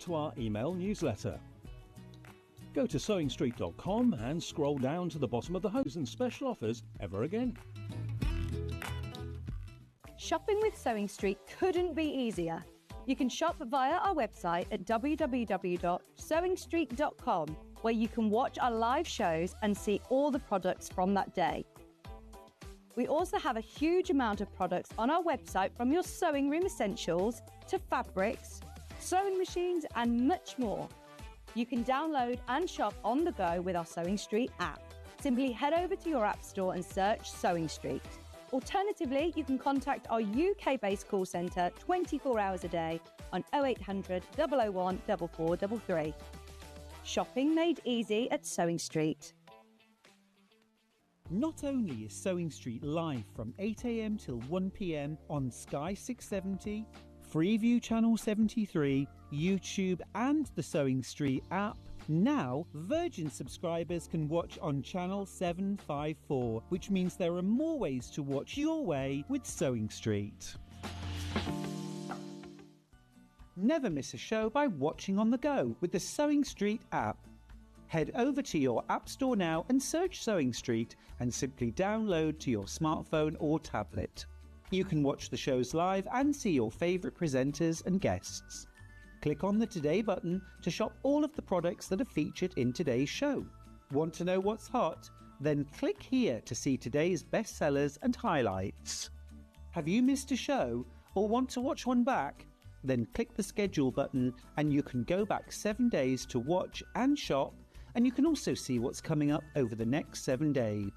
to our email newsletter. Go to sewingstreet.com and scroll down to the bottom of the hose and special offers ever again. Shopping with Sewing Street couldn't be easier. You can shop via our website at www.sewingstreet.com, where you can watch our live shows and see all the products from that day. We also have a huge amount of products on our website, from your sewing room essentials to fabrics, sewing machines and much more. You can download and shop on the go with our Sewing Street app. Simply head over to your app store and search Sewing Street. Alternatively, you can contact our UK-based call centre 24 hours a day on 0800 001 4433. Shopping made easy at Sewing Street. Not only is Sewing Street live from 8 a.m. till 1 p.m. on Sky 670, Freeview Channel 73, YouTube and the Sewing Street app, now Virgin subscribers can watch on Channel 754, which means there are more ways to watch your way with Sewing Street. Never miss a show by watching on the go with the Sewing Street app. Head over to your app store now and search Sewing Street and simply download to your smartphone or tablet. You can watch the shows live and see your favourite presenters and guests. Click on the Today button to shop all of the products that are featured in today's show. Want to know what's hot? Then click here to see today's bestsellers and highlights. Have you missed a show or want to watch one back? Then click the schedule button and you can go back 7 days to watch and shop, and you can also see what's coming up over the next 7 days.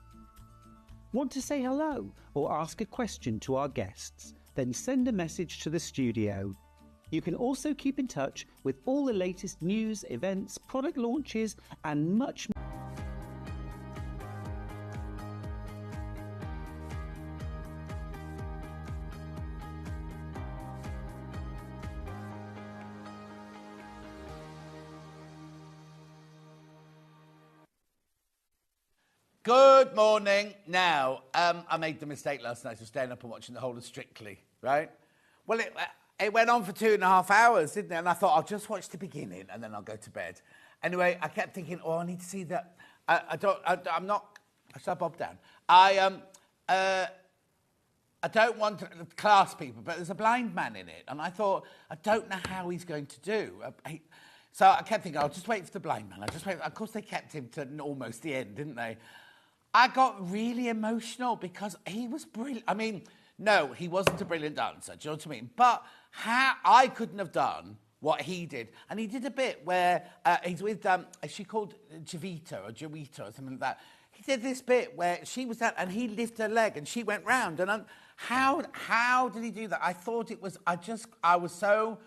Want to say hello or ask a question to our guests? Then send a message to the studio. You can also keep in touch with all the latest news, events, product launches and much more. Good morning. Now, I made the mistake last night of staying up and watching the whole of Strictly, right? Well, it went on for 2.5 hours, didn't it? And I thought, I'll just watch the beginning and then I'll go to bed. Anyway, I kept thinking, I need to see that. I shut Bob down. I don't want to class people, but there's a blind man in it. And I thought, I don't know how he's going to do. So I kept thinking, I'll just wait for the blind man. Of course, they kept him to almost the end, didn't they? I got really emotional because he was brilliant. I mean, no, he wasn't a brilliant dancer, do you know what I mean? But I couldn't have done what he did. And he did a bit where he's with, is she called Javita or something like that? He did this bit where she was that, and he lifted her leg and she went round. And how did he do that? I thought it was, I was so,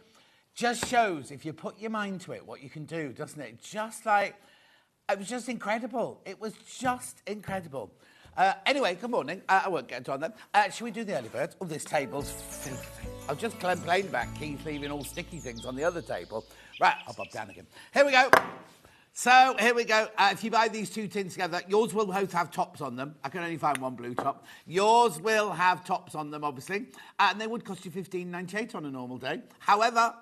just shows if you put your mind to it what you can do, doesn't it? It was just incredible. It was just incredible. Anyway, good morning. I won't get on that. Shall we do the early birds? Oh, this table's filthy. I'll just complain back Keith leaving all sticky things on the other table. Right, I'll bob down again. Here we go. So, here we go. If you buy these two tins together, yours will both have tops on them. I can only find one blue top. Yours will have tops on them, obviously. And they would cost you $15.98 on a normal day. However...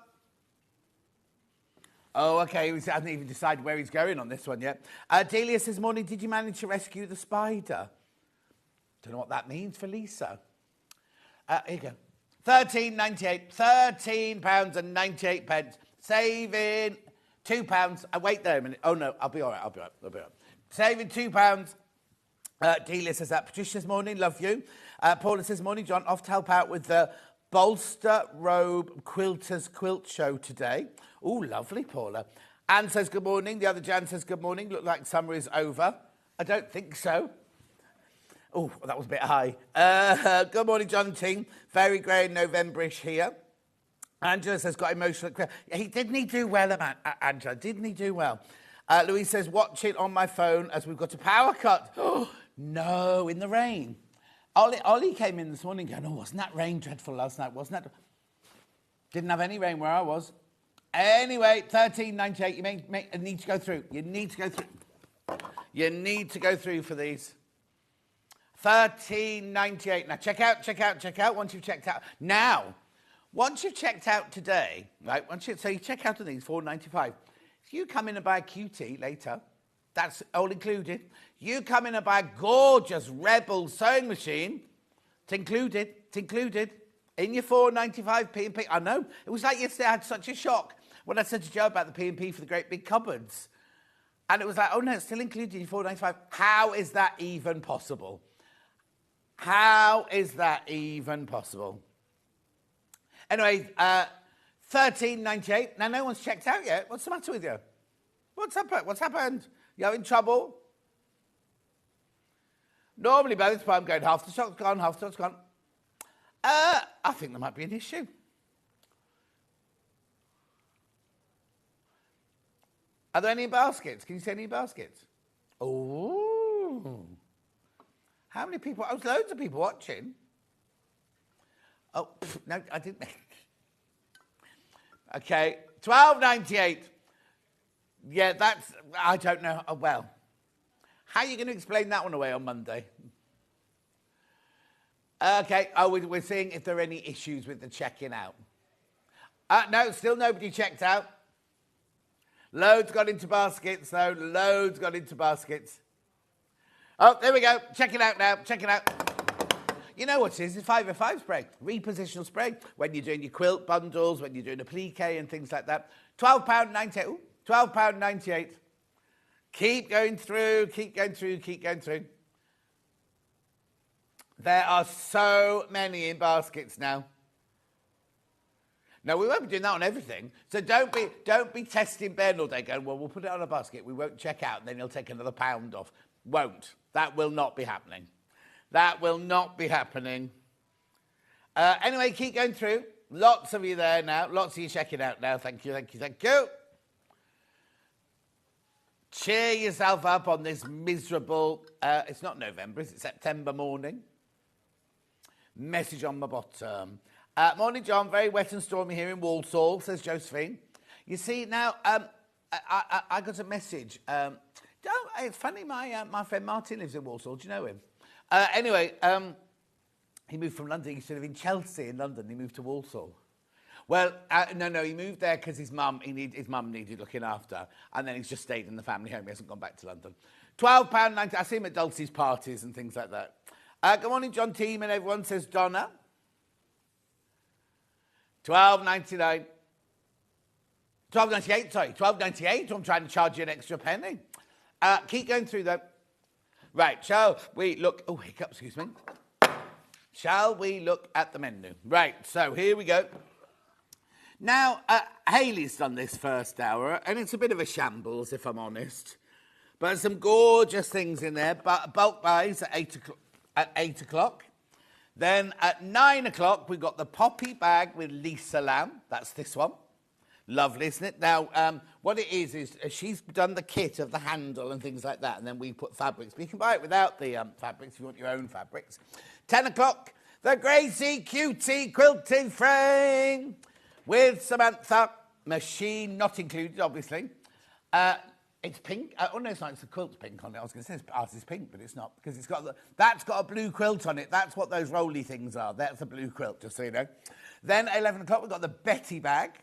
Oh, OK, he hasn't even decided where he's going on this one yet. Delia says, morning, did you manage to rescue the spider? Don't know what that means for Lisa. Here you go. £13.98. £13.98. Saving £2. Wait there a minute. Oh, no, I'll be all right. Saving £2. Delia says that. Patricia says, morning, love you. Paula says, morning, John, off to help out with the Bolster Robe Quilters Quilt Show today. Oh, lovely, Paula. Anne says good morning. The other Jan says good morning. Look like summer is over. I don't think so. Oh, that was a bit high. Good morning, John and team. Very grey and November-ish here. Angela says got emotional. Didn't he do well, Angela? Didn't he do well? Louise says watch it on my phone as we've got a power cut. Oh, no, in the rain. Ollie came in this morning going, wasn't that rain dreadful last night? Wasn't that? Didn't have any rain where I was. Anyway, $13.98. You need to go through. You need to go through for these. $13.98. Now, check out. Once you've checked out. Now, Once you've checked out today, right, so you check out on these, $4.95. If you come in and buy a QT later, that's all included. You come in and buy a gorgeous Rebel sewing machine, it's included in your $4.95 P&P. I know, it was like yesterday I had such a shock when I said to Joe about the P&P for the great big cupboards. And it was like, oh no, it's still included in your $4.95. How is that even possible? How is that even possible? Anyway, $13.98. Now, no one's checked out yet. What's the matter with you? What's happened? You're in trouble? Normally, by this point, I'm going, half the stock's gone, half the stock's gone. I think there might be an issue. Are there any baskets? Can you see any baskets? Oh. How many people? Oh, there's loads of people watching. Oh, no, I didn't. Okay, $12.98. Yeah, that's, I don't know. Oh, well, how are you going to explain that one away on Monday? Okay, we're seeing if there are any issues with the checking out. No, still nobody checked out. Loads got into baskets, though. Loads got into baskets. Oh, there we go. Check it out now. Check it out. You know what it is? It's 505 spray. Repositional spray. When you're doing your quilt bundles, when you're doing a plique and things like that. £12.98. Ooh, £12.98. Keep going through, keep going through, keep going through. There are so many in baskets now. No, we won't be doing that on everything. So don't be testing Ben all day going, well, we'll put it on a basket. We won't check out, and then he'll take another £1 off. Won't. That will not be happening. That will not be happening. Anyway, keep going through. Lots of you there now. Lots of you checking out now. Thank you, thank you, thank you. Cheer yourself up on this miserable, it's not November, is it September morning? Message on my bottom. Morning, John. Very wet and stormy here in Walsall, says Josephine. You see, now, I got a message. It's funny, my friend Martin lives in Walsall. Do you know him? Anyway, he moved from London. He used to live in Chelsea in London. He moved to Walsall. Well, no, he moved there because his mum needed looking after. And then he's just stayed in the family home. He hasn't gone back to London. £12.90. I see him at Dulcie's parties and things like that. Good morning, John Team and everyone, says Donna. $12.99. $12.98, sorry. $12.98. I'm trying to charge you an extra penny. Keep going through though. Right, shall we look... Oh, hiccup, excuse me. Shall we look at the menu? Right, so here we go. Now, Hayley's done this first hour, and it's a bit of a shambles, if I'm honest. But some gorgeous things in there. Bulk buys at 8 o'clock. Then at 9 o'clock, we've got the poppy bag with Lisa Lamb. That's this one. Lovely, isn't it? Now, what it is she's done the kit of the handle and things like that, and then we put fabrics. But you can buy it without the fabrics if you want your own fabrics. 10 o'clock, the Gracie QT quilting frame with Samantha. Machine not included, obviously. It's pink. Oh, no, it's not. It's the quilt's pink on it. I was going to say ours is pink, but it's not, because it's got that's got a blue quilt on it. That's what those rolly things are. That's a blue quilt, just so you know. Then at 11 o'clock, we've got the Betty bag.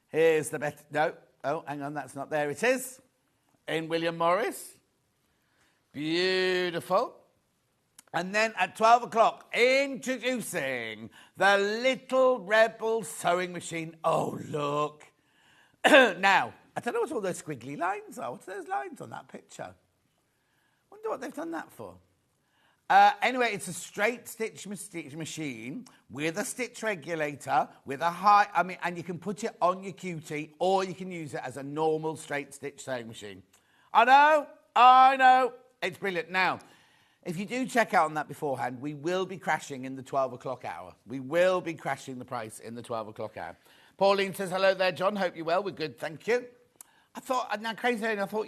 Here's the Betty... No. Oh, hang on. That's not there. It is. In William Morris. Beautiful. And then at 12 o'clock, introducing the Little Rebel sewing machine. Oh, look. Now, I don't know what all those squiggly lines are. What's those lines on that picture? Wonder what they've done that for. Anyway, it's a straight stitch machine with a stitch regulator, with a high... and you can put it on your QT, or you can use it as a normal straight stitch sewing machine. I know. It's brilliant. Now, if you do check out on that beforehand, we will be crashing in the 12 o'clock hour. We will be crashing the price in the 12 o'clock hour. Pauline says, hello there, John. Hope you're well. We're good, thank you. I thought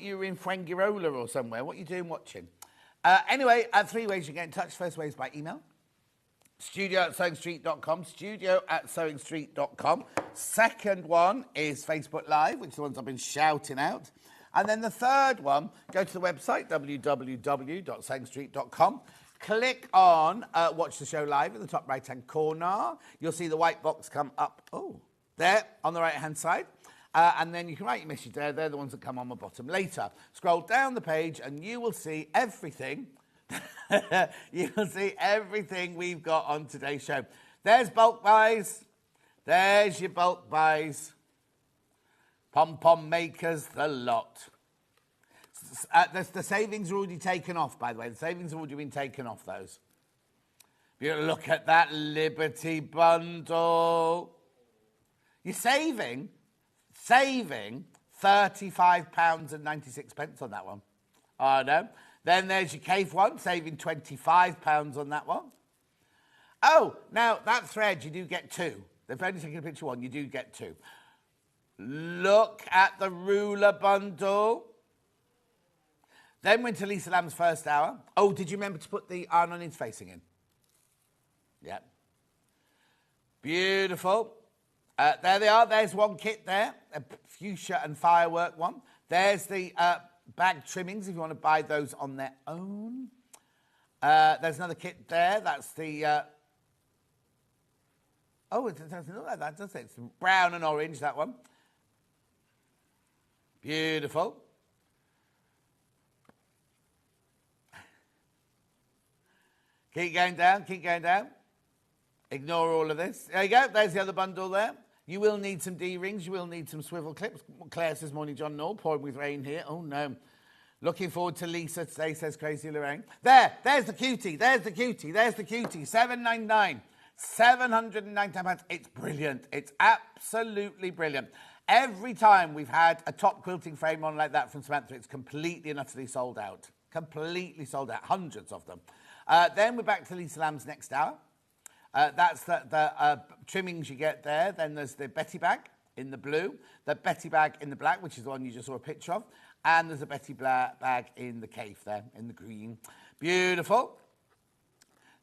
you were in Fuengirola or somewhere. What are you doing watching? Anyway, 3 ways you get in touch. First way is by email. studio@sewingstreet.com. studio@sewingstreet.com. Second one is Facebook Live, which is the ones I've been shouting out. And then the third one, go to the website, www.sewingstreet.com. click on Watch the Show Live in the top right-hand corner. You'll see the white box come up, there on the right-hand side. And then you can write your message there. They're the ones that come on the bottom later. Scroll down the page and you will see everything. You will see everything we've got on today's show. There's bulk buys. There's your bulk buys. Pom-pom makers, the lot. The savings are already taken off, by the way. The savings have already been taken off those. If you look at that Liberty bundle. You're saving £35.96 on that one. Oh, no. Then there's your Kaffe one, saving £25 on that one. Oh, now that thread, you do get two. They've only taken a picture one, you do get two. Look at the ruler bundle. Then went to Lisa Lamb's first hour. Oh, did you remember to put the iron-on interfacing in? Yep. Beautiful. There they are. There's one kit there, a fuchsia and firework one. There's the bag trimmings if you want to buy those on their own. There's another kit there. That's the... it doesn't look like that, does it? It's brown and orange, that one. Beautiful. Keep going down, keep going down. Ignore all of this. There you go. There's the other bundle there. You will need some D-rings. You will need some swivel clips. Claire says, morning, John Noel. Pouring with rain here. Oh, no. Looking forward to Lisa today, says Crazy Lorraine. There's the cutie. There's the cutie. There's the cutie. £7.99. £799. It's brilliant. It's absolutely brilliant. Every time we've had a top quilting frame on like that from Samantha, it's completely and utterly sold out. Completely sold out. Hundreds of them. Then we're back to Lisa Lamb's next hour. That's the trimmings you get there. Then there's the Betty bag in the blue, the Betty bag in the black, which is the one you just saw a picture of, and there's a Betty bag in the Kaffe there, in the green. Beautiful.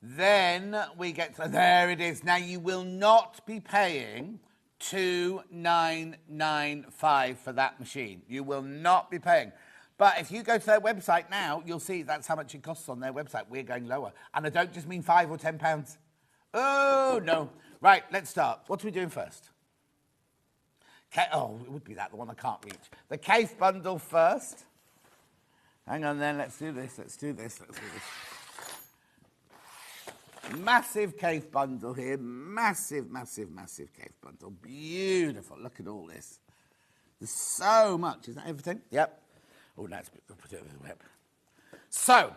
Then we get to, there it is. Now you will not be paying $2,995 for that machine. You will not be paying. But if you go to their website now, you'll see that's how much it costs on their website. We're going lower. And I don't just mean £5 or £10. Oh, no. Right, let's start. What are we doing first? It would be that, the one I can't reach. The Kaffe bundle first. Hang on then, let's do this. Massive Kaffe bundle here. Massive, massive, massive Kaffe bundle. Beautiful. Look at all this. There's so much. Is that everything? Yep. Oh, that's put it over the web. So,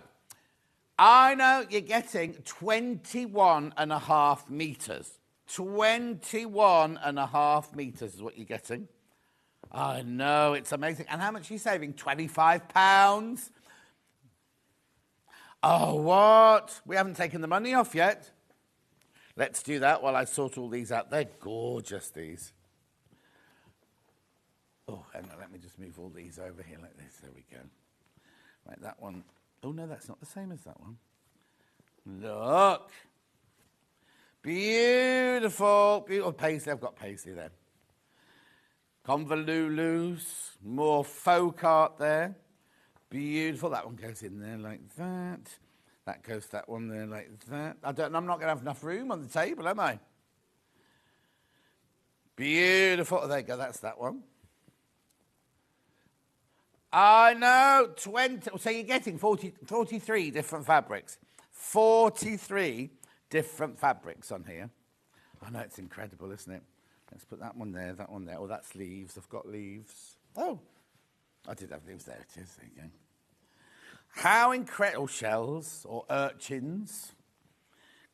I know you're getting 21.5 metres. 21.5 metres is what you're getting. I know, it's amazing. And how much are you saving? £25? Oh, what? We haven't taken the money off yet. Let's do that while I sort all these out. They're gorgeous, these. Oh, hang on, let me just move all these over here like this. There we go. Right, that one. Oh, no, that's not the same as that one. Look. Beautiful. Beautiful paisley. I've got paisley there. Convolulus. More folk art there. Beautiful. That one goes in there like that. That goes that one there like that. I'm not going to have enough room on the table, am I? Beautiful. Oh, there you go. That's that one. I know, 20, so you're getting 43 different fabrics. 43 different fabrics on here. I know, it's incredible, isn't it? Let's put that one there, that one there. Oh, that's leaves. I've got leaves. Oh, I did have leaves. There it is. There you go. How incredible. Shells or urchins,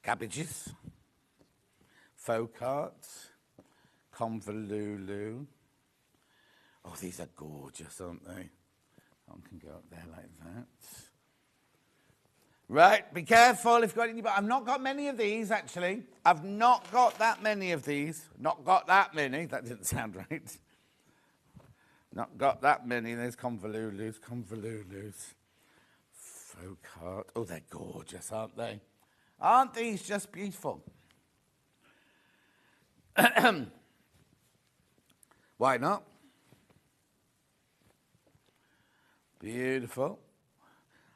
cabbages, folk art, convolulu. Oh, these are gorgeous, aren't they? One can go up there like that. Right, be careful if you've got any, but I've not got many of these, actually. I've not got that many of these. Not got that many. That didn't sound right. Not got that many. There's convolulus. Folk art. Oh, they're gorgeous, aren't they? Aren't these just beautiful? Why not? Beautiful.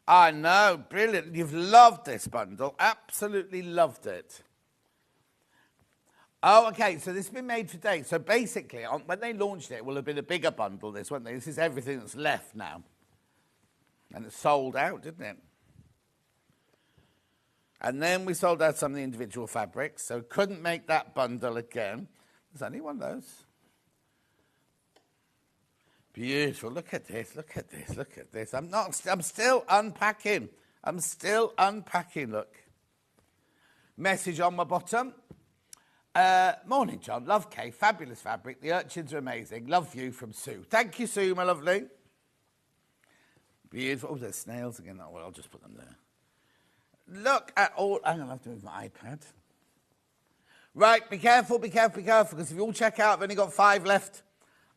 I know, brilliant. You've loved this bundle. Absolutely loved it. Oh, okay, so this has been made today. So basically, when they launched it will have been a bigger bundle, this, won't they? This is everything that's left now. And it sold out, didn't it? And then we sold out some of the individual fabrics, so couldn't make that bundle again. There's only one of those. Beautiful. Look at this, look at this, look at this. I'm still unpacking. I'm still unpacking, look. Message on my bottom. Morning, John. Love Kaffe. Fabulous fabric. The urchins are amazing. Love you from Sue. Thank you, Sue, my lovely. Beautiful. Oh, there's snails again. Oh, well, I'll just put them there. Look at all... I'm going to have to move my iPad. Right, be careful, be careful, be careful, because if you all check out, I've only got 5 left.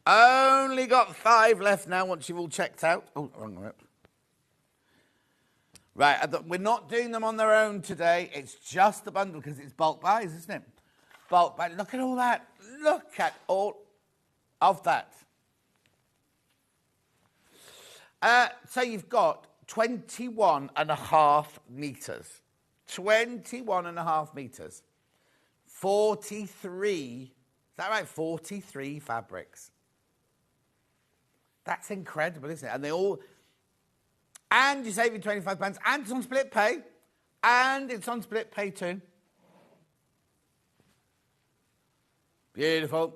Only got 5 left now once you've all checked out. Oh, wrong rip. Right, we're not doing them on their own today. It's just the bundle because it's bulk buys, isn't it? Bulk buy. Look at all that. Look at all of that. So you've got 21.5 metres. 21.5 metres. 43, is that right? 43 fabrics. That's incredible, isn't it? And they all, and you're saving £25, and it's on split pay, and it's on split pay too. Beautiful.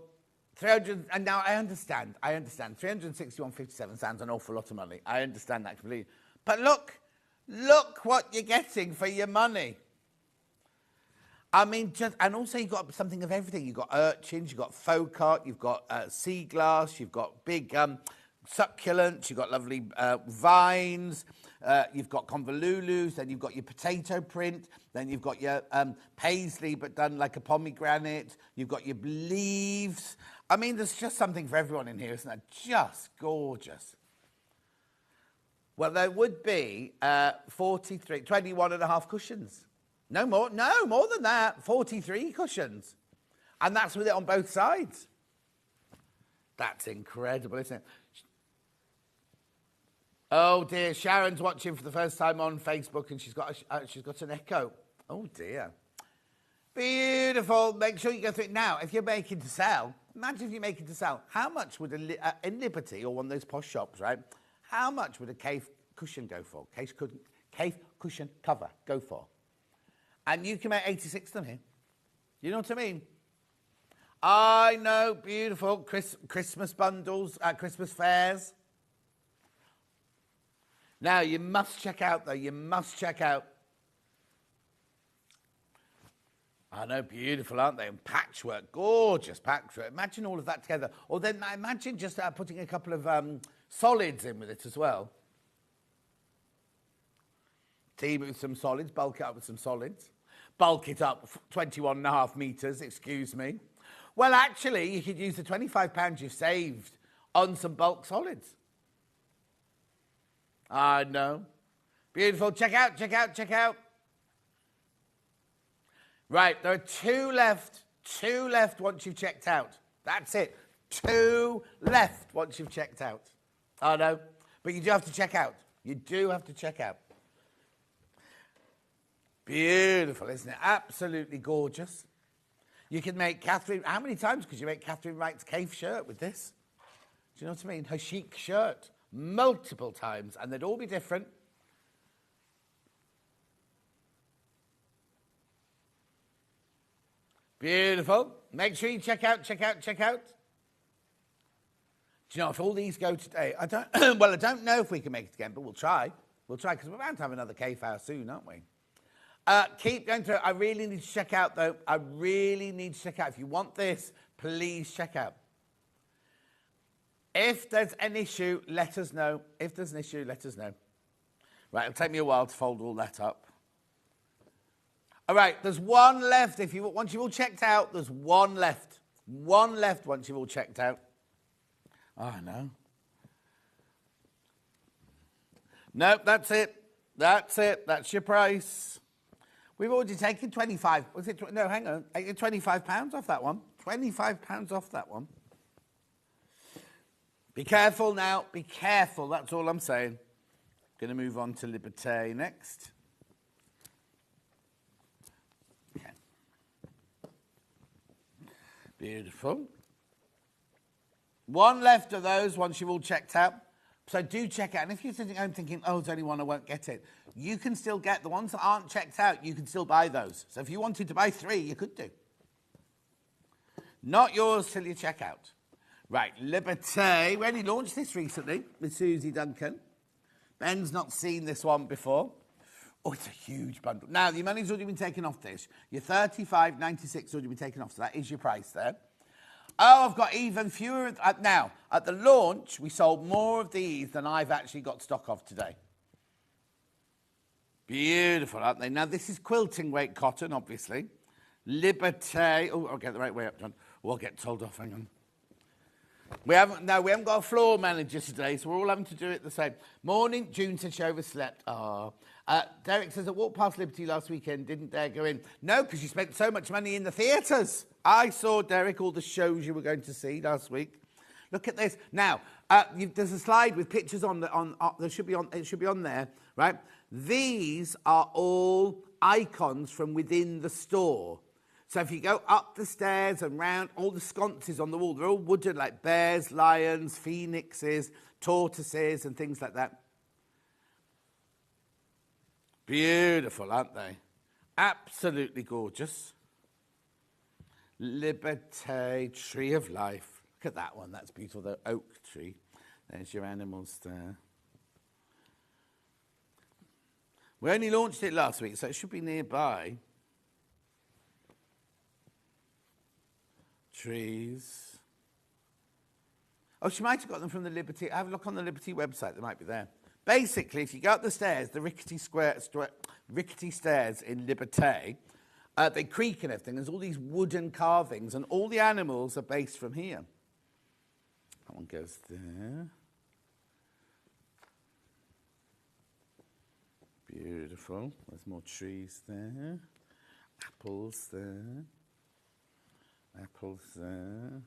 300, and now I understand. 361.57 sounds an awful lot of money. I understand that completely. But look what you're getting for your money. I mean, and also you've got something of everything. You've got urchins, you've got faux art, you've got sea glass, you've got big succulents, you've got lovely vines, you've got convolulus, then you've got your potato print, then you've got your paisley but done like a pomegranate, you've got your leaves. I mean, there's just something for everyone in here, isn't there? Just gorgeous. Well, there would be 21.5 cushions. No more than that. 43 cushions. And that's with it on both sides. That's incredible, isn't it? Oh dear, Sharon's watching for the first time on Facebook and she's got an echo. Oh dear. Beautiful. Make sure you go through it now. If you're making to sell, imagine if you're making to sell. How much would in Liberty or one of those posh shops, right? How much would a Kaffe cushion go for? Kaffe cushion cover go for? And you can make 86 of them here. You know what I mean? I know, beautiful. Christmas bundles, Christmas fairs. Now, you must check out, though. You must check out. I know, beautiful, aren't they? And patchwork, gorgeous patchwork. Imagine all of that together. Or then imagine just putting a couple of solids in with it as well. Team with some solids, bulk it up with some solids. Bulk it up 21.5 metres, excuse me. Well, actually, you could use the £25 you've saved on some bulk solids. I know. Beautiful. Check out, check out, check out. Right, there are 2 left. 2 left once you've checked out. That's it. 2 left once you've checked out. I know. But you do have to check out. You do have to check out. Beautiful, isn't it? Absolutely gorgeous. You can make Catherine... How many times could you make Catherine Wright's Kaffe shirt with this? Do you know what I mean? Her chic shirt. Multiple times. And they'd all be different. Beautiful. Make sure you check out, check out, check out. Do you know, if all these go today... I don't know if we can make it again, but we'll try. We'll try, because we're bound to have another Kaffe hour soon, aren't we? Keep going through. I really need to check out, though. I really need to check out. If you want this, please check out. If there's an issue, let us know. If there's an issue, let us know. Right, it'll take me a while to fold all that up. All right, there's one left. Once you've all checked out, there's one left. One left once you've all checked out. Oh, no. Nope, that's it. That's it. That's your price. We've already taken 25. Was it? No, hang on. £25 off that one. £25 off that one. Be careful now. Be careful. That's all I'm saying. Going to move on to Liberté next. Okay. Beautiful. One left of those once you've all checked out. So do check out. And if you're sitting home thinking, oh, there's only one, I won't get it, you can still get the ones that aren't checked out. You can still buy those. So if you wanted to buy 3, you could do. Not yours till you check out. Right, Liberté. We only launched this recently with Susie Duncan. Ben's not seen this one before. Oh, it's a huge bundle. Now, the money's already been taken off this. Your $35.96 already been taken off, so that is your price there. Oh, I've got even fewer. Now, at the launch, we sold more of these than I've actually got stock of today. Beautiful, aren't they? Now, this is quilting weight cotton, obviously. Liberté. Oh, I'll get the right way up, John. Oh, I'll get told off. Hang on. We haven't got a floor manager today, so we're all having to do it the same. Morning, June said she overslept. Derek says, I walked past Liberty last weekend, didn't dare go in. No, because you spent so much money in the theatres. I saw, Derek, all the shows you were going to see last week. Look at this. Now, there's a slide with pictures it should be on there, right? These are all icons from within the store. So if you go up the stairs and round, all the sconces on the wall, they're all wooden, like bears, lions, phoenixes, tortoises, and things like that. Beautiful, aren't they? Absolutely gorgeous. Liberté, Tree of Life. Look at that one. That's beautiful, the oak tree. There's your animals there. We only launched it last week, so it should be nearby. Trees. Oh, she might have got them from the Liberty. Have a look on the Liberty website. They might be there. Basically, if you go up the stairs, the rickety stairs in Liberté, they creak and everything. There's all these wooden carvings, and all the animals are based from here. That one goes there. Beautiful. There's more trees there. Apples there. Apples there.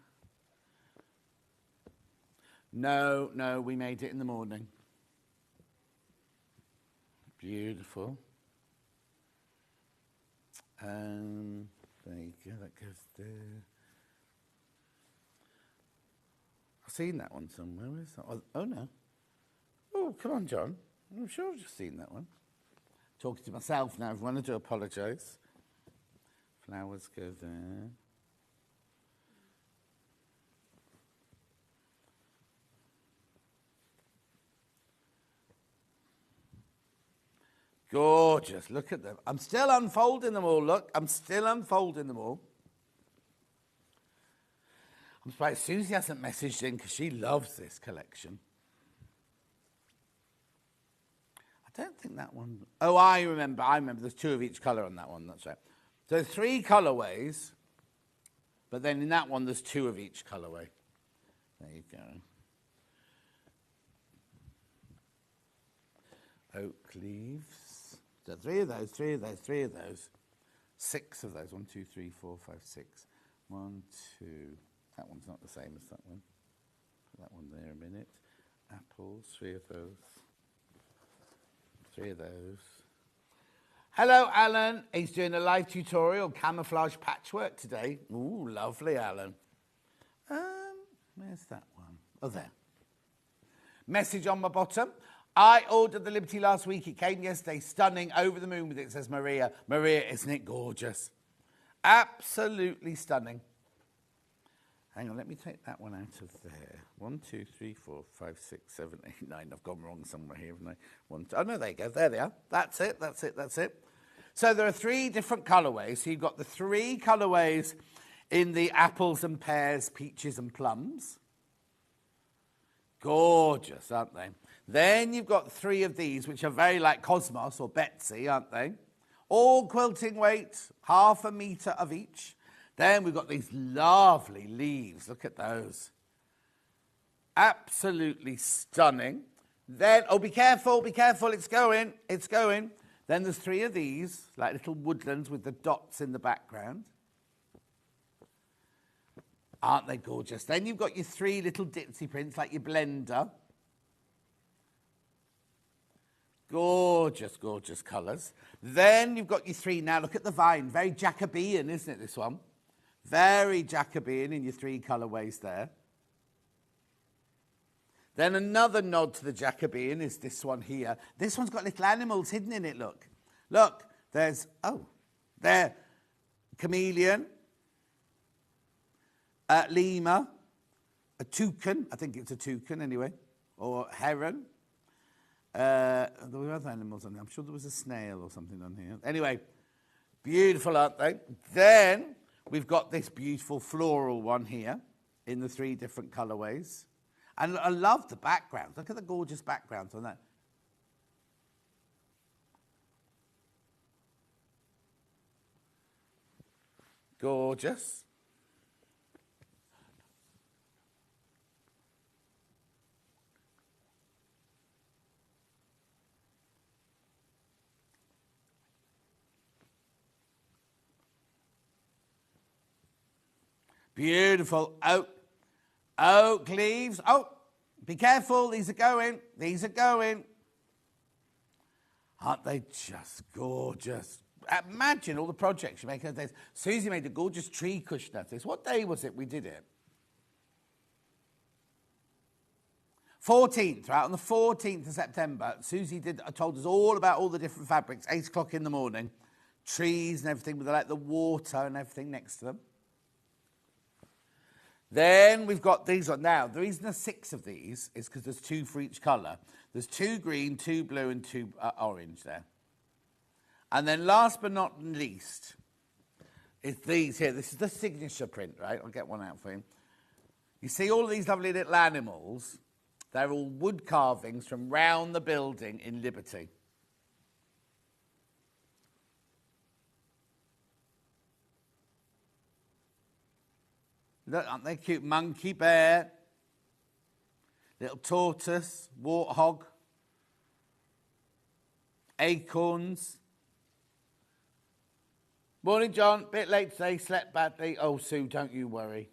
No, we made it in the morning. Beautiful. There you go, that goes there. I've seen that one somewhere. Where's that? Oh, no. Oh, come on, John. I'm sure I've just seen that one. Talking to myself now, everyone. I do apologise. Flowers go there. Gorgeous. Look at them. I'm still unfolding them all. Look, I'm still unfolding them all. I'm surprised Susie hasn't messaged in because she loves this collection. I don't think that one... Oh, I remember. There's 2 of each colour on that one. That's right. So 3 colourways, but then in that one there's 2 of each colourway. There you go. Oak leaves. So 3 of those, 3 of those, 3 of those. 6 of those. 1, 2, 3, 4, 5, 6. 1, 2. That one's not the same as that one. Put that one there a minute. Apples, 3 of those. 3 of those. Hello, Alan. He's doing a live tutorial, camouflage patchwork today. Ooh, lovely, Alan. Where's that one? Oh, there. Message on my bottom. I ordered the Liberty last week. It came yesterday. Stunning. Over the moon with it, says Maria. Maria, isn't it gorgeous? Absolutely stunning. Hang on, let me take that one out of there. 1, 2, 3, 4, 5, 6, 7, 8, 9. I've gone wrong somewhere here, haven't I? 1, 2. Oh, no, there you go. There they are. That's it, that's it, that's it. So there are 3 different colourways. So you've got the 3 colourways in the apples and pears, peaches and plums. Gorgeous, aren't they? Then you've got 3 of these, which are very like Cosmos or Betsy, aren't they? All quilting weight, 1/2 metre of each. Then we've got these lovely leaves. Look at those. Absolutely stunning. Then, oh, be careful, it's going, it's going. Then there's 3 of these, like little woodlands with the dots in the background. Aren't they gorgeous? Then you've got your 3 little ditzy prints, like your blender. Gorgeous, gorgeous colours. Then you've got your three. Now look at the vine. Very Jacobean, isn't it, this one? Very Jacobean in your three colourways there. Then another nod to the Jacobean is this one here. This one's got little animals hidden in it, look. Look, there's, there, chameleon, lemur, a toucan, I think it's a toucan anyway, or heron. There were other animals on there. I'm sure there was a snail or something on here. Anyway, beautiful, aren't they? Then we've got this beautiful floral one here in the three different colourways. And I love the backgrounds. Look at the gorgeous backgrounds on that. Gorgeous. Beautiful oak leaves. Oh, be careful. These are going. These are going. Aren't they just gorgeous? Imagine all the projects you make of this. Susie made a gorgeous tree cushion of this. What day was it we did it? 14th, right? On the 14th of September, Susie told us all about all the different fabrics, 8 o'clock in the morning. Trees and everything with like the water and everything next to them. Then we've got these on. Now, the reason there's 6 of these is because there's 2 for each colour. There's 2 green, 2 blue and 2 orange there. And then last but not least is these here. This is the signature print, right? I'll get one out for you. You see all of these lovely little animals? They're all wood carvings from round the building in Liberty. Look, aren't they cute? Monkey, bear, little tortoise, warthog, acorns. Morning, John. Bit late today, slept badly. Oh, Sue, don't you worry.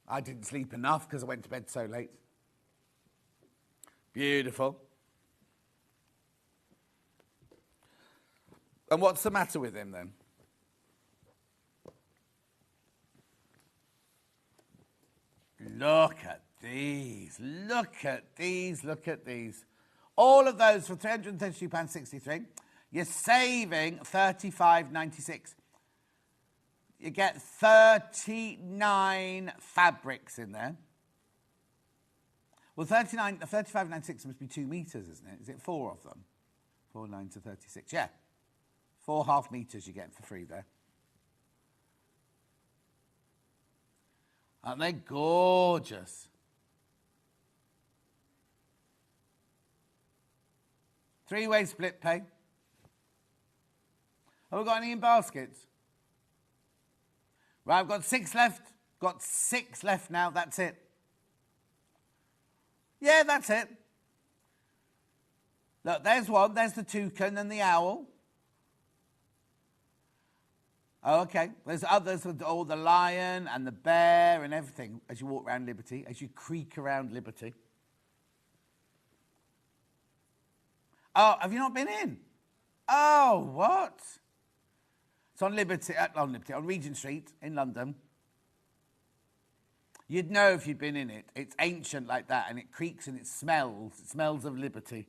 I didn't sleep enough because I went to bed so late. Beautiful. And what's the matter with him then? Look at these, look at these, look at these. All of those for £332.63. You're saving $35.96. You get 39 fabrics in there. Well, $35.96 must be 2 metres, isn't it? Is it 4 of them? 4, 9 to 36, yeah. 4 half metres you get for free there. Aren't they gorgeous? Three-way split pay. Have we got any in baskets? Right, I've got 6 left. Got 6 left now, that's it. Yeah, that's it. Look, there's one. There's the toucan and the owl. Oh, okay. There's others with all the lion and the bear and everything as you walk around Liberty, as you creak around Liberty. Oh, have you not been in? Oh, what? It's on on Regent Street in London. You'd know if you'd been in it. It's ancient like that, and it creaks and it smells. It smells of Liberty.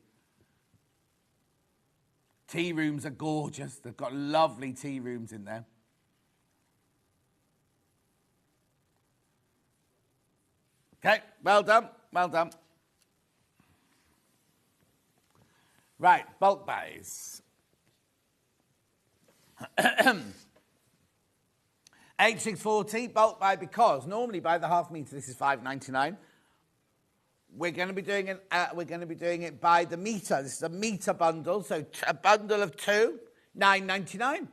Tea rooms are gorgeous. They've got lovely tea rooms in there. Okay, well done, well done. Right, bulk buys. H640 bulk buy, because normally by the half metre this is $5.99. We're going to be doing it by the metre. This is a metre bundle, so a bundle of 2, $9.99.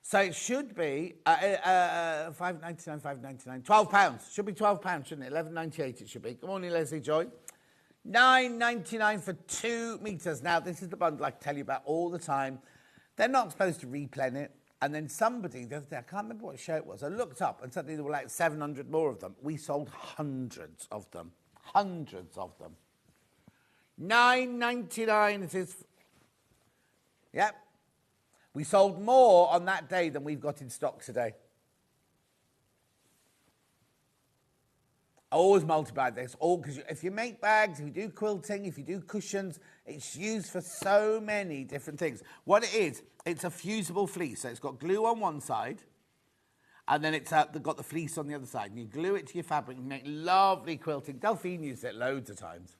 So it should be $5.99, $5.99, £12. Should be £12, shouldn't it? $11.98 it should be. Good morning, Leslie Joy. $9.99 for 2 metres. Now, this is the bundle I can tell you about all the time. They're not supposed to replen it. And then somebody the other day, I can't remember what show it was, I looked up and suddenly there were like 700 more of them. We sold hundreds of them. Hundreds of them. £9.99 it is. Yep. We sold more on that day than we've got in stock today. I always multiply this, all because if you make bags, if you do quilting, if you do cushions, it's used for so many different things. What it is, it's a fusible fleece. So it's got glue on one side, and then it's got the fleece on the other side. And you glue it to your fabric and make lovely quilting. Delphine used it loads of times.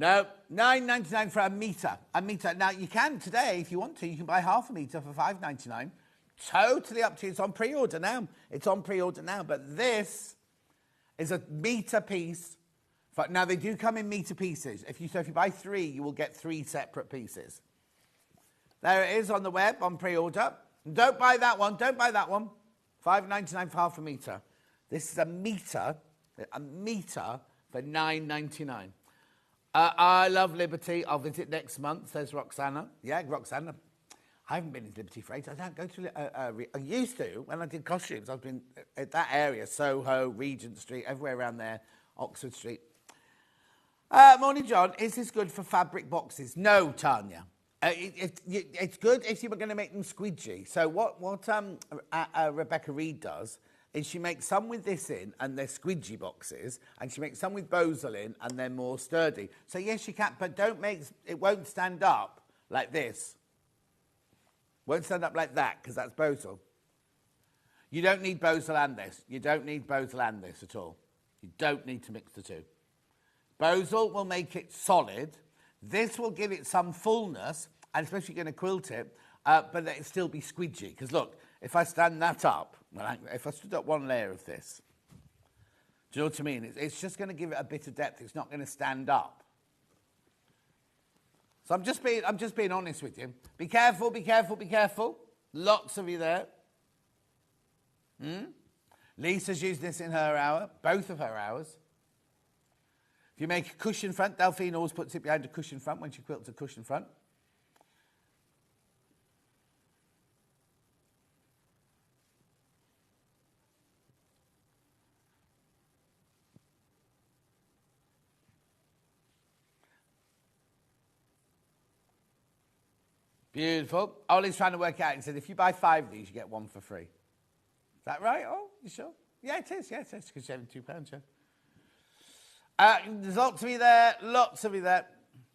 No, £9.99 for a metre. A metre. Now, you can today, if you want to, you can buy half a metre for £5.99. Totally up to you. It's on pre-order now. It's on pre-order now. But this is a metre piece. Now, they do come in metre pieces. If you buy 3, you will get 3 separate pieces. There it is on the web, on pre-order. Don't buy that one. Don't buy that one. £5.99 for half a metre. This is a metre for £9.99. I love Liberty. I'll visit next month, says Roxana. Yeah, Roxana. I haven't been in Liberty for ages. I don't go to... I used to, when I did costumes. I've been at that area, Soho, Regent Street, everywhere around there, Oxford Street. Morning, John. Is this good for fabric boxes? No, Tanya. It's good if you were going to make them squidgy. So what Rebecca Reed does is she makes some with this in, and they're squidgy boxes, and she makes some with Bosal in, and they're more sturdy. So yes, you can, but don't make, it won't stand up like this. Won't stand up like that, because that's Bosal. You don't need Bosal and this. You don't need Bosal and this at all. You don't need to mix the two. Bosal will make it solid. This will give it some fullness, and especially if you're going to quilt it, but it'll still be squidgy. Because look, if I stand that up, if I stood up one layer of this, do you know what I mean? It's just going to give it a bit of depth. It's not going to stand up. So I'm just being honest with you. Be careful, be careful, be careful. Lots of you there. Lisa's used this in her hour, both of her hours. If you make a cushion front, Delphine always puts it behind a cushion front when she quilts a cushion front. Beautiful. Ollie's trying to work it out. He said, if you buy 5 of these, you get 1 for free. Is that right? Oh, you sure? Yeah, it is. Yeah, it is. Because you're having £2, yeah. There's lots of you there. Lots of you there.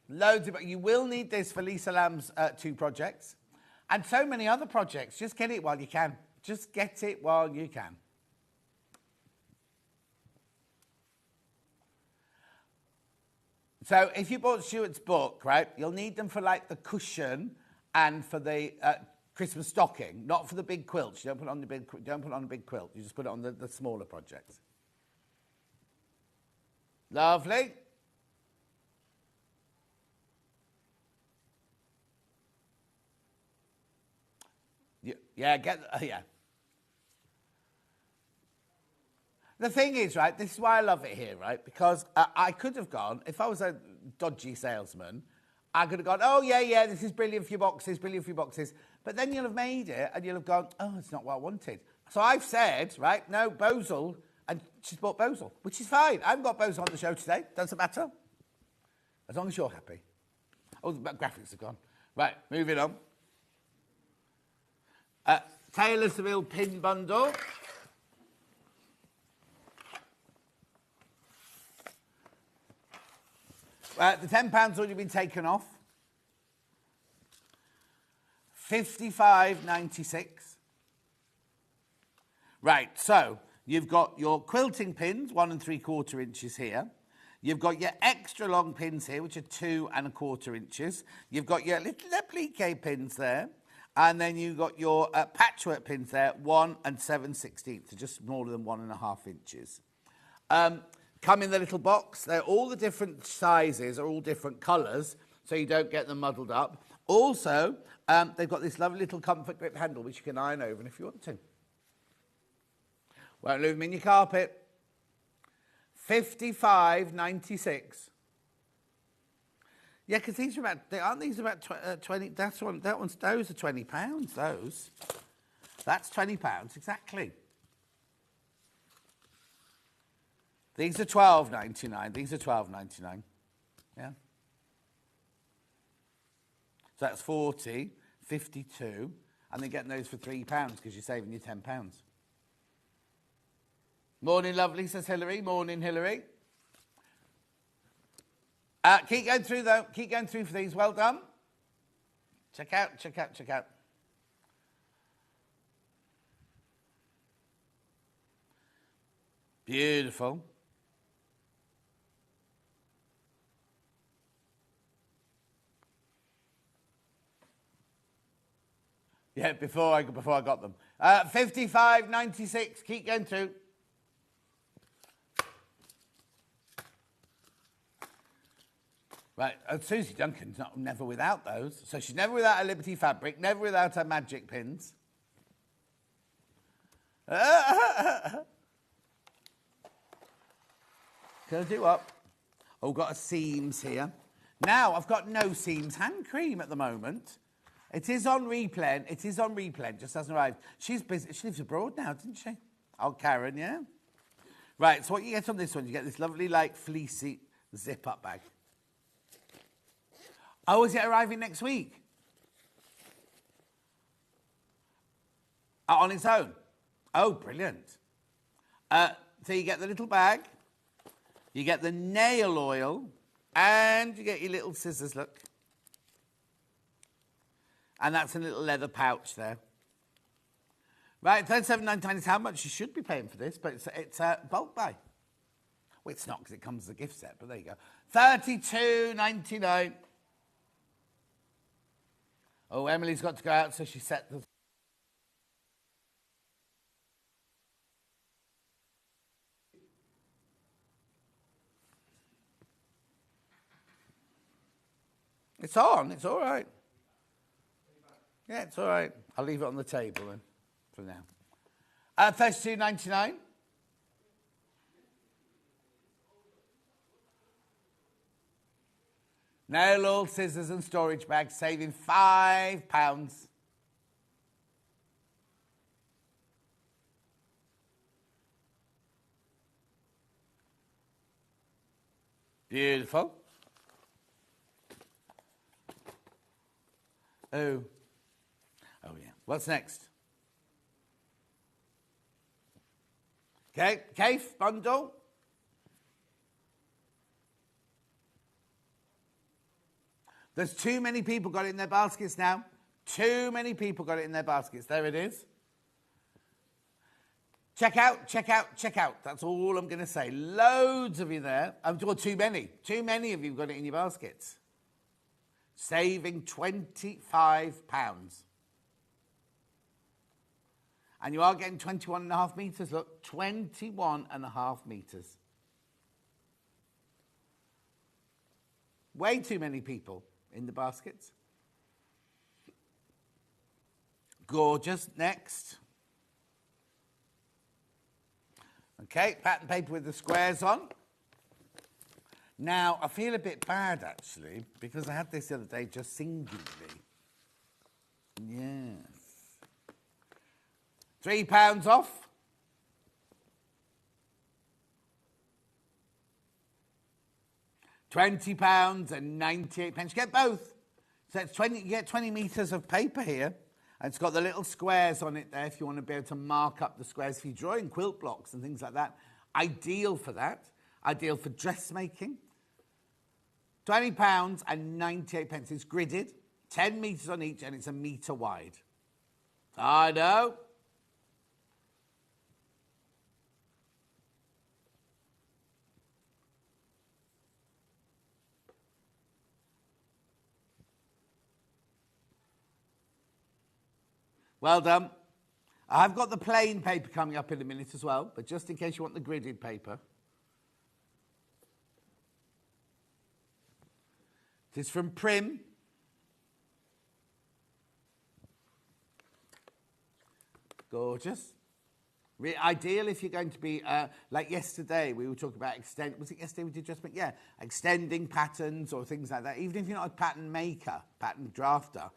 Loads of you. You will need this for Lisa Lamb's 2 projects. And so many other projects. Just get it while you can. Just get it while you can. So if you bought Stuart's book, right, you'll need them for like the cushion and for the Christmas stocking, not for the big quilts. You don't put it on the big. Don't put it on the big quilt. You just put it on the smaller projects. Lovely. Yeah. Yeah. The thing is, right, this is why I love it here, right, because I could have gone, if I was a dodgy salesman, I could have gone, oh, yeah, this is brilliant for your boxes, brilliant for your boxes. But then you'll have made it and you'll have gone, oh, it's not what I wanted. So I've said, right, no, Bosal, and she's bought Bosal, which is fine. I haven't got Bosal on the show today. Doesn't matter. As long as you're happy. Oh, the graphics have gone. Right, moving on. Taylor Seville pin bundle. The £10 already been taken off. $55.96. Right, so you've got your quilting pins, 1 3/4 inches here. You've got your extra long pins here, which are 2 1/4 inches. You've got your little applique pins there. And then you've got your patchwork pins there, 1 7/16, so just smaller than 1.5 inches. Come in the little box. They're all the different sizes, are all different colours, so you don't get them muddled up. Also, they've got this lovely little comfort grip handle, which you can iron over if you want to. Won't leave them in your carpet. $55.96. Yeah, because these are about, aren't these about 20? Those are £20, those. That's £20, exactly. These are £12.99. These are £12.99. Yeah. So that's 40, 52, and they're getting those for £3 because you're saving you £10. Morning, lovely, says Hilary. Morning, Hilary. Keep going through, though. Keep going through for these. Well done. Check out, check out, check out. Beautiful. Yeah, before I got them. 55.96. Keep going through. Right, Susie Duncan's never without those. So she's never without her Liberty fabric, never without her magic pins. Can I do what? Oh, got a seams here. Now, I've got no seams hand cream at the moment. It is on replen. It is on replen. Just hasn't arrived. She's busy. She lives abroad now, doesn't she? Oh, Karen, yeah. Right, so what you get on this one, you get this lovely, like, fleecy zip-up bag. Oh, is it arriving next week? On its own? Oh, brilliant. So you get the little bag, you get the nail oil, and you get your little scissors, look. And that's a little leather pouch there. Right, £37.99 is how much you should be paying for this, but it's a bulk buy. Well, it's not because it comes as a gift set, but there you go. £32.99. Oh, Emily's got to go out, so she set the... It's on, it's all right. Yeah, it's all right. I'll leave it on the table then, for now. £32.99. Nail oil, scissors and storage bags, saving £5. Beautiful. Oh. Oh, yeah. What's next? Okay, Kaffe bundle. There's too many people got it in their baskets now. Too many people got it in their baskets. There it is. Check out, check out, check out. That's all I'm going to say. Loads of you there. Well, too many. Too many of you got it in your baskets. Saving £25. And you are getting 21.5 metres. Look, 21.5 metres. Way too many people in the baskets. Gorgeous. Next. Okay, pattern paper with the squares on. Now, I feel a bit bad, actually, because I had this the other day just singularly. Yes. £3 off. £20.98. You get both. So it's 20. You get 20 metres of paper here. And it's got the little squares on it there if you want to be able to mark up the squares if you're drawing quilt blocks and things like that. Ideal for that. Ideal for dressmaking. £20.98. It's gridded. 10 metres on each and it's a metre wide. I know. Well done. I've got the plain paper coming up in a minute as well, but just in case you want the gridded paper. It is from Prim. Gorgeous. Ideal if you're going to be, like yesterday, we were talking about was it yesterday we did just make? Yeah, extending patterns or things like that. Even if you're not a pattern maker, pattern drafter,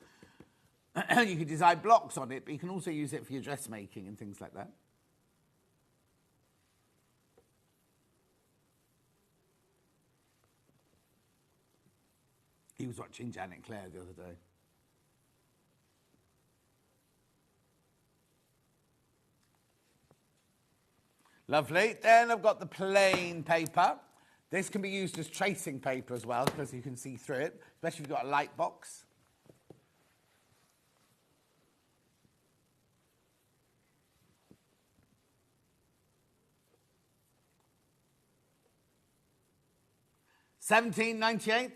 You can design blocks on it, but you can also use it for your dressmaking and things like that. He was watching Janet Claire the other day. Lovely. Then I've got the plain paper. This can be used as tracing paper as well, because you can see through it, especially if you've got a light box. £17.98.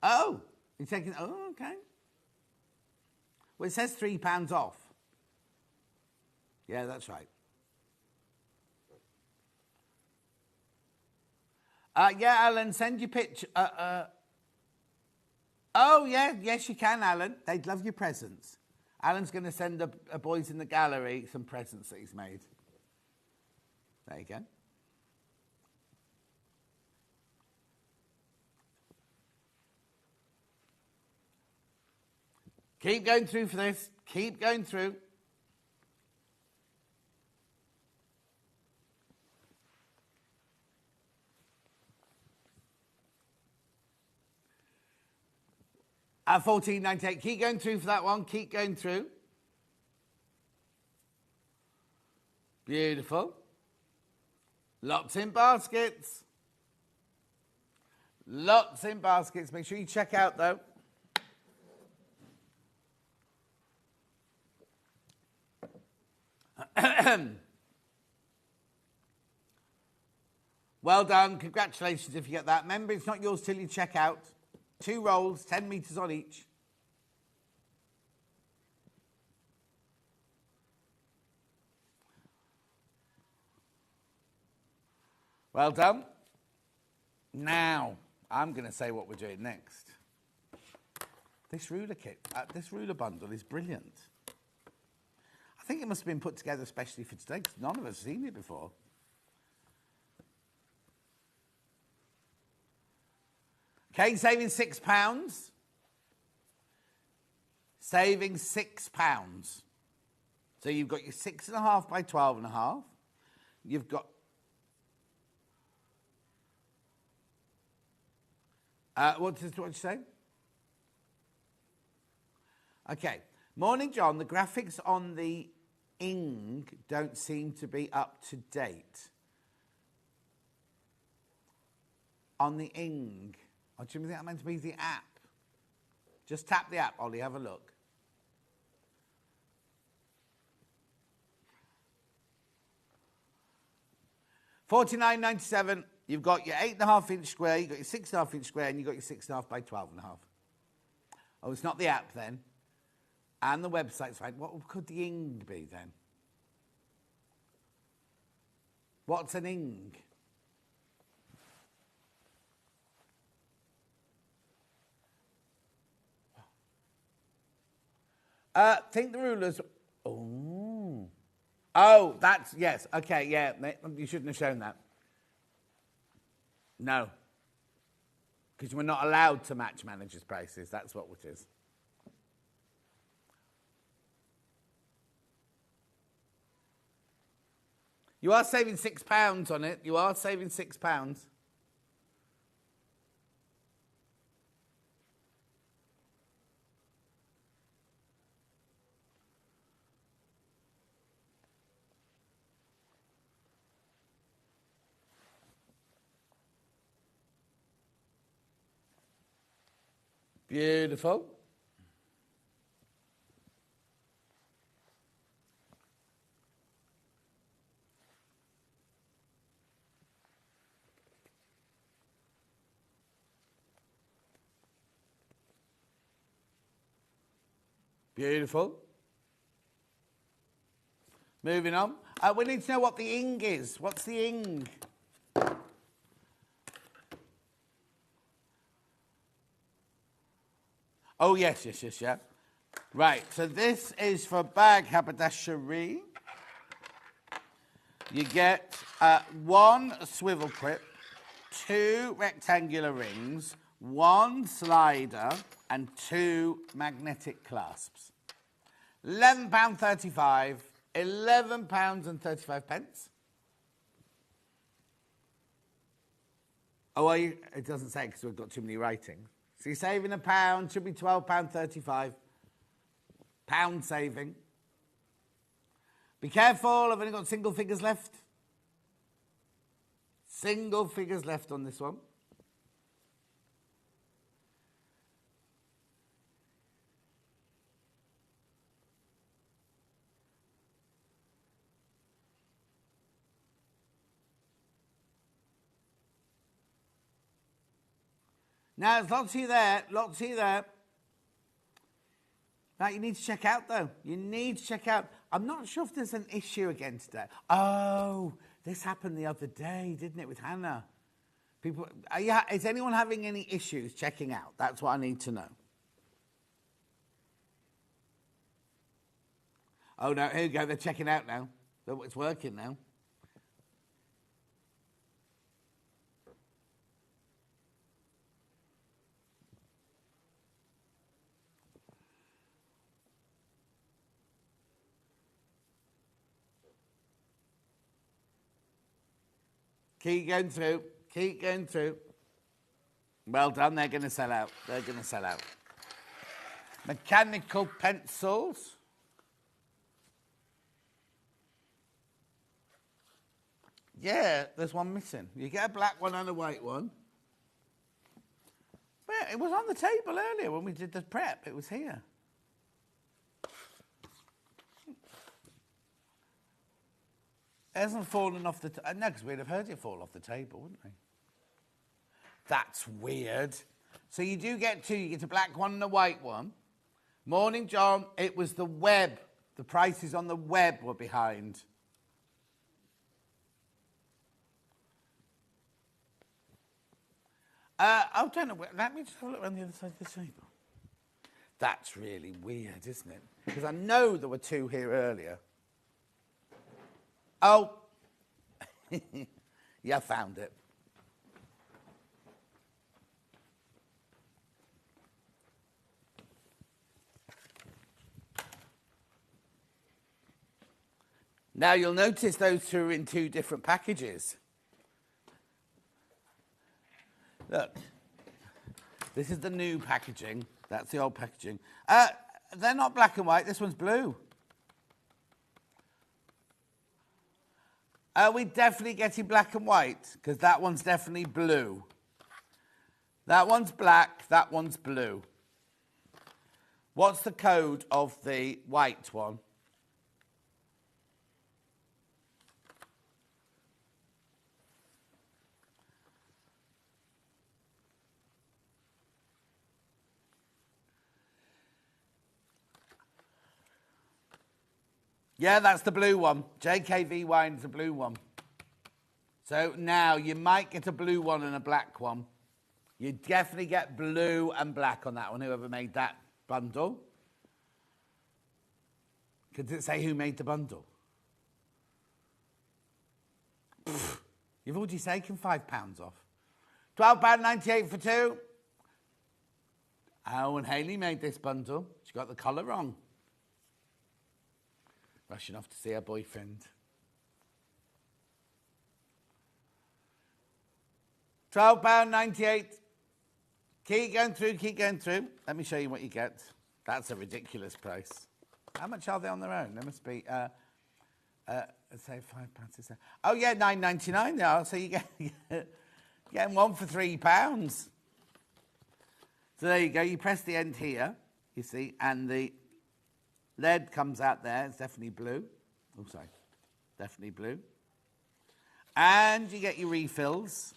Oh, you're taking. Oh, okay. Well, it says £3 off. Yeah, that's right. Yeah, Alan, send your picture. Oh, yeah, yes, you can, Alan. They'd love your presents. Alan's going to send a boys in the gallery some presents that he's made. There you go. Keep going through for this. Keep going through. At £14.98. Keep going through for that one. Keep going through. Beautiful. Lots in baskets. Lots in baskets. Make sure you check out, though. Well done. Congratulations if you get that. Remember, it's not yours till you check out. 2 rolls, 10 metres on each. Well done. Now, I'm going to say what we're doing next. This ruler kit, this ruler bundle is brilliant. I think it must have been put together especially for today, because none of us have seen it before. Okay, saving £6. Saving £6. So you've got your 6.5 by 12.5. You've got... what did you say? Okay. Morning, John. The graphics on the Ing don't seem to be up to date. On the Ing. Oh, do you think that meant to be the app? Just tap the app, Ollie. Have a look. £49.97. You've got your 8.5-inch square, you've got your 6.5-inch square, and you've got your 6.5 by 12.5. Oh, it's not the app then. And the website's right. What could the Ing be then? What's an Ing? Think the rulers. Oh. Oh, that's, yes. Okay, yeah. You shouldn't have shown that. No. Because we're not allowed to match managers' prices. That's what it is. You are saving £6 on it. You are saving £6. Beautiful. Beautiful. Moving on. We need to know what the Ing is. What's the Ing? Oh, yes, yeah. Right, so this is for bag haberdashery. You get 1 swivel clip, 2 rectangular rings, 1 slider, and 2 magnetic clasps. £11.35, £11.35. Oh, well, it doesn't say because we've got too many writings. So you're saving £1, should be £12.35. Pound saving. Be careful, I've only got single figures left. Single figures left on this one. Now, there's lots of you there, lots of you there. Now, you need to check out, though. You need to check out. I'm not sure if there's an issue again today. Oh, this happened the other day, didn't it, with Hannah? People, is anyone having any issues checking out? That's what I need to know. Oh, no, here you go. They're checking out now. It's working now. Keep going through. Keep going through. Well done. They're going to sell out. They're going to sell out. Mechanical pencils. Yeah, there's one missing. You get a black one and a white one. Well, it was on the table earlier when we did the prep. It was here. It hasn't fallen off the table. No, because we'd have heard it fall off the table, wouldn't we? That's weird. So you do get two. You get a black one and a white one. Morning, John. It was the web. The prices on the web were behind. I don't know. Let me just have a look around the other side of the table. That's really weird, isn't it? Because I know there were two here earlier. Oh. Yeah, I found it. Now, you'll notice those two are in two different packages. Look, this is the new packaging. That's the old packaging. They're not black and white. This one's blue. Are we definitely getting black and white? Because that one's definitely blue. That one's black. That one's blue. What's the code of the white one? Yeah, that's the blue one. JKV wine is the blue one. So now you might get a blue one and a black one. You definitely get blue and black on that one, whoever made that bundle. Could it say who made the bundle? Pfft, you've already taken £5 off. £12.98 for two. Oh, and Hayley made this bundle. She got the colour wrong. Rushing off to see her boyfriend. £12.98. Keep going through, keep going through. Let me show you what you get. That's a ridiculous price. How much are they on their own? There must be, let's say £5. Oh, yeah, £9.99 they are. So you get one for £3. So there you go. You press the end here, you see, and the lead comes out there. It's definitely blue. Oh, sorry. Definitely blue. And you get your refills.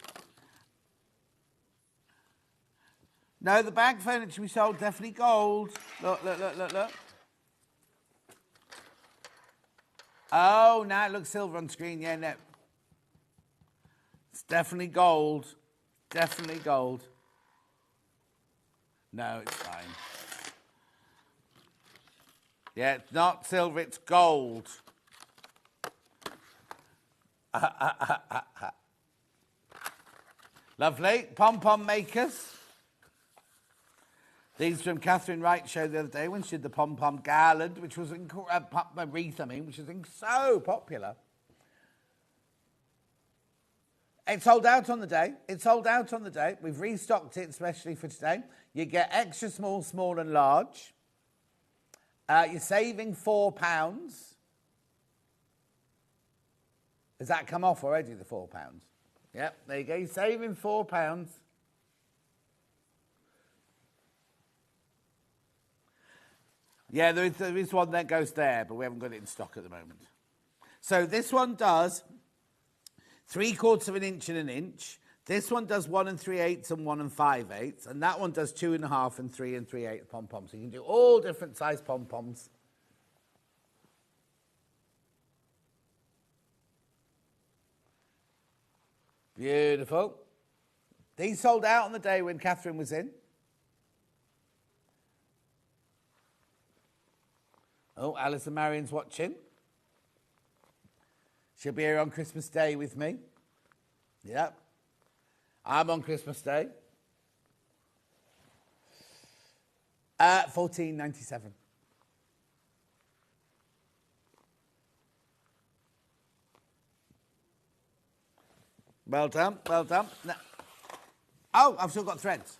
No, the bag furniture we sold, definitely gold. Look, look, look, look, look. Oh, now it looks silver on screen. Yeah, no. It's definitely gold. Definitely gold. No, it's fine. Yeah, it's not silver, it's gold. Lovely. Pom-pom makers. These from Catherine Wright's show the other day when she did the pom-pom garland, which was wreath, which was so popular. It sold out on the day. It sold out on the day. We've restocked it especially for today. You get extra small, small and large. You're saving £4. Has that come off already, the £4? Yep, there you go. You're saving £4. Yeah, there is one that goes there, but we haven't got it in stock at the moment. So this one does 3/4 of an inch and an inch. This one does 1 3/8 and 1 5/8, and that one does 2.5 and 3 3/8 pom-poms. So you can do all different size pom-poms. Beautiful. These sold out on the day when Catherine was in. Oh, Alison Marion's watching. She'll be here on Christmas Day with me. Yep. I'm on Christmas Day. 14.97. Well done, well done. Now, oh, I've still got threads.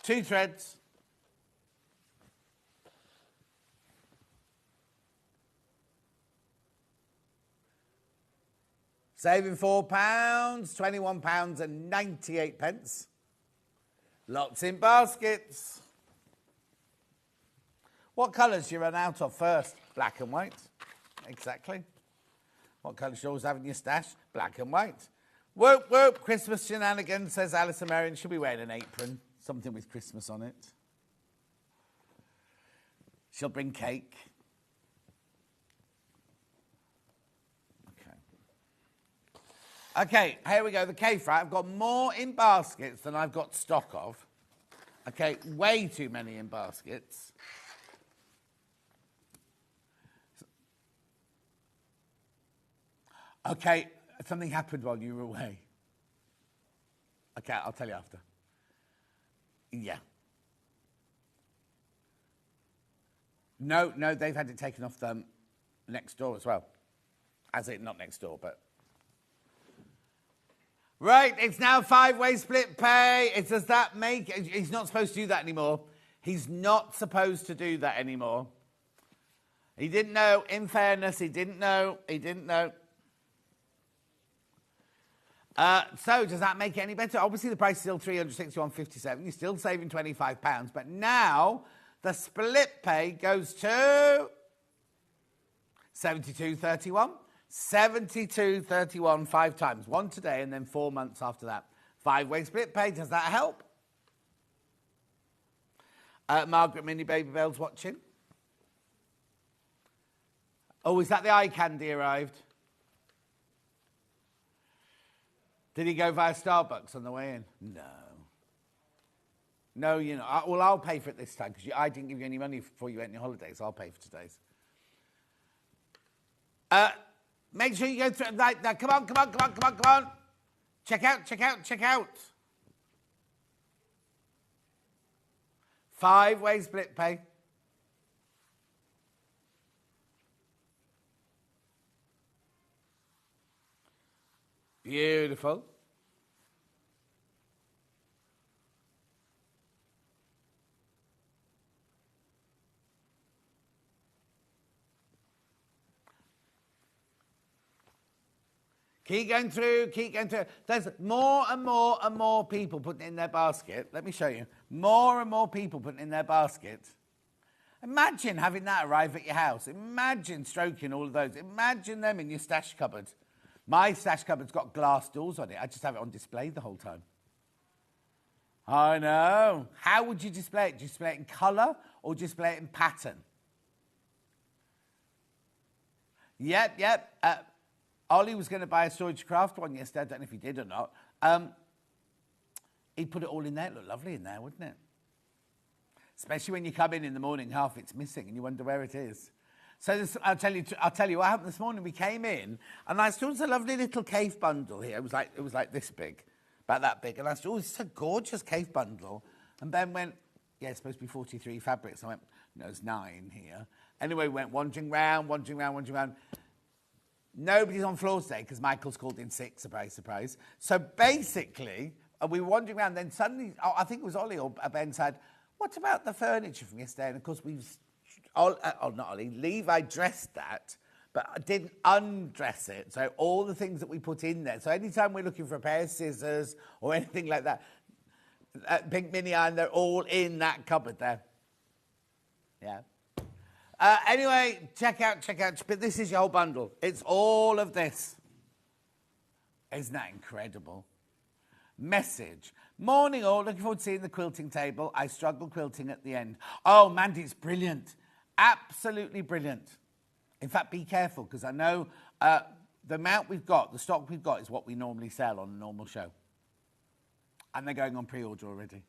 2 threads. Saving £4, £21 and 98 pence. Lots in baskets. What colours do you run out of first? Black and white. Exactly. What colours do you always have in your stash? Black and white. Whoop, whoop, Christmas shenanigans, says Alison Marion. She'll be wearing an apron, something with Christmas on it. She'll bring cake. Okay, here we go, the Kaffe. I've got more in baskets than I've got stock of. Okay, way too many in baskets. Okay, something happened while you were away. Okay, I'll tell you after. Yeah. No, they've had it taken off them next door as well. As in, not next door, but... Right, it's now 5-way split pay. Does that make... He's not supposed to do that anymore. He's not supposed to do that anymore. He didn't know. In fairness, he didn't know. He didn't know. So, does that make it any better? Obviously, the price is still £361.57. You're still saving £25. But now, the split pay goes to... £72.31. £72.31 5 times. 1 today and then 4 months after that. 5-way split pay. Does that help? Margaret Mini Baby Bell's watching. Oh, is that the eye candy arrived? Did he go via Starbucks on the way in? No. No, you know. Well, I'll pay for it this time because I didn't give you any money before you went on your holidays. I'll pay for today's. Make sure you go through. Right, now, come on. Check out. 5-way split pay. Beautiful. Keep going through. There's more and more people putting it in their basket. Let me show you. More and more people putting it in their basket. Imagine having that arrive at your house. Imagine stroking all of those. Imagine them in your stash cupboard. My stash cupboard's got glass doors on it. I just have it on display the whole time. I know. How would you display it? Do you display it in colour or display it in pattern? Yep. Ollie was going to buy a Storage Craft one yesterday. I don't know if he did or not. He put it all in there. It looked lovely in there, wouldn't it? Especially when you come in the morning, half it's missing and you wonder where it is. So I'll tell you what happened this morning. We came in and I saw a lovely little Kaffe bundle here. It was like this big, about that big. And I said, oh, it's a gorgeous Kaffe bundle. And Ben went, yeah, it's supposed to be 43 fabrics. I went, no, it's 9 here. Anyway, we went wandering round. Nobody's on floor today because Michael's called in sick, surprise. So basically, we were wandering around, then suddenly, I think it was Ollie or Ben said, what about the furniture from yesterday? And of course, not Ollie, Levi dressed that, but I didn't undress it. So all the things that we put in there. So anytime we're looking for a pair of scissors or anything like that, Pink Mini Iron, they're all in that cupboard there. Yeah. Anyway, check out. But this is your whole bundle. It's all of this. Isn't that incredible? Message. Morning all, looking forward to seeing the quilting table. I struggle quilting at the end. Oh, Mandy, it's brilliant. Absolutely brilliant. In fact, be careful, because I know the amount we've got, the stock we've got, is what we normally sell on a normal show. And they're going on pre-order already.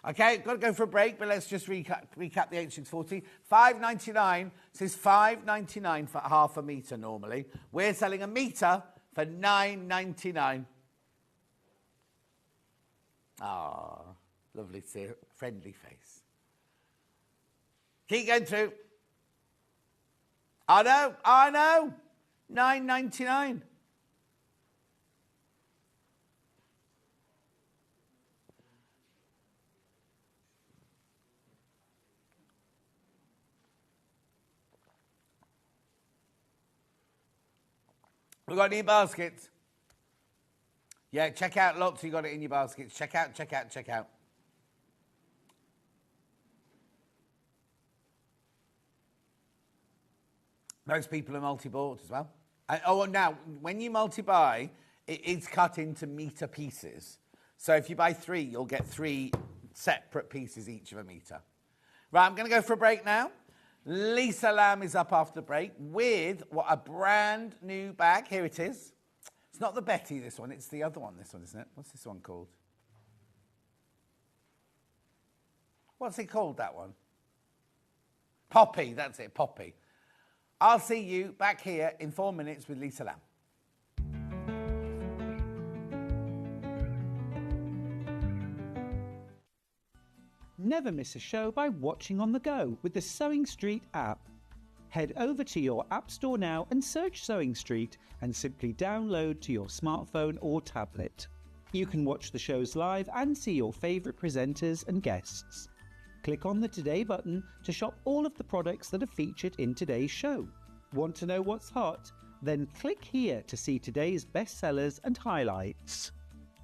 Okay, got to go for a break, but let's just recap the H640. $5.99, this is $5.99 for half a metre normally. We're selling a metre for $9.99. Ah, lovely, friendly face. Keep going through. I know. $9.99. We've got any baskets? Yeah, check out lots. You got it in your baskets. Check out. Most people are multi-bought as well. Now, when you multi-buy, it's cut into metre pieces. So if you buy 3, you'll get 3 separate pieces, each of a metre. Right, I'm going to go for a break now. Lisa Lamb is up after the break with a brand new bag. Here it is. It's not the Betty, this one. It's the other one, this one, isn't it? What's this one called? What's it called, that one? Poppy, that's it, Poppy. I'll see you back here in 4 minutes with Lisa Lamb. Never miss a show by watching on the go with the Sewing Street app. Head over to your app store now and search Sewing Street and simply download to your smartphone or tablet. You can watch the shows live and see your favourite presenters and guests. Click on the Today button to shop all of the products that are featured in today's show. Want to know what's hot? Then click here to see today's bestsellers and highlights.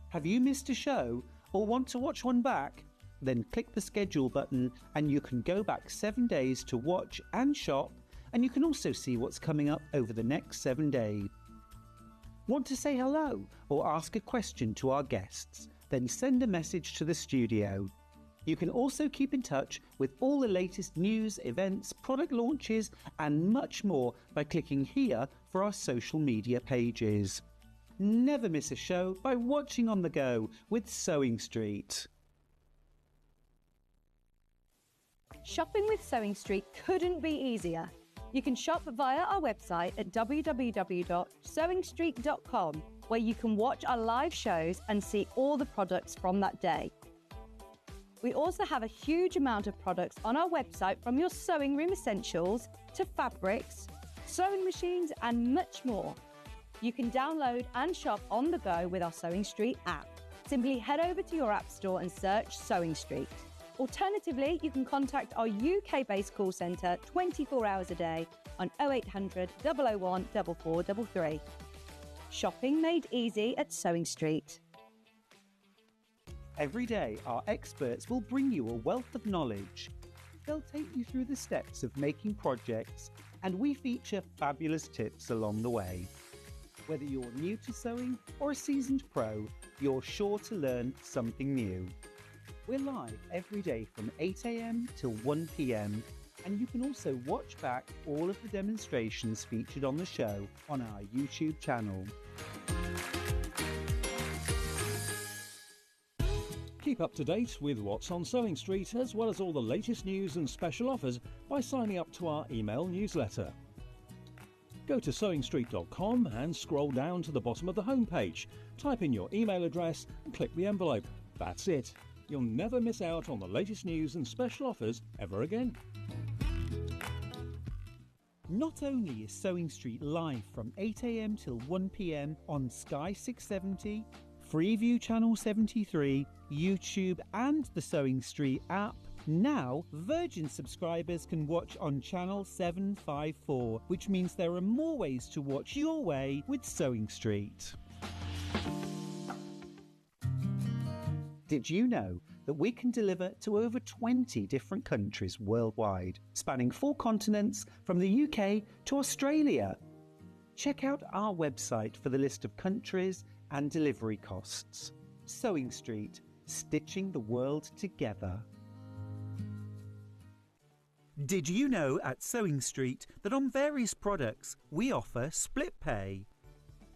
Have you missed a show or want to watch one back? Then click the schedule button and you can go back 7 days to watch and shop, and you can also see what's coming up over the next 7 days. Want to say hello or ask a question to our guests? Then send a message to the studio. You can also keep in touch with all the latest news, events, product launches and much more by clicking here for our social media pages. Never miss a show by watching on the go with Sewing Street. Shopping with Sewing Street couldn't be easier. You can shop via our website at www.sewingstreet.com, where you can watch our live shows and see all the products from that day. We also have a huge amount of products on our website, from your sewing room essentials to fabrics, sewing machines and much more. You can download and shop on the go with our Sewing Street app. Simply head over to your app store and search Sewing Street. Alternatively, you can contact our UK-based call centre 24 hours a day on 0800 001 4433. Shopping made easy at Sewing Street. Every day, our experts will bring you a wealth of knowledge. They'll take you through the steps of making projects, and we feature fabulous tips along the way. Whether you're new to sewing or a seasoned pro, you're sure to learn something new. We're live every day from 8 a.m. till 1 p.m. and you can also watch back all of the demonstrations featured on the show on our YouTube channel. Keep up to date with what's on Sewing Street, as well as all the latest news and special offers, by signing up to our email newsletter. Go to sewingstreet.com and scroll down to the bottom of the homepage. Type in your email address and click the envelope. That's it. You'll never miss out on the latest news and special offers ever again. Not only is Sewing Street live from 8 a.m. till 1 p.m. on Sky 670, Freeview Channel 73, YouTube and the Sewing Street app, now Virgin subscribers can watch on Channel 754, which means there are more ways to watch your way with Sewing Street. Did you know that we can deliver to over 20 different countries worldwide, spanning 4 continents from the UK to Australia? Check out our website for the list of countries and delivery costs. Sewing Street, stitching the world together. Did you know at Sewing Street that on various products we offer split pay?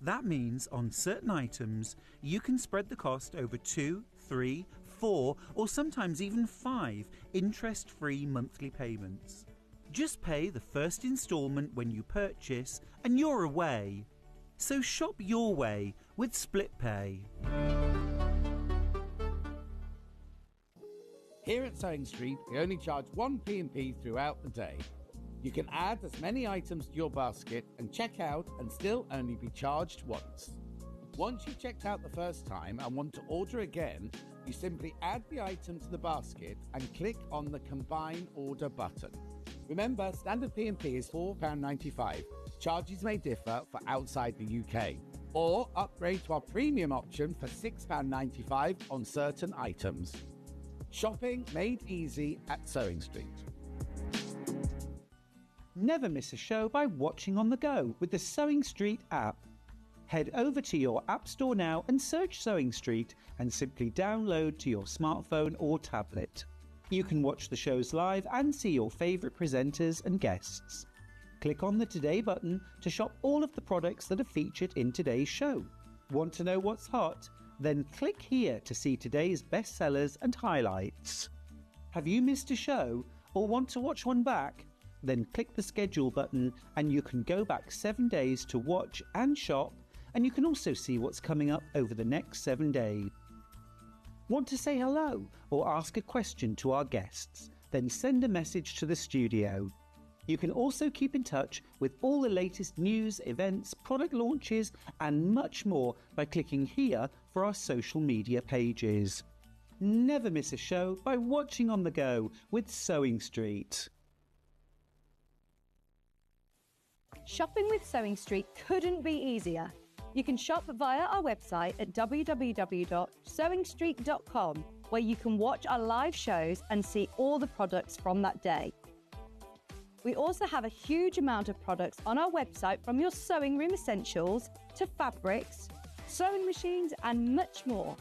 That means on certain items you can spread the cost over 2, 3, 4 or sometimes even 5 interest-free monthly payments. Just pay the first instalment when you purchase and you're away. So shop your way with split pay. Here at Sewing Street, we only charge 1 P&P throughout the day. You can add as many items to your basket and check out and still only be charged once. Once you've checked out the first time and want to order again, you simply add the item to the basket and click on the Combine Order button. Remember, standard P&P is £4.95. Charges may differ for outside the UK. Or upgrade to our premium option for £6.95 on certain items. Shopping made easy at Sewing Street. Never miss a show by watching on the go with the Sewing Street app. Head over to your App Store now and search Sewing Street and simply download to your smartphone or tablet. You can watch the shows live and see your favourite presenters and guests. Click on the Today button to shop all of the products that are featured in today's show. Want to know what's hot? Then click here to see today's bestsellers and highlights. Have you missed a show or want to watch one back? Then click the schedule button and you can go back 7 days to watch and shop, and you can also see what's coming up over the next 7 days. Want to say hello or ask a question to our guests? Then send a message to the studio. You can also keep in touch with all the latest news, events, product launches and much more by clicking here for our social media pages. Never miss a show by watching on the go with Sewing Street. Shopping with Sewing Street couldn't be easier. You can shop via our website at www.sewingstreet.com, where you can watch our live shows and see all the products from that day. We also have a huge amount of products on our website, from your sewing room essentials to fabrics, sewing machines and much more.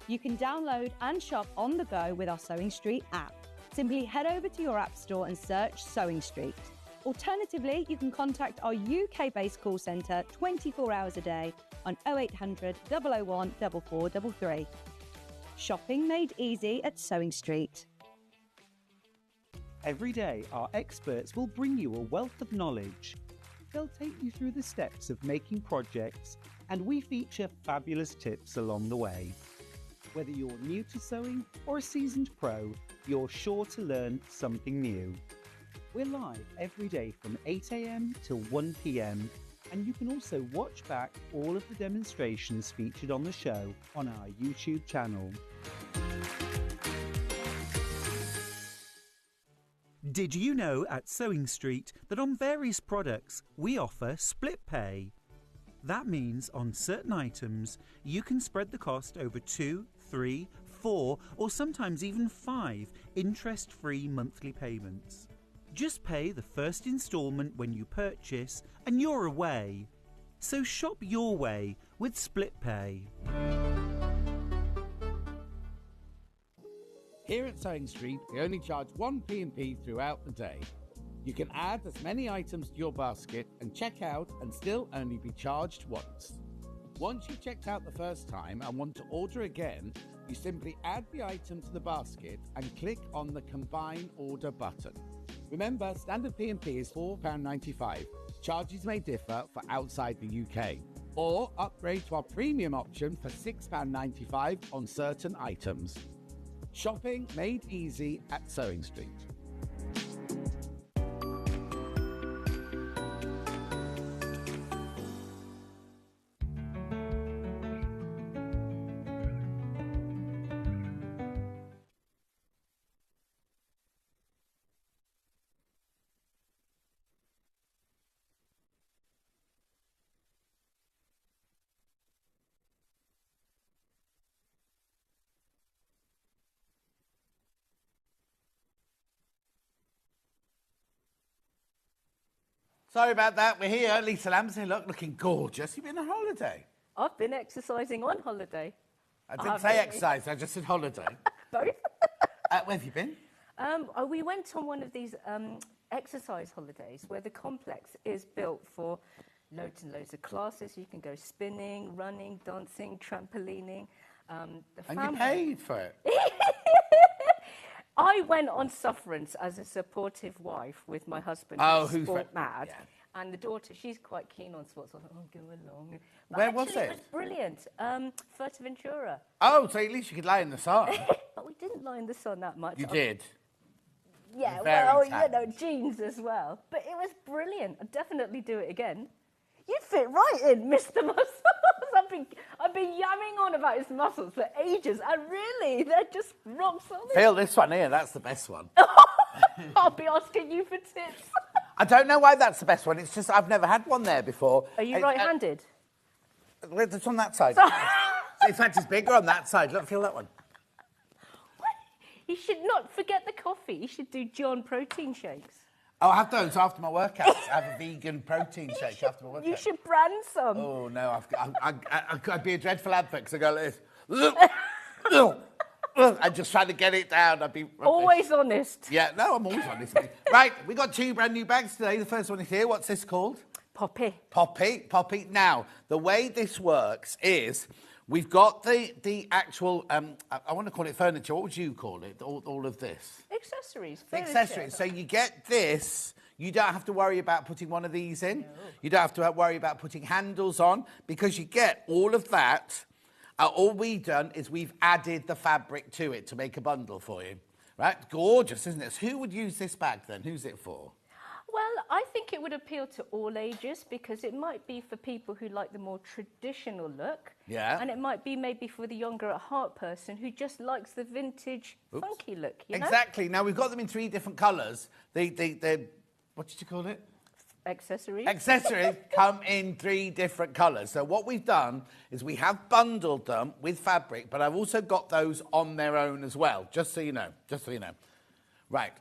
You can download and shop on the go with our Sewing Street app. Simply head over to your app store and search Sewing Street. Alternatively, you can contact our UK-based call centre 24 hours a day on 0800 001 4433. Shopping made easy at Sewing Street. Every day, our experts will bring you a wealth of knowledge. They'll take you through the steps of making projects, and we feature fabulous tips along the way. Whether you're new to sewing or a seasoned pro, you're sure to learn something new. We're live every day from 8 a.m. till 1 p.m, and you can also watch back all of the demonstrations featured on the show on our YouTube channel. Did you know at Sewing Street that on various products we offer split pay? That means on certain items you can spread the cost over 2, 3, 4 or sometimes even 5 interest-free monthly payments. Just pay the first instalment when you purchase and you're away. So shop your way with split pay. Here at Sewing Street, we only charge 1 P&P throughout the day. You can add as many items to your basket and check out and still only be charged once. Once you've checked out the first time and want to order again, you simply add the item to the basket and click on the Combine Order button. Remember, standard P&P is £4.95. Charges may differ for outside the UK. Or upgrade to our premium option for £6.95 on certain items. Shopping made easy at Sewing Street. Sorry about that. We're here. Lisa Lamsley, looking gorgeous. You've been on holiday. I've been exercising on holiday. I didn't say exercise. I just said holiday. Both. Where have you been? We went on one of these exercise holidays where the complex is built for loads and loads of classes. You can go spinning, running, dancing, trampolining. And you paid for it? I went on sufferance as a supportive wife with my husband, who's sport mad. Yeah. And the daughter, she's quite keen on sports. I thought, go along. But where was it? It was brilliant. Fuerteventura. Oh, so at least you could lie in the sun. But we didn't lie in the sun that much. You did? Yeah, well, jeans as well. But it was brilliant. I'd definitely do it again. You fit right in, Mr. Muscles. I've been yamming on about his muscles for ages, and really, they're just rock solid. Feel this one here, that's the best one. I'll be asking you for tips. I don't know why that's the best one. It's just I've never had one there before. Are you right-handed? It's on that side. In fact, it's bigger on that side. Look, feel that one. You should not forget the coffee. You should do John protein shakes. Oh, I have those after my workouts. I have a vegan protein shake after my workout. You should brand some. Oh, no. I'd be a dreadful advert because I go like this. I'm just trying to get it down. I'd be rubbish. Always honest. Yeah, no, I'm always honest. Right, we got 2 brand new bags today. The first one is here. What's this called? Poppy. Poppy. Now, the way this works is we've got the actual, I want to call it furniture. What would you call it, all of this? Accessories. Furniture. Accessories. So you get this. You don't have to worry about putting one of these in. No. You don't have to worry about putting handles on because you get all of that. All we've done is we've added the fabric to it to make a bundle for you. Right? Gorgeous, isn't it? So who would use this bag then? Who's it for? Well, I think it would appeal to all ages because it might be for people who like the more traditional look. Yeah. And it might be maybe for the younger at heart person who just likes the vintage, funky look, you know? Exactly. Now, we've got them in 3 different colours. They're what did you call it? Accessories. Accessories come in 3 different colours. So what we've done is we have bundled them with fabric, but I've also got those on their own as well, just so you know. Right.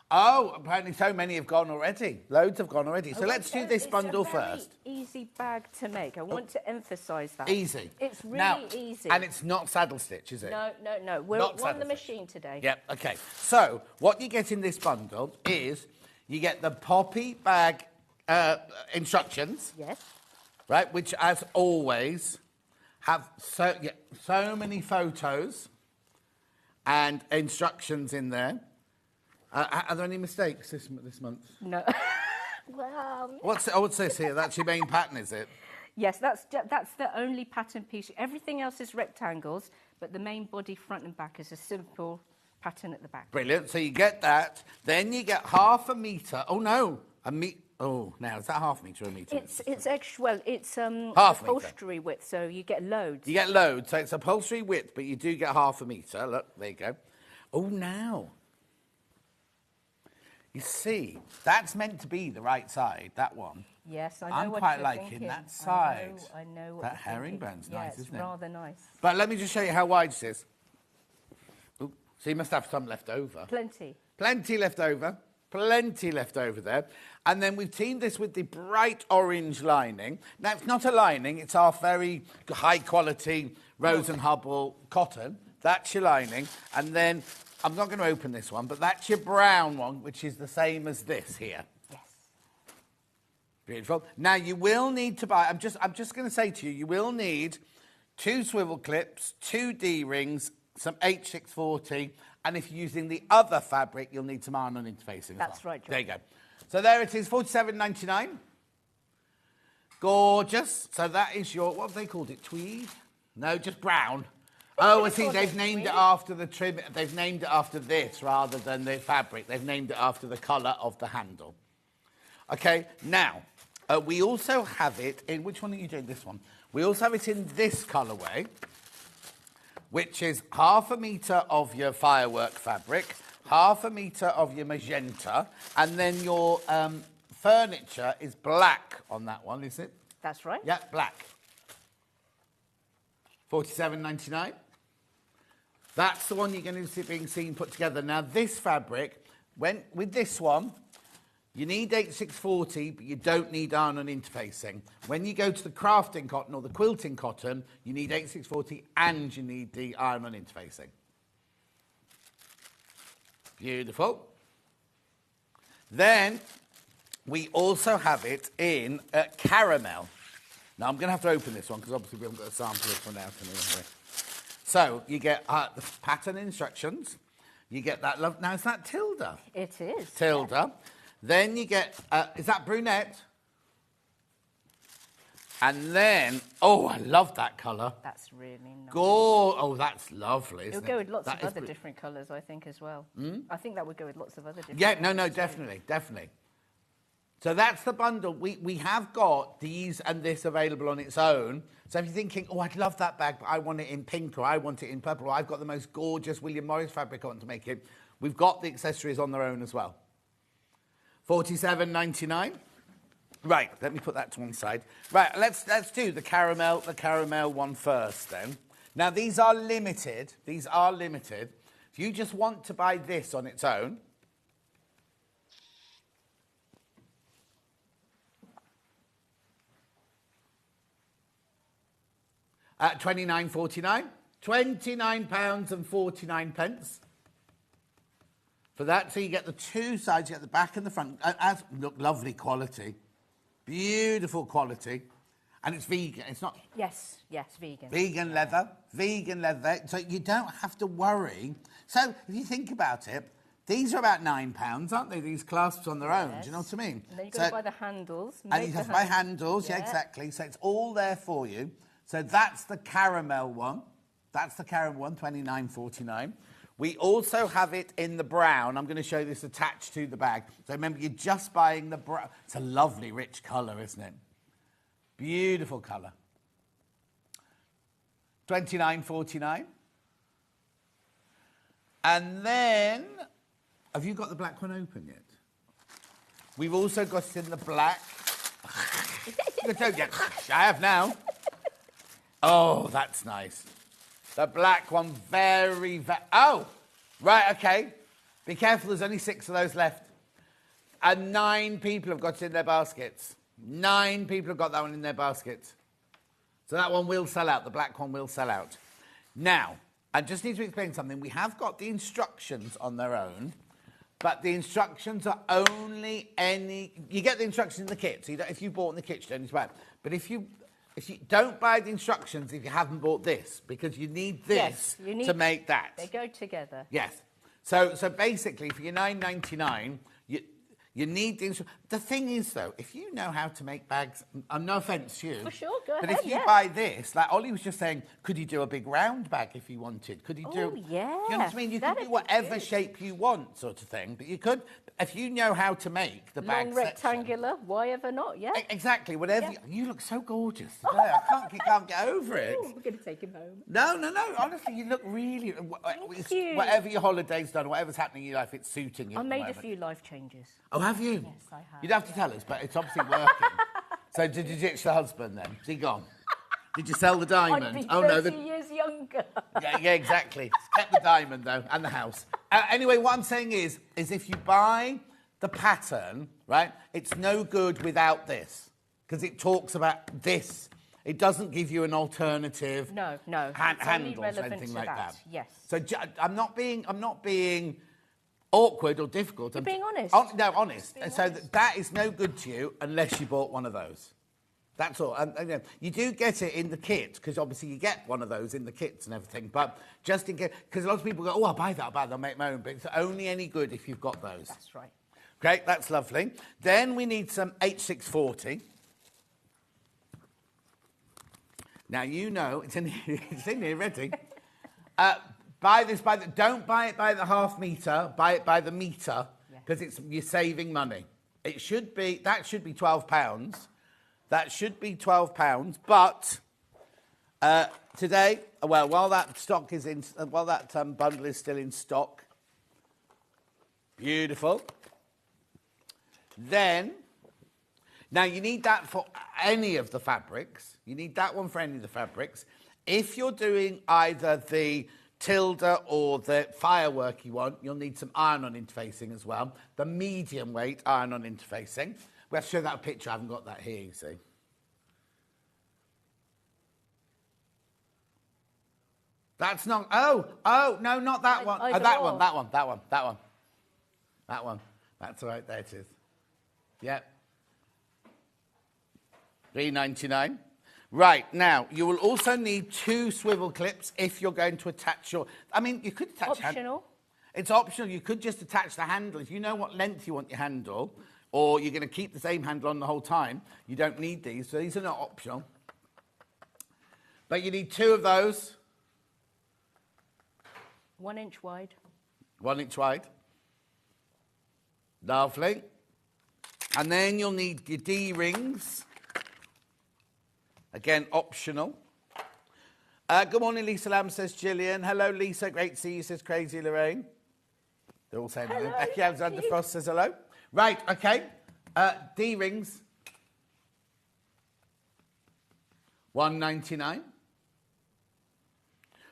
Oh, apparently so many have gone already. Loads have gone already. So let's do this bundle first. It's a very easy bag to make. I want to emphasise that. Easy. It's really easy. And it's not saddle stitch, is it? No. We're on the machine today. Yep, OK. So what you get in this bundle is you get the Poppy bag instructions. Yes. Right, which, as always, have so many photos and instructions in there. Are there any mistakes this month? No. Well... What's this here? That's your main pattern, is it? Yes, that's the only pattern piece. Everything else is rectangles, but the main body, front and back, is a simple pattern at the back. Brilliant. So you get that. Then you get half a metre. Oh, no. Oh, now, is that half a metre or a metre? It's extra... Well, it's half upholstery width, so you get loads. You get loads. So it's upholstery width, but you do get half a metre. Look, there you go. Oh, now... You see, that's meant to be the right side, that one. Yes, I know I'm what quite you're liking thinking. that side. I know what that you're herringbone's thinking. nice, isn't it? Yeah, it's rather nice. But let me just show you how wide this is. Ooh, so you must have some left over. Plenty. Plenty left over. Plenty left over there. And then we've teamed this with the bright orange lining. Now, it's not a lining. It's our very high-quality Rose and Hubble cotton. That's your lining. And then... I'm not going to open this one, but that's your brown one, which is the same as this here. Yes. Beautiful. Now, you will need to buy... I'm just going to say to you, you will need 2 swivel clips, 2 D-rings, some H640, and if you're using the other fabric, you'll need some iron-on interfacing as well. That's right, John. There you go. So there it is, $47.99. Gorgeous. So that is your, what have they called it? Tweed? No, just brown. Oh, I see. They've named it after the trim. They've named it after this rather than the fabric. They've named it after the colour of the handle. Okay, now, we also have it in, which one are you doing? This one. We also have it in this colourway, which is 1/2 metre of your firework fabric, 1/2 metre of your magenta, and then your furniture is black on that one, is it? That's right. Yeah, black. $47.99. That's the one you're going to see being seen put together. Now, this fabric, with this one, you need 8640, but you don't need iron-on interfacing. When you go to the crafting cotton or the quilting cotton, you need 8640 and you need the iron-on interfacing. Beautiful. Then we also have it in caramel. Now, I'm going to have to open this one because obviously we haven't got a sample of this one out anyway. So you get the pattern instructions. You get that love. Now, is that Tilda? It is. Tilda. Yeah. Then you get, is that brunette? And then, oh, I love that colour. That's really nice. Oh, that's lovely, isn't it? It'll go with lots of other different colours, I think, as well. I think that would go with lots of other different colours. Yeah, no, definitely, definitely. So that's the bundle. We have got these and this available on its own. So if you're thinking, oh, I'd love that bag, but I want it in pink or I want it in purple or I've got the most gorgeous William Morris fabric I want to make it, we've got the accessories on their own as well. $47.99. Right, let me put that to one side. Right, let's do the caramel one first then. Now, these are limited. These are limited. If you just want to buy this on its own, at £29.49, £29.49 for that. So you get the two sides, you get the back and the front. Look, lovely quality, beautiful quality, and it's vegan. It's not. Yes, vegan. Vegan leather. So you don't have to worry. So if you think about it, these are about £9, aren't they? These clasps on their own. Do you know what I mean? And then you've got to buy the handles. And you have to buy handles. Yeah, exactly. So it's all there for you. So that's the caramel one. That's the caramel one, £29.49. We also have it in the brown. I'm going to show you this attached to the bag. So remember, you're just buying the brown. It's a lovely, rich colour, isn't it? Beautiful colour. £29.49. And then, have you got the black one open yet? We've also got it in the black. I have now. Oh, that's nice. The black one, very... Oh, right, OK. Be careful, there's only 6 of those left. And 9 people have got it in their baskets. 9 people have got that one in their baskets. So that one will sell out. The black one will sell out. Now, I just need to explain something. We have got the instructions on their own, but the instructions are only any... You get the instructions in the kit. So you don't, if you bought in the kit, you don't need to buy it. But if you don't buy the instructions if you haven't bought this, because you need this to make that. They go together. Yes. So basically, for your $9.99, you need the instructions. The thing is, though, if you know how to make bags, no offence to you. For sure, go ahead, But if you buy this, like Ollie was just saying, could you do a big round bag if you wanted? Could you do... Oh, yeah. You know what I mean? You could do whatever shape you want, sort of thing. But you could... If you know how to make the bag long rectangular, why ever not, yeah? Exactly, whatever. Yeah. You look so gorgeous today. I can't get over it. We're going to take him home. No. Honestly, you look really... Thank you. Whatever your holiday's done, whatever's happening in your life, it's suiting you. I made a few life changes. Oh, have you? Yes, I have. You don't have to tell us, but it's obviously working. So did you ditch the husband then? Is he gone? Did you sell the diamond? I'd be 30 years younger. Yeah, exactly. Kept the diamond, though, and the house. Anyway, what I'm saying is if you buy... the pattern, right, it's no good without this, because it talks about this. It doesn't give you an alternative handle or anything like that. Yes. So I'm not being awkward or difficult. You're being honest. Honest. So that is no good to you unless you bought one of those. That's all. And you do get it in the kit, because obviously you get one of those in the kits and everything. But just in case, because a lot of people go, oh, I'll buy that, I'll make my own. But it's only any good if you've got those. That's right. Great, that's lovely. Then we need some H640. Now, you know, it's in here, it's in here ready. Don't buy it by the half metre, buy it by the metre, because you're saving money. That should be £12. That should be £12, but today, well, while that stock is in, while that bundle is still in stock, beautiful. Then, now you need that for any of the fabrics. You need that one for any of the fabrics. If you're doing either the tilde or the fireworky one, you'll need some iron-on interfacing as well. The medium weight iron-on interfacing. We'll show that picture. I haven't got that here, you see. That's not... Oh, no, not that one. Oh, that one. That one. That's right, there it is. Yep. $3.99. Right, now, you will also need 2 swivel clips if you're going to attach your... I mean, you could attach... Optional. It's optional. You could just attach the handle. If you know what length you want your handle, or you're going to keep the same handle on the whole time, you don't need these. So these are not optional. But you need 2 of those. 1 inch wide. 1 inch wide. Lovely. And then you'll need your D-rings. Again, optional. Good morning, Lisa Lamb, says Gillian. Hello, Lisa. Great to see you, says Crazy Lorraine. They're all saying hello. Becky Alexander Frost says hello. Right, okay. D-rings. $1.99.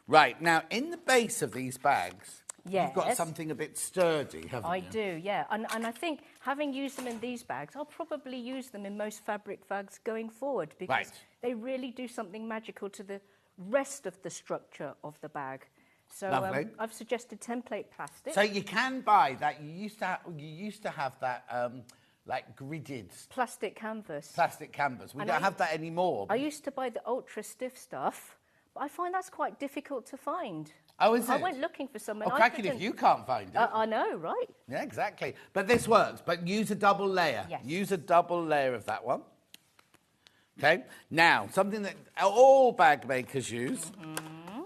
Right, now, in the base of these bags, you've got something a bit sturdy, haven't you? I do, yeah. And I think, having used them in these bags, I'll probably use them in most fabric bags going forward, because they really do something magical to the rest of the structure of the bag. So I've suggested template plastic. So you can buy that. You used to have that, like gridded... Plastic canvas. Plastic canvas. We don't have that anymore. I used to buy the ultra stiff stuff, but I find that's quite difficult to find. Oh, is it? I went looking for some. Oh, cracking if you can't find it. I know, right? Yeah, exactly. But this works. But use a double layer. Yes. Use a double layer of that one. Okay. Now, something that all bag makers use.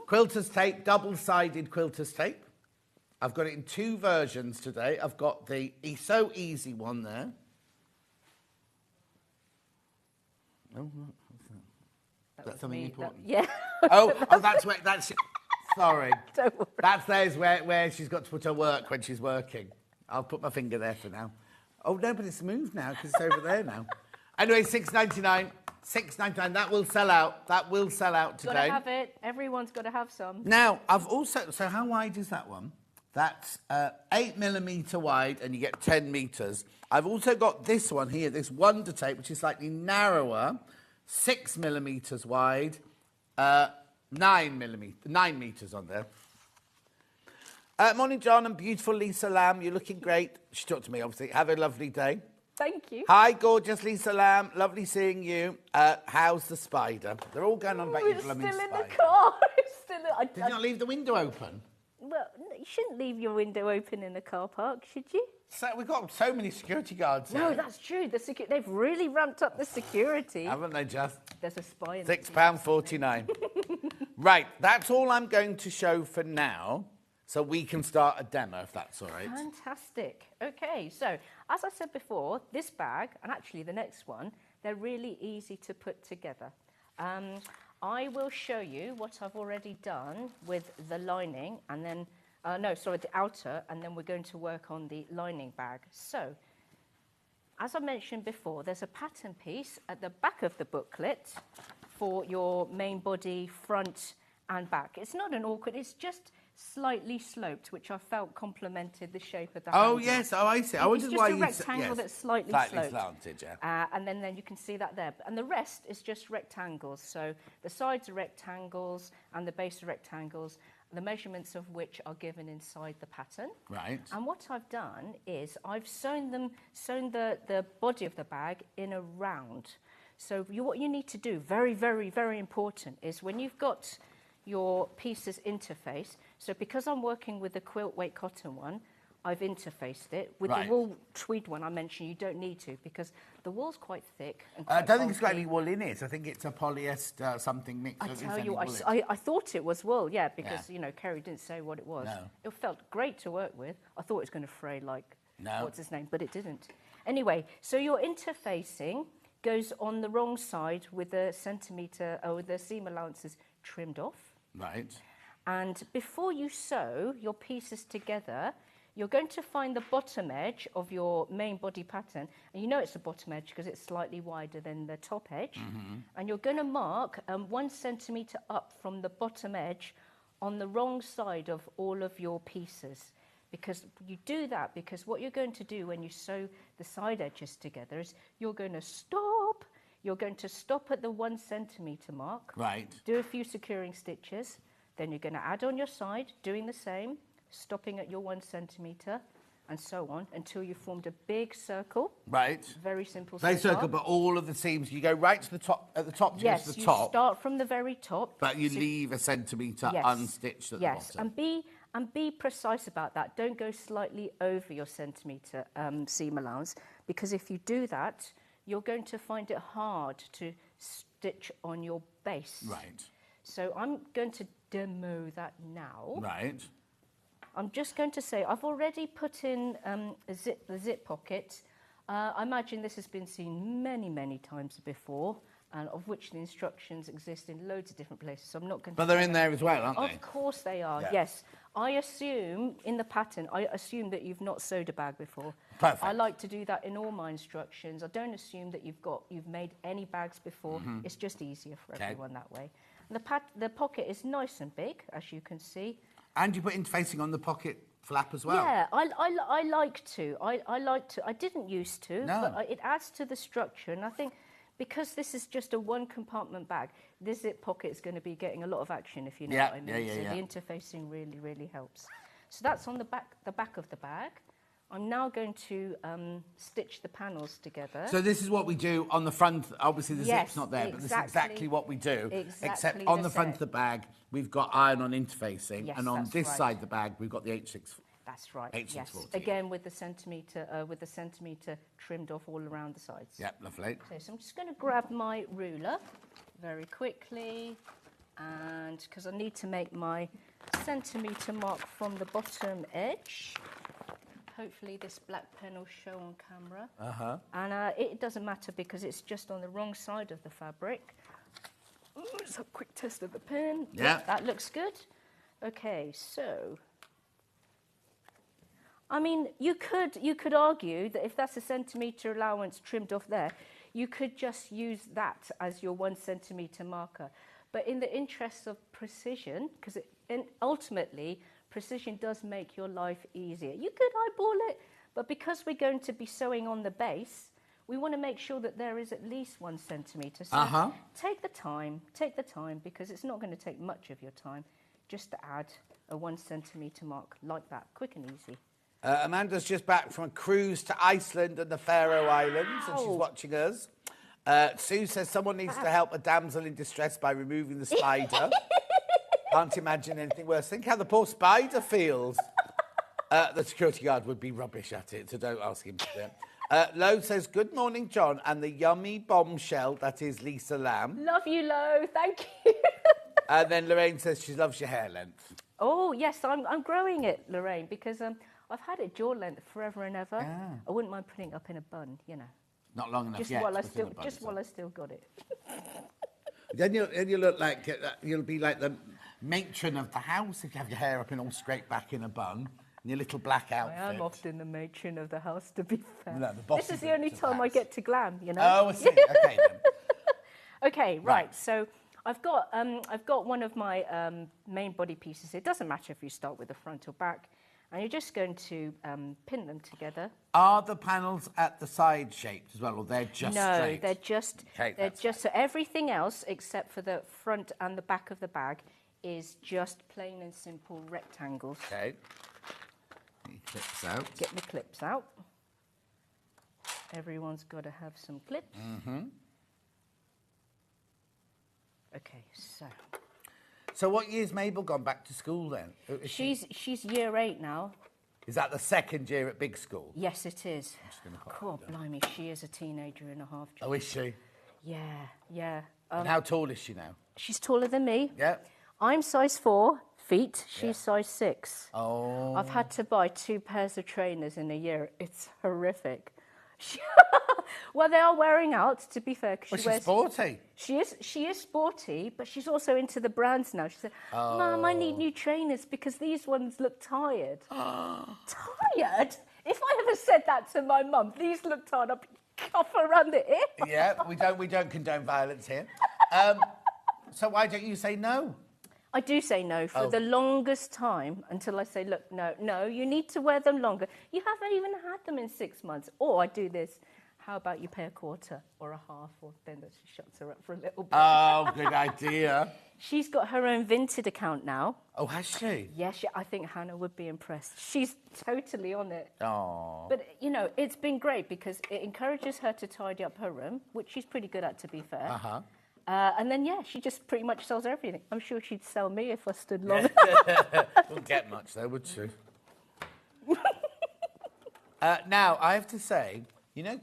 Quilter's tape, double-sided quilter's tape. I've got it in 2 versions today. I've got the So Easy one there. Oh, that's something important. Yeah. That's where... Sorry. Don't worry. That's where she's got to put her work when she's working. I'll put my finger there for now. Oh, no, but it's moved now because it's over there now. Anyway, $6.99. $6.99. That will sell out. That will sell out today. Got to have it. Everyone's got to have some. Now, I've also... So how wide is that one? That's 8mm wide and you get 10 metres. I've also got this one here, this Wonder Tape, which is slightly narrower, 6mm wide, 9 metres on there. Morning, John, and beautiful Lisa Lamb. You're looking great. She talked to me, obviously. Have a lovely day. Thank you. Hi, gorgeous Lisa Lamb. Lovely seeing you. How's the spider? They're all going on about your blooming spider. It's still in the car. Did you not leave the window open? Well, you shouldn't leave your window open in a car park, should you? So we've got so many security guards here. No, that's true. They've really ramped up the security. Haven't they, just? There's a spy in £6.49. Right, that's all I'm going to show for now, so we can start a demo, if that's all right. Fantastic. Okay, so as I said before, this bag, and actually the next one, they're really easy to put together. I will show you what I've already done with the lining, and then, the outer, and then we're going to work on the lining bag. So, as I mentioned before, there's a pattern piece at the back of the booklet for your main body, front and back. It's not an awkward, it's just slightly sloped, which I felt complemented the shape of the handle. Oh, yes, I see. I wondered why you... It's just a rectangle that's slightly sloped. Slanted, yeah. And then you can see that there. And the rest is just rectangles. So the sides are rectangles and the base are rectangles, the measurements of which are given inside the pattern. Right. And what I've done is I've sewn the body of the bag in a round. So what you need to do, very, very, very important, is when you've got your pieces interface, so because I'm working with the quilt weight cotton one, I've interfaced it. With Right. the wool tweed one I mentioned, you don't need to because the wool's quite thick and I quite don't think it's got bulky. any wool in it. I think it's a polyester something mixed. I There tell isn't you, any wool in it. I thought it was wool, yeah, because, Yeah. you know, Kerry didn't say what it was. No. It felt great to work with. I thought it was going to fray like, No. what's his name, but it didn't. Anyway, so your interfacing goes on the wrong side with the centimetre, or the seam allowances trimmed off. Right. And before you sew your pieces together, you're going to find the bottom edge of your main body pattern. And you know it's the bottom edge because it's slightly wider than the top edge. And you're going to mark 1 centimetre up from the bottom edge on the wrong side of all of your pieces. Because you do that because what you're going to do when you sew the side edges together is you're going to stop. You're going to stop at the 1 centimetre mark. Right. Do a few securing stitches. Then you're going to add on your side, doing the same, stopping at your 1 centimetre, and so on, until you've formed a big circle. Right. Very simple. Very so far. circle, but all of the seams, you go right to the top, at the top to Yes, go to the you top, start from the very top. but you So- leave a centimetre Yes. unstitched at Yes, the bottom. and be precise about that. Don't go slightly over your centimetre seam allowance, because if you do that, you're going to find it hard to stitch on your base. Right. So I'm going to demo that now. Right. I'm just going to say I've already put in the zip pocket. I imagine this has been seen many, many times before, and of which the instructions exist in loads of different places. So I'm not going to. But they're in there as well, aren't they? Of course they are. Yeah. Yes. I assume in the pattern. I assume that you've not sewed a bag before. Perfect. I like to do that in all my instructions. I don't assume that you've made any bags before. It's just easier for Okay. everyone that way. And the pocket is nice and big, as you can see. And you put interfacing on the pocket flap as well. Yeah, I like to. I like to. I didn't used to, No. but it adds to the structure. And I think because this is just a one compartment bag, this zip pocket is going to be getting a lot of action, if you know Yeah, what I mean. yeah, so yeah. the interfacing really, really helps. So that's on the back of the bag. I'm now going to stitch the panels together. So this is what we do on the front. Obviously, the Yes, zip's not there, but this is exactly. exactly what we do. Exactly except on the the front same. of the bag, we've got iron-on interfacing, Yes, and on that's this right. side of the bag, we've got the H6. That's right. H6 Yes. 40. Again with the centimetre trimmed off all around the sides. Yep, lovely. Okay, so I'm just going to grab my ruler very quickly, and because I need to make my centimetre mark from the bottom edge. Hopefully this black pen will show on camera. And it doesn't matter because it's just on the wrong side of the fabric. Ooh, let's have a quick test of the pen. Yeah. That looks good. Okay, so I mean, you could argue that if that's a centimetre allowance trimmed off there, you could just use that as your 1 centimetre marker. But in the interests of precision, because ultimately precision does make your life easier. You could eyeball it, but because we're going to be sewing on the base, we want to make sure that there is at least 1 centimetre. So take the time, because it's not going to take much of your time just to add a 1 centimetre mark like that, quick and easy. Amanda's just back from a cruise to Iceland and the Faroe Islands, and she's Wow. watching us. Sue says someone needs to help a damsel in distress by removing the spider. Can't imagine anything worse. Think how the poor spider feels. The security guard would be rubbish at it, so don't ask him to do it. Lo says, good morning, John, and the yummy bombshell that is Lisa Lamb. Love you, Lo. Thank you. And then Lorraine says she loves your hair length. Oh, yes, I'm growing it, Lorraine, because I've had it jaw length forever and ever. Yeah. I wouldn't mind putting it up in a bun, you know. Not long enough Just yet. while I to put in still, a bun, just so. while I still got it. Then you'll look like you'll be like the matron of the house if you have your hair up in all straight back in a bun and your little black outfit. I am often the matron of the house, to be fair. No, the boss This is of the the only time I house. get to glam, you know. Oh, I see. Okay then. Okay, right. Right. So I've got one of my main body pieces. It doesn't matter if you start with the front or back, and you're just going to pin them together. Are the panels at the side shaped as well, or they're just No, straight? they're just Okay, they're that's just so everything else except for the front and the back of the bag is just plain and simple rectangles. Okay. He clips out. Get my clips out. Everyone's got to have some clips. Okay, so So what year's Mabel gone back to school then? Is she- she's year 8 now. Is that the second year at big school? Yes, it is. God, blimey, she is a teenager and a half. Oh, is she? Yeah. And how tall is she now? She's taller than me. Yeah. I'm size 4 feet. She's size 6. Oh. I've had to buy 2 pairs of trainers in a year. It's horrific. Well, they are wearing out, to be fair. Well, she's sporty. She is sporty, but she's also into the brands now. She said, Mum, I need new trainers because these ones look tired. Tired? If I ever said that to my mum, these look tired, I'd cuff her around the ear. Yeah, we don't condone violence here. So why don't you say no? I do say no for the longest time until I say, look, no, you need to wear them longer. You haven't even had them in 6 months. Or I do this. How about you pay a quarter or a half, or then that she shuts her up for a little bit. Oh, good idea. She's got her own Vinted account now. Oh, has she? Yes, I think Hannah would be impressed. She's totally on it. Oh. But, you know, it's been great because it encourages her to tidy up her room, which she's pretty good at, to be fair. Uh-huh. And then, she just pretty much sells everything. I'm sure she'd sell me if I stood long. Wouldn't get much, though, would she? Now, I have to say, you know,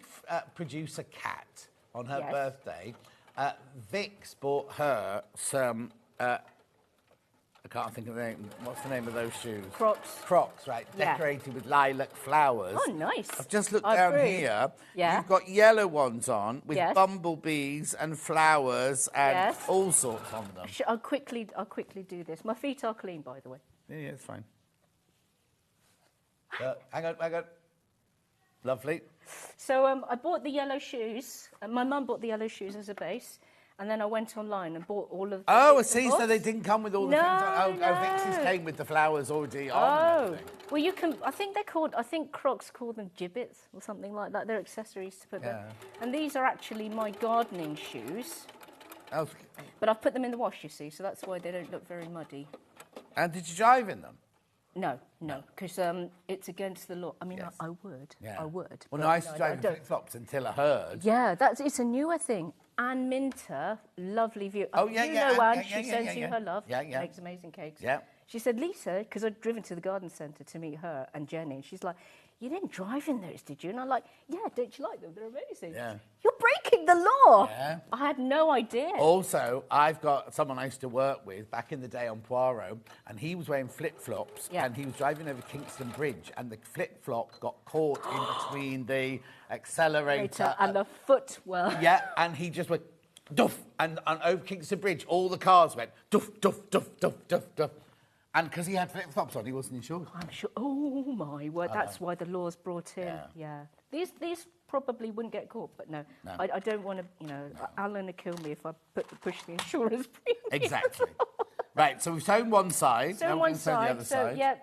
producer Kat, on her birthday, Vix bought her some, I can't think of the name, what's the name of those shoes? Crocs. Crocs, right, decorated with lilac flowers. Oh, nice. I've just looked down here. Yeah. You've got yellow ones on with bumblebees and flowers and all sorts on them. I'll quickly do this. My feet are clean, by the way. Yeah, it's fine. Hang on. Lovely. So I bought the yellow shoes. My mum bought the yellow shoes as a base. And then I went online and bought all of the... Oh, I see. So they didn't come with all the things on. Vix's came with the flowers already on. Well, you can... I think Crocs call them gibbets or something like that. They're accessories to put there. And these are actually my gardening shoes. Oh. But I've put them in the wash, you see, so that's why they don't look very muddy. And did you drive in them? No, because it's against the law. I mean, I would. Yeah. I would. Well, no, I used to drive in flip-flops until I heard. Yeah, it's a newer thing. Anne Minter, lovely view. Oh, yeah, you know Anne, she sends you her love. Yeah. Makes amazing cakes. Yeah. She said, Lisa, because I'd driven to the garden centre to meet her and Jenny, and she's like, you didn't drive in those, did you? And I'm like, yeah, don't you like them? They're amazing. Yeah. You're breaking the law. Yeah. I had no idea. Also, I've got someone I used to work with back in the day on Poirot, and he was wearing flip-flops, and he was driving over Kingston Bridge, and the flip-flop got caught in between the accelerator and the footwell. Yeah, and he just went, duff, and over Kingston Bridge, all the cars went, duff, duff, duff, duff, duff, duff. And because he had flip-flops on, he wasn't insured. I'm sure. Oh, my word. That's why the law's brought in. Yeah. These probably wouldn't get caught, but no. I don't want to, you know, Alan would kill me if I push the insurance premium. Exactly. Right, so we've sewn one side. Sewn one side. The other side. Yeah,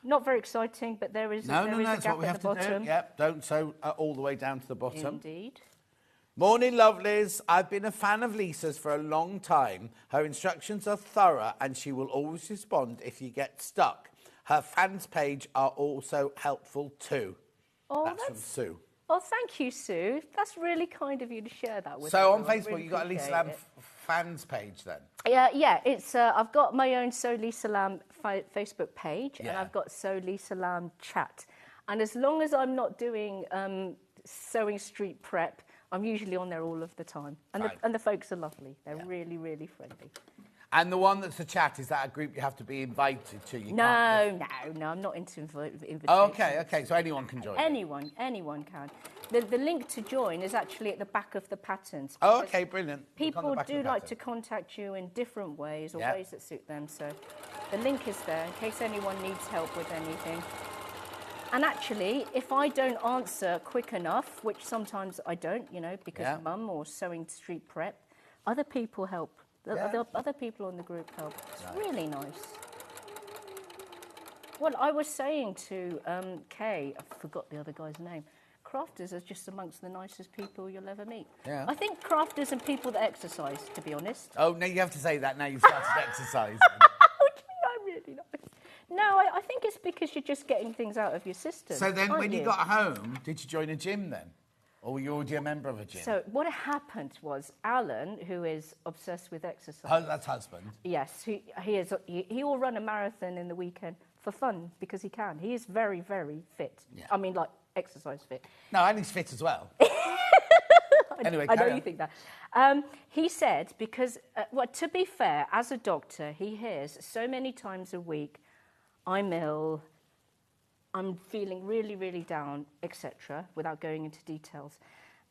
not very exciting, but there is a that's gap what we at have the to bottom. do. Yep, don't sew all the way down to the bottom. Indeed. Morning, lovelies. I've been a fan of Lisa's for a long time. Her instructions are thorough and she will always respond if you get stuck. Her fans page are also helpful too. Oh, that's from Sue. Oh, thank you, Sue. That's really kind of you to share that with me. So on Facebook, really you've got a Lisa Lamb fans page then? Yeah. It's I've got my own So Lisa Lamb Facebook page and I've got So Lisa Lamb chat. And as long as I'm not doing Sewing Street prep, I'm usually on there all of the time. And the folks are lovely. They're really, really friendly. And the one that's a chat, is that a group you have to be invited to? No, I'm not into invitations. Okay, so anyone can join? Anyone can. The link to join is actually at the back of the patterns. Oh, okay, brilliant. People do like to contact you in different ways or ways that suit them. So the link is there in case anyone needs help with anything. And actually, if I don't answer quick enough, which sometimes I don't, you know, because Mum or Sewing Street Prep, other people help. The other people on the group help. It's really nice. Well, I was saying to Kay, I forgot the other guy's name, crafters are just amongst the nicest people you'll ever meet. Yeah. I think crafters and people that exercise, to be honest. Oh, no, you have to say that now you've started exercising. I'm really nice. No, I think it's because you're just getting things out of your system. So then when you got home, did you join a gym then? Or were you already a member of a gym? So what happened was Alan, who is obsessed with exercise. Oh, that's husband. Yes, he will run a marathon in the weekend. for fun because he can. He is very, very fit. Yeah. I mean, like, exercise fit. No, and he's fit as well. Anyway, I know carry on. you think that. He said, because, well, to be fair, as a doctor, he hears so many times a week, I'm ill, I'm feeling really, really down, etc., without going into details.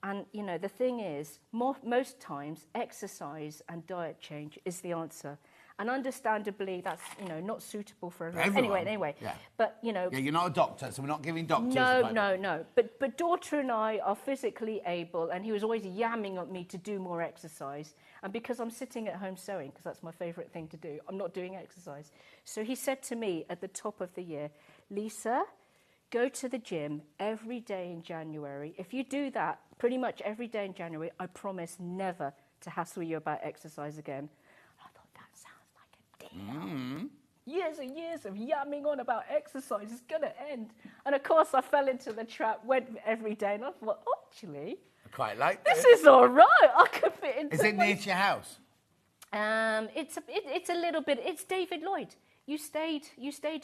And, you know, the thing is, most times, exercise and diet change is the answer. And understandably, that's, you know, not suitable for everyone. Anyway. Yeah. But, you know... Yeah, you're not a doctor, so we're not giving doctors... No. But daughter and I are physically able, and he was always yamming at me to do more exercise. And because I'm sitting at home sewing, because that's my favourite thing to do, I'm not doing exercise. So he said to me at the top of the year, Lisa, go to the gym every day in January. If you do that pretty much every day in January, I promise never to hassle you about exercise again. I thought, that sounds like a deal. Years and years of yamming on about exercise is going to end. And of course, I fell into the trap, went every day, and I thought, actually, I quite like this is all right. I could fit into Is it near to your house? It's a little bit. It's David Lloyd. You stayed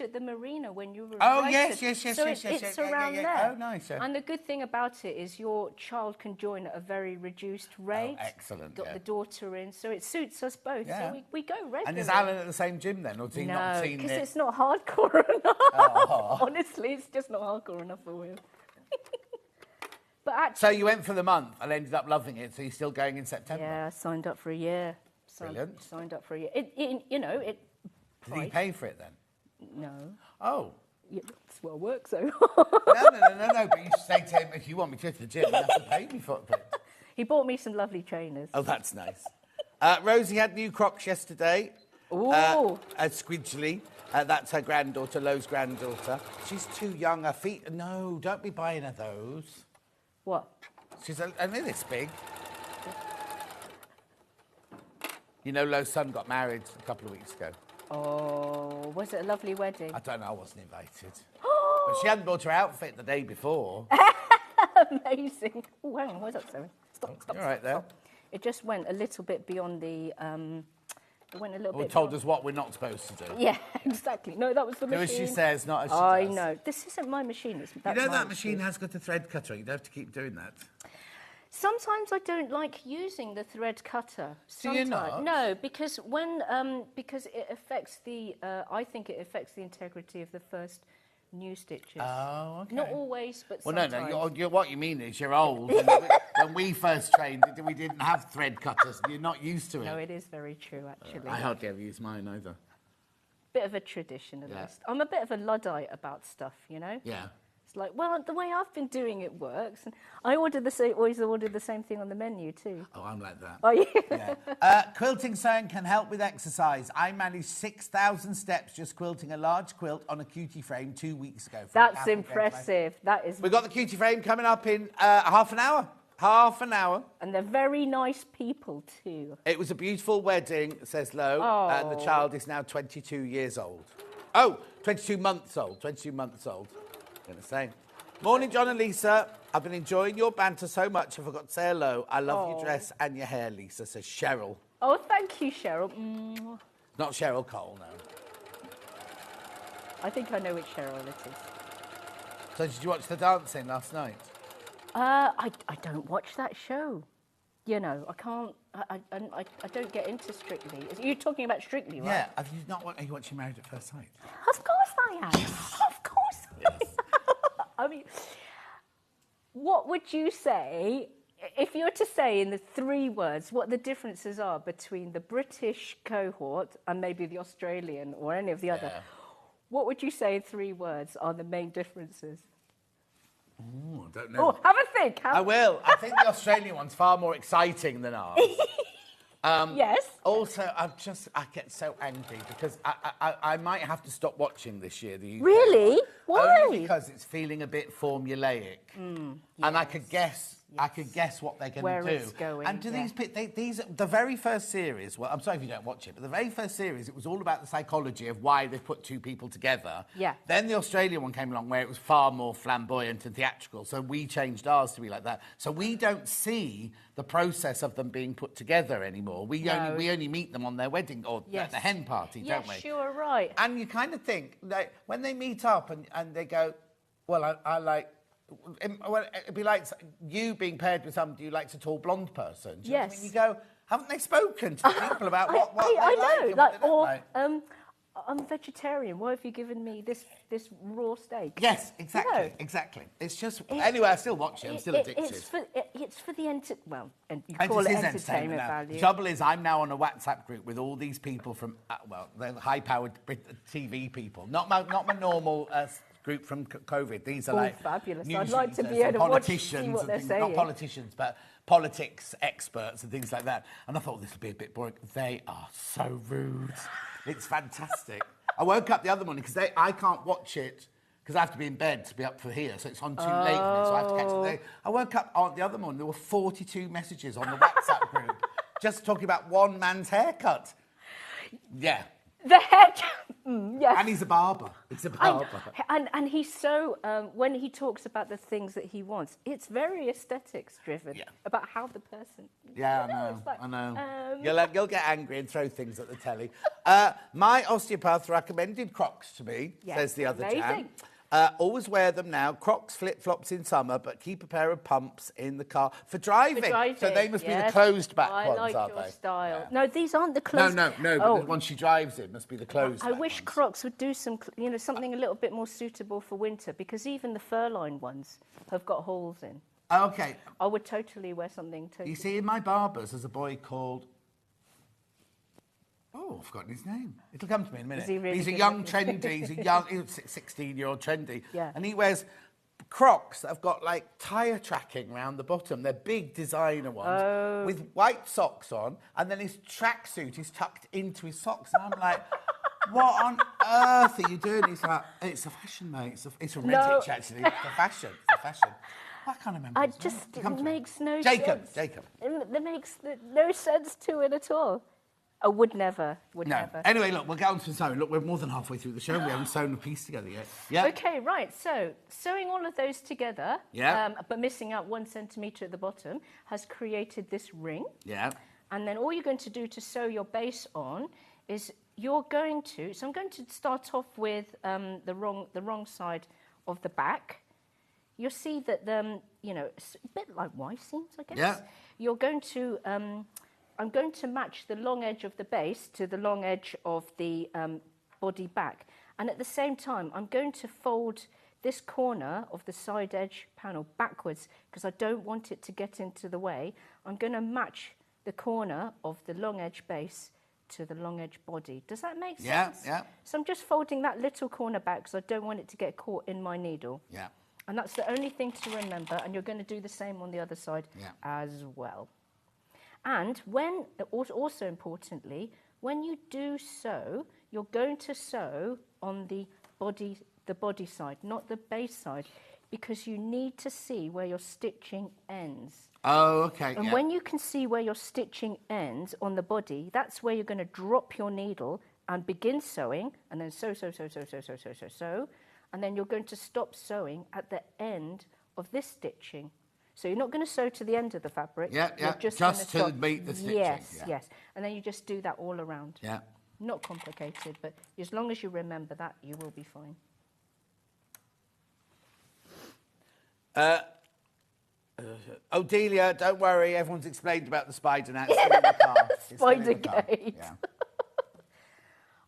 at the marina when you were. Oh, invited. yes. So it's around there. Oh, nice. Yeah. And the good thing about it is your child can join at a very reduced rate. Oh, excellent. Got the daughter in, so it suits us both. Yeah. So we go regularly. And is Alan at the same gym then, or has he not seen it? No, because it's not hardcore enough. Oh. Honestly, it's just not hardcore enough for him. But actually, So you went for the month and ended up loving it, so you're still going in September? yeah, I signed up for a year. Brilliant. Signed up for a year. You know, it. Did he pay for it then? No. Oh. Yeah, that's well work, so. No, but you say to him, if you want me to go to the gym, you have to pay me for it. He bought me some lovely trainers. Oh, that's nice. Rosie had new Crocs yesterday. Ooh. At Squidgley. That's her granddaughter, Lo's granddaughter. She's too young. Her feet... No, don't be buying her those. What? She's only this big. You know, Lo's son got married a couple of weeks ago. Oh, was it a lovely wedding? I don't know, I wasn't invited. But she hadn't bought her outfit the day before. Amazing. Oh, hang on, where's that, Sarah? Stop. You're right there. Stop. It just went a little bit beyond the... it went a little bit... told beyond... us what we're not supposed to do. Yeah, exactly. No, that was the Do machine. as she says, not as she does. I know. This isn't my machine. You know that machine has got a thread cutter. You don't have to keep doing that. Sometimes I don't like using the thread cutter. Do you not? No, because because it affects the. I think it affects the integrity of the first new stitches. Oh, okay. Not always, but Well, sometimes. no. What you mean is you're old. And when we first trained, we didn't have thread cutters. You're not used to it. No, it is very true, actually. I hardly ever use mine either. Bit of a traditionalist. I'm a bit of a Luddite about stuff, you know. Yeah. It's like, well, the way I've been doing it works, and I always order the same thing on the menu too. Oh, I'm like that. Oh, yeah. Yeah. Quilting sewing can help with exercise. I managed 6,000 steps just quilting a large quilt on a cutie frame 2 weeks ago. That's impressive. That is. We've got the cutie frame coming up in half an hour. Half an hour. And they're very nice people too. It was a beautiful wedding, says Lo, and the child is now 22 years old. Oh, 22 months old. 22 months old. I'm going to say. Morning, John and Lisa. I've been enjoying your banter so much, I forgot to say hello. I love your dress and your hair, Lisa, says Cheryl. Oh, thank you, Cheryl. Mwah. Not Cheryl Cole, no. I think I know which Cheryl it is. So did you watch the dancing last night? I don't watch that show. You know, I can't. I don't get into Strictly. You're talking about Strictly, right? Yeah. Have you not? Are you watching Married at First Sight? Of course I am. Of course I am. I mean, what would you say if you were to say in the 3 words what the differences are between the British cohort and maybe the Australian or any of the other? What would you say in 3 words are the main differences? Oh, I don't know. Oh, have a think. I will. I think the Australian one's far more exciting than ours. Yes. Also, I get so angry because I might have to stop watching this year. The UK. Really? Why? Only because it's feeling a bit formulaic. And I could guess. I could guess what they're going to do. Where it's going, and do these the very first series? Well, I'm sorry if you don't watch it, but the very first series, it was all about the psychology of why they put two people together. Yeah. Then the Australian one came along where it was far more flamboyant and theatrical. So we changed ours to be like that. So we don't see the process of them being put together anymore. We only meet them on their wedding or at the hen party, don't we? Yes, you are right. And you kind of think like when they meet up and they go, well, I like. Well, it'd be like you being paired with somebody who likes a tall blonde person. Do you know what I mean? You go, haven't they spoken to people about what they I like know, and what they don't like? I'm vegetarian. Why have you given me this raw steak? Yes, exactly, No. exactly. It's just anyway. I still watch it. I'm still addicted. It's for the and you And call it is entertainment now. value. The trouble is, I'm now on a WhatsApp group with all these people from the high-powered TV people, not my normal. Group from COVID. These are like fabulous. news I'd like to readers be able and to watch, politicians see what and they're things, saying. not politicians, but politics experts and things like that. And I thought this would be a bit boring. They are so rude. It's fantastic. I woke up the other morning because I can't watch it because I have to be in bed to be up for here, so it's on too late for me, so I have to catch it. I woke up on the other morning. There were 42 messages on the WhatsApp group just talking about one man's haircut. Yeah. The head, yes. And he's a barber. He's a barber. And he's so, when he talks about the things that he wants, it's very aesthetics driven about how the person... Yeah, I know. You'll get angry and throw things at the telly. My osteopath recommended Crocs to me, says the other chap. Always wear them now. Crocs, flip-flops in summer, but keep a pair of pumps in the car for driving. So they must be the closed-back ones, I like aren't your they? style. Yeah. No, these aren't the closed... No, but the one she drives in must be the closed-back I wish ones. Crocs would do something a little bit more suitable for winter, because even the fur-lined ones have got holes in. Okay. I would totally wear something totally... You see, in my barber's, there's a boy called... Oh, I've forgotten his name. It'll come to me in a minute. Is he really he's a good young looking? trendy. He's a young 16-year-old trendy. Yeah. And he wears Crocs that have got like tyre tracking around the bottom. They're big designer ones with white socks on, and then his tracksuit is tucked into his socks. And I'm like, what on earth are you doing? He's like, it's a fashion, mate. It's from Redditch, actually. It's a fashion. It's a fashion. I can't remember. It makes no sense. sense. Jacob. It makes no sense to it at all. I would never. Anyway, look, we'll get on to sewing. Look, we're more than halfway through the show. We haven't sewn a piece together yet. Yeah. Okay, right. So, sewing all of those together, but missing out 1 centimetre at the bottom, has created this ring. Yeah. And then all you're going to do to sew your base on is you're going to... So I'm going to start off with the wrong side of the back. You'll see that, it's a bit like wife seams, I guess. Yeah. You're going to... I'm going to match the long edge of the base to the long edge of the body back. And at the same time, I'm going to fold this corner of the side edge panel backwards because I don't want it to get into the way. I'm going to match the corner of the long edge base to the long edge body. Does that make sense? Yeah. So I'm just folding that little corner back because I don't want it to get caught in my needle. Yeah. And that's the only thing to remember. And you're going to do the same on the other side as well. And also importantly, when you do sew, you're going to sew on the body side, not the base side, because you need to see where your stitching ends. Oh, okay. And when you can see where your stitching ends on the body, that's where you're going to drop your needle and begin sewing, and then sew, and then you're going to stop sewing at the end of this stitching. So you're not going to sew to the end of the fabric. Yeah. You're just to meet the stitching. Yes. And then you just do that all around. Yeah. Not complicated, but as long as you remember that, you will be fine. Delia, don't worry. Everyone's explained about the spider now. It's still in the car. Spider gate. Yeah.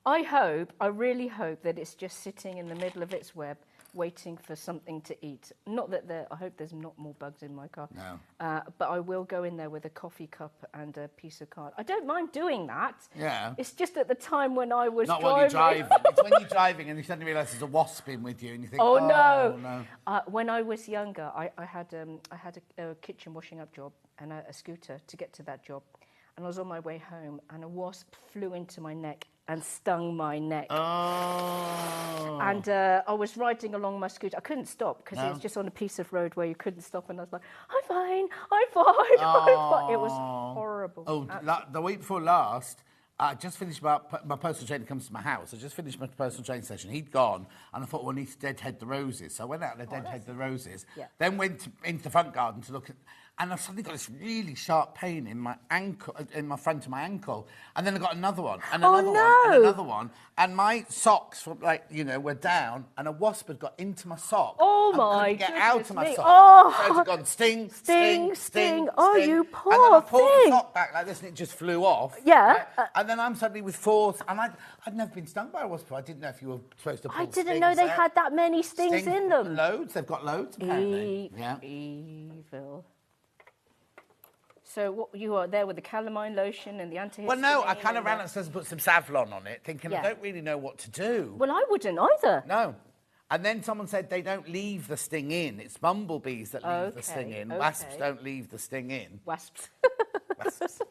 I really hope that it's just sitting in the middle of its web, waiting for something to eat. Not that I hope there's not more bugs in my car. No. But I will go in there with a coffee cup and a piece of card. I don't mind doing that. Yeah. It's just at the time when I was not driving. Not when you're driving. It's when you're driving and you suddenly realise there's a wasp in with you and you think, oh no. When I was younger, I had a kitchen washing up job and a scooter to get to that job. And I was on my way home and a wasp flew into my neck and stung my neck. Oh. And I was riding along my scooter. I couldn't stop because it was just on a piece of road where you couldn't stop. And I was like, I'm fine, I'm fine, I'm fine. It was horrible. Oh, the week before last, I just finished my personal trainer comes to my house. I just finished my personal training session. He'd gone, and I thought, well, I need to deadhead the roses. So I went out and deadhead the roses. Yeah. Then went into the front garden to look at, and I suddenly got this really sharp pain in my ankle, in my front of my ankle. And then I got another one, and another one, and another one. And my socks, were down, and a wasp had got into my sock. Oh, my goodness get out of my me. sock. Oh. So it had gone sting. Oh, you poor And then I pulled the thing. sock back like this, and it just flew off. Yeah. Right? And then I'm suddenly with four, and I'd never been stung by a wasp. I didn't know if you were supposed to pull I didn't know they had that many stings in them. Loads. They've got loads, apparently. Evil. So what, you are there with the calamine lotion and the antihistamine? Well, no, I kind of ran upstairs and put some Savlon on it, thinking Yeah. I don't really know what to do. Well, I wouldn't either. No. And then someone said they don't leave the sting in. It's bumblebees that leave the sting in. Okay. Wasps don't leave the sting in. Wasps. Wasps.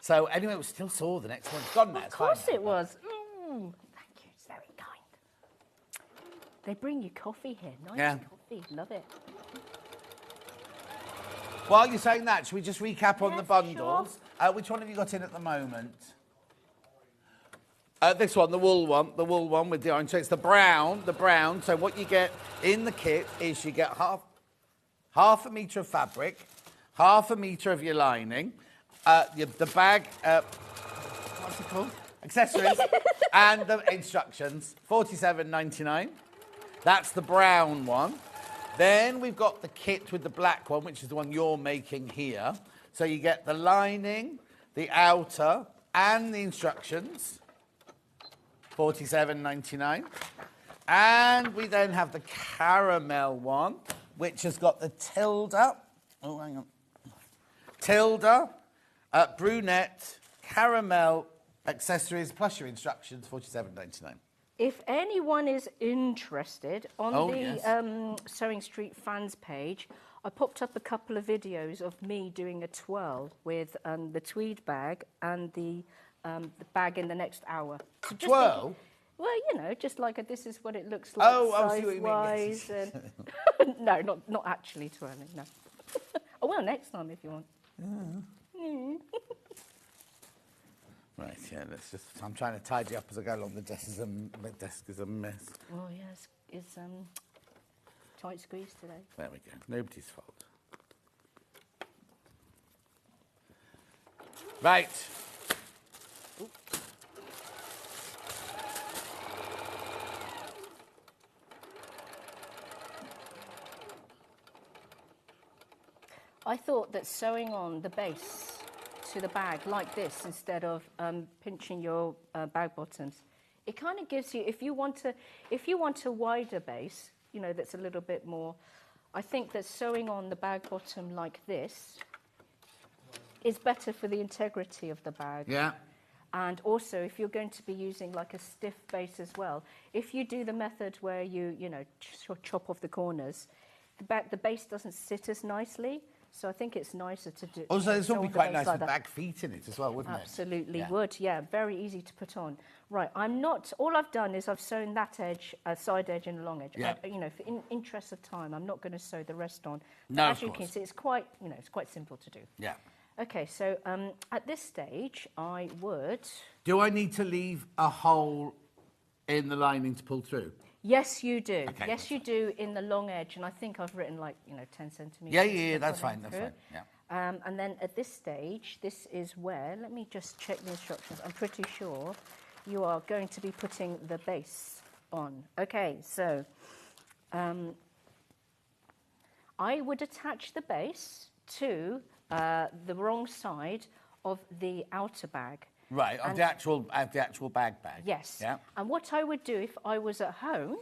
So anyway, it was still sore the next one. It's gone now. Of course it was. Thank you. It's very kind. They bring you coffee here. Nice coffee. Love it. While you're saying that, should we just recap on the Yes, bundles? Which one have you got in at the moment? This one, the wool one with the orange. So it's the brown. So what you get in the kit is you get half a metre of fabric, half a metre of your lining, the bag, what's it called? Accessories, and the instructions, $47.99. That's the brown one. Then we've got the kit with the black one, which is the one you're making here. So you get the lining, the outer, and the instructions. $47.99. And we then have the caramel one, which has got the tilde. Oh, hang on. Tilde, brunette, caramel accessories, plus your instructions, $47.99. If anyone is interested, on yes. Sewing Street fans page, I popped up a couple of videos of me doing a twirl with the tweed bag and the bag in the next hour. So Twirl? Well, just like this is what it looks like size-wise. No, not actually twirling, no. I will next time if you want. Right, yeah, I'm trying to tidy up as I go along. The desk is a mess. Oh, yes, it's tight squeeze today. There we go. Nobody's fault. Right. I thought that sewing on the base to the bag like this instead of pinching your bag bottoms, it kind of gives you, if you want a wider base, that's a little bit more, I think that sewing on the bag bottom like this is better for the integrity of the bag. Yeah. And also, if you're going to be using like a stiff base as well, if you do the method where you chop off the corners, the base doesn't sit as nicely. So I think it's nicer to do. Also, this would be quite nice like with bag feet in it as well, wouldn't it? Absolutely would, yeah. Very easy to put on. Right, all I've done is I've sewn that edge, side edge and long edge. Yeah. For interest of time, I'm not going to sew the rest on. No, as you can see, it's quite simple to do. Yeah. Okay, so at this stage, I would... Do I need to leave a hole in the lining to pull through? Yes, you do. Okay, yes, you do in the long edge, and I think I've written 10 centimetres. Yeah, that's fine, yeah. And then at this stage, this is where, let me just check the instructions. I'm pretty sure you are going to be putting the base on. Okay, so I would attach the base to the wrong side of the outer bag. Right, of the actual bag. Yes. Yeah. And what I would do if I was at home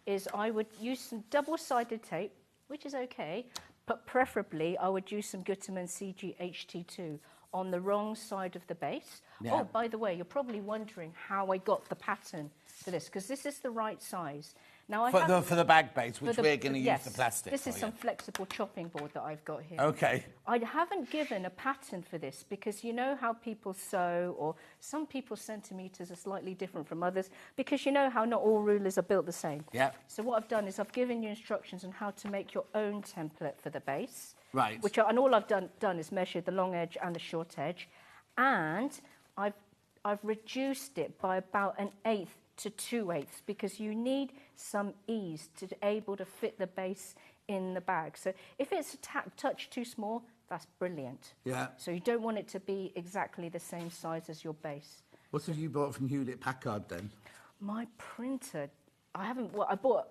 is I would use some double-sided tape, which is okay, but preferably I would use some Gutermann CG HT2 on the wrong side of the base. Yeah. Oh, by the way, you're probably wondering how I got the pattern for this, because this is the right size. Now for the bag base, which we're going to use the plastic. This is some flexible chopping board that I've got here. Okay. I haven't given a pattern for this because you know how people sew, or some people's centimetres are slightly different from others, because you know how not all rulers are built the same. Yeah. So what I've done is I've given you instructions on how to make your own template for the base. Right. And all I've done is measured the long edge and the short edge, and I've reduced it by about 1/8 to 2/8 because you need some ease to be able to fit the base in the bag. So if it's a touch too small, that's brilliant. Yeah. So you don't want it to be exactly the same size as your base. What have you bought from Hewlett Packard then? My printer, I bought,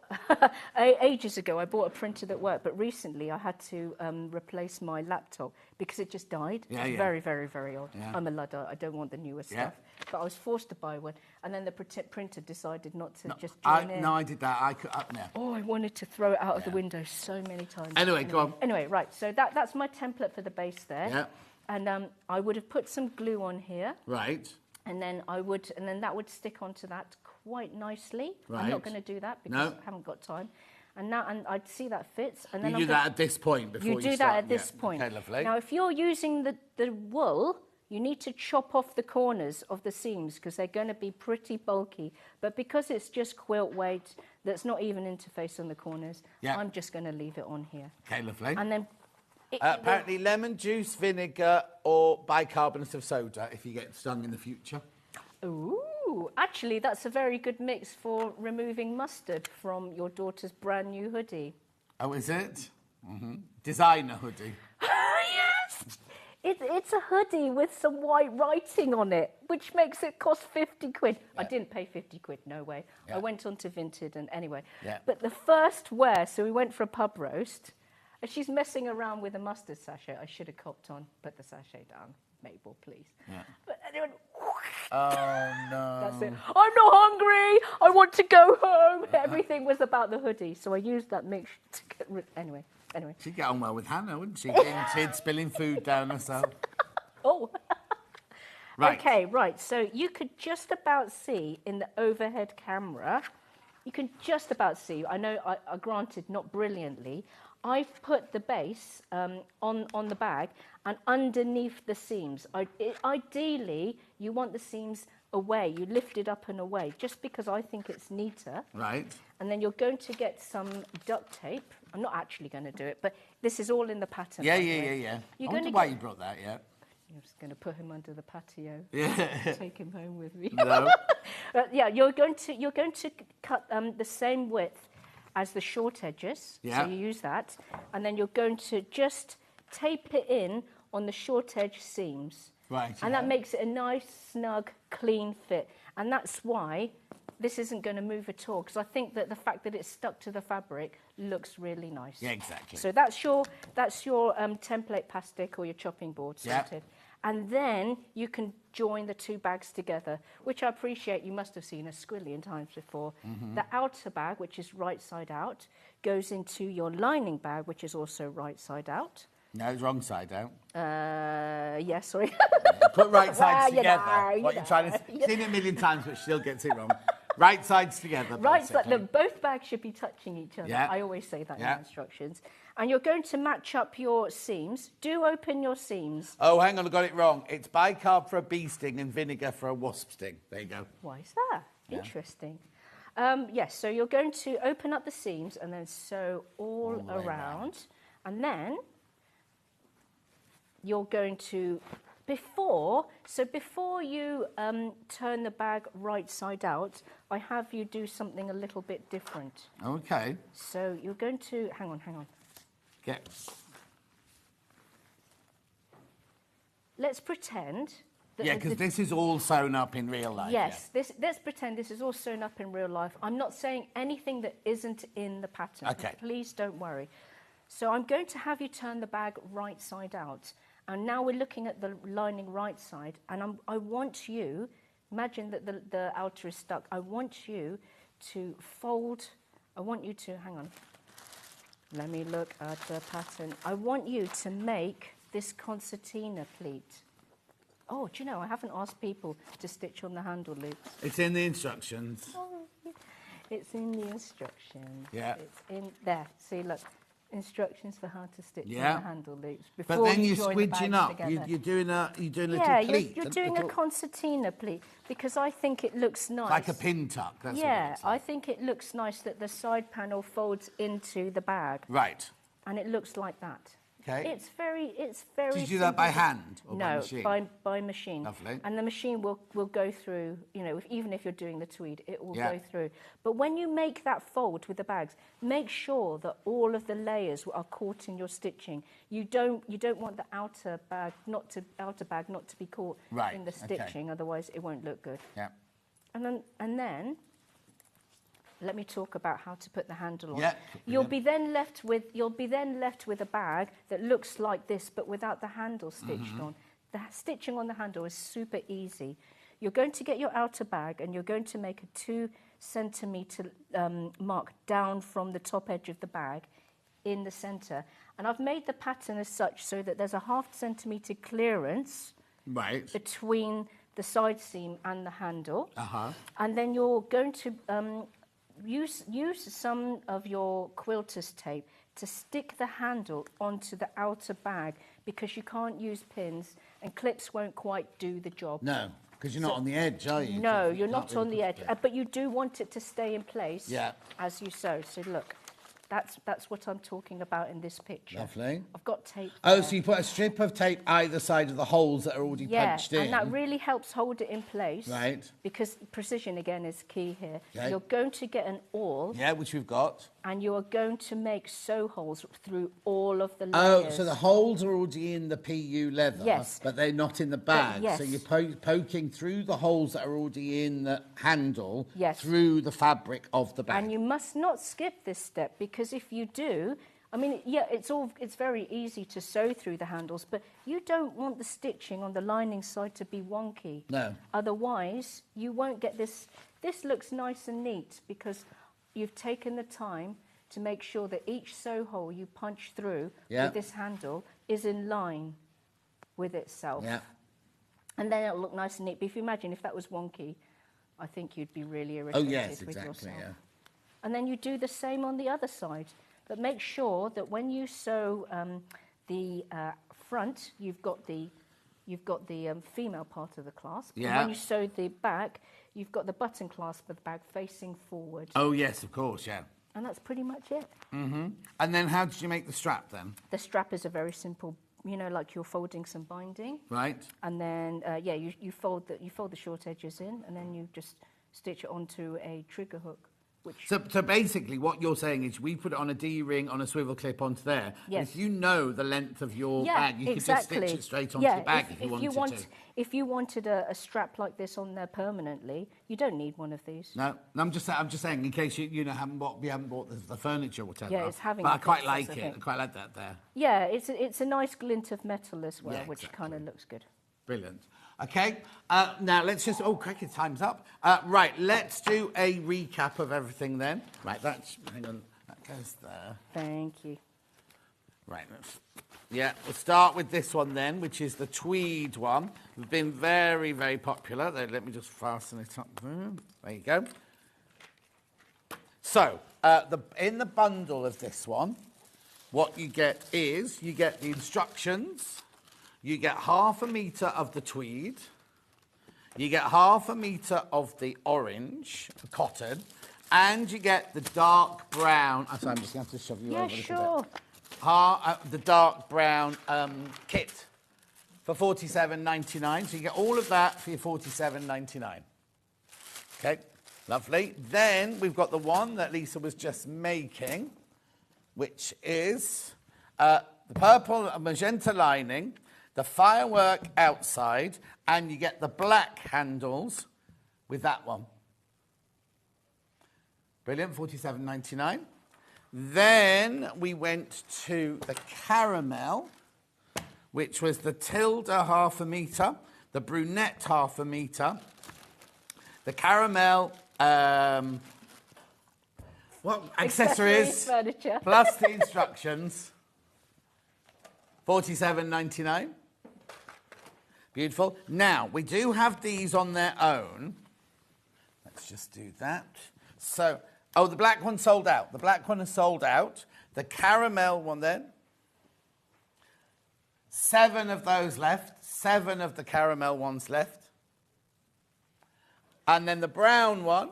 ages ago, I bought a printer that worked, but recently I had to replace my laptop because it just died. Yeah, it's very, very, very old. Yeah. I'm a Luddite, I don't want the newer stuff. But I was forced to buy one, and then the printer decided not to just join in. No, I did that. I wanted to throw it out of the window so many times. Anyway, go on. Anyway, right, so that's my template for the base there. Yeah. And I would have put some glue on here. Right. And then that would stick onto that quite nicely. Right. I'm not going to do that because I haven't got time. And I'd see that fits. And then you do that at this point before you start? You do that at this point. Okay, lovely. Now, if you're using the wool, you need to chop off the corners of the seams because they're going to be pretty bulky. But because it's just quilt weight, that's not even interface on the corners, I'm just going to leave it on here. Okay, lovely. And then... apparently lemon juice, vinegar or bicarbonate of soda if you get stung in the future. Ooh, actually, that's a very good mix for removing mustard from your daughter's brand new hoodie. Oh, is it? Mm-hmm. Designer hoodie. Yes! It's a hoodie with some white writing on it, which makes it cost 50 quid. Yeah. I didn't pay 50 quid, no way. Yeah. I went on to Vinted and anyway. Yeah. But the first wear, so we went for a pub roast, and she's messing around with a mustard sachet. I should have copped on, put the sachet down. Mabel, please. Yeah. But anyway, oh, no. That's it. I'm not hungry. I want to go home. Everything was about the hoodie, so I used that mix to get rid... Anyway. She'd get on well with Hannah, wouldn't she? Getting spilling food down herself. Oh. Right. Okay, right. So you could just about see in the overhead camera, you can just about see, I know, I granted, not brilliantly, I've put the base on the bag and underneath the seams. Ideally, you want the seams away. You lift it up and away, just because I think it's neater. Right. And then you're going to get some duct tape. I'm not actually going to do it, but this is all in the pattern. Yeah. I wonder why you brought that, yeah. I'm just going to put him under the patio. Yeah. Take him home with me. No. Yeah, you're going to cut the same width as the short edges. Yeah. So you use that. And then you're going to just tape it in on the short edge seams. Right. And that makes it a nice, snug, clean fit. And that's why this isn't going to move at all, because I think that the fact that it's stuck to the fabric looks really nice. Yeah, exactly. So that's your template pastic or your chopping board sorted. Yeah. And then you can join the two bags together, which I appreciate you must have seen a squillion times before. Mm-hmm. The outer bag, which is right side out, goes into your lining bag, which is also right side out. No, it's wrong side out. Yeah, sorry. Put right sides together. What you're trying to say. Seen it a million times, but she still gets it wrong. Right sides together. Right side. Both bags should be touching each other. Yeah. I always say that in the instructions. And you're going to match up your seams. Do open your seams. Oh, hang on, I got it wrong. It's bicarb for a bee sting and vinegar for a wasp sting. There you go. Why is that? Yeah. Interesting. Yes, so you're going to open up the seams and then sew all around. And then you're going to, before you turn the bag right side out, I have you do something a little bit different. Okay. So you're going to, hang on. Get. Let's pretend that... Yeah, because this is all sewn up in real life. Yes, let's pretend this is all sewn up in real life. I'm not saying anything that isn't in the pattern. Okay. Please don't worry. So I'm going to have you turn the bag right side out. And now we're looking at the lining right side. And I want you, imagine that the outer is stuck. I want you to fold, hang on. Let me look at the pattern. I want you to make this concertina pleat. Oh, do you know, I haven't asked people to stitch on the handle loops. It's in the instructions. It's in the instructions. Yeah. It's in there. See, look. Instructions for how to stitch on the handle loops before but then you you're join squidging the bags up. together. You're doing a little pleat. You're doing a concertina pleat because I think it looks nice. Like a pin tuck. That's what it looks like. I think it looks nice that the side panel folds into the bag. Right. And it looks like that. Okay. It's very. Did you do that by hand or by machine? No, by machine. Lovely. And the machine will go through, you know, even if you're doing the tweed, it will go through. But when you make that fold with the bags, make sure that all of the layers are caught in your stitching. You don't want the outer bag not to be caught in the stitching, otherwise it won't look good. Yeah. And then let me talk about how to put the handle on. Yeah. You'll be then left with a bag that looks like this, but without the handle stitched on. The stitching on the handle is super easy. You're going to get your outer bag and you're going to make a 2 centimetre mark down from the top edge of the bag in the centre. And I've made the pattern as such so that there's a 0.5 centimetre clearance between the side seam and the handle. And then you're going to use some of your quilter's tape to stick the handle onto the outer bag because you can't use pins and clips won't quite do the job. No, because you're not on the edge, are you? No, you're not on the edge, but you do want it to stay in place as you sew. So look, that's what I'm talking about in this picture. Lovely. I've got tape. Oh, so you put a strip of tape either side of the holes that are already punched in. And that really helps hold it in place. Right. Because precision, again, is key here. Okay. You're going to get an awl. Yeah, which we've got. And you are going to make sew holes through all of the layers. layers. Oh, so the holes are already in the PU leather, but they're not in the bag. Yes. So you're poking through the holes that are already in the handle through the fabric of the bag. And you must not skip this step because if you do, I mean, it's very easy to sew through the handles, but you don't want the stitching on the lining side to be wonky. No. Otherwise, you won't get this. This looks nice and neat because you've taken the time to make sure that each sew hole you punch through with this handle is in line with itself. Yeah. And then it'll look nice and neat. But if you imagine if that was wonky, I think you'd be really irritated with yourself. Yeah. And then you do the same on the other side. But make sure that when you sew the front, you've got the female part of the clasp. Yeah. And when you sew the back, you've got the button clasp of the bag facing forward. Oh, yes, of course, yeah. And that's pretty much it. Mm-hmm. And then how did you make the strap then? The strap is a very simple, you know, like you're folding some binding. Right. And then, you fold the short edges in, and then you just stitch it onto a trigger hook. So basically what you're saying is we put it on a D-ring on a swivel clip onto there. Yes. If you know the length of your bag, you could just stitch it straight onto the bag if you wanted to. If you wanted a strap like this on there permanently, you don't need one of these. No, I'm just saying in case you haven't bought the furniture or whatever. Yeah, it's having. But I quite like it. I quite like that there. Yeah, it's a nice glint of metal as well, which kind of looks good. Brilliant. Okay, now let's just... Oh, crikey, time's up. Right, let's do a recap of everything then. Right, hang on, that goes there. Thank you. Right, we'll start with this one then, which is the tweed one. It's been very, very popular. Let me just fasten it up there. There you go. So, in the bundle of this one, what you get is you get the instructions. You get 1/2 metre of the tweed. You get 1/2 metre of the orange, the cotton, and you get the dark brown. I'm sorry, I'm just going to have to shove you over a little bit. The dark brown kit for $47.99. So you get all of that for your $47.99. Okay, lovely. Then we've got the one that Lisa was just making, which is the purple and magenta lining, the firework outside, and you get the black handles with that one. Brilliant, $47.99. Then we went to the caramel, which was the tilde 1/2 metre, the brunette 1/2 metre, the caramel accessories furniture. plus the instructions, $47.99. Beautiful. Now, we do have these on their own. Let's just do that. So, Oh, the black one sold out. The black one is sold out. The caramel one then. 7 of those left. 7 of the caramel ones left. And then the brown one.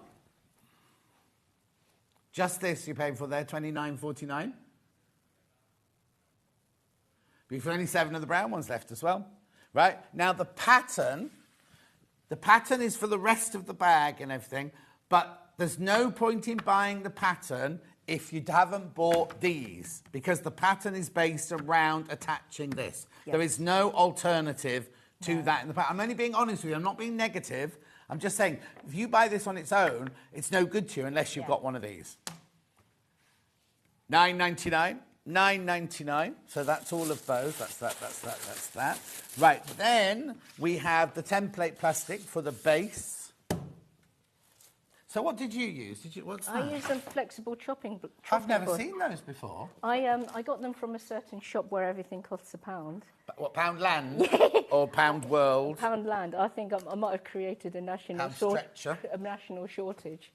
Just this you're paying for there, $29.49. But you've only 7 of the brown ones left as well. Right? Now the pattern is for the rest of the bag and everything, but there's no point in buying the pattern if you haven't bought these, because the pattern is based around attaching this. Yes. There is no alternative to that in the pattern. I'm only being honest with you. I'm not being negative. I'm just saying, if you buy this on its own, it's no good to you unless you've got one of these. $9.99. $9.99. So that's all of those. That's that. Right, then we have the template plastic for the base. So what did you use? What's that? I use some flexible chopping board. I've never seen those before. I got them from a certain shop where everything costs £1. What, Poundland? Or Pound World? Poundland. I think I might have created a national shortage.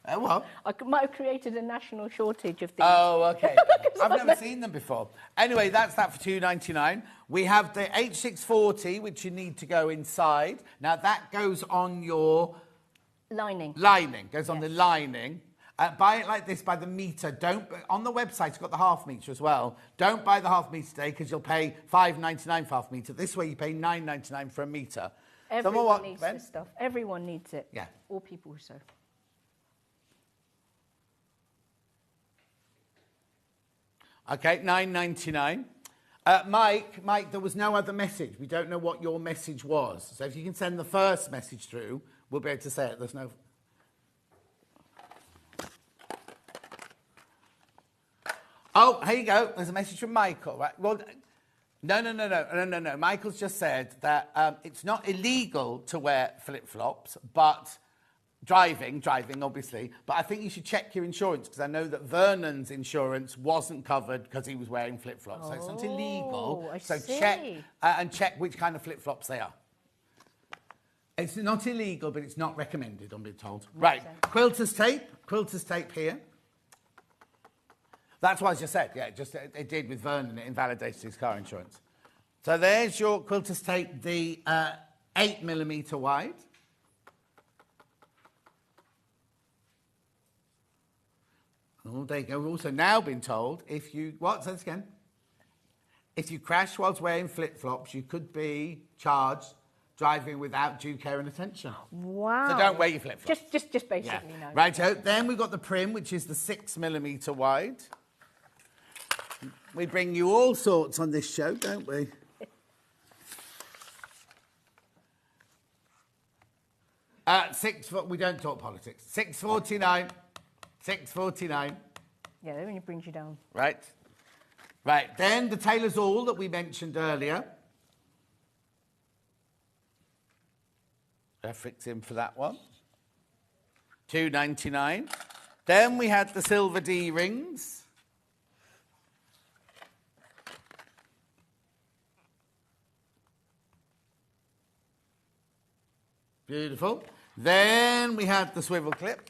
Oh, what? I might have created a national shortage of these. Oh, okay. I've never seen them before. Anyway, that's that for $2.99. We have the H640, which you need to go inside. Now, that goes on your... Lining. Goes on the lining. Buy it like this by the metre. Don't on the website. It's got the half metre as well. Don't buy the half metre today because you'll pay $5.99 for half metre. This way you pay $9.99 for a metre. Everyone needs this stuff. Everyone needs it. Yeah. All people who sew. Okay, $9.99. Mike, there was no other message. We don't know what your message was. So if you can send the first message through, we'll be able to say it. There's no... Oh, here you go. There's a message from Michael. Right? Well, no. Michael's just said that it's not illegal to wear flip-flops, but driving, obviously. But I think you should check your insurance, because I know that Vernon's insurance wasn't covered because he was wearing flip-flops. So it's not illegal. So check which kind of flip-flops they are. It's not illegal, but it's not recommended, I'm being told. Right, quilter's tape here. That's what I just said, yeah, it did with Vernon, it invalidated his car insurance. So there's your quilter's tape, the 8mm wide. Oh, there you go. We've also now been told if you... What? Say this again. If you crash whilst wearing flip-flops, you could be charged driving without due care and attention. Wow. So don't wear your flip-flops. Just basically, no. Right, so then we've got the prim, which is the 6mm wide. We bring you all sorts on this show, don't we? We don't talk politics. $6.49. $6.49. Yeah, that really brings you down. Right. Right, then the tailor's awl that we mentioned earlier. Fix in for that one. $2.99. Then we had the silver D rings. Beautiful. Then we had the swivel clip.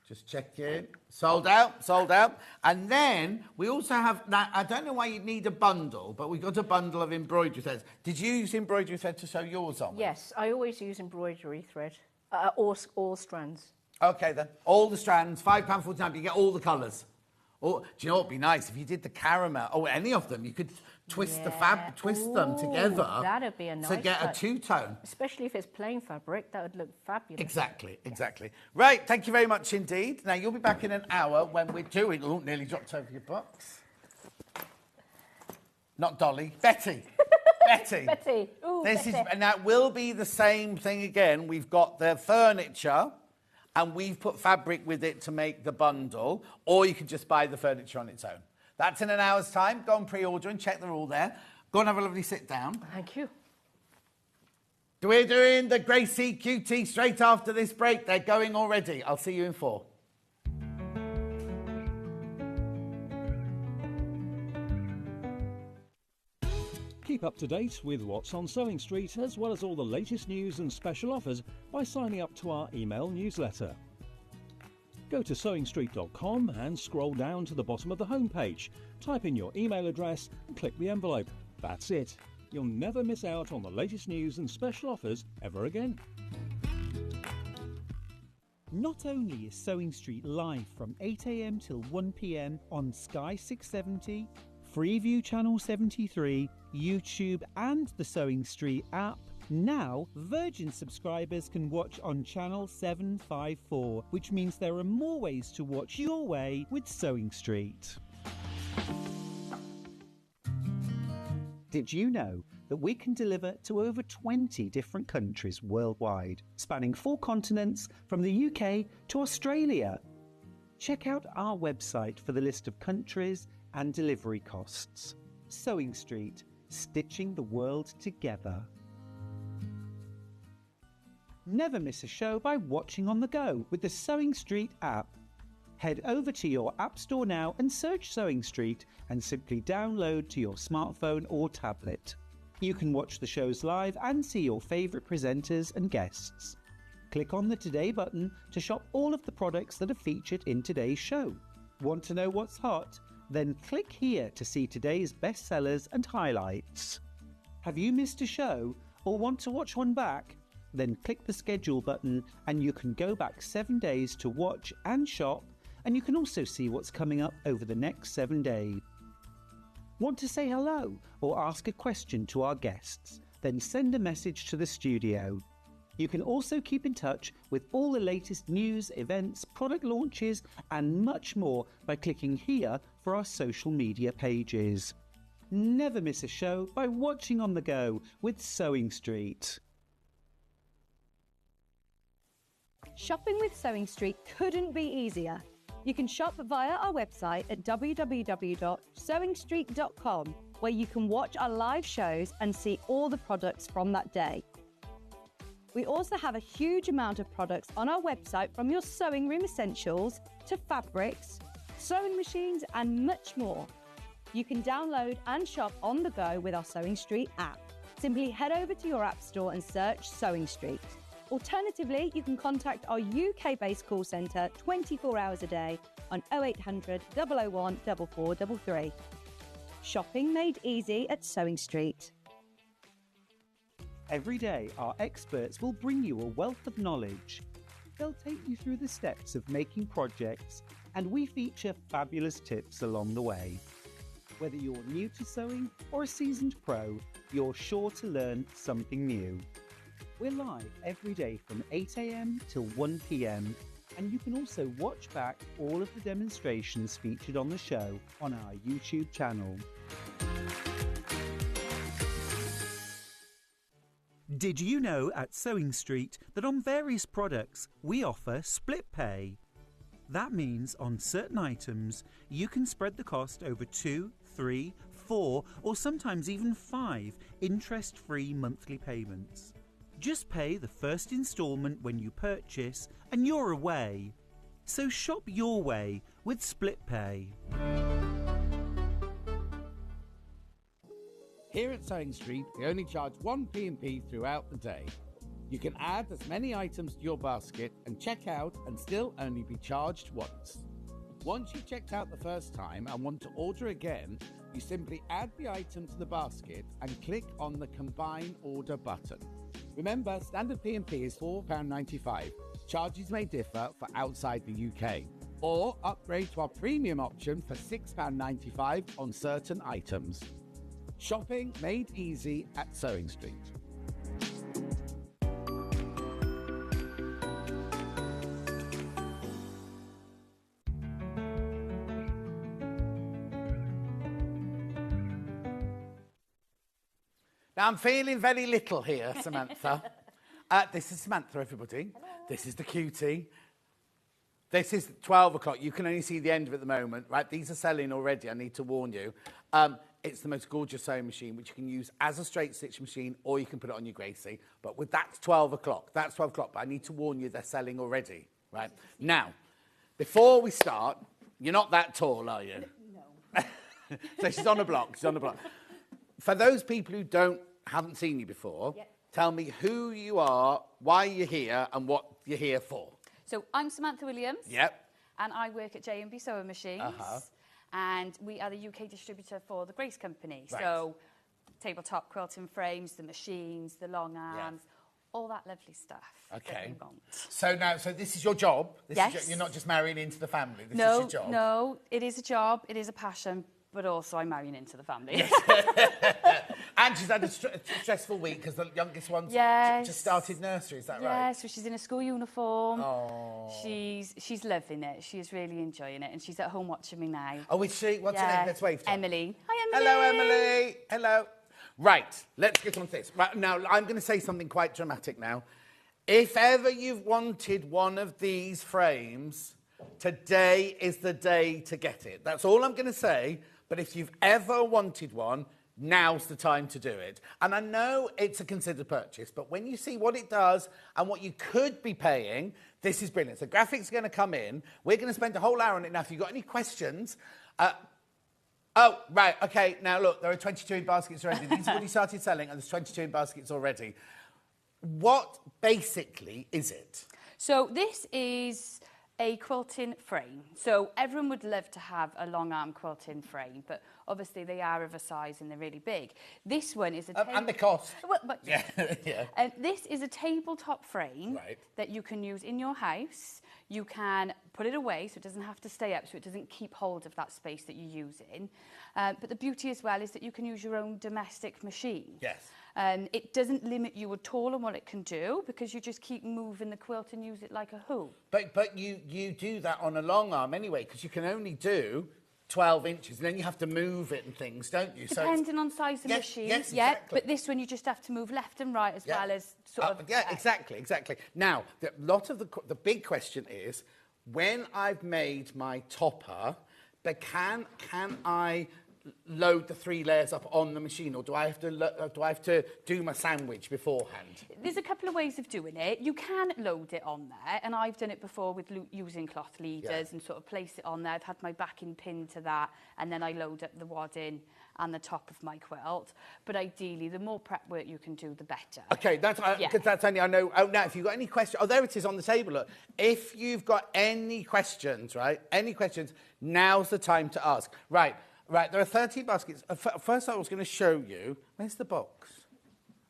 Just check in. Sold out. And then we also have, now, I don't know why you'd need a bundle, but we've got a bundle of embroidery threads. Did you use embroidery thread to sew yours on? Yes, I always use embroidery thread, all strands. Okay then, all the strands, £5.49, but you get all the colours. Or, do you know what would be nice? If you did the caramel, or any of them, you could twist them together. That'd be a nice to get touch. A two-tone. Especially if it's plain fabric, that would look fabulous. Exactly. Right, thank you very much indeed. Now, you'll be back in an hour when we're doing... Oh, nearly dropped over your box. Not Dolly, Betty. Betty. Ooh, Betty. And that will be the same thing again. We've got the furniture, and we've put fabric with it to make the bundle, or you can just buy the furniture on its own. That's in an hour's time. Go and pre-order and check they're all there. Go and have a lovely sit down. Thank you. We're doing the Gracie QT straight after this break. They're going already. I'll see you in 4. Keep up to date with what's on Sewing Street, as well as all the latest news and special offers by signing up to our email newsletter. Go to sewingstreet.com and scroll down to the bottom of the homepage. Type in your email address and click the envelope. That's it. You'll never miss out on the latest news and special offers ever again. Not only is Sewing Street live from 8 a.m. till 1 p.m. on Sky 670, Freeview Channel 73, YouTube and the Sewing Street app, now Virgin subscribers can watch on Channel 754, which means there are more ways to watch your way with Sewing Street. Did you know that we can deliver to over 20 different countries worldwide, spanning 4 continents from the UK to Australia? Check out our website for the list of countries and delivery costs. Sewing Street, stitching the world together. Never miss a show by watching on the go with the Sewing Street app. Head over to your App Store now and search Sewing Street and simply download to your smartphone or tablet. You can watch the shows live and see your favourite presenters and guests. Click on the Today button to shop all of the products that are featured in today's show. Want to know what's hot? Then click here to see today's bestsellers and highlights. Have you missed a show or want to watch one back? Then click the schedule button and you can go back 7 days to watch and shop, and you can also see what's coming up over the next 7 days. Want to say hello or ask a question to our guests? Then send a message to the studio. You can also keep in touch with all the latest news, events, product launches and much more by clicking here for our social media pages. Never miss a show by watching on the go with Sewing Street. Shopping with Sewing Street couldn't be easier. You can shop via our website at www.sewingstreet.com, where you can watch our live shows and see all the products from that day. We also have a huge amount of products on our website, from your sewing room essentials to fabrics, sewing machines and much more. You can download and shop on the go with our Sewing Street app. Simply head over to your app store and search Sewing Street. Alternatively, you can contact our UK-based call centre 24 hours a day on 0800 001 4433. Shopping made easy at Sewing Street. Every day, our experts will bring you a wealth of knowledge. They'll take you through the steps of making projects, and we feature fabulous tips along the way. Whether you're new to sewing or a seasoned pro, you're sure to learn something new. We're live every day from 8 a.m. till 1 p.m. and you can also watch back all of the demonstrations featured on the show on our YouTube channel. Did you know at Sewing Street that on various products we offer split pay? That means on certain items you can spread the cost over 2, 3, 4 or sometimes even 5 interest-free monthly payments. Just pay the first instalment when you purchase and you're away. So shop your way with split pay. Here at Sewing Street, we only charge one P&P throughout the day. You can add as many items to your basket and check out and still only be charged once. Once you've checked out the first time and want to order again, you simply add the item to the basket and click on the Combine Order button. Remember, standard P&P is £4.95. Charges may differ for outside the UK. Or upgrade to our premium option for £6.95 on certain items. Shopping made easy at Sewing Street. Now, I'm feeling very little here, Samantha. This is Samantha, everybody. Hello. This is the cutie. This is 12 o'clock. You can only see the end of it at the moment, right? These are selling already, I need to warn you. It's the most gorgeous sewing machine, which you can use as a straight stitch machine, or you can put it on your Gracie. But that's 12 o'clock. That's 12 o'clock, but I need to warn you, they're selling already, right? Now, before we start, you're not that tall, are you? No. So she's on a block. She's on a block. for those people who haven't seen you before, tell me who you are, why you're here, and what you're here for. So I'm Samantha Williams. Yep. And I work at J&B Sewing Machines. And we are the UK distributor for the Grace Company. Right. So tabletop quilting frames, the machines, the long arms, all that lovely stuff. Okay. That you want. So this is your job? Yes. You're not just marrying into the family? This is your job? No, it is a job, it is a passion, but also I'm marrying into the family. And she's had a stressful week because the youngest one's just started nursery, is that right? Yeah, so she's in a school uniform. Oh. She's loving it. She is really enjoying it, and she's at home watching me now. Oh, is she? What's her name? Let's wave to her. Emily. Hi, Emily. Hello, Emily. Hello. Right, let's get on to this. Right, now, I'm going to say something quite dramatic now. If ever you've wanted one of these frames, today is the day to get it. That's all I'm going to say. But if you've ever wanted one, now's the time to do it. And I know it's a considered purchase, but when you see what it does and what you could be paying, this is brilliant. So graphics are going to come in. We're going to spend a whole hour on it. Now, if you've got any questions... oh, right, OK. Now, look, there are 22 in baskets already. These have already started selling, and there's 22 in baskets already. What, basically, is it? So this is a quilting frame. So everyone would love to have a long arm quilting frame, but obviously they are of a size and they're really big. This one is a and the cost. Well, but, yeah. This is a tabletop frame that you can use in your house. You can put it away so it doesn't have to stay up, so it doesn't keep hold of that space that you're using. But the beauty as well is that you can use your own domestic machine. Yes. It doesn't limit you at all on what it can do because you just keep moving the quilt and use it like a hoe. But you do that on a long arm anyway because you can only do 12 inches and then you have to move it and things, don't you? Depending on size of machine. Yes, yeah, exactly. but this one you just have to move left and right as well as sort of... Yeah, exactly. Now, the big question is, when I've made my topper, but can I load the 3 layers up on the machine, or do I have to do my sandwich beforehand? There's a couple of ways of doing it. You can load it on there, and I've done it before with using cloth leaders and sort of place it on there. I've had my backing pinned to that, and then I load up the wadding and the top of my quilt. But ideally, the more prep work you can do, the better. Okay, that's only, I know. Oh, now, if you've got any questions... Oh, there it is on the table, look. If you've got any questions, now's the time to ask. Right, there are 13 baskets. First, I was going to show you... Where's the box?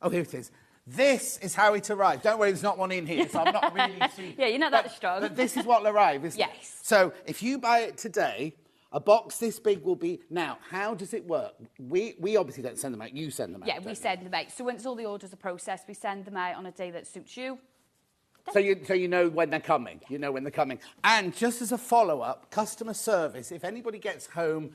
Oh, here it is. This is how it arrived. Don't worry, there's not one in here, so I'm not really... Yeah, you're not that strong. But this is what will arrive, isn't it? Yes. So, if you buy it today, a box this big will be... Now, how does it work? We obviously don't send them out. You send them out, Yeah, we send them out. So once all the orders are processed, we send them out on a day that suits you. So you know when they're coming. You know when they're coming. And just as a follow-up, customer service, if anybody gets home...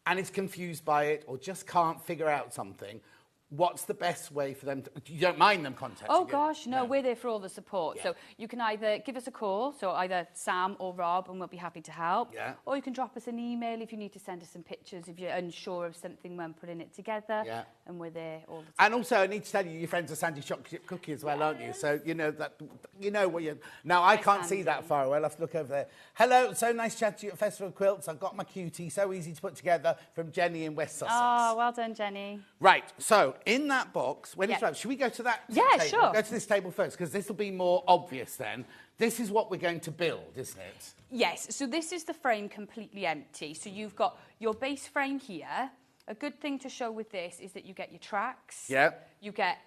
and is confused by it or just can't figure out something, what's the best way for them to... You don't mind them contacting you? Oh, gosh, no, we're there for all the support. Yeah. So you can either give us a call, so either Sam or Rob, and we'll be happy to help. Yeah. Or you can drop us an email if you need to send us some pictures, if you're unsure of something when putting it together. Yeah. And we're there all the time. And also, I need to tell you, your friends are Sandy Chocolate Cookie as well, aren't you? So, you know that... You know what you... Now, I can't see that far away. I'll have to look over there. Hello, so nice to chat to you at Festival of Quilts. I've got my cutie, so easy to put together, from Jenny in West Sussex. Oh, well done, Jenny. Right, so in that box, when it's right, should we go to that table? Sure. Go to this table first, because this will be more obvious then. This is what we're going to build, isn't it? Yes, so this is the frame completely empty. So you've got your base frame here. A good thing to show with this is that you get your tracks. Yeah. You get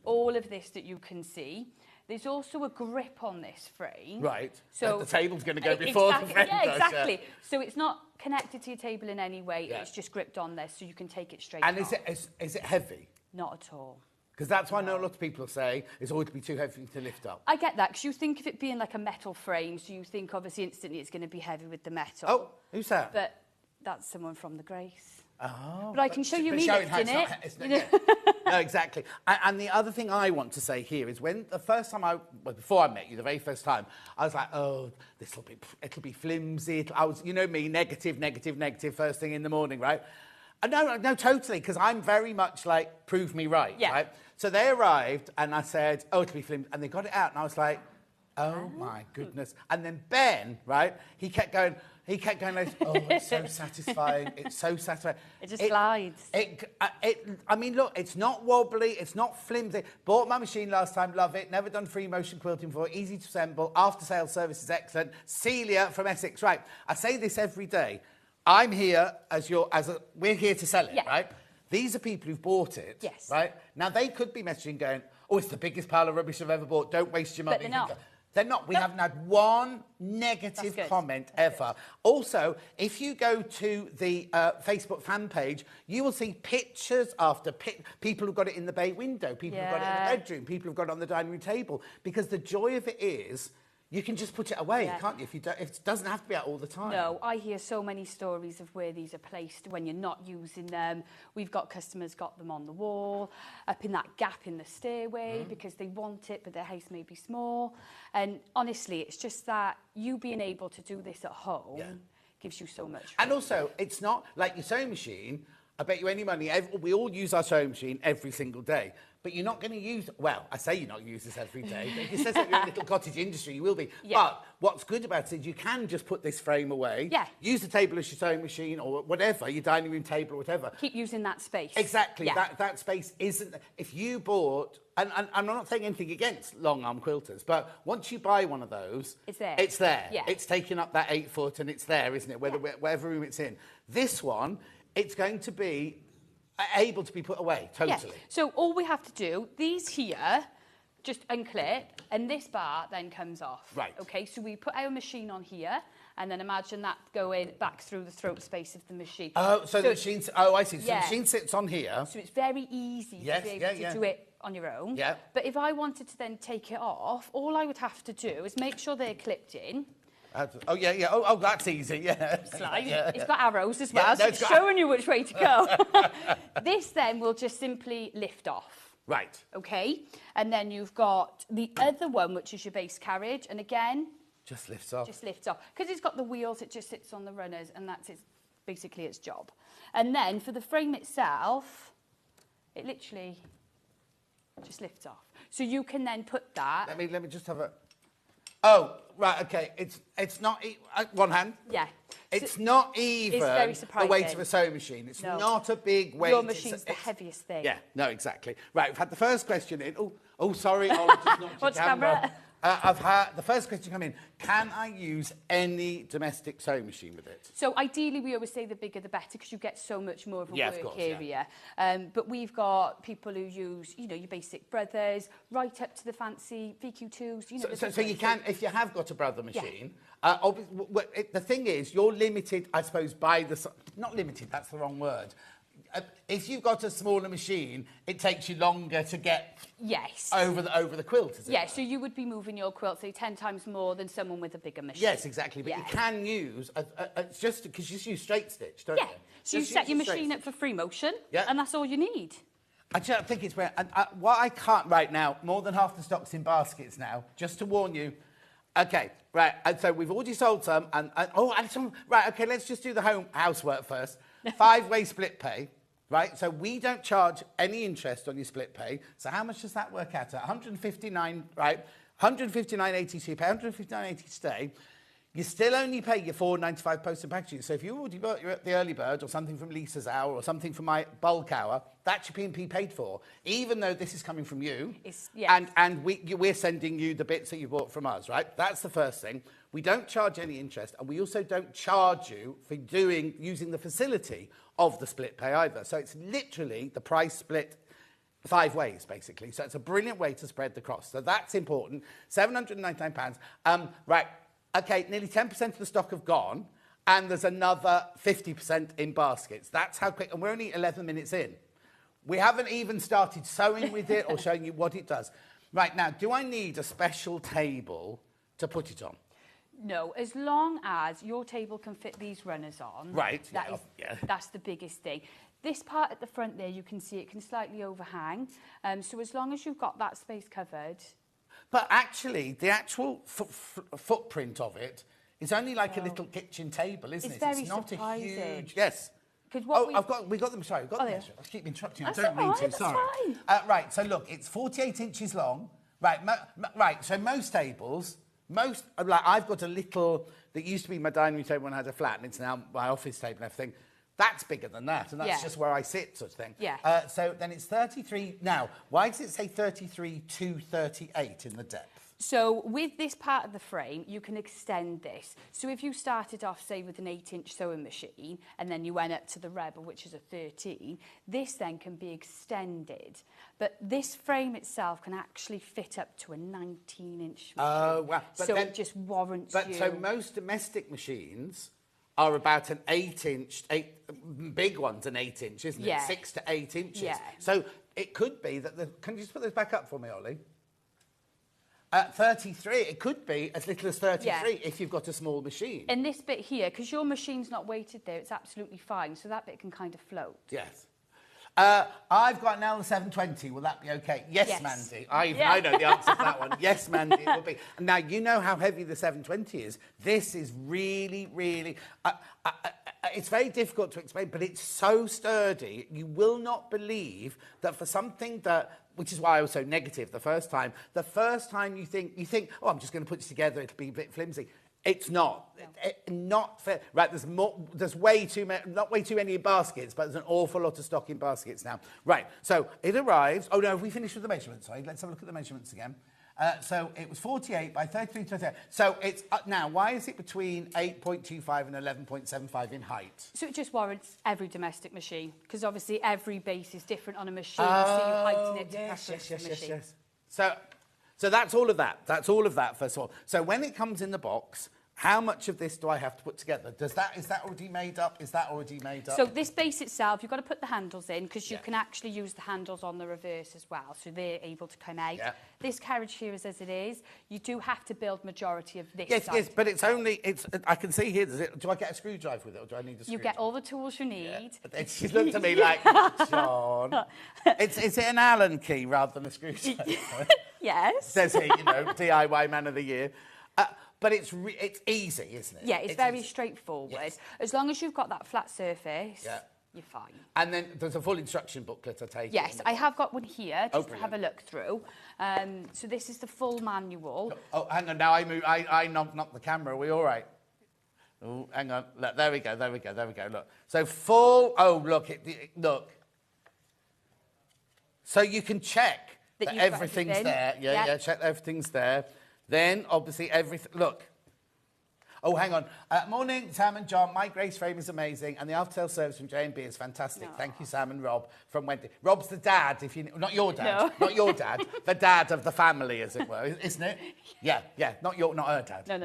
all of this that you can see. There's also a grip on this frame. Right. So the table's going to go before the frame does. Exactly. Yeah. So it's not connected to your table in any way. Yeah. It's just gripped on there, so you can take it straight and off. And is it heavy? Not at all. Because that's why I know a lot of people say it's always to be too heavy to lift up. I get that, because you think of it being like a metal frame, so you think obviously instantly it's going to be heavy with the metal. Oh, who's that? But that's someone from the Grace. Oh, but I can show you me lifting it. No, exactly. And the other thing I want to say here is when the first time before I met you, the very first time, I was like, oh, it'll be flimsy. I was, you know me, negative, first thing in the morning, right? No, totally, because I'm very much like, prove me right, right? So they arrived and I said, oh, it'll be flimsy, and they got it out and I was like, Oh, my goodness. And then Ben, right, he kept going, like, oh, it's so satisfying. It's so satisfying. It just slides. I mean, look, it's not wobbly. It's not flimsy. Bought my machine last time. Love it. Never done free motion quilting before. Easy to assemble. After-sales service is excellent. Celia from Essex. Right. I say this every day. I'm here we're here to sell it, right? These are people who've bought it, right? Now, they could be messaging going, oh, it's the biggest pile of rubbish I've ever bought. Don't waste your money. But they're not. They're not. We haven't had one negative comment ever. Also, if you go to the Facebook fan page, you will see pictures after people who've got it in the bay window, people who've got it in the bedroom, people who've got it on the dining room table. Because the joy of it is, you can just put it away, can't you? If it doesn't have to be out all the time. No, I hear so many stories of where these are placed when you're not using them. We've got customers got them on the wall, up in that gap in the stairway because they want it, but their house may be small. And honestly, it's just that you being able to do this at home gives you so much. And also, it's not like your sewing machine. I bet you any money, we all use our sewing machine every single day. But you're not going to use... Well, I say you're not going to use this every day. But if you says that you're in a little cottage industry, you will be. Yeah. But what's good about it is you can just put this frame away. Yeah. Use the table as your sewing machine or whatever, your dining room table or whatever. Keep using that space. Exactly. Yeah. That space isn't... If you bought... And I'm not saying anything against long-arm quilters, but once you buy one of those... It's there. It's there. Yeah. It's taking up that 8 foot and it's there, isn't it? Whatever room it's in. This one, it's going to be... able to be put away, totally. Yeah. So all we have to do, these here, just unclip, and this bar then comes off. Right. Okay, so we put our machine on here, and then imagine that going back through the throat space of the machine. Oh, so the machine... Oh, I see. So the machine sits on here. So it's very easy to be able to do it on your own. Yeah. But if I wanted to then take it off, all I would have to do is make sure they're clipped in. Oh, yeah. Oh, that's easy, yeah. Slide. Yeah. It's got arrows as well, so it's showing you which way to go. This then will just simply lift off. Right. Okay? And then you've got the other one, which is your base carriage, and again... Just lifts off. Just lifts off. Because it's got the wheels, it just sits on the runners, and that's basically its job. And then for the frame itself, it literally just lifts off. So you can then put that... Let me just have a... Oh, right, okay. It's not... one hand. Yeah. It's not even it's very surprising. The weight of a sewing machine. It's not a big weight. Your machine's the heaviest thing. Yeah, no, exactly. Right, we've had the first question in. Oh, sorry. I'll just knock What's camera? I've had the first question come in. Can I use any domestic sewing machine with it? So ideally, we always say the bigger the better because you get so much more of a work area. Yeah. But we've got people who use, your basic brothers, right up to the fancy VQ2s. So you can, if you have got a brother machine. The thing is, you're limited, I suppose, by the... Not limited, that's the wrong word. If you've got a smaller machine, it takes you longer to get over the quilt, is it? Yeah, so you would be moving your quilt, say, 10 times more than someone with a bigger machine. Yes, exactly. But you can use, it's just because you use straight stitch, don't you? So you set your machine up for free motion, and that's all you need. I think it's... what I can't right now, more than half the stock's in baskets now, just to warn you. Okay, right, and so we've already sold some, and some... Right, okay, let's just do the housework first. 5-way split pay. Right, so we don't charge any interest on your split pay. So how much does that work out at? 159, right? 159.80 you pay, 159.80 today. You still only pay your £4.95 post and packaging. So if you already bought the early bird or something from Lisa's hour or something from my bulk hour, that's your P&P paid for. Even though this is coming from you, and we're sending you the bits that you bought from us, right? That's the first thing. We don't charge any interest, and we also don't charge you for using the facility of the split pay either. So it's literally the price split 5 ways, basically. So it's a brilliant way to spread the cost. So that's important. £799. Right, okay, nearly 10% of the stock have gone, and there's another 50% in baskets. That's how quick, and we're only 11 minutes in. We haven't even started sewing with it or showing you what it does. Right, now, do I need a special table to put it on? No, as long as your table can fit these runners on. Right, that's the biggest thing. This part at the front there, you can see it can slightly overhang. So as long as you've got that space covered... But actually, the actual footprint of it is only like a little kitchen table, isn't it? It's not surprising. A huge... Yes. We've got them, sorry, we've got them. I keep interrupting you, I don't mean to, sorry. Right, so look, it's 48 inches long. Right, so most tables... Most, like, I've got a little, that used to be my dining room table when I had a flat, and it's now my office table and everything. That's bigger than that, and that's just where I sit, sort of thing. Yeah. So then it's 33. Now, why does it say 33 to 38 in the depth? So with this part of the frame, you can extend this. So if you started off, say, with an 8-inch sewing machine, and then you went up to the Rebel, which is a 13, this then can be extended. But this frame itself can actually fit up to a 19-inch machine. Oh, wow. But so then, it just warrants you... So most domestic machines are about an 8-inch, big one's an 8-inch, isn't it? 6 to 8 inches. Yeah. So it could be that can you just put this back up for me, Ollie? 33, it could be as little as 33 if you've got a small machine. And this bit here, because your machine's not weighted there, it's absolutely fine. So that bit can kind of float. Yes. I've got an L720. Will that be okay? Yes. Mandy. I know the answer to that one. Yes, Mandy, it will be. Now, you know how heavy the 720 is. This is really, really... it's very difficult to explain, but it's so sturdy. You will not believe that for something that... Which is why I was so negative the first time. The first time you think, oh, I'm just going to put this together, it'll be a bit flimsy. It's not. No. Not fair. Right, there's way too many, not way too many baskets, but there's an awful lot of stock in baskets now. Right, so it arrives. Oh, no, have we finished with the measurements? Sorry, let's have a look at the measurements again. So it was 48 by 33 to 38. So it's now, why is it between 8.25 and 11.75 in height? So it just warrants every domestic machine, because obviously every base is different on a machine, so you heighten it to preference the machine. Yes. So that's all of that. That's all of that, first of all. So when it comes in the box, how much of this do I have to put together? Is that already made up? Is that already made up? So this base itself, you've got to put the handles in, because you can actually use the handles on the reverse as well, so they're able to come out. Yeah. This carriage here is as it is. You do have to build majority of this side. Yes, but I can see here, do I get a screwdriver with it, or do I need a screwdriver? You get all the tools you need. Yeah. She's looked at me like, John. Is it an Allen key rather than a screwdriver? Yes. Says here, DIY Man of the Year. But it's easy, isn't it? Yeah, it's very straightforward. Yes. As long as you've got that flat surface, you're fine. And then there's a full instruction booklet, I take it. Yes, I have got one here, just to have a look through. So this is the full manual. Oh, hang on, now I knocked the camera. Are we all right? Oh, hang on. Look, there we go. Look. So look. So you can check that everything's there. Yeah, check that everything's there. Then, obviously, everything... Look. Oh, hang on. Morning, Sam and John. My Grace frame is amazing, and the after-sale service from J&B is fantastic. Aww. Thank you, Sam and Rob from Wendy. Rob's the dad, if you... Not your dad. No. Not your dad. The dad of the family, as it were. Isn't it? Yeah. Not her dad.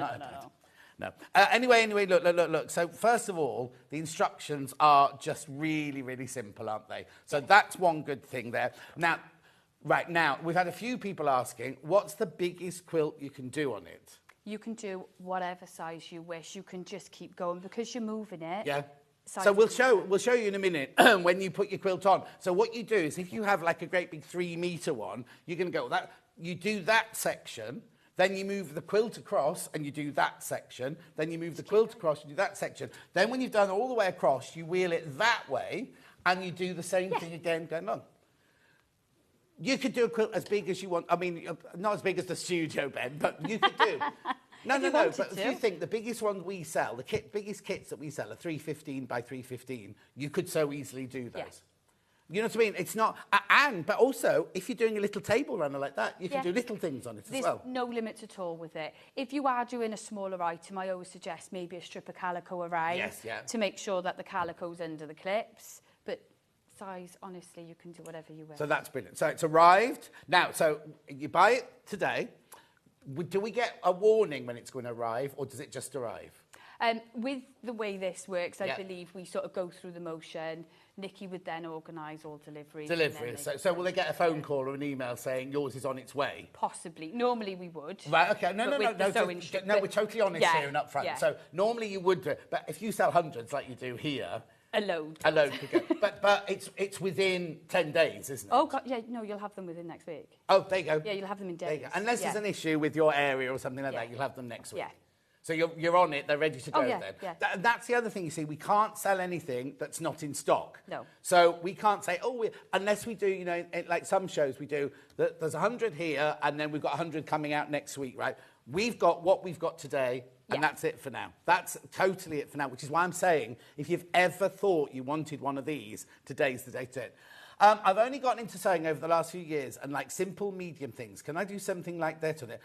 No. Anyway, look. So, first of all, the instructions are just really, really simple, aren't they? So, that's one good thing there. Now, we've had a few people asking, what's the biggest quilt you can do on it? You can do whatever size you wish. You can just keep going because you're moving it. Yeah. So we'll show you in a minute when you put your quilt on. So what you do is if you have like a great big 3-metre one, you're going to go with that. You do that section, then you move the quilt across and you do that section. Then you move the quilt across and you do that section. Then when you've done all the way across, you wheel it that way and you do the same thing again going on. You could do a quilt as big as you want. I mean, not as big as the studio, Ben, but you could do. No. But if you think the biggest one we sell, biggest kits that we sell are 315 by 315, you could so easily do those. Yeah. You know what I mean? It's not... but also, if you're doing a little table runner like that, you can do little things on it as well. There's no limits at all with it. If you are doing a smaller item, I always suggest maybe a strip of calico around to make sure that the calico's under the clips. But... size, honestly, you can do whatever you wish. So that's brilliant. So it's arrived. Now, so you buy it today. Do we get a warning when it's going to arrive, or does it just arrive? With the way this works, I believe we sort of go through the motion. Nikki would then organise all deliveries. So will they get a phone call or an email saying yours is on its way? Possibly. Normally we would. Right, OK. No, we're totally honest here and up front. Yeah. So normally you would do it. But if you sell hundreds like you do here... A load could go. but it's within 10 days, isn't it? Oh, God, yeah, no, you'll have them within next week. Oh, there you go. Yeah, you'll have them in days. There you go. Unless there's an issue with your area or something like that, you'll have them next week. Yeah. So you're on it, they're ready to go then. Yeah. That's the other thing, you see, we can't sell anything that's not in stock. No. So we can't say, unless we do, like some shows we do, there's 100 here and then we've got 100 coming out next week, right? We've got what we've got today, and that's it for now. That's totally it for now, which is why I'm saying, if you've ever thought you wanted one of these, today's the day to do it. I've only gotten into sewing over the last few years, and like simple, medium things. Can I do something like that on it?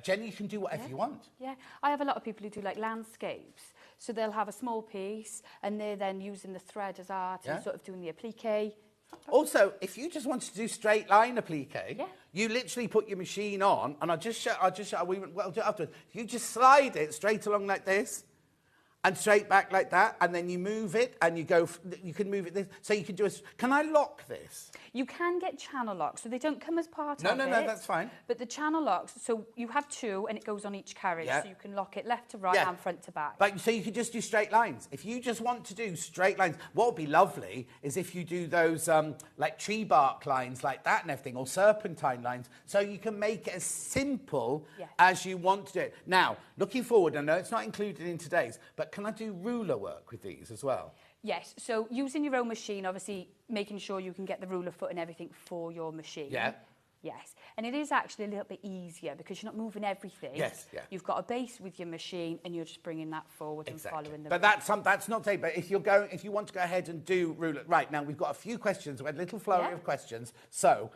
Jenny, you can do whatever you want. Yeah, I have a lot of people who do like landscapes. So they'll have a small piece, and they're then using the thread as art and sort of doing the applique. Also, if you just wanted to do straight line applique, you literally put your machine on, and I'll just show, we'll do it afterwards. You just slide it straight along like this, and straight back like that, and then you move it, and you can move it this, so you can do can I lock this? You can get channel locks, so they don't come as part of it. No, that's fine. But the channel locks, so you have two, and it goes on each carriage, so you can lock it left to right and front to back. But so you could just do straight lines. If you just want to do straight lines, what would be lovely is if you do those like tree bark lines like that and everything, or serpentine lines, so you can make it as simple as you want to do it. Now, looking forward, I know it's not included in today's, but can I do ruler work with these as well? Yes, so using your own machine, obviously making sure you can get the ruler foot and everything for your machine. Yeah. Yes, and it is actually a little bit easier because you're not moving everything. Yes, yeah. You've got a base with your machine and you're just bringing that forward and following the. But that's not saying. But if you want to go ahead and do ruler, right now we've got a few questions. We had a little flurry of questions. So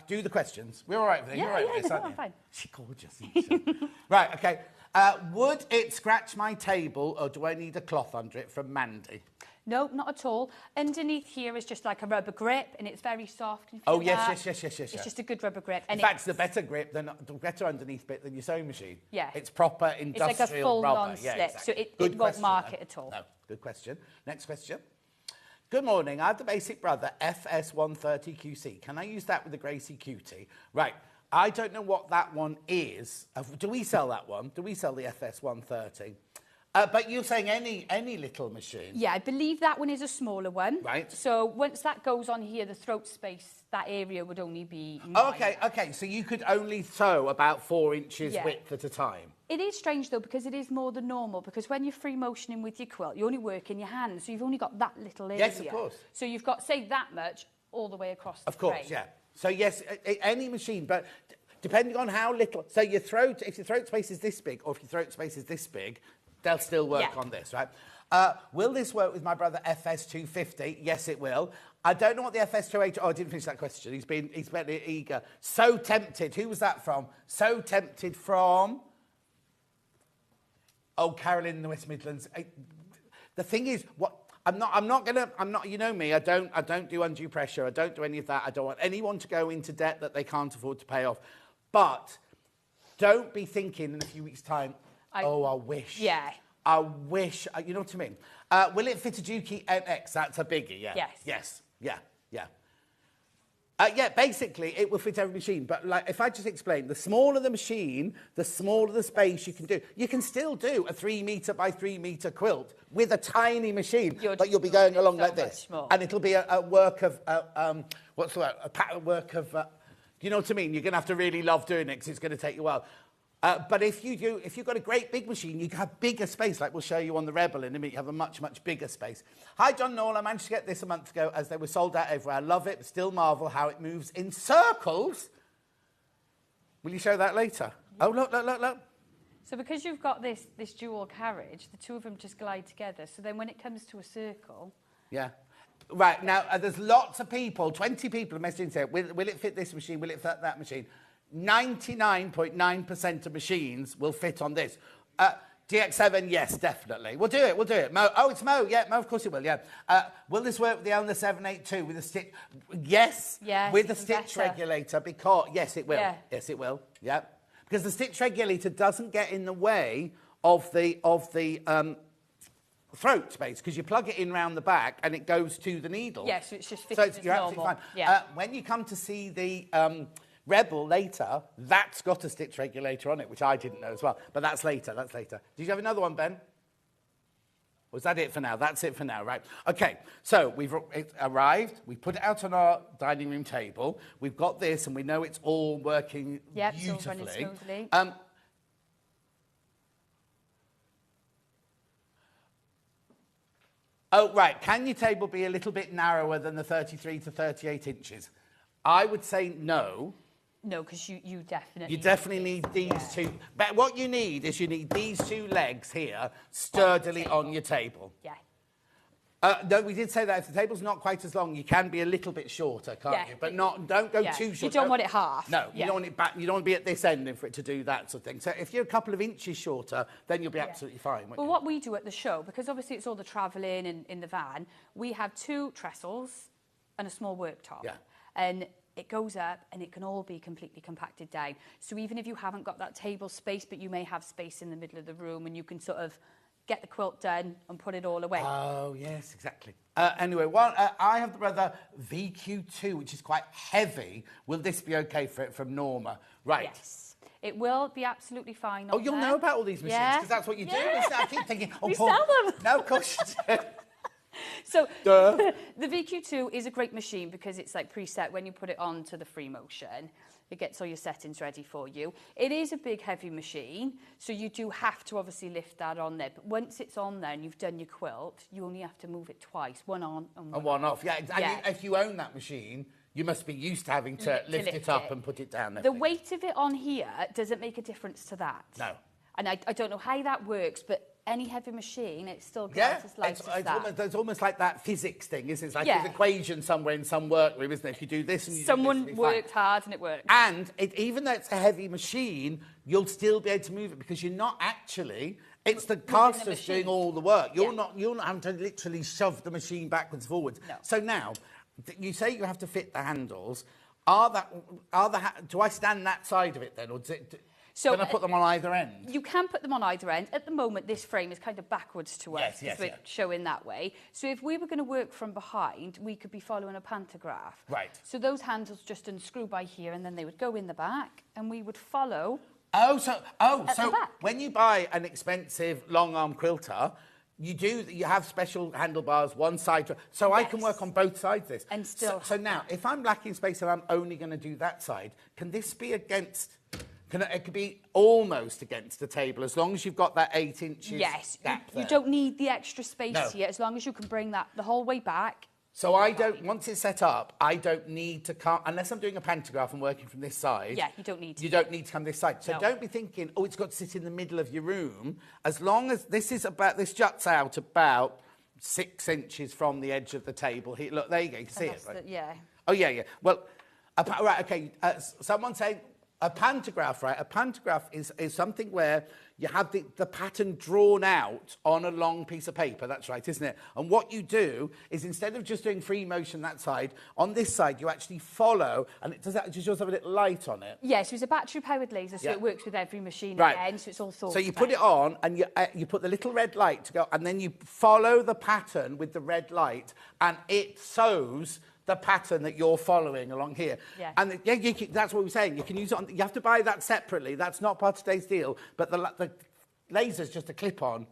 do the questions. We're all right with it. Yeah, You're all right with this, aren't I'm you? fine. She's gorgeous, isn't she? Right. Okay. Would it scratch my table, or do I need a cloth under it? From Mandy. No, not at all. Underneath here is just like a rubber grip, and it's very soft. Oh, yes. It's just a good rubber grip. In fact, it's the better grip, the better underneath bit than your sewing machine. Yeah. It's proper industrial rubber. It's like a full non-slip, exactly. so it won't mark it at all. No, good question. Next question. Good morning. I have the Basic Brother FS130QC. Can I use that with the Gracie Cutie? Right. I don't know what that one is. Do we sell that one? Do we sell the FS130? But you're saying any little machine? Yeah, I believe that one is a smaller one. Right. So once that goes on here, the throat space, that area would only be 9. Okay. So you could only sew about 4 inches width at a time. It is strange, though, because it is more than normal, because when you're free motioning with your quilt, you only work in your hands, so you've only got that little area. Yes, of course. So you've got, say, that much all the way across the Of course, frame. yeah. So, yes, any machine, but depending on how little... So if your throat space is this big, or if your throat space is this big, they'll still work on this, right? Will this work with my brother FS250? Yes, it will. I don't know what the FS280... Oh, I didn't finish that question. He's been eager. So Tempted. Who was that from? So Tempted from... Oh, Carolyn in the West Midlands. The thing is, I'm not, you know me, I don't do undue pressure. I don't do any of that. I don't want anyone to go into debt that they can't afford to pay off. But don't be thinking in a few weeks' time, I wish. Yeah. I wish, you know what I mean? Will it fit a Juki NX? That's a biggie, yeah. Yes. Yeah. Basically, it will fit every machine. But like, if I just explain, the smaller the machine, the smaller the space you can do. You can still do a 3 metre by 3 metre quilt with a tiny machine, but you'll be going along like this. And it'll be a work of, what's the word? A work of, you know what I mean? You're going to have to really love doing it because it's going to take you a while. But if you've got a great big machine, you can have bigger space, like we'll show you on the Rebel in a minute. You have a much, much bigger space. Hi, John Noel. I managed to get this a month ago as they were sold out everywhere. I love it, but still marvel how it moves in circles. Will you show that later? Yeah. Oh, look. So because you've got this dual carriage, the two of them just glide together. So then when it comes to a circle... Yeah. Right, now, there's lots of people, 20 people are messaging saying, will it fit this machine? Will it fit that machine? 99.9% of machines will fit on this. DX7, yes, definitely. We'll do it. Mo, it's Mo. Yeah, Mo, of course it will, yeah. Will this work with the Elna 782 with a stitch? Yes, with the stitch regulator, because, yes, it will. Yeah. Yes, it will, yeah. Because the stitch regulator doesn't get in the way of the throat space, because you plug it in round the back and it goes to the needle. Yes, so it's just fitting as you're normal. Absolutely fine. Yeah. When you come to see the... Rebel later, that's got a stitch regulator on it, which I didn't know as well. But that's later. Did you have another one, Ben? Was that it for now? That's it for now, right? Okay, so it's arrived. We put it out on our dining room table. We've got this, and we know it's all working beautifully. It's all running smoothly. Oh, right. Can your table be a little bit narrower than the 33 to 38 inches? I would say no. No, because you definitely... You definitely need these two. But what you need is these two legs here sturdily on your table. Yeah. No, we did say that if the table's not quite as long, you can be a little bit shorter, can't you? But don't go too short. You don't want it half. No, you don't want it back. You don't want to be at this end for it to do that sort of thing. So if you're a couple of inches shorter, then you'll be absolutely fine. Well, what we do at the show, because obviously it's all the travelling and in the van, we have 2 trestles and a small worktop. Yeah. And it goes up and it can all be completely compacted down. So even if you haven't got that table space, but you may have space in the middle of the room and you can sort of get the quilt done and put it all away. Oh, yes, exactly. Anyway, I have the VQ2, which is quite heavy. Will this be okay from Norma? Right. Yes. It will be absolutely fine. Oh, you'll know about all these machines because that's what you do. I keep thinking, we sell them. No, of course you do. So the VQ2 is a great machine because it's like preset when you put it onto the free motion. It gets all your settings ready for you. It is a big, heavy machine, so you do have to obviously lift that on there. But once it's on there and you've done your quilt, you only have to move it twice, one on and one off. Yeah, and if you own that machine, you must be used to having to lift it up and put it down there. The weight of it on here doesn't make a difference to that. No. And I don't know how that works, but any heavy machine, it's still goes as light as that. It's almost like that physics thing, isn't it? It's like there's an equation somewhere in some workroom, isn't it? If you do this and you Someone do this, worked hard and it works. And even though it's a heavy machine, you'll still be able to move it because you're not actually... It's the casters doing all the work. You're not having to literally shove the machine backwards and forwards. No. So now, you say you have to fit the handles. Do I stand that side of it then? Or can I put them on either end? You can put them on either end. At the moment, this frame is kind of backwards to us because we're showing that way. So if we were going to work from behind, we could be following a pantograph. Right. So those handles just unscrew by here and then they would go in the back and we would follow. So when you buy an expensive long arm quilter, you have special handlebars one side, so I can work on both sides of this. And still. So now, if I'm lacking space and I'm only going to do that side, can this be against? It could be almost against the table as long as you've got that 8 inches. Yes. Gap You don't need the extra space here as long as you can bring that the whole way back. So once it's set up, I don't need to come, unless I'm doing a pantograph and working from this side. Yeah, you don't need to. You don't need to come this side. So don't be thinking, oh, it's got to sit in the middle of your room. As long as this juts out about 6 inches from the edge of the table. Here, look, there you go, you can see it, right? Oh, yeah. Well, right, okay, someone saying, a pantograph, right? A pantograph is something where you have the pattern drawn out on a long piece of paper. That's right, isn't it? And what you do is instead of just doing free motion that side, on this side you actually follow, and it does yours have a little light on it? Yes, it was a battery-powered laser, so it works with every machine again, so it's all thought. So you put it on, and you put the little red light to go, and then you follow the pattern with the red light, and it sews the pattern that you're following along here. Yeah. And that's what we're saying. You can use it you have to buy that separately. That's not part of today's deal. But the laser's just a clip-on.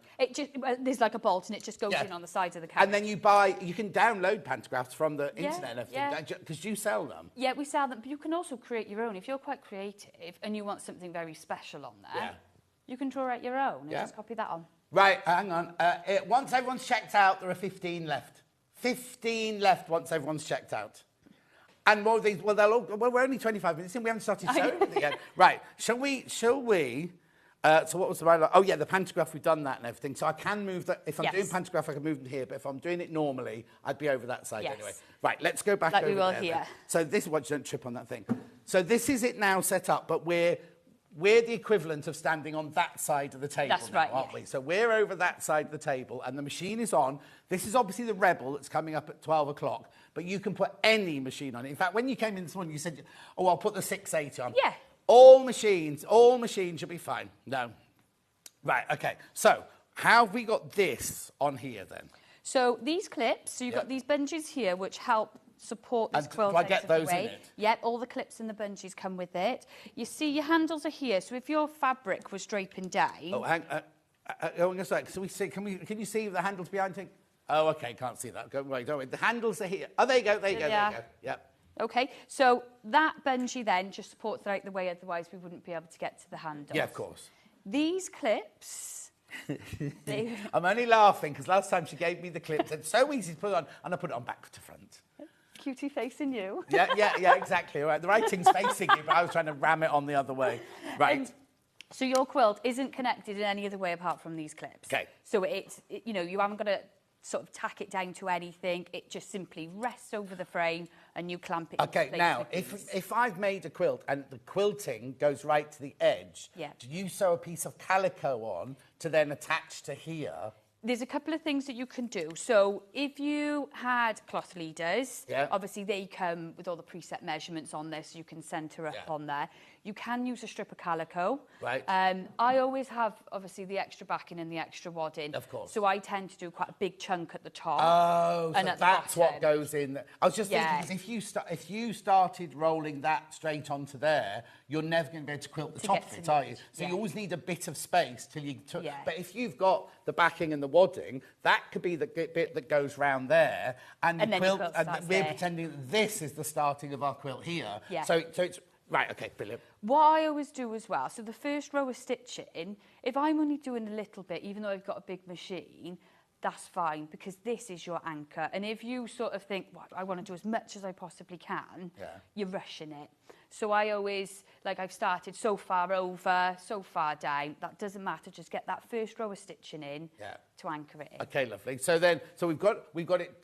There's like a bolt and it just goes in on the sides of the cabinet. And then you can download pantographs from the internet and everything. Because you sell them. Yeah, we sell them. But you can also create your own. If you're quite creative and you want something very special on there, you can draw out your own and just copy that on. Right, hang on. Once everyone's checked out, there are 15 left. 15 left once everyone's checked out. And more of these, we're only 25 minutes in, we haven't started showing anything yet. Right, shall we, so what was the right, oh yeah, the pantograph, we've done that and everything. So I can move that, if I'm doing pantograph, I can move them here, but if I'm doing it normally, I'd be over that side anyway. Right, let's go back over there. Like we will here. So this is what you don't trip on that thing. So this is it now set up, but we're the equivalent of standing on that side of the table. That's right, aren't we? So we're over that side of the table and the machine is on. This is obviously the Rebel that's coming up at 12 o'clock, but you can put any machine on it. In fact, when you came in this morning, you said, oh, I'll put the 680 on. Yeah. All machines should be fine. No. Right, okay. So how have we got this on here then? So these clips, so you've got these bungees here which help support this quilt. Do I get those in it? Yep, all the clips and the bungees come with it. You see your handles are here, so if your fabric was draping down... Oh, hang on a sec. So can you see the handles behind it? Oh, okay, can't see that. Don't worry. The handles are here. Oh, there you go. Yep. Okay, so that bungee then just supports it out the way, otherwise we wouldn't be able to get to the handles. Yeah, of course. These clips... I'm only laughing because last time she gave me the clips, it's so easy to put on, and I put it on back to front. cutie facing you. Yeah, exactly. Right. The writing's facing you, but I was trying to ram it on the other way. Right. So your quilt isn't connected in any other way apart from these clips. Okay. So you know, you haven't got to sort of tack it down to anything. It just simply rests over the frame and you clamp it. Okay, now, if I've made a quilt and the quilting goes right to the edge, do you sew a piece of calico on to then attach to here? There's a couple of things that you can do. So if you had cloth leaders, obviously they come with all the preset measurements on this. You can centre up on there. You can use a strip of calico. Right. I always have, obviously, the extra backing and the extra wadding. Of course. So I tend to do quite a big chunk at the top. Oh, and so that's what goes in there. I was just thinking, if you started rolling that straight onto there, you're never going to be able to quilt the top of it, are you? So you always need a bit of space till you... But if you've got the backing and the wadding, that could be the bit that goes round there, and the quilt, and we're pretending that this is the starting of our quilt here. Yeah. So it's... Right, okay, brilliant. What I always do as well, so the first row of stitching, if I'm only doing a little bit, even though I've got a big machine, that's fine, because this is your anchor. And if you sort of think, well, I want to do as much as I possibly can, you're rushing it. So I always, like I've started so far over, so far down, that doesn't matter, just get that first row of stitching in to anchor it in. Okay, lovely. So then, so we've got it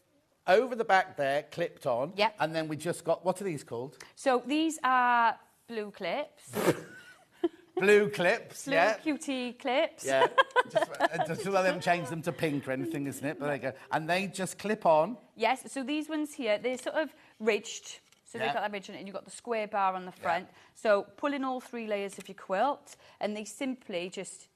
over the back there, clipped on. Yep. And then we just got, what are these called? So these are blue clips. Blue clips, blue cutie clips. Yeah. Just well, they haven't changed them to pink or anything, isn't it? But there you go. And they just clip on. Yes, so these ones here, they're sort of ridged. So they've got that ridge on it, and you've got the square bar on the front. So pull in all 3 layers of your quilt, and they simply just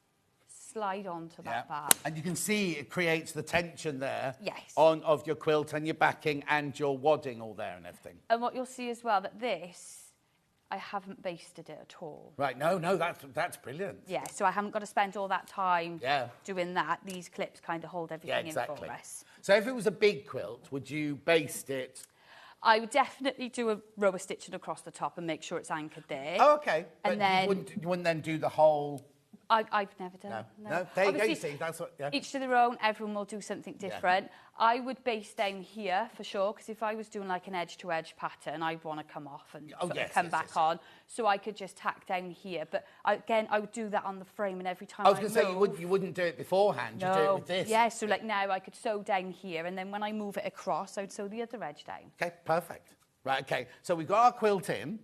slide onto that bar. And you can see it creates the tension there of your quilt and your backing and your wadding all there and everything. And what you'll see as well, that this, I haven't basted it at all. Right, no, that's brilliant. Yeah, so I haven't got to spend all that time doing that. These clips kind of hold everything in for us. So if it was a big quilt, would you baste it? I would definitely do a row of stitching across the top and make sure it's anchored there. Oh, okay. And but then you wouldn't then do the whole... I've never done. No. There you go, you see, that's what... Yeah. Each to their own, everyone will do something different. Yeah. I would base down here, for sure, because if I was doing like an edge-to-edge pattern, I'd want to come off and come back on. So I could just tack down here. But again, I would do that on the frame, and every time I was going to say, you wouldn't do it beforehand, you'd do it with this. Yeah, so like now I could sew down here, and then when I move it across, I would sew the other edge down. Okay, perfect. Right, okay. So we've got our quilt in.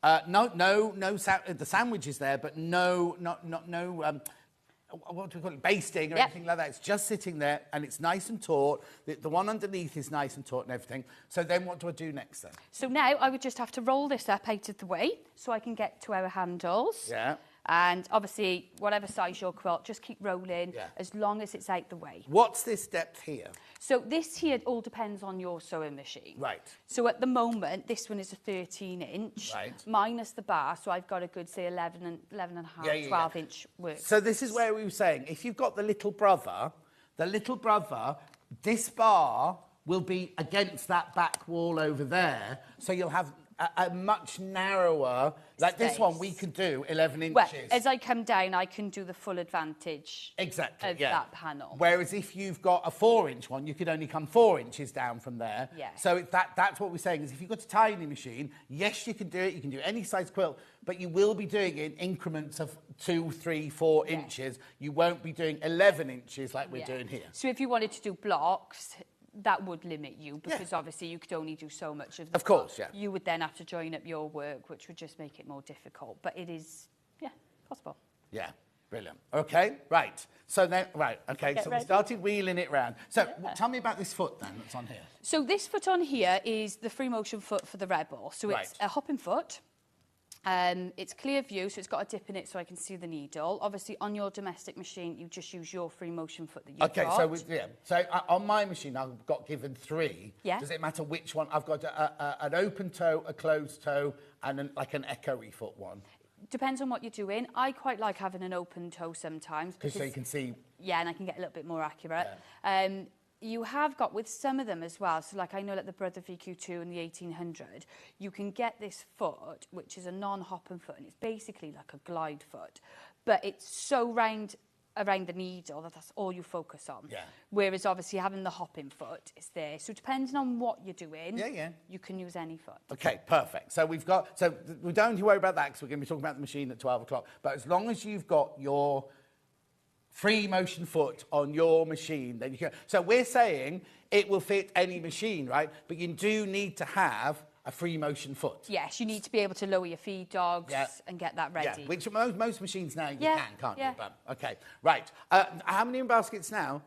The sandwich is there, but no, what do we call it, basting or anything like that. It's just sitting there and it's nice and taut. The one underneath is nice and taut and everything. So then what do I do next then? So now I would just have to roll this up out of the way so I can get to our handles. Yeah. And obviously, whatever size your quilt, just keep rolling as long as it's out the way. What's this depth here? So this here all depends on your sewing machine. Right. So at the moment, this one is a 13-inch. Right. Minus the bar, so I've got a good, say, 11 and a half, 12-inch work. So this is where we were saying, if you've got the little brother, this bar will be against that back wall over there, so you'll have a much narrower, like space. This one we can do 11 inches. Well, as I come down, I can do the full advantage of that panel. Whereas if you've got a 4-inch one, you could only come 4 inches down from there. Yeah. So that's what we're saying, is if you've got a tiny machine, yes, you can do it, you can do any size quilt, but you will be doing it in increments of 2, 3, 4 inches. You won't be doing 11 inches like we're doing here. So if you wanted to do blocks, that would limit you, because obviously you could only do so much of the Of course, block. You would then have to join up your work, which would just make it more difficult. But it is, possible. Yeah, brilliant. Okay, right. So then, so we started wheeling it round. So tell me about this foot then that's on here. So this foot on here is the free motion foot for the Rebel. So it's a hopping foot. It's clear view, so it's got a dip in it so I can see the needle. Obviously, on your domestic machine, you just use your free motion foot that you've got. Okay, so on my machine, I've got given 3. Yeah. Does it matter which one? I've got an open toe, a closed toe, and an echoey foot one. Depends on what you're doing. I quite like having an open toe sometimes. Because so you can see... Yeah, and I can get a little bit more accurate. Yeah. You have got with some of them as well, so like I know like the Brother VQ2 and the 1800, you can get this foot, which is a non-hopping foot, and it's basically like a glide foot, but it's so round around the needle, that's all you focus on. Yeah. Whereas obviously having the hopping foot is there. So depending on what you're doing, Yeah. you can use any foot. Okay, perfect. So we don't need to worry about that because we're going to be talking about the machine at 12 o'clock. But as long as you've got your free motion foot on your machine, then you can. So we're saying it will fit any machine, right? But you do need to have a free motion foot. Yes, you need to be able to lower your feed dogs and get that ready. Yeah, which most machines now you can't you? But, okay, right. How many in baskets now?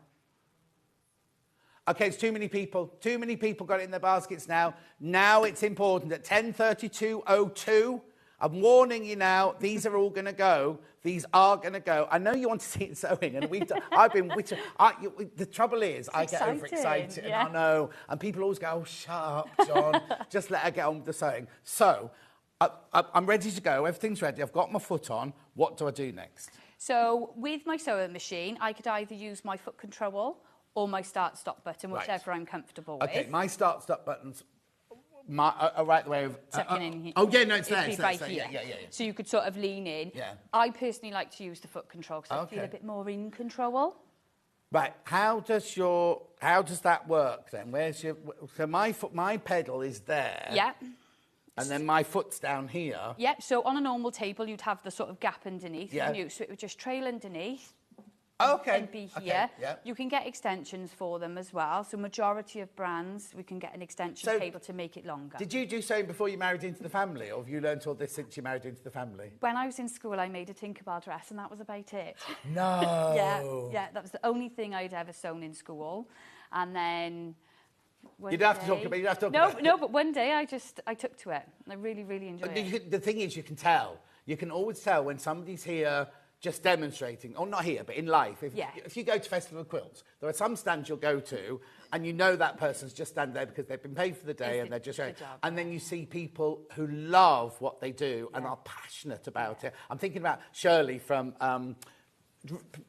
Okay, it's too many people. Too many people got it in their baskets now. Now it's important at 10:32:02. I'm warning you now, these are all going to go. These are going to go. I know you want to see it sewing, and the trouble is, I get overexcited, and I know, and people always go, oh, shut up, John, just let her get on with the sewing. So, I'm ready to go. Everything's ready. I've got my foot on. What do I do next? So, with my sewing machine, I could either use my foot control or my start-stop button, whichever I'm comfortable with. Okay, my start-stop button's right the way of... tucking in here. Oh, yeah, no, it's there. Yeah. So you could sort of lean in. Yeah. I personally like to use the foot control because I feel a bit more in control. Right, how does that work then? So my pedal is there. Yeah. And then my foot's down here. Yeah, so on a normal table, you'd have the sort of gap underneath. Yeah. So it would just trail underneath. And be here. Okay, yeah. You can get extensions for them as well. So majority of brands, we can get an extension cable to make it longer. Did you do sewing before you married into the family, or have you learned all this since you married into the family? When I was in school, I made a Tinkerbell dress, and that was about it. No. Yeah, that was the only thing I'd ever sewn in school. And then You don't have to talk about it. No, but one day I took to it. I really, really enjoyed it. The thing is, you can tell. You can always tell when somebody's here just demonstrating, or not here, but in life. If you go to Festival of Quilts, there are some stands you'll go to, and you know that person's just standing there because they've been paid for the day and they're just showing. And then you see people who love what they do and are passionate about it. I'm thinking about Shirley from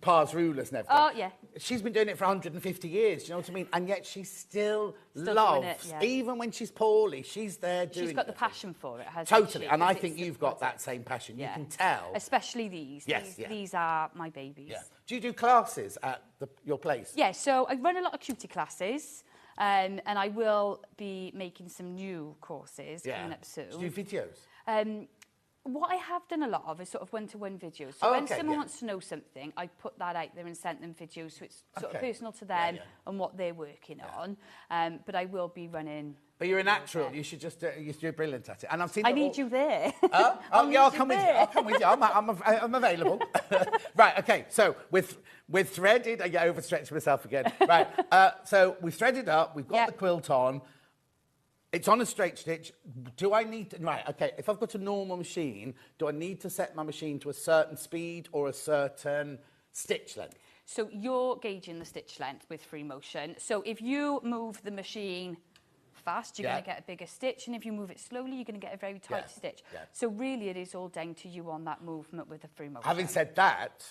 Pa's Rulers and everything. Oh, yeah. She's been doing it for 150 years, do you know what I mean? And yet she still loves, even when she's poorly, she's there doing it. She's got the passion for it, hasn't Totally, she? and I think you've got that same passion. You can tell. Especially these. Yes, These are my babies. Yeah. Do you do classes at your place? Yeah, so I run a lot of cutie classes, and I will be making some new courses coming up soon. Do you do videos? What I have done a lot of is sort of one-to-one videos. So when someone wants to know something, I put that out there and sent them videos, so it's sort of personal to them and what they're working on. But I will be running... But you're a natural. You should just you're brilliant at it. And I've seen. I need you there. I'll come with you. I'll come with you. I'm available. Right. Okay. So with threaded, I get overstretched myself again. Right. So we've threaded up. We've got the quilt on. It's on a straight stitch. Do I need to... Right, OK, if I've got a normal machine, do I need to set my machine to a certain speed or a certain stitch length? So you're gauging the stitch length with free motion. So if you move the machine fast, you're going to get a bigger stitch. And if you move it slowly, you're going to get a very tight stitch. Yeah. So really, it is all down to you on that movement with the free motion. Having said that...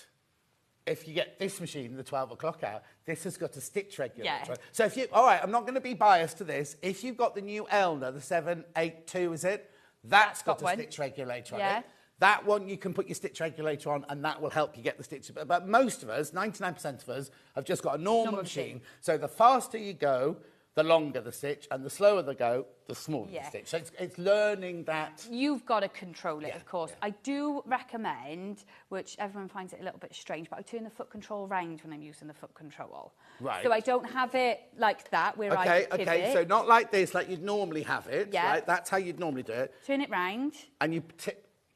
If you get this machine, the 12 o'clock hour, this has got a stitch regulator. Yeah. So if you... All right, I'm not going to be biased to this. If you've got the new Elna, the 782, is it? That's got a stitch regulator on it. That one, you can put your stitch regulator on, and that will help you get the stitch. But most of us, 99% of us, have just got a normal machine. So the faster you go, the longer the stitch, and the slower they go, the smaller the stitch. So it's learning that... You've got to control it, of course. I do recommend, which everyone finds it a little bit strange, but I turn the foot control round when I'm using the foot control. Right. So I don't have it like that, where I pivot. Okay, so not like this, like you'd normally have it. Yeah. Right? That's how you'd normally do it. Turn it round. And you...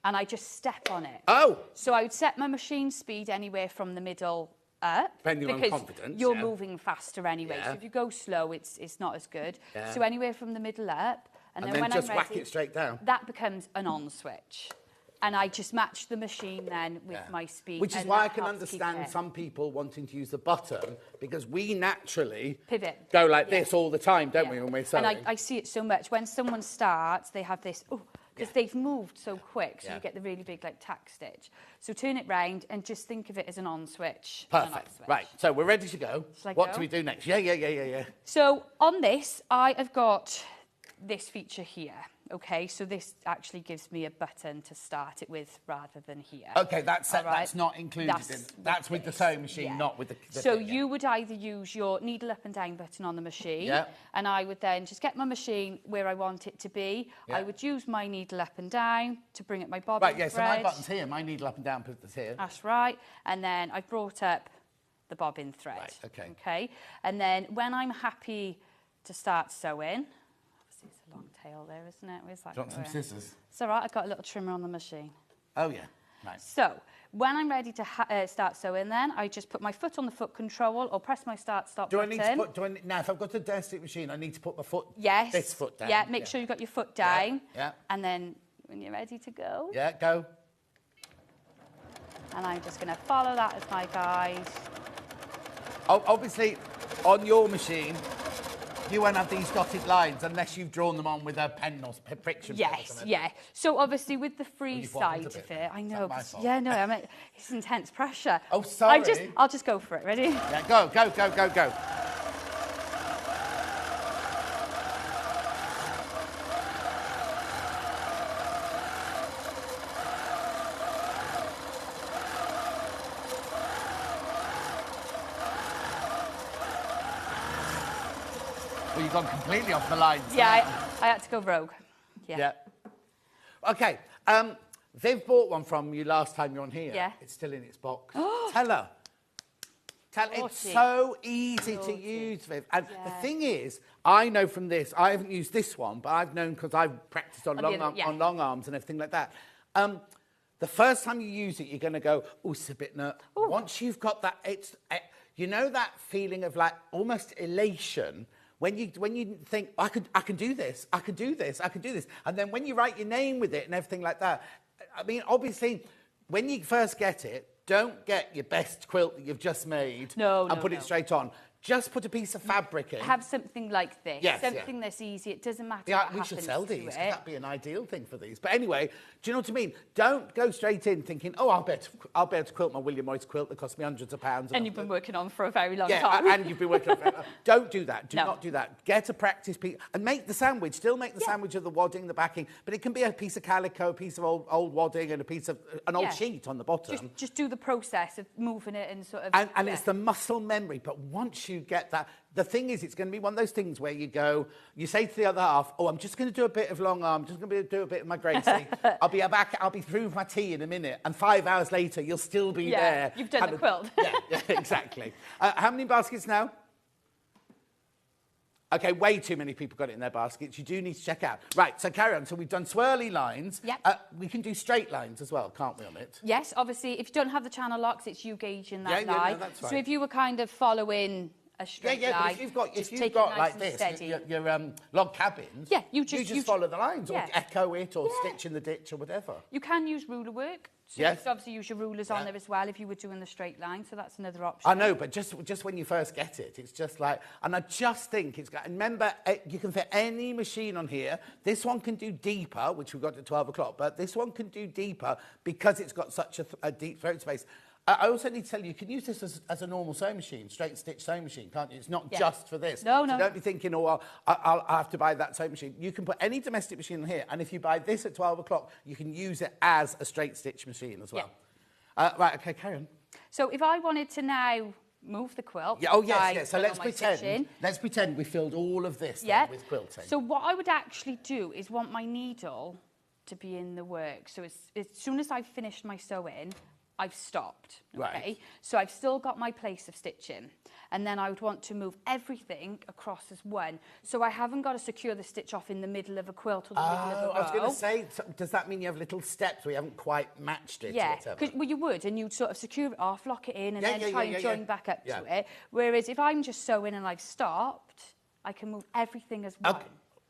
And I just step on it. Oh! So I would set my machine speed anywhere from the middle... up, depending on confidence, because you're moving faster anyway. So if you go slow, it's not as good. So anywhere from the middle up, and then when just I'm ready, whack it straight down. That becomes an on switch, and I just match the machine then with my speed. Which is why I can understand some people wanting to use the button, because we naturally pivot, go like this all the time, don't we, when we're sewing? And I see it so much when someone starts, they have this. Because they've moved so quick, so you get the really big, like, tack stitch. So turn it round and just think of it as an on switch. Perfect. Right, so we're ready to go. What do we do next? Yeah. So on this, I have got this feature here. Okay, so this actually gives me a button to start it with rather than here. Okay, that's All right? that's not included. That's with the sewing machine, not with the So thing, you would either use your needle up and down button on the machine, and I would then just get my machine where I want it to be. I would use my needle up and down to bring up my bobbin Right, yeah, thread. so my button's here, my needle up and down puts here. That's right. And then I've brought up the bobbin thread. Right, okay. Okay. And then when I'm happy to start sewing, obviously it's a long tail there, isn't it? Where's that? Do you want some scissors? It's all right, I've got a little trimmer on the machine. Oh, yeah. Nice. So, when I'm ready to start sewing then, I just put my foot on the foot control or press my start-stop button. Now, if I've got a domestic machine, I need to put my foot, yes, this foot down. Yeah, make sure you've got your foot down. Yeah. And then, when you're ready to go. Yeah, go. And I'm just going to follow that as my guide. Oh, obviously, on your machine, you won't have these dotted lines unless you've drawn them on with a pen or friction pen or something. Yeah. So obviously with the free side of it, I know. Yeah, no, I mean, it's intense pressure. Oh, sorry. I'll just go for it. Ready? Yeah, go. Well, you've gone completely off the lines. Yeah, I had to go rogue. Yeah. Okay. Viv bought one from you last time you were on here. Yeah. It's still in its box. Tell her. It's so easy to use, Viv. And the thing is, I know from this, I haven't used this one, but I've known because I've practiced on long arms and everything like that. The first time you use it, you're going to go, oh, it's a bit nut. Once you've got that, you know that feeling of like almost elation when you think, I can do this, and then when you write your name with it and everything like that, I mean, obviously, when you first get it, don't get your best quilt that you've just made and put it straight on. Just put a piece of fabric in. Have something like this. Yes, something that's easy. It doesn't matter what we happens should sell these. to it. That'd be an ideal thing for these. But anyway, do you know what I mean? Don't go straight in thinking, oh, I'll be able to quilt my William Morris quilt that cost me hundreds of pounds. And you've been working on for a very long time. Yeah, and you've been working on for a long time. Don't do that. Do not do that. Get a practice piece and make the sandwich. Still make the sandwich of the wadding, the backing, but it can be a piece of calico, a piece of old wadding, and a piece of an old sheet on the bottom. Just do the process of moving it and sort of. And it's the muscle memory. But once you get that. The thing is, it's going to be one of those things where you say to the other half, oh, I'm just going to do a bit of long arm, just going to do a bit of my Gracie. I'll be through with my tea in a minute. And 5 hours later, you'll still be there. You've done the quilt. yeah, exactly. How many baskets now? Okay, way too many people got it in their baskets. You do need to check out. Right, so carry on. So we've done swirly lines. Yep. We can do straight lines as well, can't we, on it? Yes, obviously, if you don't have the channel locks, it's you gauging that line. Yeah, no, that's right. So if you were kind of following a straight line. But if you've got nice like this, your log cabins, you just follow the lines or echo it or stitch in the ditch or whatever. You can use ruler work. So you could obviously use your rulers on there as well if you were doing the straight line, so that's another option. I know, but just when you first get it, it's just like, and I just think it's got, remember, you can fit any machine on here. This one can do deeper, which we've got at 12 o'clock, but this one can do deeper because it's got such a deep throat space. I also need to tell you can use this as a normal sewing machine, straight stitch sewing machine, can't you? It's not just for this. No. So don't be thinking, oh, well, I'll have to buy that sewing machine. You can put any domestic machine in here, and if you buy this at 12 o'clock, you can use it as a straight stitch machine as well. Right, okay, carry on. So if I wanted to now move the quilt... So let's pretend we filled all of this with quilting. So what I would actually do is want my needle to be in the work. So as soon as I've finished my sewing, I've stopped, okay? Right. So I've still got my place of stitching. And then I would want to move everything across as one. So I haven't got to secure the stitch off in the middle of a quilt or the middle of a row. I was going to say, does that mean you have little steps where you haven't quite matched it? Yeah, well, you would, and you'd sort of secure it off, lock it in, and then try and join back up to it. Whereas if I'm just sewing and I've stopped, I can move everything as one.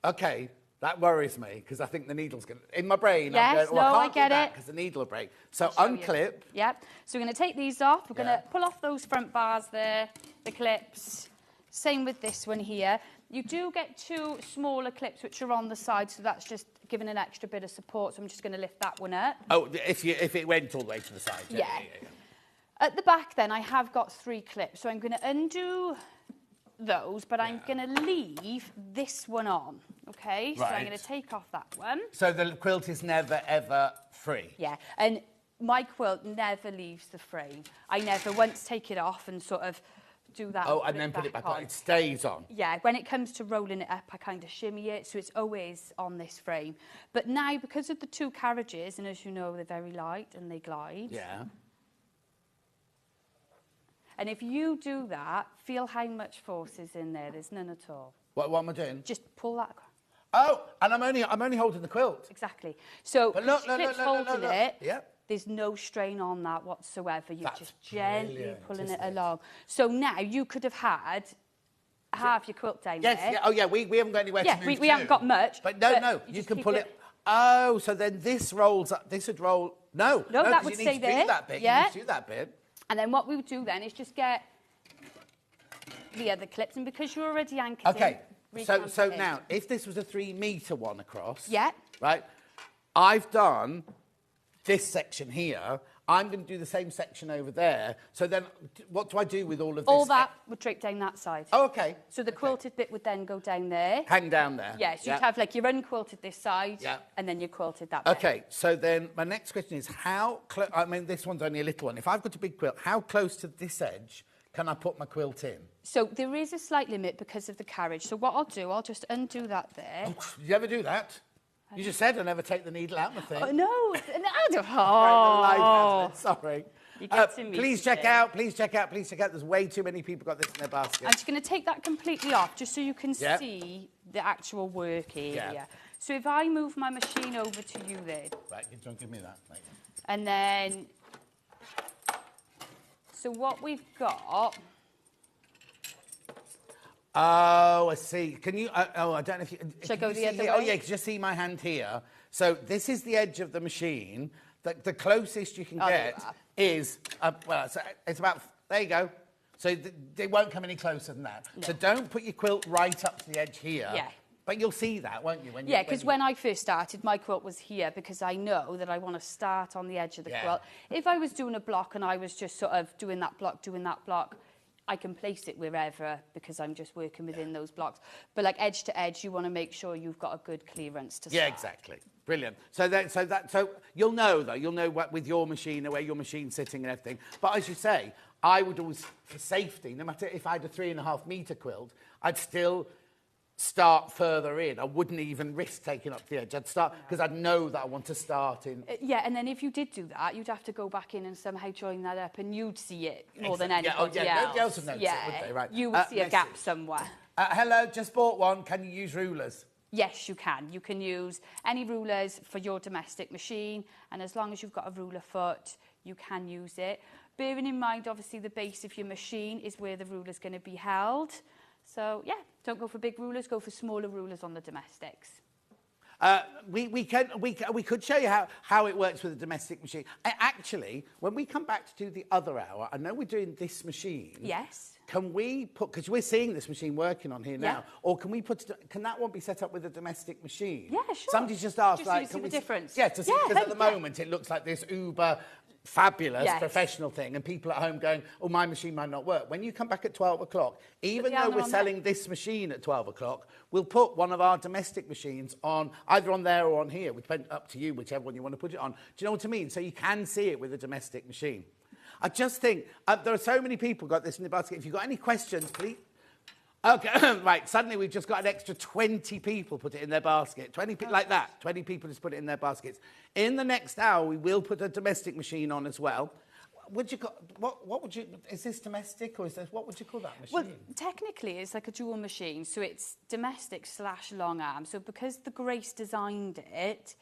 Okay. That worries me because I think the needle's going to... In my brain, yes, I'm going, I get it. Because the needle will break. So unclip. Yep. So we're going to take these off. We're going to pull off those front bars there, the clips. Same with this one here. You do get two smaller clips which are on the side, so that's just giving an extra bit of support. So I'm just going to lift that one up. Oh, if it went all the way to the side. Yeah. At the back then, I have got 3 clips. So I'm going to undo those, but I'm going to leave this one on, Okay, so I'm going to take off that one. So the quilt is never, ever free? Yeah, and my quilt never leaves the frame. I never once take it off and sort of do that. Oh, and then put it back on. It stays on? Yeah, when it comes to rolling it up, I kind of shimmy it, so it's always on this frame. But now, because of the 2 carriages, and as you know, they're very light and they glide. Yeah. And if you do that, feel how much force is in there. There's none at all. What am I doing? Just pull that across. Oh, and I'm only holding the quilt. Exactly. So, but look, holding it. Yep. There's no strain on that whatsoever. You're That's just gently brilliant, pulling it along. So now you could have had half your quilt down there. Yeah, oh yeah, we haven't got anywhere to move we haven't got much. But no, you can pull it. Oh, so then this rolls up. This would roll. No, that would stay there. That bit. Yeah. You need to do that bit. And then what we would do then is just get the other clips, and because you're already anchored Okay. in, So now, if this was a 3-metre one across. Yeah. Right. I've done this section here. I'm going to do the same section over there. So then, what do I do with all of this? All that would drape down that side. Oh, okay. So the quilted bit would then go down there. Hang down there. Yeah, so you'd have like your unquilted this side, and then you quilted that bit. Okay, so then my next question is how close, I mean, this one's only a little one. If I've got a big quilt, how close to this edge can I put my quilt in? So there is a slight limit because of the carriage. So what I'll do, I'll just undo that there. Oh, you ever do that? You just said I never take the needle out of the thing. Oh, no, I don't. Oh. Sorry. Please check out. There's way too many people got this in their basket. I'm just going to take that completely off just so you can see the actual work area. Yeah. So if I move my machine over to you there. Right, don't give me that. Right. And then, so what we've got. Oh, I see. Can you? I don't know if you. Should I go the other way? Oh, yeah. Because you see my hand here. So this is the edge of the machine. The closest you can get is well, it's about. There you go. So they won't come any closer than that. No. So don't put your quilt right up to the edge here. Yeah. But you'll see that, won't you? Yeah, because when I first started, my quilt was here because I know that I want to start on the edge of the quilt. If I was doing a block and I was just sort of doing that block, I can place it wherever because I'm just working within those blocks. But like edge to edge, you want to make sure you've got a good clearance to start. Yeah, exactly. Brilliant. So you'll know though. You'll know what with your machine or where your machine's sitting and everything. But as you say, I would always, for safety, no matter if I had a 3.5 metre quilt, I'd still start further in. I wouldn't even risk taking up the edge. I'd start because I'd know that I want to start in. Yeah, and then if you did do that, you'd have to go back in and somehow join that up, and you'd see it more than anybody else. Nobody else would notice it, would they? Right. You would see a gap somewhere. Hello, just bought one. Can you use rulers? Yes, you can. You can use any rulers for your domestic machine, and as long as you've got a ruler foot, you can use it. Bearing in mind, obviously, the base of your machine is where the ruler's going to be held. So, yeah, don't go for big rulers, go for smaller rulers on the domestics. We could show you how it works with a domestic machine. Actually, when we come back to do the other hour, I know we're doing this machine. Yes. Can we put, because we're seeing this machine working on here now, or can that one be set up with a domestic machine? Yeah, sure. Somebody's just asked, just like, can we see the difference? Yeah, to see, because at the moment it looks like this uber fabulous professional thing, and people at home going, oh, my machine might not work. When you come back at 12 o'clock, even though we're selling this machine at 12 o'clock, we'll put one of our domestic machines on, either on there or on here, which is up to you, whichever one you want to put it on. Do you know what I mean? So you can see it with a domestic machine. I just think there are so many people got this in the basket. If you've got any questions, please. Okay, right, suddenly we've just got an extra 20 people put it in their basket. 20 people like that. 20 people just put it in their baskets. In the next hour, we will put a domestic machine on as well. Would you what would you, is this domestic or is this, what would you call that machine? Well, technically it's like a dual machine, so it's domestic / long arm. So because the Grace designed it,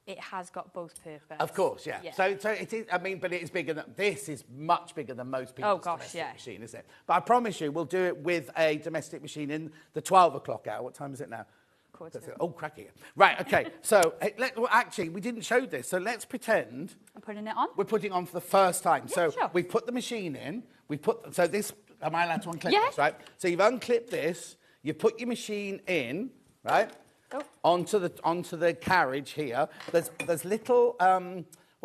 it has got both purpose. Of course, yeah. So it is, I mean, but it is bigger than, this is much bigger than most people's domestic machine, isn't it? But I promise you, we'll do it with a domestic machine in the 12 o'clock hour. What time is it now? Oh, cracky. Right, okay. So, well, actually, we didn't show this, so let's pretend... I'm putting it on? We're putting it on for the first time. Yeah, so sure. we've put the machine in, so this, am I allowed to unclip this, right? So you've unclipped this, you've put your machine in, right? Onto the carriage here. There's little,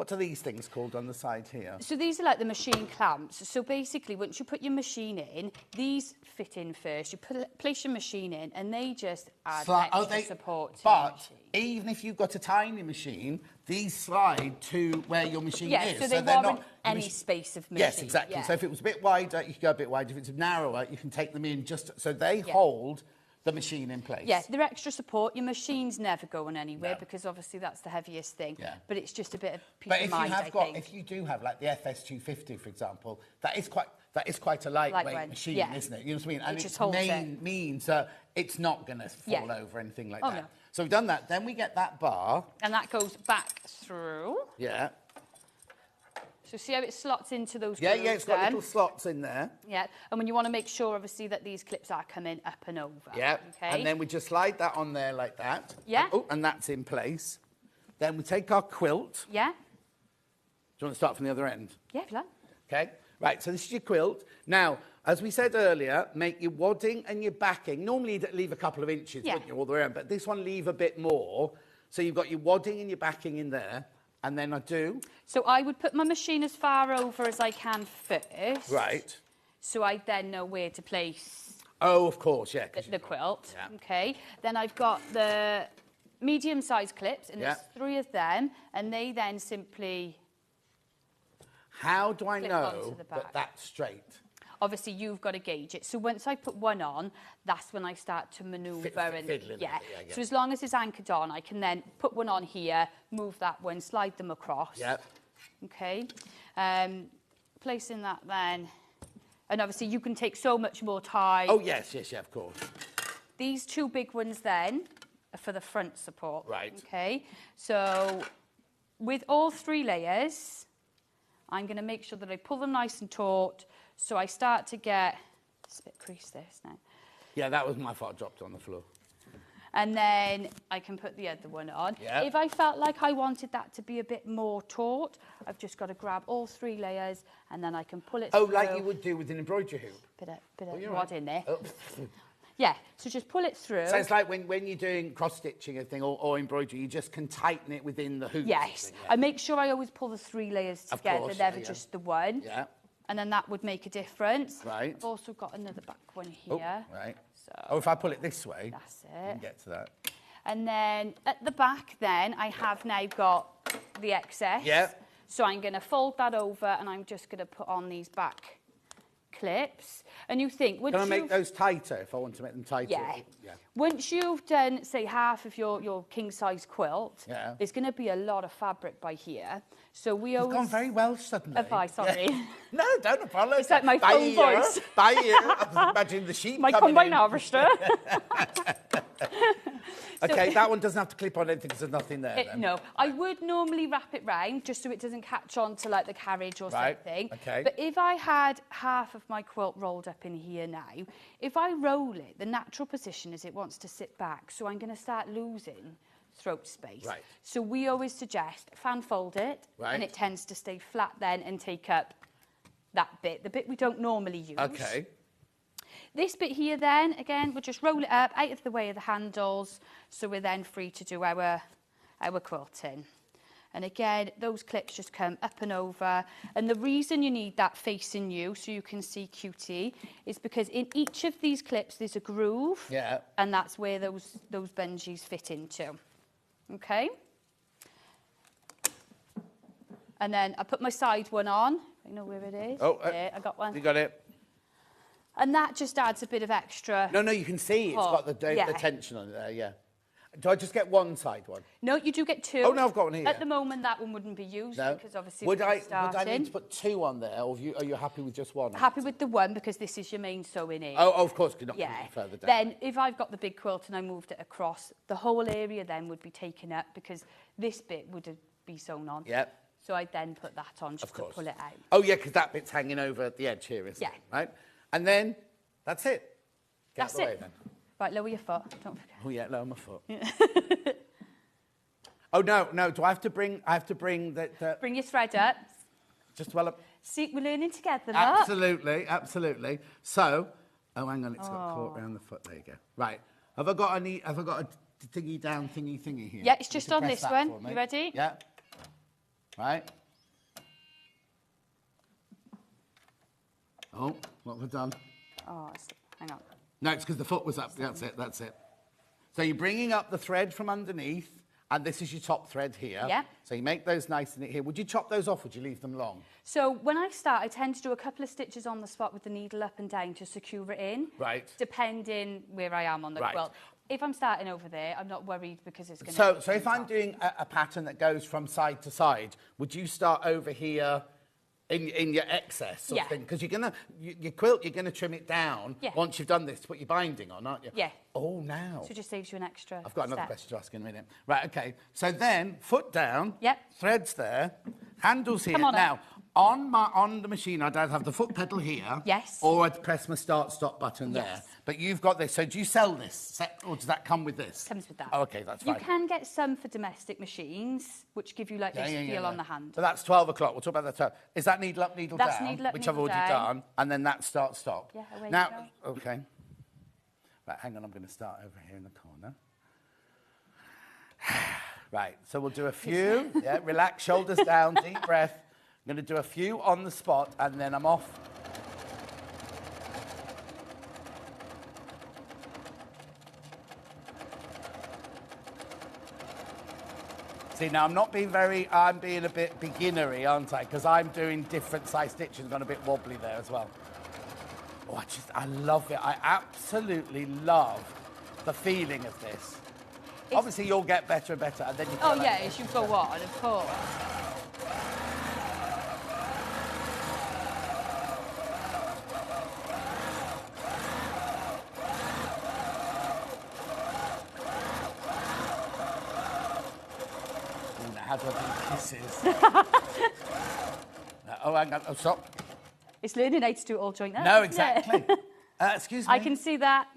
What are these things called on the side here? So these are like the machine clamps. So basically, once you put your machine in, these fit in first. You place your machine in, and they just add extra support to your machine. Even if you've got a tiny machine, these slide to where your machine is. So they're not any space of machine. Yes, exactly. Yeah. So if it was a bit wider, you could go a bit wider. If it's narrower, you can take them in just so they hold the machine in place. Yeah, they're extra support. Your machine's never going anywhere because obviously that's the heaviest thing. Yeah. But it's just a bit of peace of mind, I think. If you do have like the FS250, for example, that is quite a lightweight machine, isn't it? You know what I mean? And it just means it's not going to fall over or anything like that. No. So we've done that. Then we get that bar. And that goes back through. Yeah. So see how it slots into those grooves? Yeah, it's got little slots in there. Yeah, and when you want to make sure, obviously, that these clips are coming up and over. Yeah, okay. And then we just slide that on there like that. Yeah. And that's in place. Then we take our quilt. Yeah. Do you want to start from the other end? Yeah, if you like. Okay, right, so this is your quilt. Now, as we said earlier, make your wadding and your backing. Normally, you'd leave a couple of inches, wouldn't you, all the way around, but this one, leave a bit more. So you've got your wadding and your backing in there. And then I do. So I would put my machine as far over as I can first. Right. So I then know where to place. Oh, of course, yeah. The quilt. Yeah. Okay. Then I've got the medium-sized clips, and there's 3 of them, and they then simply. How do I know that that's straight? Obviously, you've got to gauge it. So once I put one on, that's when I start to manoeuvre. Yeah. So as long as it's anchored on, I can then put one on here, move that one, slide them across. Yeah. Okay. Placing that then. And obviously, you can take so much more time. Oh, yes, of course. These 2 big ones then are for the front support. Right. Okay. So with all 3 layers, I'm going to make sure that I pull them nice and taut. So I start to get, it's a bit creased this now. Yeah, that was my fault, dropped on the floor. And then I can put the other one on. Yeah. If I felt like I wanted that to be a bit more taut, I've just got to grab all 3 layers and then I can pull it through. Oh, like you would do with an embroidery hoop? Bit of wad in there. Oh. Yeah, so just pull it through. So it's like when you're doing cross-stitching a thing or embroidery, you just can tighten it within the hoop. Yes. I make sure I always pull the 3 layers together, never just the one. Yeah. And then that would make a difference. Right. I've also got another back one here. Oh, right. So if I pull it this way, that's it. You can get to that. And then at the back then, I have now got the excess. Yeah. So I'm going to fold that over and I'm just going to put on these back clips. And you think... Can I make those tighter if I want to make them tighter? Yeah. Once you've done, say, half of your king-size quilt, there's going to be a lot of fabric by here. So we always... You've gone very well suddenly. Have I? Sorry. No, don't apologise. It's like my phone voice. By ear. Imagine the sheep my coming combine in. harvester. Okay, that one doesn't have to clip on anything because there's nothing there. No, I would normally wrap it round just so it doesn't catch on to like the carriage or something. Okay. But if I had half of my quilt rolled up in here now, if I roll it, the natural position is it wants to sit back. So I'm going to start losing throat space. Right. So we always suggest fan fold it, and it tends to stay flat then and take up that bit, the bit we don't normally use. Okay. This bit here then, again, we'll just roll it up out of the way of the handles, so we're then free to do our quilting. And again, those clips just come up and over. And the reason you need that facing you, so you can see cutie, is because in each of these clips there's a groove. Yeah. And that's where those bungees fit into. Okay? And then I put my side one on. I know where it is. Oh, there, I got one. You got it. And that just adds a bit of extra... No, you can see it's got the tension on it there, yeah. Do I just get one side one? No, you do get 2. Oh, no, I've got one here. At the moment, that one wouldn't be used because obviously would I need to put 2 on there, or are you happy with just one? Happy with the one because this is your main sewing area. Oh, of course, you're not further down. Then, if I've got the big quilt and I moved it across, the whole area then would be taken up because this bit would be sewn on. Yep. So I'd then put that on just to pull it out. Oh, yeah, because that bit's hanging over at the edge here, isn't it? Right? And then, that's it. Get out the way, then. Right, lower your foot. Don't forget. Oh, yeah, lower my foot. Oh, no. Do I have to bring the... Bring your thread up. Just well up. See, we're learning together, look. Absolutely. So, oh, hang on, it's got caught around the foot. There you go. Right. Have I got a thingy down, thingy here? Yeah, it's just on this one. You ready? Yeah. right? Oh, what have I done? Oh, hang on. No, it's because the foot was up. That's it, that's it. So you're bringing up the thread from underneath, and this is your top thread here. Yeah. So you make those nice and here. Would you chop those off, would you leave them long? So when I start, I tend to do a couple of stitches on the spot with the needle up and down to secure it in. Right. Depending where I am on the quilt. If I'm starting over there, I'm not worried because it's going to... So if I'm doing a pattern that goes from side to side, would you start over here in your excess sort of thing? Because you're gonna your quilt, you're gonna trim it down once you've done this to put your binding on, aren't you? Yeah. Oh, now. So it just saves you an extra I've got another step. question to ask in a minute. Right, okay. So then, foot down, threads there, handles here. Come on now, on the machine, I'd either have the foot pedal here, or I'd press my start-stop button there. But you've got this. So do you sell this set, or does that come with this? Comes with that. Oh, okay, that's fine. You can get some for domestic machines, which give you like this feel on the hand. So that's 12 o'clock. We'll talk about that. 12. Is that needle up, needle That's down? needle up, which needle I've already down. done, and then that's start-stop. Yeah, away now, you go. okay. Right, hang on. I'm going to start over here in the corner. Right, so we'll do a few. Relax, shoulders down, deep breath. I'm going to do a few on the spot, and then I'm off. See, now I'm not being I'm being a bit beginnery, aren't I? Because I'm doing different size stitches, gone a bit wobbly there as well. Oh, I love it. I absolutely love the feeling of this. Obviously, you'll get better and better, and then you... Oh, yeah, as you go on, of course. How do I do kisses? Oh, hang on. Oh, stop. It's learning how to do it all joint up. No, exactly. Excuse me. I can see that.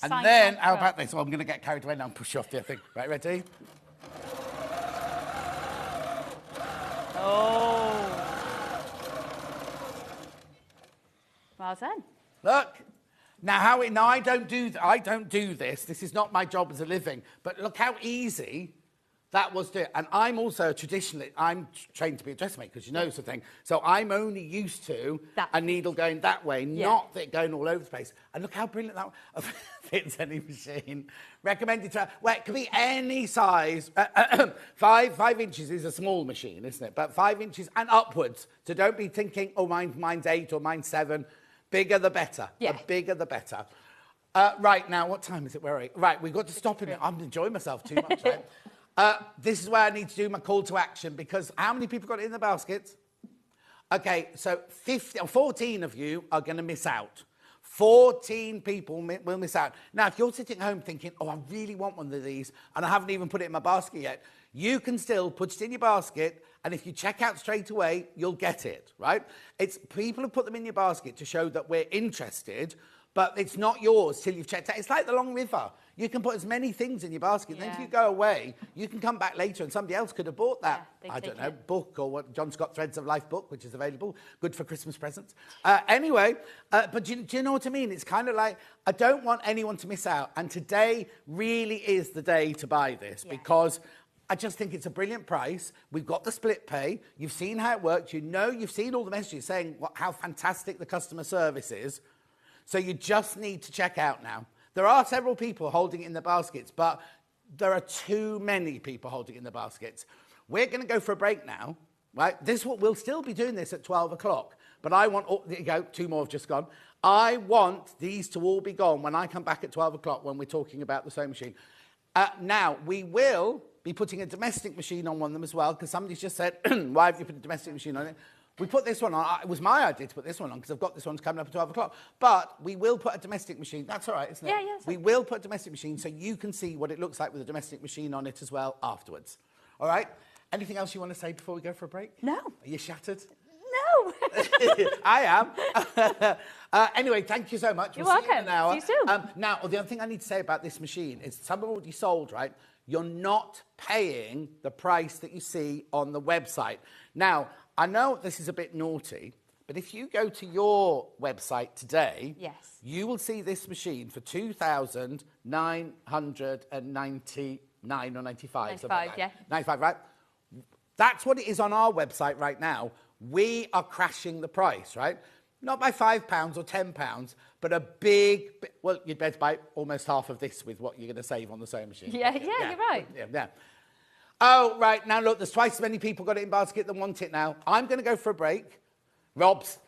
And then, how about this? Well, I'm going to get carried away now and push you off the thing. Right, ready? Oh. Well done. Look. Now, I don't do this. This is not my job as a living. But look how easy that was to... And I'm also traditionally... I'm trained to be a dressmaker, because you know sort of thing. So I'm only used to a needle going that way, not that going all over the place. And look how brilliant that fits any machine. Recommended to... Well, it could be any size. 5 inches is a small machine, isn't it? But 5 inches and upwards. So don't be thinking, oh, mine's 8 or mine's 7. Bigger the better. Yeah. The bigger the better. Right, now, what time is it? Where are we? Right, we've got to stop in it. I'm enjoying myself too much, right? This is where I need to do my call to action, because how many people got it in the baskets? Okay, so 14 of you are going to miss out. 14 people will miss out. Now, if you're sitting at home thinking, oh, I really want one of these, and I haven't even put it in my basket yet, you can still put it in your basket, and if you check out straight away, you'll get it, right? It's people who put them in your basket to show that we're interested, but it's not yours till you've checked out. It's like the Long River. You can put as many things in your basket, and then if you go away, you can come back later, and somebody else could have bought that, I don't know, book, or what John Scott Threads of Life book, which is available, good for Christmas presents. Anyway, but do you know what I mean? It's kind of like, I don't want anyone to miss out, and today really is the day to buy this, because I just think it's a brilliant price. We've got the split pay. You've seen how it works. You know, you've seen all the messages saying how fantastic the customer service is. So you just need to check out now. There are several people holding it in the baskets, but there are too many people holding it in the baskets. We're going to go for a break now, right? We'll still be doing this at 12 o'clock, but I want... Oh, there you go. 2 more have just gone. I want these to all be gone when I come back at 12 o'clock when we're talking about the sewing machine. Now, we will be putting a domestic machine on one of them as well, because somebody's just said, why have you put a domestic machine on it? We put this one on. It was my idea to put this one on, because I've got this one coming up at 12 o'clock. But we will put a domestic machine. That's all right, isn't it? Yeah, yeah. We will put a domestic machine so you can see what it looks like with a domestic machine on it as well afterwards. All right? Anything else you want to say before we go for a break? No. Are you shattered? No. I am. Anyway, thank you so much. You're welcome. See you in an hour. See you soon. Now, the other thing I need to say about this machine is some are already sold, right? You're not paying the price that you see on the website. Now, I know this is a bit naughty, but if you go to your website today, you will see this machine for $2,999 or 95. 95, yeah. 95, right? That's what it is on our website right now. We are crashing the price, right? Not by £5 or £10, but a big... Well, you'd better buy almost half of this with what you're going to save on the sewing machine. Yeah, you're right. Yeah. Oh, right, now look, there's twice as many people got it in basket than want it now. I'm going to go for a break. Rob's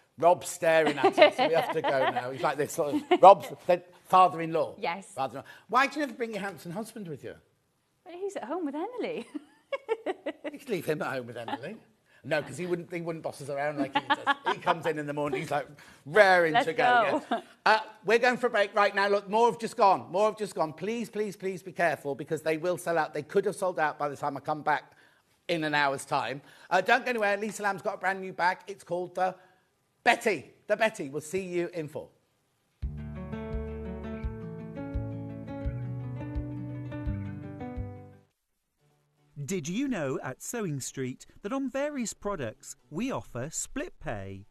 staring at us, so we have to go now. He's like this sort of... Rob's father-in-law. Yes. Father-in-law. Why do you never bring your handsome husband with you? He's at home with Emily. You could leave him at home with Emily. No, because he wouldn't boss us around like he does. He comes in the morning, he's like raring to go. Yeah. We're going for a break right now. Look, more have just gone. Please be careful because they will sell out. They could have sold out by the time I come back in an hour's time. Don't go anywhere. Lisa Lamb's got a brand new bag. It's called the Betty. The Betty. We'll see you in 4. Did you know at Sewing Street that on various products we offer split pay?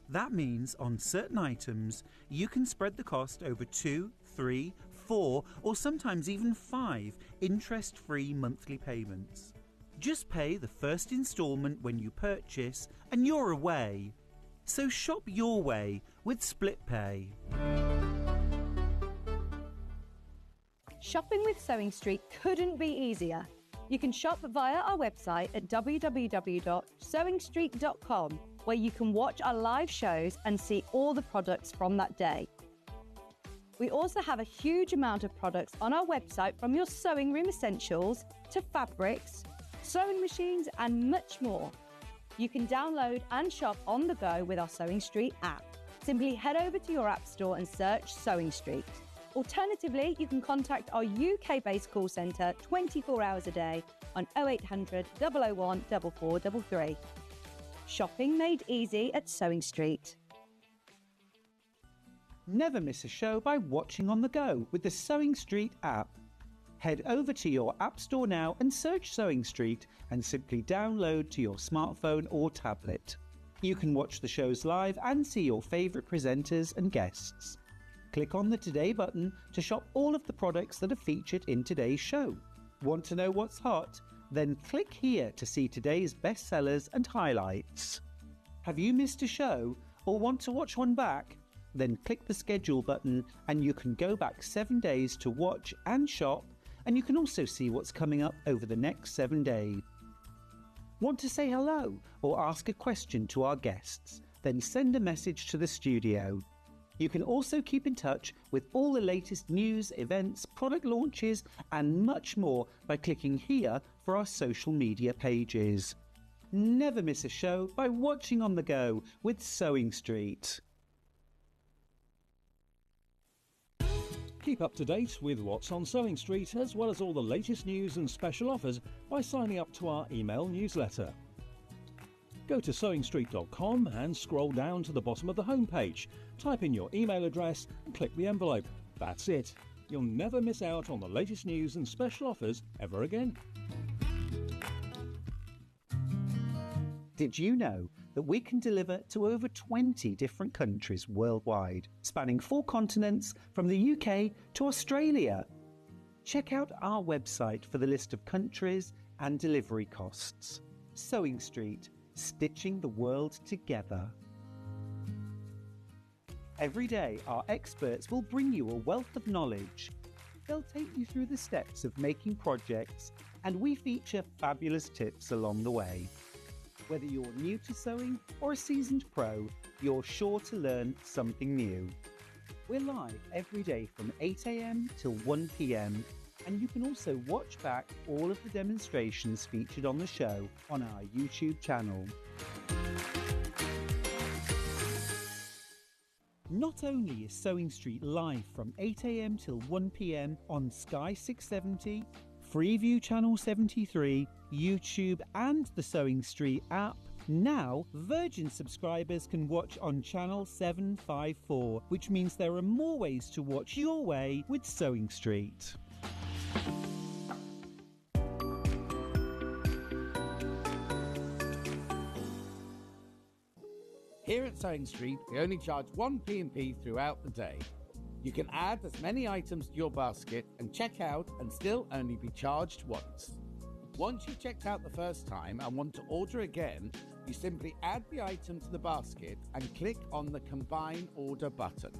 That means on certain items you can spread the cost over 2, 3, 4 or sometimes even 5 interest-free monthly payments. Just pay the first instalment when you purchase and you're away. So shop your way with split pay. Shopping with Sewing Street couldn't be easier. You can shop via our website at www.sewingstreet.com, where you can watch our live shows and see all the products from that day. We also have a huge amount of products on our website, from your sewing room essentials to fabrics, sewing machines and much more. You can download and shop on the go with our Sewing Street app. Simply head over to your app store and search Sewing Street. Alternatively, you can contact our UK-based call centre 24 hours a day on 0800 001 4433. Shopping made easy at Sewing Street. Never miss a show by watching on the go with the Sewing Street app. Head over to your app store now and search Sewing Street and simply download to your smartphone or tablet. You can watch the shows live and see your favourite presenters and guests. Click on the Today button to shop all of the products that are featured in today's show. Want to know what's hot? Then click here to see today's bestsellers and highlights. Have you missed a show or want to watch one back? Then click the schedule button and you can go back 7 days to watch and shop, and you can also see what's coming up over the next 7 days. Want to say hello or ask a question to our guests? Then send a message to the studio. You can also keep in touch with all the latest news, events, product launches and much more by clicking here for our social media pages. Never miss a show by watching on the go with Sewing Street. Keep up to date with what's on Sewing Street, as well as all the latest news and special offers by signing up to our email newsletter. Go to sewingstreet.com and scroll down to the bottom of the homepage. Type in your email address and click the envelope. That's it. You'll never miss out on the latest news and special offers ever again. Did you know that we can deliver to over 20 different countries worldwide, spanning 4 continents from the UK to Australia? Check out our website for the list of countries and delivery costs. Sewing Street, stitching the world together. Every day, our experts will bring you a wealth of knowledge. They'll take you through the steps of making projects, and we feature fabulous tips along the way. Whether you're new to sewing or a seasoned pro, you're sure to learn something new. We're live every day from 8 a.m. till 1 p.m. and you can also watch back all of the demonstrations featured on the show on our YouTube channel. Not only is Sewing Street live from 8 a.m. till 1 p.m. on Sky 670, Freeview Channel 73, YouTube and the Sewing Street app, now Virgin subscribers can watch on Channel 754, which means there are more ways to watch your way with Sewing Street. Here at Sewing Street, we only charge 1 P&P throughout the day. You can add as many items to your basket and check out and still only be charged once. Once you've checked out the first time and want to order again, you simply add the item to the basket and click on the Combine Order button.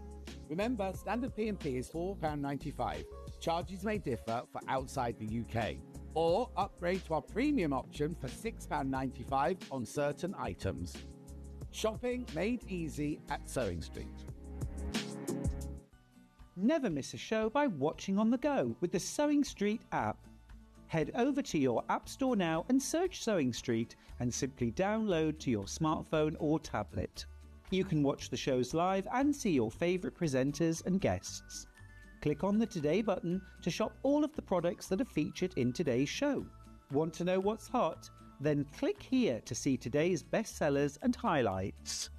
Remember, standard P&P is £4.95. Charges may differ for outside the UK. Or upgrade to our premium option for £6.95 on certain items. Shopping made easy at Sewing Street. Never miss a show by watching on the go with the Sewing Street app. Head over to your App Store now and search Sewing Street and simply download to your smartphone or tablet. You can watch the shows live and see your favourite presenters and guests. Click on the Today button to shop all of the products that are featured in today's show. Want to know what's hot? Then click here to see today's bestsellers and highlights.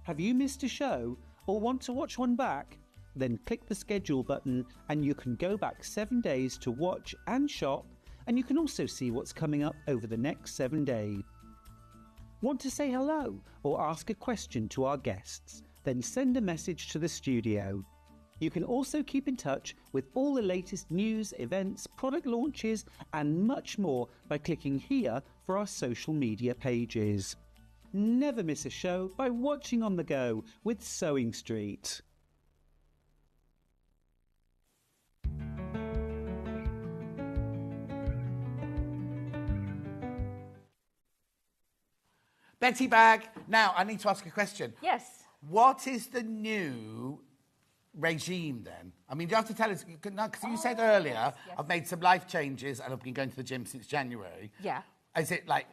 Have you missed a show or want to watch one back? Then click the schedule button and you can go back 7 days to watch and shop, and you can also see what's coming up over the next 7 days. Want to say hello or ask a question to our guests? Then send a message to the studio. You can also keep in touch with all the latest news, events, product launches and much more by clicking here for our social media pages. Never miss a show by watching on the go with Sewing Street. Betty Bag, now I need to ask a question. Yes. What is the new regime then? I mean, do you have to tell us, because you said earlier, yes. I've made some life changes and I've been going to the gym since January. Yeah. Is it like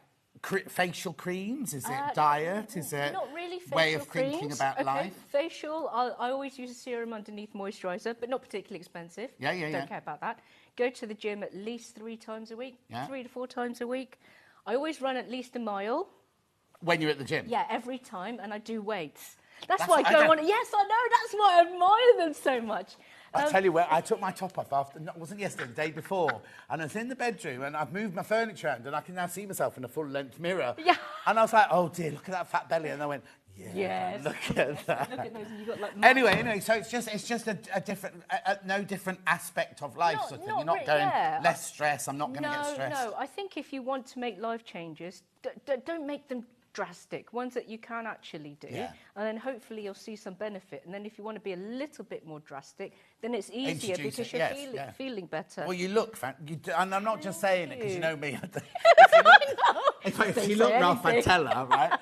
facial creams? Is it diet? Is it not really facial way of creams. thinking about life? Facial, I always use a serum underneath moisturiser, but not particularly expensive. Don't care about that. Go to the gym at least 3 times a week, 3 to 4 times a week. I always run at least a mile. When you're at the gym? Yeah, every time, and I do weights. That's why I go on. Yes, I know. That's why I admire them so much. I tell you what, I took my top off after, it wasn't yesterday, the day before, and I was in the bedroom and I've moved my furniture around and I can now see myself in a full-length mirror. Yeah. And I was like, oh dear, look at that fat belly. And I went, yes. Look at that. Look at those, and you got like. Anyway, so it's just a different, no different aspect of life. Sort of. You're not going less stress. I'm not going to get stressed. No, I think if you want to make life changes, don't make them drastic, ones that you can actually do, and then hopefully you'll see some benefit. And then if you want to be a little bit more drastic, then it's easier because you're feeling better. Well, you look, and I'm not just saying it because you know me. If you look rough, I tell her, right?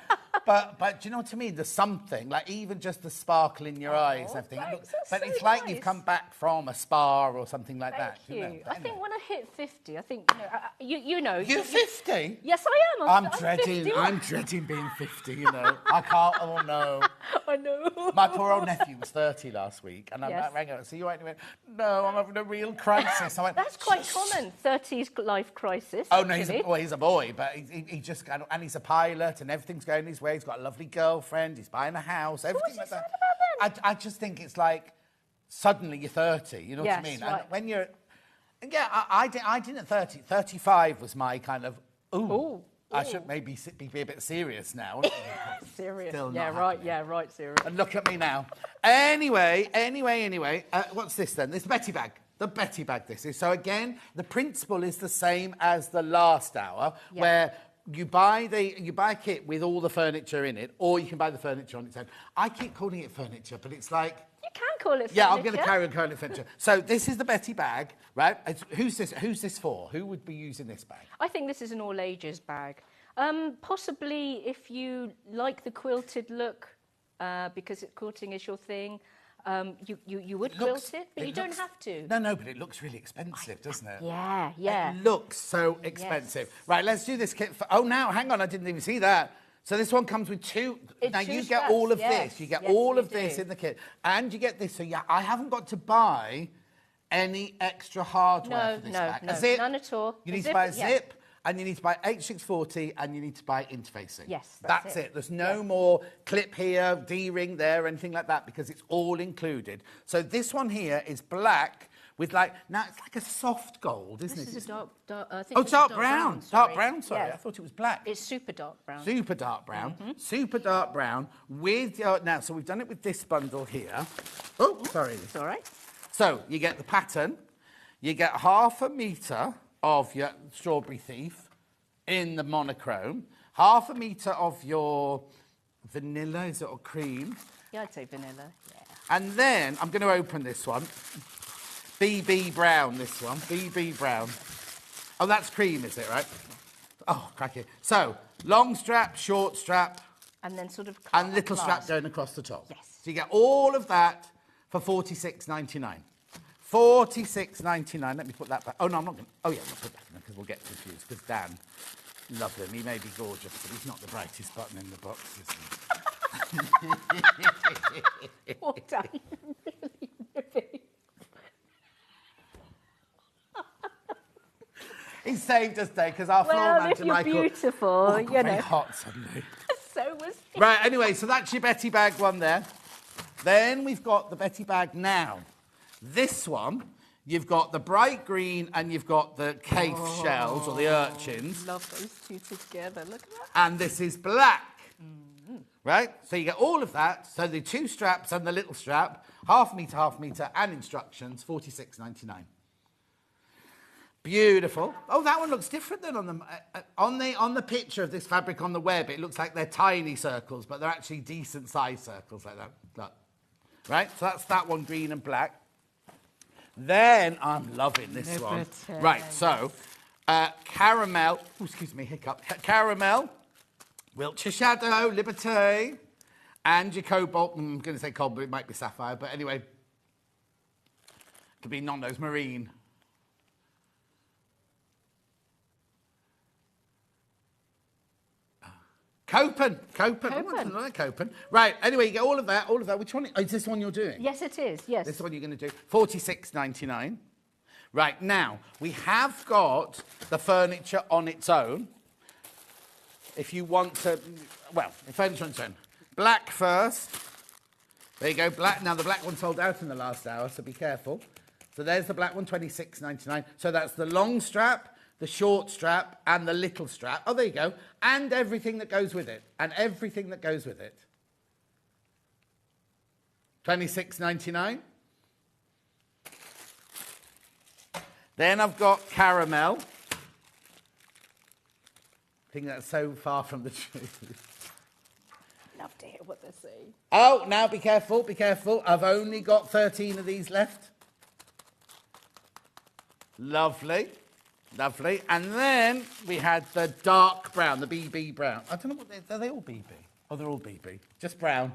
But do you know what I mean? There's something, like even just the sparkle in your eyes and everything. But it's like you've come back from a spa or something like that. Thank you. Anyway. I think when I hit 50, I think, you know. You're 50? Yes, I am. I'm dreading being 50, you know. I can't, oh no. I know. My poor old nephew was 30 last week, and I rang out, so you went, no, I'm having a real crisis. I went, that's quite common, 30s life crisis. Oh, no, he's a boy, but he just, and he's a pilot, and everything's going his way. He's got a lovely girlfriend, he's buying a house, everything like that. I just think it's like, suddenly you're 30, you know what I mean? Right. And when you're, I didn't at 30, 35 was my kind of, ooh. I should maybe be a bit serious now. Serious. Still right, serious. And look at me now. Anyway, what's this then? This Betty Bag. The Betty Bag this is. So again, the principle is the same as the last hour, where you buy a kit with all the furniture in it, or you can buy the furniture on its own. I keep calling it furniture, but it's like... You can call it furniture. Yeah, I'm going to carry on calling it furniture. So this is the Betty Bag, right? Who's this for? Who would be using this bag? I think this is an all-ages bag. Possibly if you like the quilted look, because quilting is your thing, you would quilt it, but you don't have to. No, but it looks really expensive, doesn't it? Yeah. It looks so expensive. Yes. Right, let's do this kit. Now, hang on, I didn't even see that. So this one comes with two. Now you get all of this. You get all of this in the kit, and you get this. So I haven't got to buy any extra hardware for this bag. No, a zip. None at all. You need to buy a zip. And you need to buy H640 and you need to buy interfacing. Yes, that's it. There's no more clip here, D-ring there, anything like that, because it's all included. So this one here is black with now it's like a soft gold, isn't it? This is a dark brown. Dark brown, sorry. Yeah. I thought it was black. It's super dark brown. Super dark brown. Super dark brown with, now, so we've done it with this bundle here. Oh, sorry. It's all right. So you get the pattern, you get 1/2 metre of your Strawberry Thief in the monochrome, half a metre of your vanilla, is it, or cream? Yeah, I'd say vanilla. Yeah. And then I'm going to open this one. BB Brown, this one. BB Brown. Oh, that's cream, is it, right? Oh, cracky. So, long strap, short strap. And then sort of... And little strap going across the top. Yes. So you get all of that for $46.99. $46.99. Let me put that back. Oh, no, I'm not going to... Oh, yeah, I'll put that in because we'll get confused. Because Dan, love him. He may be gorgeous, but he's not the brightest button in the box, is he? Oh, Dan, really. He saved us today because our floor Well, manager, if you're Michael... beautiful, Oh, you very know. hot suddenly. So was he. Right, anyway, so that's your Betty bag one there. Then we've got the Betty bag now. This one, you've got the bright green and you've got the cave shells or the urchins. Love those two together. Look at that. And this is black. Right? So you get all of that. So the two straps and the little strap, half metre, and instructions, $46.99. Beautiful. Oh, that one looks different than on the picture of this fabric on the web. It looks like they're tiny circles, but they're actually decent sized circles like that. Look. Right? So that's that one, green and black. Then I'm loving this one. Right, so caramel. Oh, excuse me, hiccup. Caramel, Wiltshire Shadow, Liberté, and your cobalt. I'm going to say cobalt, it might be sapphire, but anyway, could be none-nose marine. Copen. Copen. Right, anyway, you get all of that. Which one? Is this one you're doing? Yes, it is, yes. This is what you're going to do. $46.99. Right, now, we have got the furniture on its own. If you want to... Well, the furniture on its own. Black first. There you go, black. Now, the black one sold out in the last hour, so be careful. So there's the black one, $26.99. So that's the long strap, the short strap, and the little strap. Oh, there you go. And everything that goes with it. $26.99. Then I've got caramel. I think that's so far from the truth. Love to hear what they're saying. Oh, now be careful. I've only got 13 of these left. Lovely. And then we had the dark brown, the BB brown. I don't know what are they all BB? Oh, they're all BB. Just brown.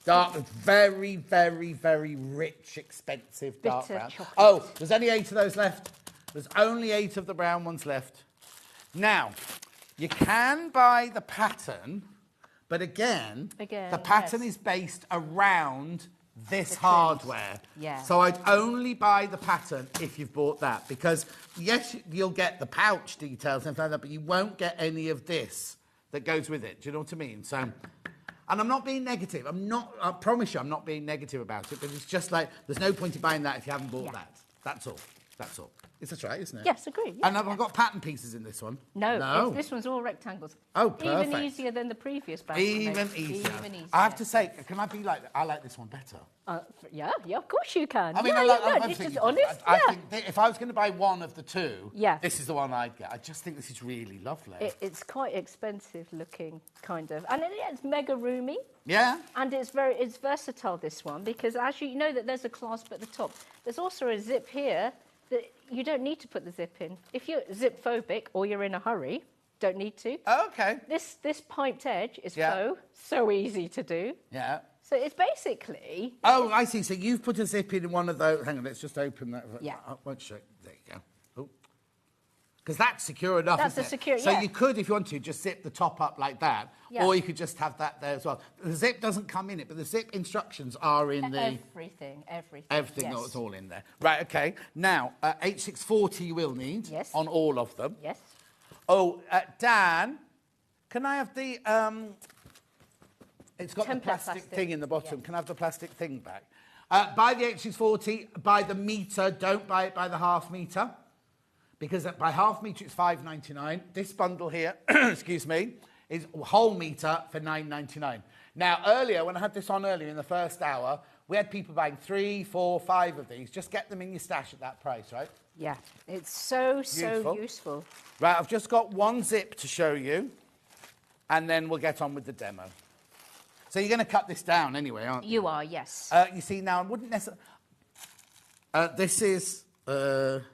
Dark, very, very, very rich, expensive dark brown. Chocolate. Oh, there's only 8 of those left. There's only 8 of the brown ones left. Now, you can buy the pattern, but again the pattern is based around this hardware. Yeah. So I'd only buy the pattern if you've bought that, because yes, you'll get the pouch details and like that, but you won't get any of this that goes with it. Do you know what I mean? So, and I'm not being negative. I promise you, I'm not being negative about it, but it's just like, there's no point in buying that if you haven't bought that. That's all. That's right, isn't it? Yes, agree. Yeah, and have I got pattern pieces in this one? No. This one's all rectangles. Oh, perfect. Even easier than the previous bag. Even easier. I have to say, can I be like, I like this one better. Yeah, of course you can. I mean, it's just honest. I think if I was going to buy one of the two, Yeah. this is the one I'd get. I just think this is really lovely. It's quite expensive looking, kind of. And it's mega roomy. Yeah. And it's versatile, this one, because as you know that there's a clasp at the top. There's also a zip here that you don't need to put the zip in. If you're zip phobic or you're in a hurry, don't need to. Oh, okay. This piped edge is faux, so easy to do. Yeah. So it's basically... Oh, I see. So you've put a zip in one of those. Hang on, let's just open that. Yeah. I won't show. There you go. Oh. Because that's secure enough, That's isn't a secure, it? So yeah. you could, if you want to, just zip the top up like that. Yeah. Or you could just have that there as well. The zip doesn't come in it, but the zip instructions are in the... Everything. Everything yes. that's all in there. Right, OK. Now, H640 you will need on all of them. Yes. Oh, Dan, can I have the... It's got the plastic thing in the bottom. Yeah. Can I have the plastic thing back? Buy the H640, buy the metre. Don't buy it by the half metre. Because by half metre, it's $5.99. This bundle here, excuse me, is whole metre for $9.99. Now, earlier, when I had this on earlier in the first hour, We had people buying 3, 4, 5 of these. Just get them in your stash at that price, right? Yeah, it's so Beautiful. useful. Right, I've just got one zip to show you, and then we'll get on with the demo. So you're going to cut this down anyway, aren't you? You are, yes. You see, now I wouldn't necessarily... this is... it's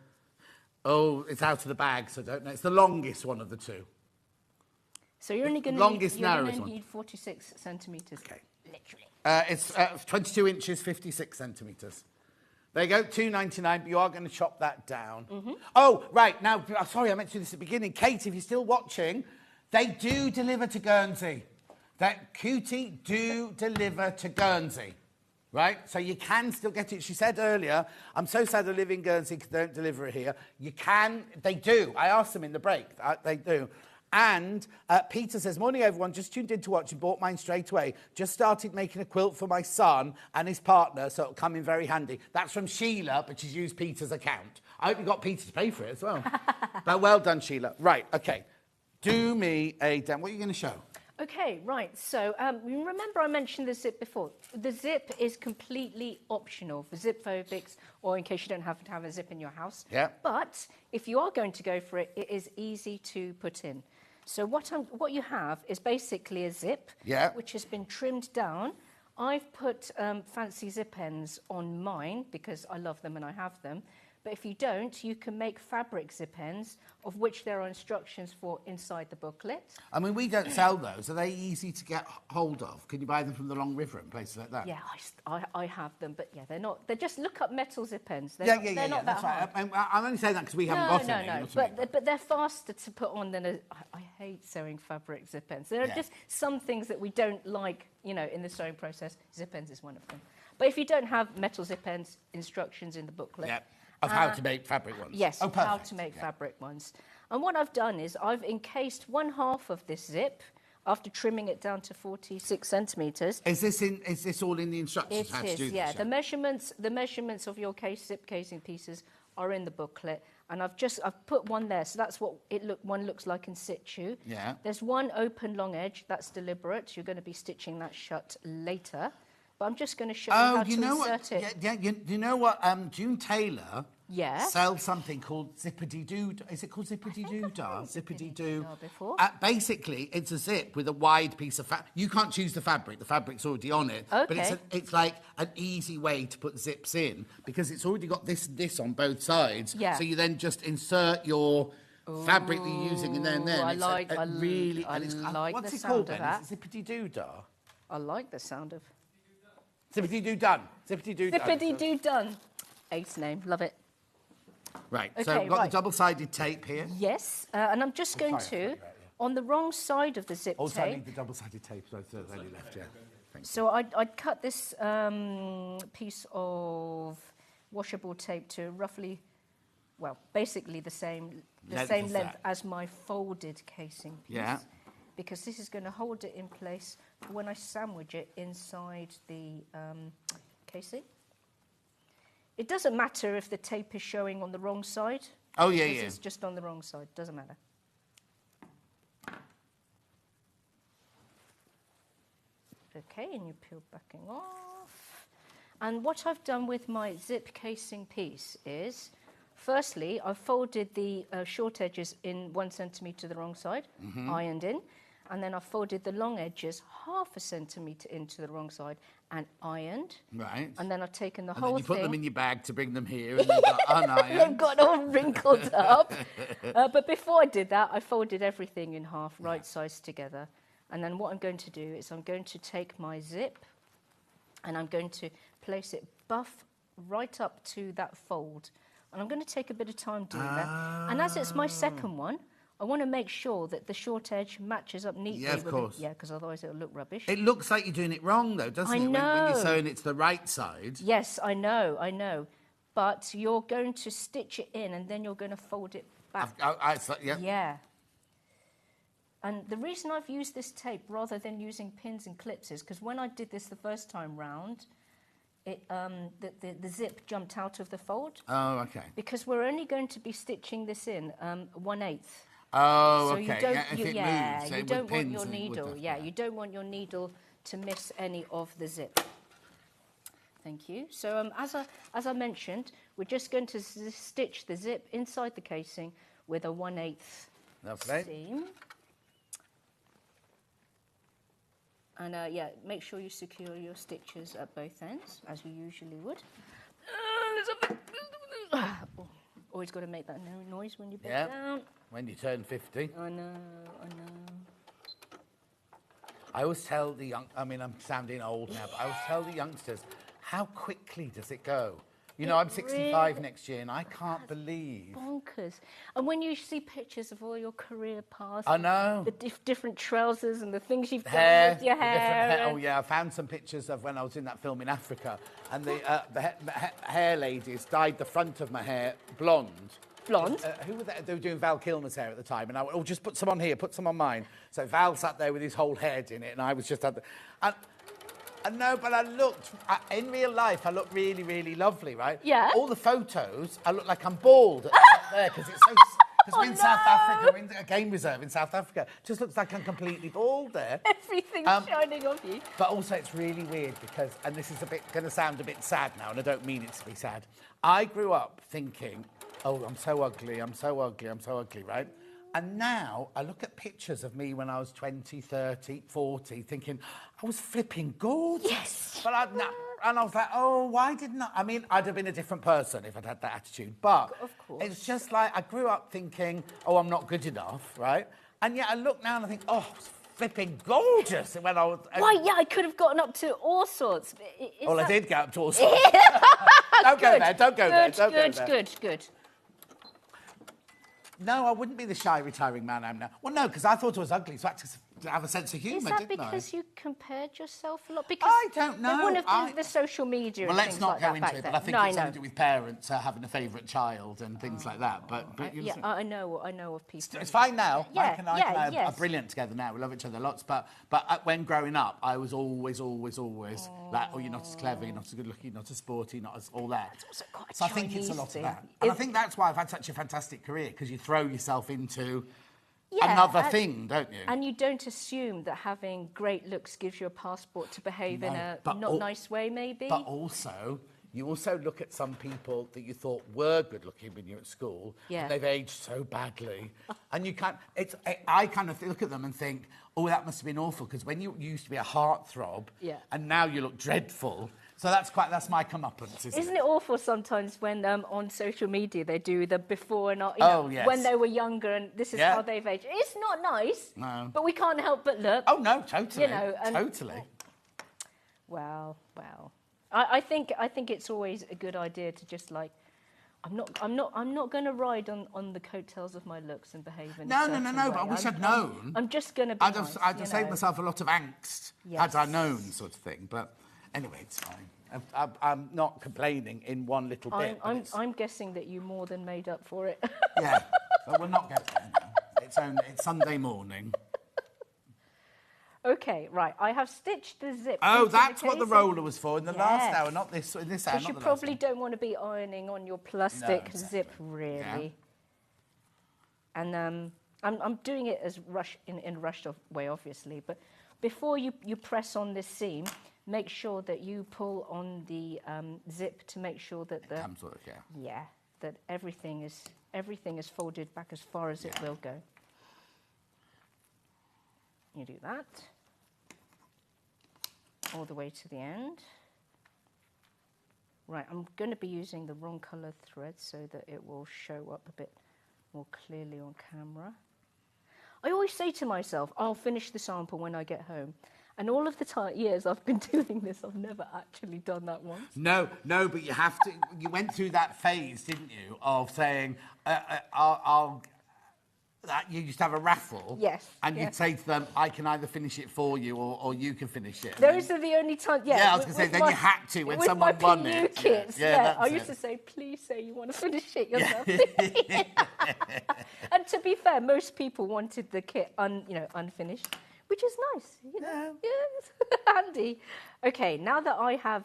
out of the bag, so I don't know. It's the longest one of the two. So you're only going to need 46 centimetres. Okay. Literally. It's 22 inches, 56 centimetres. There you go, $2.99, but you are going to chop that down. Oh, right, now, sorry, I meant to do this at the beginning. Kate, if you're still watching, they do deliver to Guernsey. That Cutie do deliver to Guernsey, right? So you can still get it. She said earlier, I'm so sad I live in Guernsey because they don't deliver it here. You can, they do. I asked them in the break, they do. And Peter says, morning everyone, just tuned in to watch and bought mine straight away. Just started making a quilt for my son and his partner, so it'll come in very handy. That's from Sheila, but she's used Peter's account. I hope you got Peter to pay for it as well. But well done, Sheila. Right, okay. Do me a demo. What are you going to show? Okay, right. So remember I mentioned the zip before. The zip is completely optional for zip phobics or in case you don't happen to have a zip in your house. Yeah. But if you are going to go for it, it is easy to put in. So what you have is basically a zip, which has been trimmed down. I've put fancy zip ends on mine because I love them and I have them. But if you don't, you can make fabric zip ends, of which there are instructions for inside the booklet. I mean, we don't sell those. Are they easy to get hold of? Can you buy them from the Long River and places like that? Yeah, I have them, but yeah, they're not. They just look up metal zip ends. They're not that that's hard. right. I'm only saying that because we haven't got any. No. But they're faster to put on than I hate sewing fabric zip ends. There are just some things that we don't like, in the sewing process. Zip ends is one of them. But if you don't have metal zip ends, instructions in the booklet. Yeah. Of how to make fabric ones. Yes, how to make fabric ones. And what I've done is I've encased 1/2 of this zip after trimming it down to 46 centimetres. Is this all in the instructions? It is, yeah. The measurements of your zip casing pieces are in the booklet, and I've put one there, so that's what one looks like in situ. Yeah. There's one open long edge that's deliberate. You're going to be stitching that shut later. But I'm just going to show you how to insert it. You know what? June Taylor Yeah. Sell something called Zippity-Doo. Is it called Zippity-Doo-Dah? Zippity-Doo. Before. Basically, it's a zip with a wide piece of fabric. You can't choose the fabric. The fabric's already on it. Okay. But it's like an easy way to put zips in because it's already got this on both sides. Yeah. So you then just insert your fabric that you're using and then I like what's the it sound called of then? that. Is it Zippity-Doo-Dah? I like the sound of... Zippity-Doo-Done. Zippity-Doo-Done. Zippity-Doo-Done. Ace name. Love it. Right, Okay, so we've got right. the double-sided tape here. Yes, and I'm just going to, on the wrong side of the zip Also, I tape... need the double-sided tape, so it's only left, yeah. Thanks. So I'd cut this piece of washable tape to roughly, well, basically the same length as my folded casing piece. Yeah. Because this is going to hold it in place for when I sandwich it inside the casing. It doesn't matter if the tape is showing on the wrong side. Oh, yeah, because yeah. it's just on the wrong side. Doesn't matter. Okay, and you peel backing off. And what I've done with my zip casing piece is, firstly, I've folded the short edges in 1 centimetre the wrong side, ironed in, and then I've folded the long edges 1/2 centimetre into the wrong side and ironed. Right. And then I've taken the And whole then you put thing. them in your bag to bring them here, and they've got unironed. They've got all wrinkled up. But before I did that, I folded everything in half, right sides together. And then what I'm going to do is I'm going to take my zip and I'm going to place it buff right up to that fold. And I'm going to take a bit of time doing that. And as it's my second one, I want to make sure that the short edge matches up neatly. Yeah, of course. Yeah, because otherwise it'll look rubbish. It looks like you're doing it wrong, though, doesn't it? When you're sewing it to the right side. Yes, I know. But you're going to stitch it in and then you're going to fold it back. Yeah. Yeah. And the reason I've used this tape rather than using pins and clips is because when I did this the first time round, the zip jumped out of the fold. Oh, okay. Because we're only going to be stitching this in 1/8. Oh, So okay. you don't, yeah, if it moves, you with don't want pins your and needle. with You don't want your needle to miss any of the zip. Thank you. So as I mentioned, we're just going to stitch the zip inside the casing with a 1/8 seam. And yeah, make sure you secure your stitches at both ends, as you usually would. Always got to make that noise when you bend down. When you turn 50. I know. I always tell the young, I mean, I'm sounding old now, but I always tell the youngsters, how quickly does it go? You know, I'm 65 next year, and I can't believe. Bonkers. And when you see pictures of all your career past, I know. The different trousers and the things you've done with your hair. Oh yeah, I found some pictures of when I was in that film in Africa, and the hair ladies dyed the front of my hair blonde. Blonde? Who were they? They were doing Val Kilmer's hair at the time, and I went, oh, just put some on here, put some on mine. So Val sat there with his whole head in it, and I was just had the... No, but I looked, in real life, I look really, really lovely, right? Yeah. All the photos, I look like I'm bald there, because it's so... Because we're in South Africa, we're in a game reserve in South Africa. Just looks like I'm completely bald there. Everything's shining off you. But also it's really weird because, and this is going to sound a bit sad now, and I don't mean it to be sad. I grew up thinking, oh, I'm so ugly, right? And now I look at pictures of me when I was 20, 30, 40, thinking, I was flipping gorgeous. Yes. But and I was like, oh, why didn't I? I mean, I'd have been a different person if I'd had that attitude. But of course. It's just like I grew up thinking, oh, I'm not good enough, right? And yet I look now and I think, oh, I was flipping gorgeous when I was... Why, yeah, I could have gotten up to all sorts. Well, I did get up to all sorts. Don't go there. Good. No, I wouldn't be the shy, retiring man I am now. Well, no, because I thought I was ugly, so I had to have a sense of humour, didn't I? Is that because you compared yourself a lot? Because I don't know. There wouldn't have been the social media Well, and let's things not like go that into back it, then. but I think it's something to do with parents having a favourite child and things like that. But yeah, I know of people. It's fine now. Yeah, Mike and I are brilliant together now. We love each other lots. But when growing up, I was always like, oh, you're not as clever, you're not as good looking, you're not as sporty, not as all that. It's also quite a so I think it's a lot of that. And I think that's why I've had such a fantastic career, because you throw yourself into another thing, don't you? And you don't assume that having great looks gives you a passport to behave in a nice way, maybe. But you also look at some people that you thought were good looking when you were at school, and they've aged so badly. And you can't... I kind of look at them and think, oh, that must have been awful, because when you used to be a heartthrob, and now you look dreadful... So that's my comeuppance, isn't it awful sometimes when on social media they do the before and after, when they were younger and this is how they've aged. It's not nice, but we can't help but look. Oh no, totally, totally. Well, I think it's always a good idea to just like, I'm not going to ride on the coattails of my looks and behave in a certain way. But I wish I'd known. I'm just going to be I'd have saved myself a lot of angst had I known, sort of thing. But anyway, it's fine. I'm not complaining in one little bit. I'm guessing that you more than made up for it. Yeah, but we're not getting there now. It's Sunday morning. Okay, right. I have stitched the zip. Oh, that's what the roller was for in the last hour, not this. In this hour, because you probably don't want to be ironing on your plastic zip, really. Yeah. And I'm doing it as in a rushed way, obviously. But before you press on this seam, make sure that you pull on the zip to make sure that that everything is folded back as far as it will go. You do that all the way to the end. Right, I'm going to be using the wrong colour thread so that it will show up a bit more clearly on camera. I always say to myself, I'll finish the sample when I get home. And all of the years I've been doing this, I've never actually done that once. No, but you have to. You went through that phase, didn't you, of saying, you used to have a raffle. Yes. And you'd say to them, I can either finish it for you or you can finish it. Those are the only times. Yeah, I was going to say, then you had to when someone won it. Kits, I used to say, please say you want to finish it yourself. And to be fair, most people wanted the kit unfinished, which is nice. Yeah, it's handy. Okay, now that I have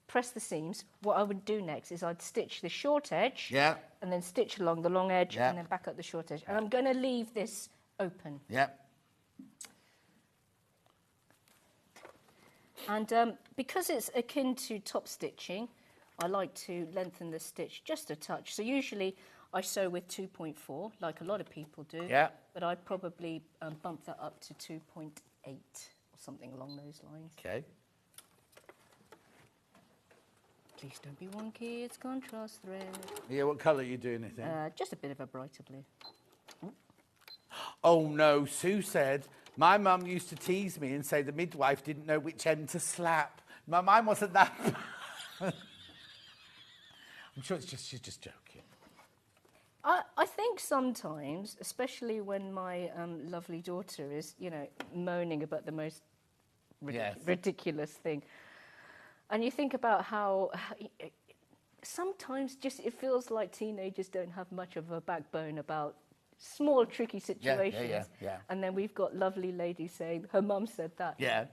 pressed the seams, what I would do next is I'd stitch the short edge. Yeah. And then stitch along the long edge and then back up the short edge. And I'm going to leave this open. Yep. And because it's akin to top stitching, I like to lengthen the stitch just a touch. So usually I sew with 2.4, like a lot of people do. Yeah. But I'd probably bump that up to 2.8 or something along those lines. Okay. Please don't be wonky, it's contrast thread. Yeah, what colour are you doing it in? Just a bit of a brighter blue. Oh no, Sue said, my mum used to tease me and say the midwife didn't know which end to slap. Mine wasn't that. I'm sure she's just joking. I think sometimes, especially when my lovely daughter is, moaning about the most ridiculous thing, and you think about how sometimes just it feels like teenagers don't have much of a backbone about small, tricky situations. Yeah. And then we've got lovely ladies saying, her mum said that. Yeah.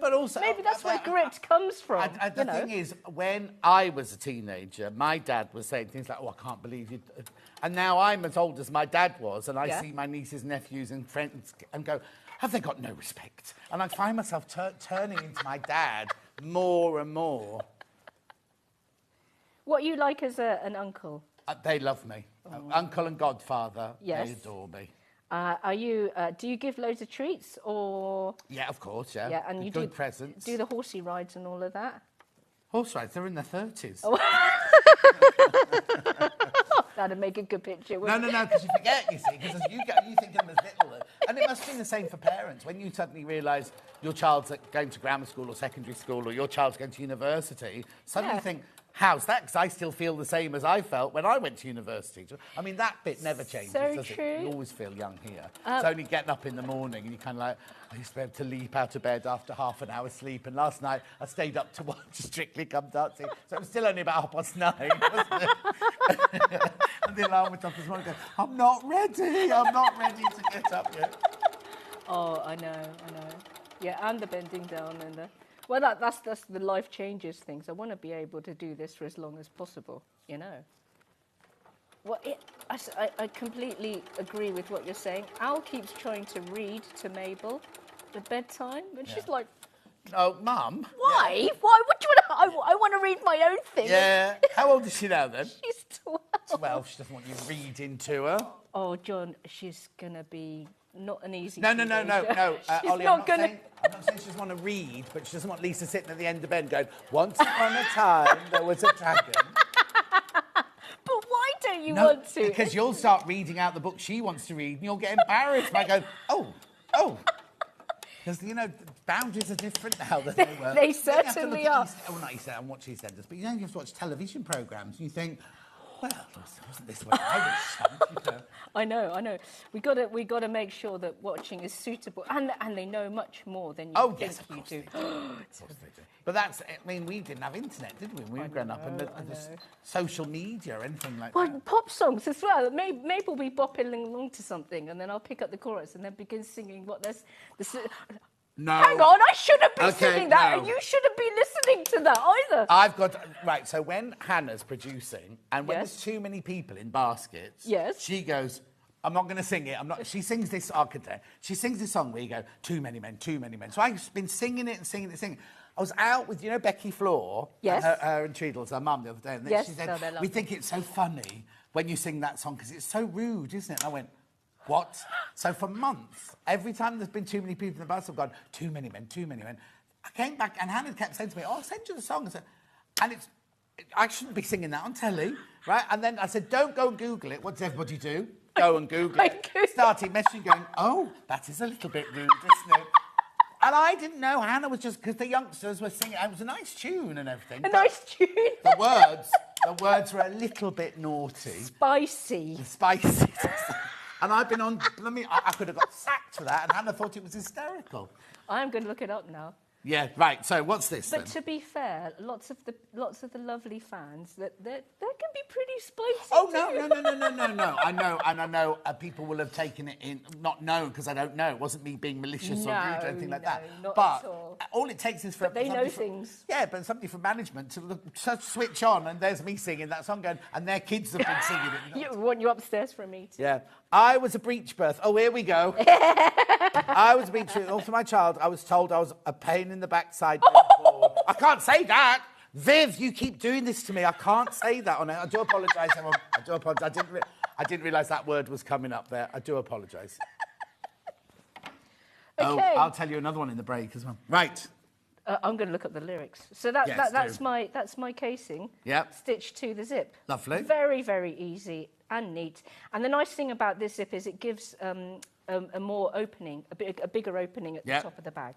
But also... Maybe that's where grit comes from. The thing is, when I was a teenager, my dad was saying things like, oh, I can't believe you... And now I'm as old as my dad was, and I see my nieces, nephews and friends and go, have they got no respect? And I find myself turning into my dad more and more. What you like as an uncle? They love me. Uncle and godfather, yes. They adore me. Do you give loads of treats or? Yeah, of course, yeah. Yeah, and you good presents. Do the horsey rides and all of that? Horse rides, they're in their 30s. Oh. That'd make a good picture. No, because you forget, you see, because you think of them as little. And it must be the same for parents. When you suddenly realise your child's going to grammar school or secondary school or your child's going to university, suddenly you think, how's that? Because I still feel the same as I felt when I went to university. I mean, that bit never changes, does true. it? You always feel young here. It's only getting up in the morning and you kind of like, I used to be able to leap out of bed after half an hour's sleep. And last night I stayed up to watch Strictly Come Dancing. So it was still only about 9:30, wasn't it? And the alarm went off this morning going, I'm not ready to get up yet. Oh, I know. Yeah, and the bending down and the... Well, that's the life changes things. I want to be able to do this for as long as possible, Well, I completely agree with what you're saying. Al keeps trying to read to Mabel at bedtime, and she's like... Oh, Mum? Why? Yeah. Why? What do you want to... I want to read my own thing. Yeah. How old is she now, then? She's 12. 12. She doesn't want you reading to her. Oh, John, she's going to be... Not an easy No. She's Ollie, I'm not saying she doesn't want to read, but she doesn't want Lisa sitting at the end of bed going, once upon a time, there was a dragon. But why don't you want to? Because you'll start reading out the book she wants to read, and you'll get embarrassed by going, oh. Because, boundaries are different now than they were. They certainly are. Not EastEnders, I watch EastEnders, but you have to watch television programmes, and you think, well, wasn't this way I was sunk, I know. We got to make sure that watching is suitable, and they know much more than you think you do. Of course they do. But we didn't have internet, did we? We were growing up, and there's social media or anything like that. Well, pop songs as well. Maybe we'll be bopping along to something, and then I'll pick up the chorus and then begin singing what there's. No. Hang on, I shouldn't be singing that, and you shouldn't be listening to that either. Right, so when Hannah's producing, and when there's too many people in baskets, she goes, I'm not going to sing it. She sings this, she sings this song where you go, too many men. So I've been singing it. I was out with, Becky Floor, her and Treadles, her mum, the other day, and then she said, we think it's so funny when you sing that song, because it's so rude, isn't it? And I went, what? So for months, every time there's been too many people in the bus, I've gone, too many men. I came back and Hannah kept saying to me, I'll send you the song. I shouldn't be singing that on telly, right? And then I said, don't go and Google it. What does everybody do? Go and Google it. Started messaging going, oh, that is a little bit rude, isn't it? And I didn't know Hannah was just, because the youngsters were singing, it was a nice tune and everything. Nice tune. The words were a little bit naughty. Spicy. And I've been on, I could have got sacked for that, and Hannah thought it was hysterical. I'm going to look it up now. Yeah, right. So what's this then? But to be fair, lots of the lovely fans that can be pretty spicy. Oh no! I know people will have taken it in, not know because I don't know. It wasn't me being malicious or rude or anything like that. Not but at all it takes is for they know things. Yeah, but somebody from management to switch on, and there's me singing that song going, and their kids have been singing it. You want you upstairs for a meeting? Yeah. I was a breech birth. Oh, here we go. I was a breech birth. Also, my child, I was told I was a pain in the backside. I can't say that. Viv, you keep doing this to me. I can't say that on it. I do apologise, everyone. I do apologise. I didn't realise that word was coming up there. I do apologise. Okay. Oh, I'll tell you another one in the break as well. Right. I'm going to look up the lyrics. So that's my casing. Yep. Stitched to the zip. Lovely. Very, very easy and neat. And the nice thing about this zip is it gives a more opening, a bigger opening at the top of the bag.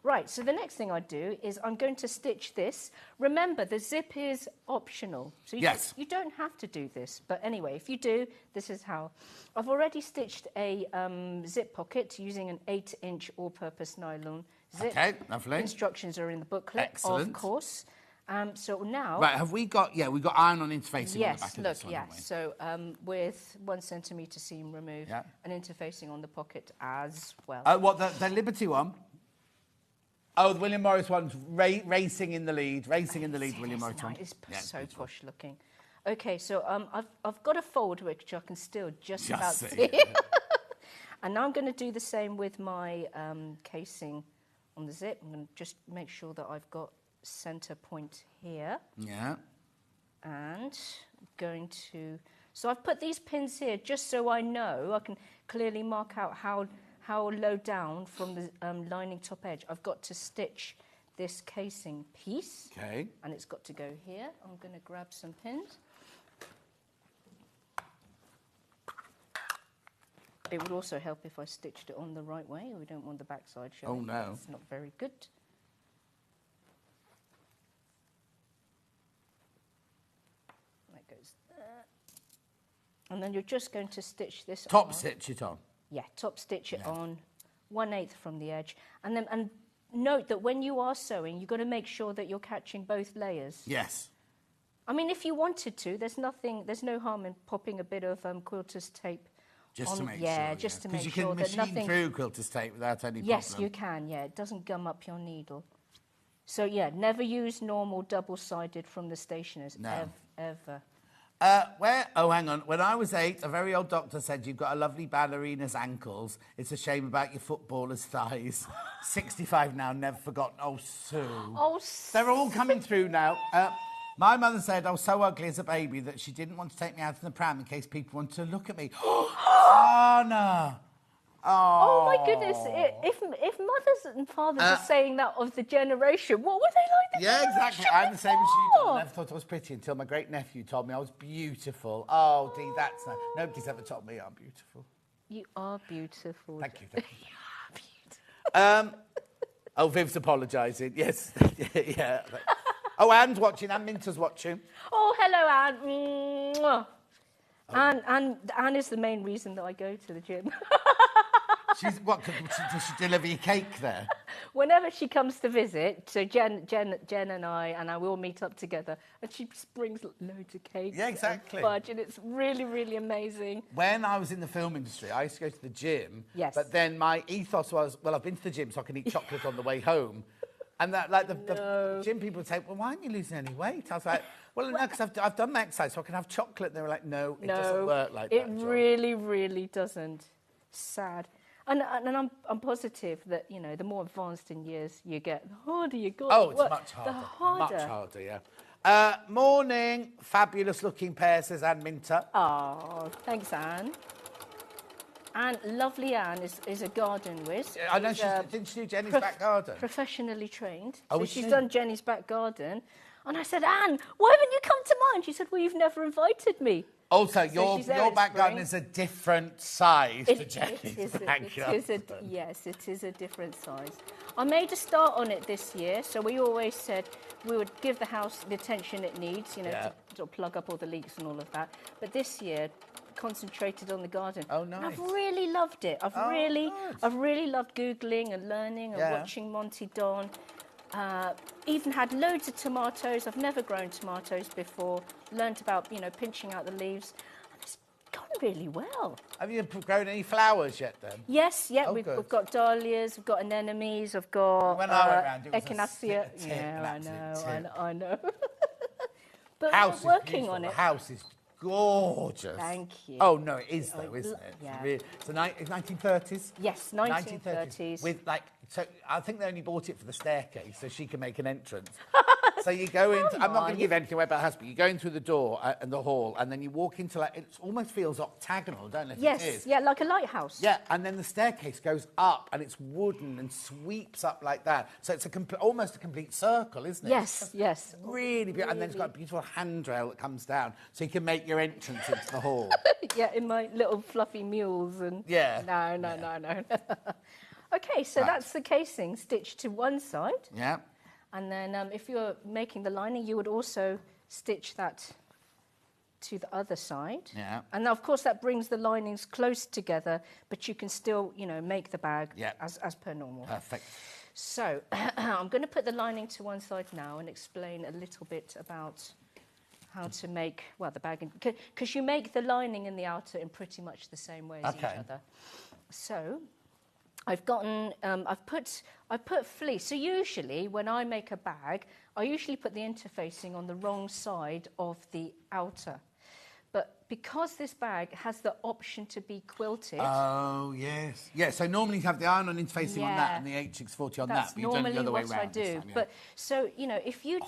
Right, so the next thing I do is I'm going to stitch this. Remember, the zip is optional. So you don't have to do this. But anyway, if you do, this is how. I've already stitched a zip pocket using an 8-inch all-purpose nylon zip. Okay, lovely. Instructions are in the booklet, Excellent. Of course. So now... Right, have we got... Yeah, we've got iron-on interfacing on the back of this one, haven't we? So with 1 centimetre seam removed and interfacing on the pocket as well. What, the Liberty one? Oh, the William Morris one's racing in the lead. Racing in the lead, William Morris one. It's so posh looking. Okay, so I've got a fold which I can still just about see. And now I'm going to do the same with my casing on the zip. I'm going to just make sure that I've got centre point here. Yeah. And I'm going to... So I've put these pins here just so I know, I can clearly mark out how low down from the lining top edge I've got to stitch this casing piece. Okay. And it's got to go here. I'm going to grab some pins. It would also help if I stitched it on the right way. We don't want the backside showing. Oh, no. It's not very good. That goes there. And then you're just going to stitch this Top stitch it on. Yeah, top stitch it on 1/8 from the edge. And note that when you are sewing, you've got to make sure that you're catching both layers. Yes. I mean, if you wanted to, there's no harm in popping a bit of quilter's tape just on. To make yeah, sure, just to make sure that nothing... Because you can machine through quilter's tape without any problem. Yes, you can, yeah. It doesn't gum up your needle. So, yeah, never use normal double-sided from the stationers. No. Ever. Oh, hang on. When I was 8, a very old doctor said, you've got a lovely ballerina's ankles. It's a shame about your footballer's thighs. 65 now, never forgotten. Oh, Sue. Oh, they're all coming through now. My mother said I was so ugly as a baby that she didn't want to take me out in the pram in case people wanted to look at me. Anna! Oh, my goodness. If mothers and fathers are saying that of the generation, what were they like? Yeah, exactly. I'm the same as you, John. I never thought I was pretty until my great-nephew told me I was beautiful. Oh, Dee, that's nice. Nobody's ever told me I'm beautiful. You are beautiful. Thank you. You are beautiful. Oh, Viv's apologising. Yes. Yeah. Oh, Anne's watching. Anne Minter's watching. Oh, hello, Anne. Anne is the main reason that I go to the gym. Does she deliver your cake there? Whenever she comes to visit, so Jen and I will meet up together, and she brings loads of cake. Yeah, exactly. And fudge, and it's really, really amazing. When I was in the film industry, I used to go to the gym. Yes. But then my ethos was, well, I've been to the gym so I can eat chocolate on the way home. And that, like, the gym people would say, well, why aren't you losing any weight? I was like, well, no, because I've done my exercise so I can have chocolate. And they were like, no, it doesn't work like that, it really, really doesn't. Sad. And I'm positive that, you know, the more advanced in years you get, the harder you got. Oh, it's much harder. The harder. Much harder, yeah. Morning, fabulous looking pair, says Anne Minter. Oh, thanks, Anne. And lovely Anne is a garden whiz. I know, didn't she do Jenny's back garden? Professionally trained. Oh, so she's done Jenny's back garden. And I said, Anne, why haven't you come to mine? She said, well, you've never invited me. Also, your back garden is a different size to Jenny's back garden. Yes, it is a different size. I made a start on it this year, so we always said we would give the house the attention it needs, you know, to sort of plug up all the leaks and all of that. But this year, concentrated on the garden. Oh, nice. And I've really loved it. I've really loved Googling and learning and watching Monty Don. Even had loads of tomatoes. I've never grown tomatoes before. Learned about, you know, pinching out the leaves. And it's gone really well. Have you grown any flowers yet, then? Yes, we've got dahlias, we've got anemones, I've got when I went round, it was echinacea. I know. But house we're working on it. The house is gorgeous. Thank you. Oh, no, it is, though, isn't it? Yeah. It's the 1930s? Yes, 1930s. With, like, So I think they only bought it for the staircase so she can make an entrance. So you go in. I'm not going to give anything away about the house, but you go in through the door and the hall, and then you walk into like it almost feels octagonal, don't it? Yes, it is. yeah, like a lighthouse. Yeah, and then the staircase goes up, and it's wooden and sweeps up like that. So it's almost a complete circle, isn't it? Yes, yes. Really beautiful. And then it's got a beautiful handrail that comes down, so you can make your entrance into the hall. Yeah, in my little fluffy mules and... Yeah. No. OK, so that's the casing stitched to one side. Yeah. And then if you're making the lining, you would also stitch that to the other side. Yeah. And of course, that brings the linings close together, but you can still, make the bag as per normal. Perfect. So I'm going to put the lining to one side now and explain a little bit about how to make, the bag, because you make the lining and the outer in pretty much the same way as each other. So I've put fleece. So usually when I make a bag, I usually put the interfacing on the wrong side of the outer. But because this bag has the option to be quilted... Oh, yes. Yeah, so normally you have the iron-on interfacing on that and the HX40 on that, but you don't the other way around. That's normally what I do. But, so, if you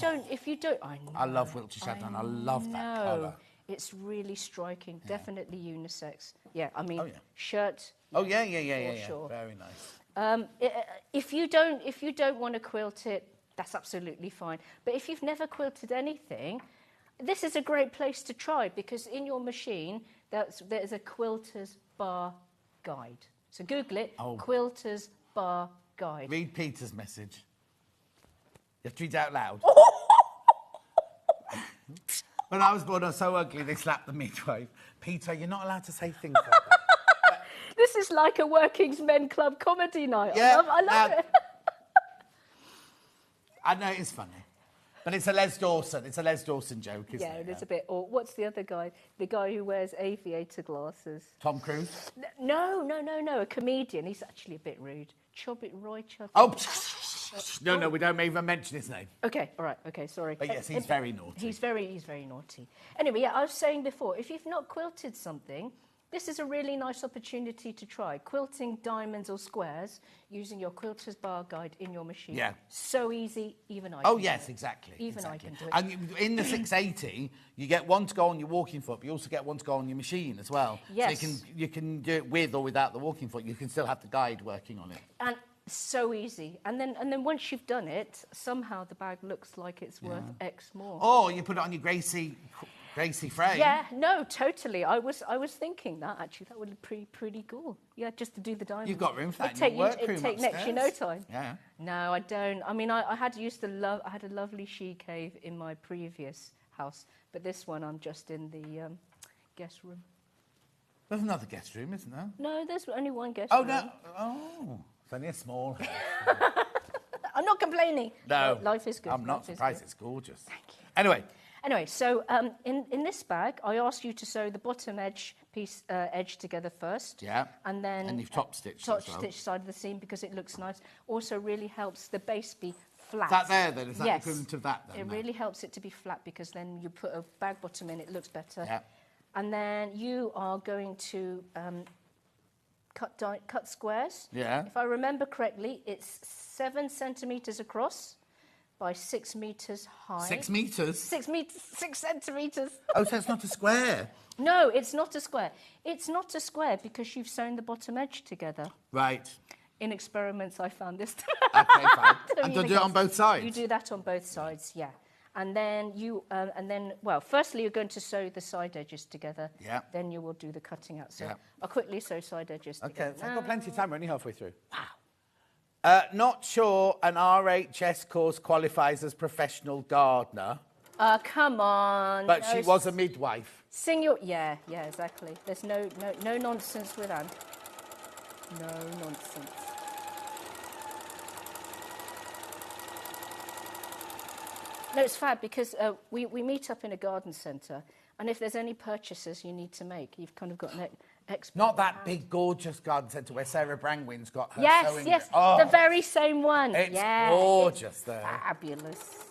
don't... I love Wiltshire Shetland. I love that colour. It's really striking. Yeah. Definitely unisex. Yeah, I mean, shirt... Oh, yeah. Sure. Very nice. If you don't want to quilt it, that's absolutely fine. But if you've never quilted anything... This is a great place to try because in your machine there's a quilter's bar guide. So Google it, quilter's bar guide. Read Peter's message. You have to read it out loud. When I was born, I was so ugly they slapped the midwife. Peter, you're not allowed to say things like that. This is like a Working's Men Club comedy night. Yeah, I love it. I know it's funny. But it's a Les Dawson. It's a Les Dawson joke, isn't it? Yeah, it is a bit. Or what's the other guy? The guy who wears aviator glasses. Tom Cruise? No. A comedian. He's actually a bit rude. Roy Chubby. Oh, no, we don't even mention his name. Okay, all right. Okay, sorry. But yes, he's very naughty. He's very naughty. Anyway, I was saying before, if you've not quilted something, this is a really nice opportunity to try quilting diamonds or squares using your quilter's bar guide in your machine. Yeah. So easy, even I can do it. Oh, yes, exactly. Even I can do it. And in the 680, you get one to go on your walking foot, but you also get one to go on your machine as well. Yes. So you can do it with or without the walking foot. You can still have the guide working on it. And so easy. And then once you've done it, somehow the bag looks like it's worth X more. Or you put it on your Gracie frame. Yeah, no, totally. I was thinking that, actually. That would be pretty cool. Yeah, just to do the diamonds. You've got room for that in your workroom It'd take next to no time. Yeah. No, I don't. I mean, I had a lovely she cave in my previous house, but this one I'm just in the guest room. There's another guest room, isn't there? No, there's only one guest Oh, room. no. Oh, it's only a small house. I'm not complaining. No. Life is good. I'm not surprised. It's gorgeous. Thank you. Anyway, so in this bag, I asked you to sew the bottom edge together first. Yeah. And then... And you've top stitched top stitch side of the seam because it looks nice. Also really helps the base be flat. Is that there then? Is that yes. equivalent of that then? It really helps it to be flat because then you put a bag bottom in, it looks better. Yeah. And then you are going to cut squares. Yeah. If I remember correctly, it's 7 centimetres across by 6 metres high. 6 metres? 6 centimetres. Oh, so it's not a square? No, it's not a square. It's not a square because you've sewn the bottom edge together. Right. In experiments, I found this. Okay, fine. And do you do it on both sides? You do that on both sides, yeah. And then firstly, you're going to sew the side edges together. Yeah. Then you will do the cutting out. So I'll quickly sew side edges together. Okay, I've got plenty of time. We're only halfway through. Wow. Not sure an RHS course qualifies as professional gardener. Come on. But she was a midwife. Sing your... Yeah, exactly. There's no nonsense with Anne. No nonsense. No, it's fab because we meet up in a garden centre, and if there's any purchases you need to make, you've kind of got an expert. Not that big, gorgeous garden centre where Sarah Brangwyn's got her sewing. Yes, oh, the very same one. It's gorgeous it's there. Fabulous.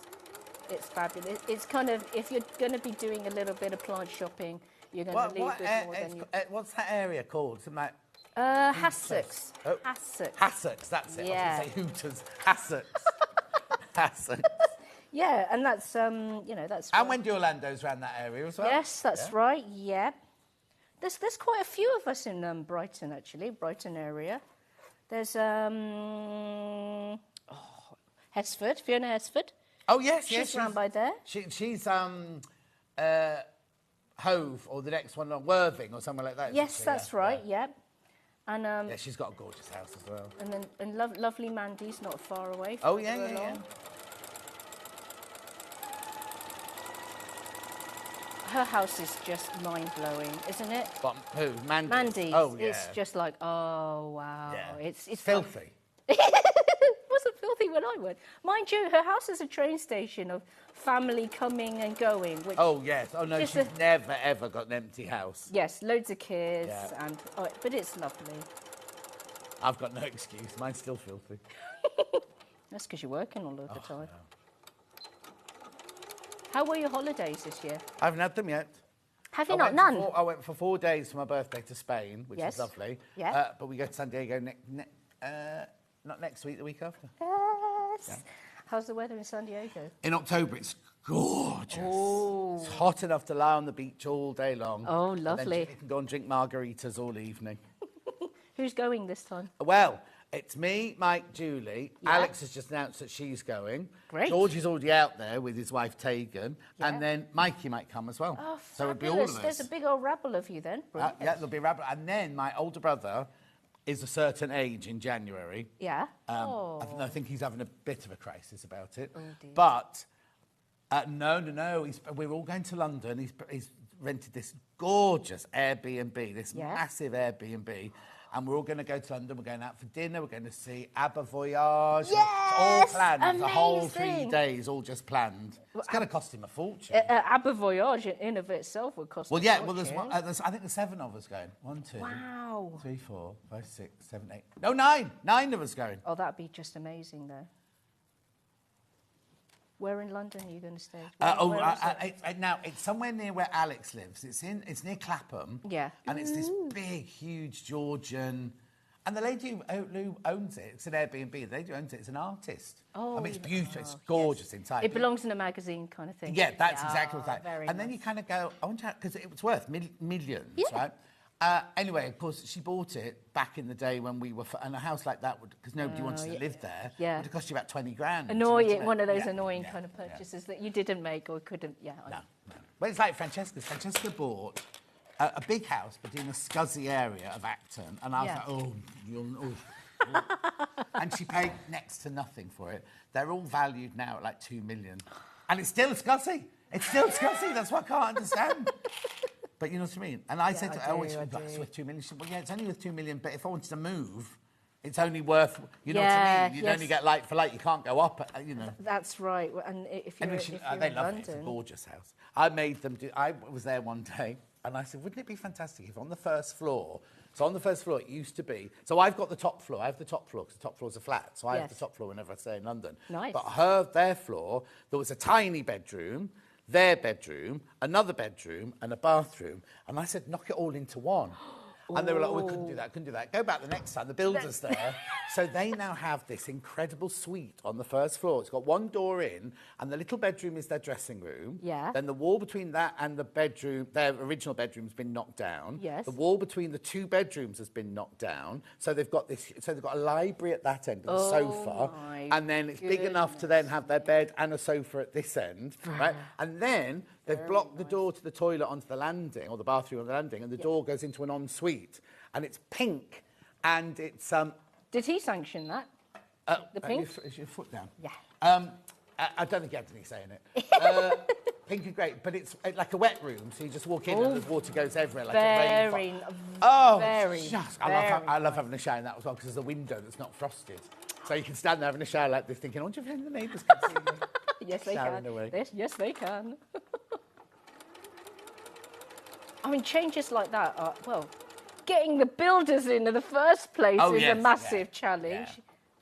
It's fabulous. It's kind of, if you're going to be doing a little bit of plant shopping, you're going to leave with more than you... What's that area called? Hassocks. Oh. Hassocks. Hassocks, that's it. Yeah. I was going to say Hooters. Hassocks. Hassocks. Yeah, and that's, that's... And when Orlando's around that area as well. Yes, that's right, yeah. There's quite a few of us in Brighton, actually, Brighton area. There's Hesford, Fiona Hesford. Oh, yes, She's round by there. She's Hove, or the next one, Worthing, or somewhere like that. Yes, that's right, yeah. And yeah, she's got a gorgeous house as well. And then lovely Mandy's not far away. Oh, yeah. Her house is just mind-blowing, isn't it? But who? Mandy's. Oh, yeah. It's just like, oh, wow. Yeah. It's filthy. It wasn't filthy when I went. Mind you, her house is a train station of family coming and going. Which Oh, yes. Oh, no, she's never, ever got an empty house. Yes, loads of kids. Yeah. But it's lovely. I've got no excuse. Mine's still filthy. That's because you're working all of the time. No. How were your holidays this year? I haven't had them yet. Have you not? None? I went for 4 days for my birthday to Spain, which is lovely. Yeah. But we go to San Diego not next week, the week after. Yes. Yeah. How's the weather in San Diego? In October, it's gorgeous. Oh. It's hot enough to lie on the beach all day long. Oh, lovely. And then you can go and drink margaritas all evening. Who's going this time? Well, it's me, Mike, Julie. Yeah. Alex has just announced that she's going. Great. George is already out there with his wife, Tegan. Yeah. And then Mikey might come as well. Oh, so it'll be all fabulous. of us. There's a big old rabble of you then. Yeah, there'll be a rabbit. And then my older brother is a certain age in January. Yeah. I think he's having a bit of a crisis about it. Oh, dear. But no. We're all going to London. He's rented this gorgeous Airbnb, this massive Airbnb. And we're all going to go to London. We're going out for dinner. We're going to see Abba Voyage. Yes! It's all planned. Amazing. The whole 3 days, all just planned. It's going to cost him a fortune. Abba Voyage in of itself would cost. Well, yeah. Well, I think there's 7 of us going. 1, 2, wow. 3, 4, 5, 6, 7, 8. No, 9. 9 of us going. Oh, that'd be just amazing, though. Where in London are you going to stay? Now it's somewhere near where Alex lives. It's near Clapham. Yeah. And it's this big, huge Georgian. And the lady who owns it, it's an Airbnb. The lady who owns it is an artist. Oh, I mean, it's beautiful. It's gorgeous inside. It belongs in a magazine kind of thing. Yeah, that's exactly what it's like. Very and then nice. you kind of go, I wonder, because it was worth millions, right? Anyway, of course, she bought it back in the day when we were... And a house like that would... Because nobody wanted to live there. Yeah. Would have cost you about 20 grand. One of those annoying kind of purchases that you didn't make or couldn't... Yeah. No. But it's like Francesca's. Francesca bought a big house, but in a scuzzy area of Acton. And I was like, and she paid next to nothing for it. They're all valued now at like 2 million. And it's still scuzzy. It's still scuzzy. That's what I can't understand. But you know what I mean? And I said to her, it's worth 2 million. She said, well, yeah, it's only worth 2 million, but if I wanted to move, it's only worth, you know what I mean? You'd only get like for like, you can't go up, you know. That's right. And if you're, they love it. It's a gorgeous house. I made them do, I was there one day, and I said, wouldn't it be fantastic if on the first floor, so on the first floor it used to be, so I've got the top floor, I have the top floor, because the top floor's a flat, so I have the top floor whenever I stay in London. Nice. But their floor, there was a tiny bedroom, their bedroom, another bedroom, and a bathroom. And I said, knock it all into one. And they were like, we couldn't do that. Go back the next time. The builder's there. So they now have this incredible suite on the first floor. It's got 1 door in, and the little bedroom is their dressing room. Yeah. Then the wall between that and the bedroom, their original bedroom, has been knocked down. Yes. The wall between the 2 bedrooms has been knocked down. So they've got a library at that end and a sofa. And then it's big enough to then have their bed and a sofa at this end. Right? And then they've blocked the door to the toilet onto the landing, or the bathroom on the landing, and the door goes into an ensuite. And it's pink, and it's... Did he sanction that? The pink? Is your foot down? Yeah. I don't think he had any say in it. Pink and great, but it's like a wet room, so you just walk in and the water goes everywhere like a rain. I love having a shower in that as well, because there's a window that's not frosted. So you can stand there having a shower like this, thinking, I wonder if the neighbours can see me. Yes, they can. Yes, they can. I mean, changes like that are, well, getting the builders in the first place is a massive challenge.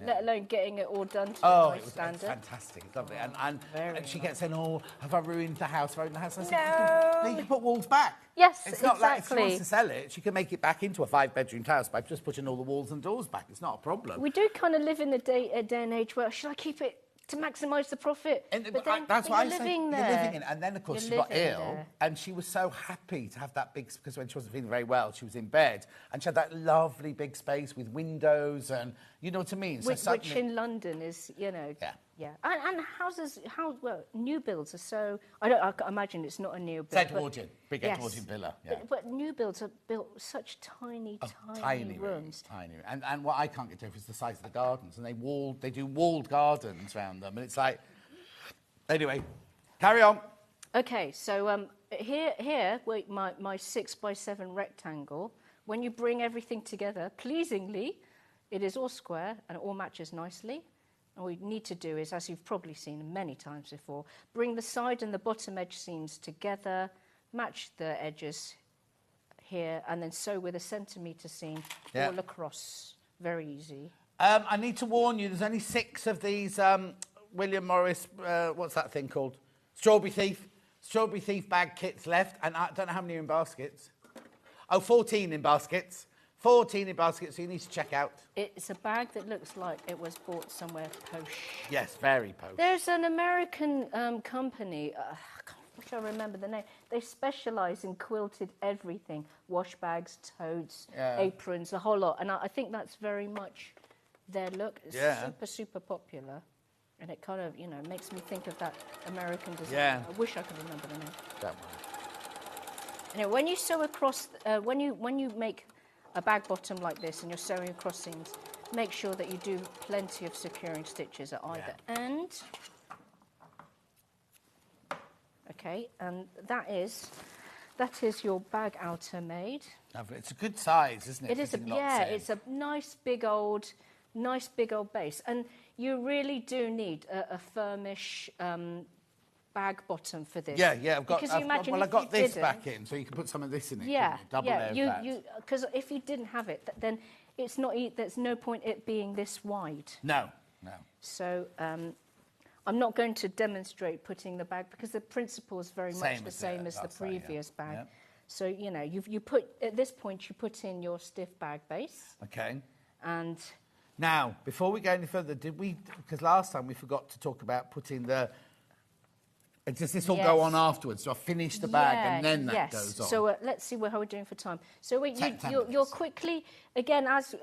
let alone getting it all done to a nice standard. It was fantastic. It's lovely. And she kept saying, "Oh, have I ruined the house? Have I ruined the house?" I said, No. You can put walls back. Yes, it's not like if she exactly. wants to sell it, she can make it back into a 5-bedroom house by just putting all the walls and doors back. It's not a problem. We do kind of live in a day and age where, should I keep it to maximise the profit? But then, that's why I say you're living in it. And then, of course, she got ill, there. and she was so happy to have that big, because when she wasn't feeling very well, she was in bed, and she had that lovely big space with windows, and you know what I mean? Which in London is, you know... Yeah. And houses, new builds are so... I imagine it's not a new build. It's Edwardian, big Edwardian villa. Yeah. But new builds are built such tiny rooms. Tiny. And what I can't get to is the size of the gardens. And they do walled gardens around them. And it's like... Anyway, carry on. OK, so here my 6x7 rectangle, when you bring everything together, pleasingly, it is all square and it all matches nicely. And what we need to do is, as you've probably seen many times before, bring the side and the bottom edge seams together, match the edges here, and then sew with a centimetre seam all across. Very easy. I need to warn you, there's only 6 of these William Morris, what's that thing called? Strawberry Thief bag kits left, and I don't know how many are in baskets. Oh, 14 in baskets. 14 in baskets, so you need to check out. It's a bag that looks like it was bought somewhere posh. Yes, very posh. There's an American company, I wish I remember the name. They specialise in quilted everything. Wash bags, totes, aprons, the whole lot. And I think that's very much their look. It's super, super popular. And it kind of, you know, makes me think of that American design. Yeah. I wish I could remember the name. Don't worry. Anyway, when you sew across, when you make a bag bottom like this and you're sewing across seams, make sure that you do plenty of securing stitches at either end. Okay, and that is your bag outer made. Lovely. It's a good size, isn't it? It is it's a nice big old base, and you really do need a firmish bag bottom for this. I've got. I got this back in, so you can put some of this in it. Because if you didn't have it, then it's not. There's no point it being this wide. No. So I'm not going to demonstrate putting the bag because the principle is very much the same as the previous bag. Yeah. So you know, you put at this point you put in your stiff bag base. Okay. And now, before we go any further, because last time we forgot to talk about putting the. Does this all go on afterwards? So I finish the bag and then that goes on? So let's see how we're doing for time. So you're quickly, again, as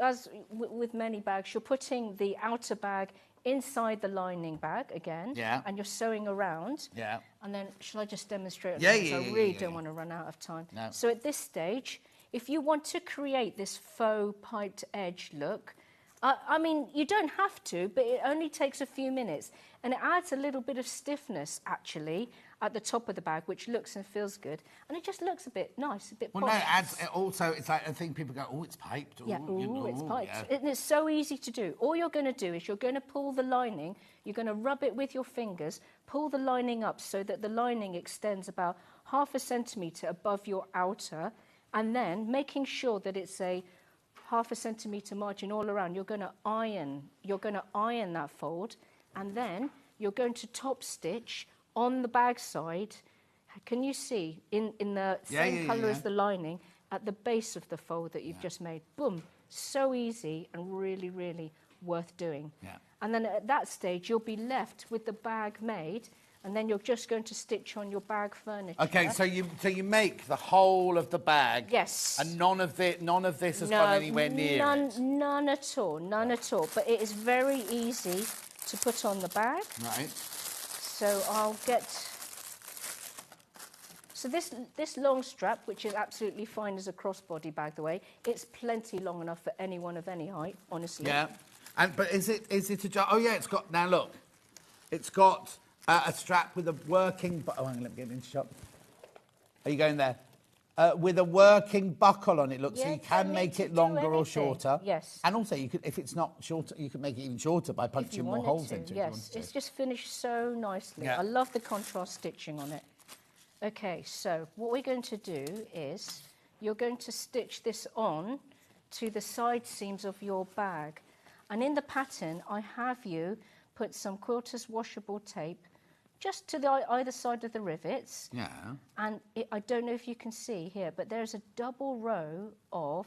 with many bags, you're putting the outer bag inside the lining bag again. Yeah. And you're sewing around. Yeah. And then, shall I just demonstrate? I really don't want to run out of time. No. So at this stage, if you want to create this faux piped edge look, I mean, you don't have to, but it only takes a few minutes. And it adds a little bit of stiffness, actually, at the top of the bag, which looks and feels good. And it just looks a bit nice, a bit posh. Well, no, it adds... Also, it's like, I think people go, oh, it's piped. It's piped. Yeah. And it's so easy to do. All you're going to do is you're going to pull the lining, you're going to rub it with your fingers, pull the lining up so that the lining extends about 1/2 centimetre above your outer, and then making sure that it's a 1/2 centimetre margin all around. You're going to iron that fold, and then you're going to top stitch on the bag side. Can you see in the same colour as the lining at the base of the fold that you've just made? Boom! So easy and really, really worth doing. Yeah. And then at that stage, you'll be left with the bag made. And then you're just going to stitch on your bag furniture. Okay, so you make the whole of the bag. Yes. And none of this has gone anywhere near it. None at all. None at all. But it is very easy to put on the bag. Right. So I'll get. So this long strap, which is absolutely fine as a crossbody bag, the way it's plenty long enough for anyone of any height, honestly. Yeah. But is it a jar? Oh yeah, it's got. Now look, it's got. A strap with a working... Oh, hang on, let me get into shot. Are you going there? With a working buckle on it, look, so you can make it longer or shorter. Yes. And also, you could, if it's not shorter, you can make it even shorter by punching more holes into it. Yes, it's just finished so nicely. Yeah. I love the contrast stitching on it. OK, so what we're going to do is you're going to stitch this on to the side seams of your bag. And in the pattern, I have you put some quilter's washable tape just to either side of the rivets. Yeah. And I don't know if you can see here, but there's a double row of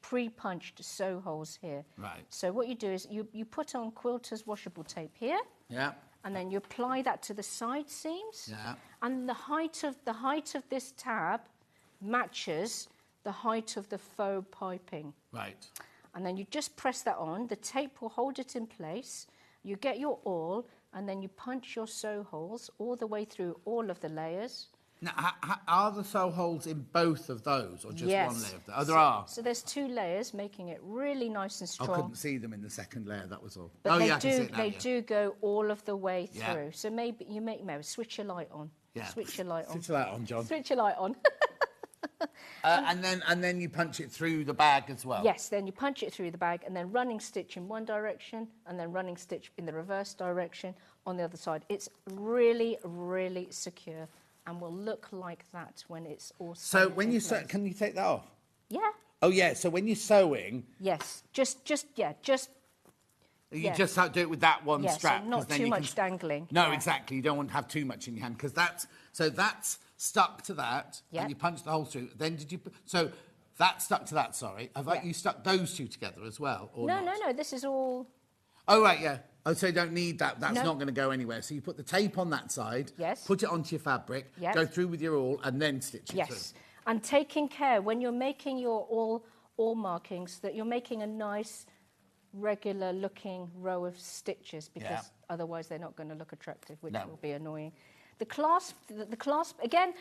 pre-punched sew holes here. Right. So what you do is you put on quilter's washable tape here. Yeah. And then you apply that to the side seams. Yeah. And the height of this tab matches the height of the faux piping. Right. And then you just press that on. The tape will hold it in place. You get your awl, and then you punch your sew holes all the way through all of the layers. Now, are the sew holes in both of those, or just Yes. one layer of that? Oh, there are. So there's 2 layers, making it really nice and strong. I couldn't see them in the second layer, that was all. But oh, they yeah, I can see it now, they yeah. do go all of the way Yeah. through. So maybe you switch your light on. Yeah. Switch your light on. Switch that on, John. Switch your light on. And then you punch it through the bag as well. Yes, then you punch it through the bag, and then running stitch in one direction, and then running stitch in the reverse direction on the other side. It's really, really secure, and will look like that when it's all So sewn when in you sew, place. can you take that off? Yeah. Oh yeah. So when you're sewing, Yes. you Yeah. just have to do it with that one Yeah, strap. so 'cause not then too you much dangling. No, Yeah. exactly. You don't want to have too much in your hand because that's stuck to that, Yeah. and you punch the hole through. Then did you? So that stuck to that. Sorry, have Yeah. you stuck those two together as well? Or No, not? no, no. This is all. Oh right, yeah. Oh, so you don't need that. That's No. not going to go anywhere. So you put the tape on that side. Yes. Put it onto your fabric. Yes. Go through with your awl, and then stitch it Yes. through. And taking care when you're making your all markings that you're making a nice, regular looking row of stitches, because Yeah. otherwise they're not going to look attractive, which No. will be annoying. The clasp, again,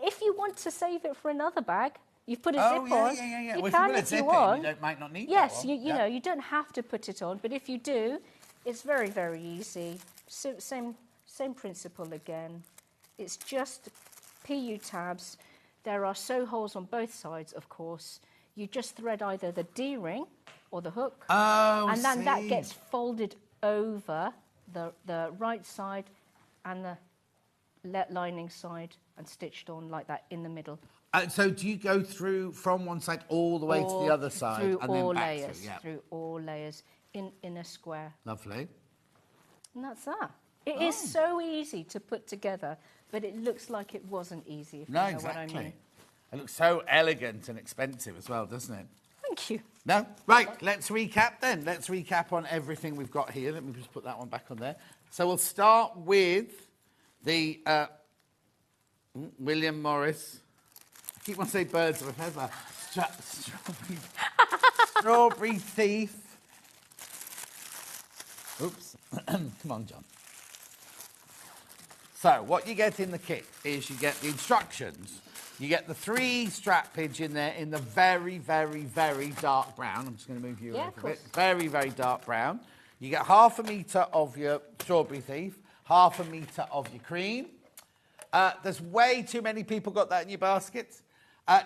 if you want to save it for another bag, you've put a Oh, zip yeah, on. yeah, yeah, yeah. You Well, if you can put a if zip you in, want. you might not need yes, that you one. know, you don't have to put it on, but if you do, it's very, very easy. So, same principle again. It's just PU tabs. There are sew holes on both sides, of course. You just thread either the D-ring or the hook, Oh, and then that see. gets folded over the right side and the lining side and stitched on like that in the middle. So do you go through from one side all the way to the other side through and all then back layers, through? Yeah. through all layers in a square. Lovely. And that's that. It is so easy to put together, but it looks like it wasn't easy, if No, you know exactly. what I mean. It looks so elegant and expensive as well, doesn't it? Thank you. No? Right, let's recap then. Let's recap on everything we've got here. Let me just put that one back on there. So we'll start with the William Morris. I keep on saying birds of a feather. Strawberry thief. Oops. Come on, John. So what you get in the kit is you get the instructions. You get the 3 strappage in there in the very, very, very dark brown. I'm just going to move you Yeah, a of little bit. course. Very, very dark brown. You get half a metre of your strawberry thief, half a metre of your cream. There's way too many people got that in your basket.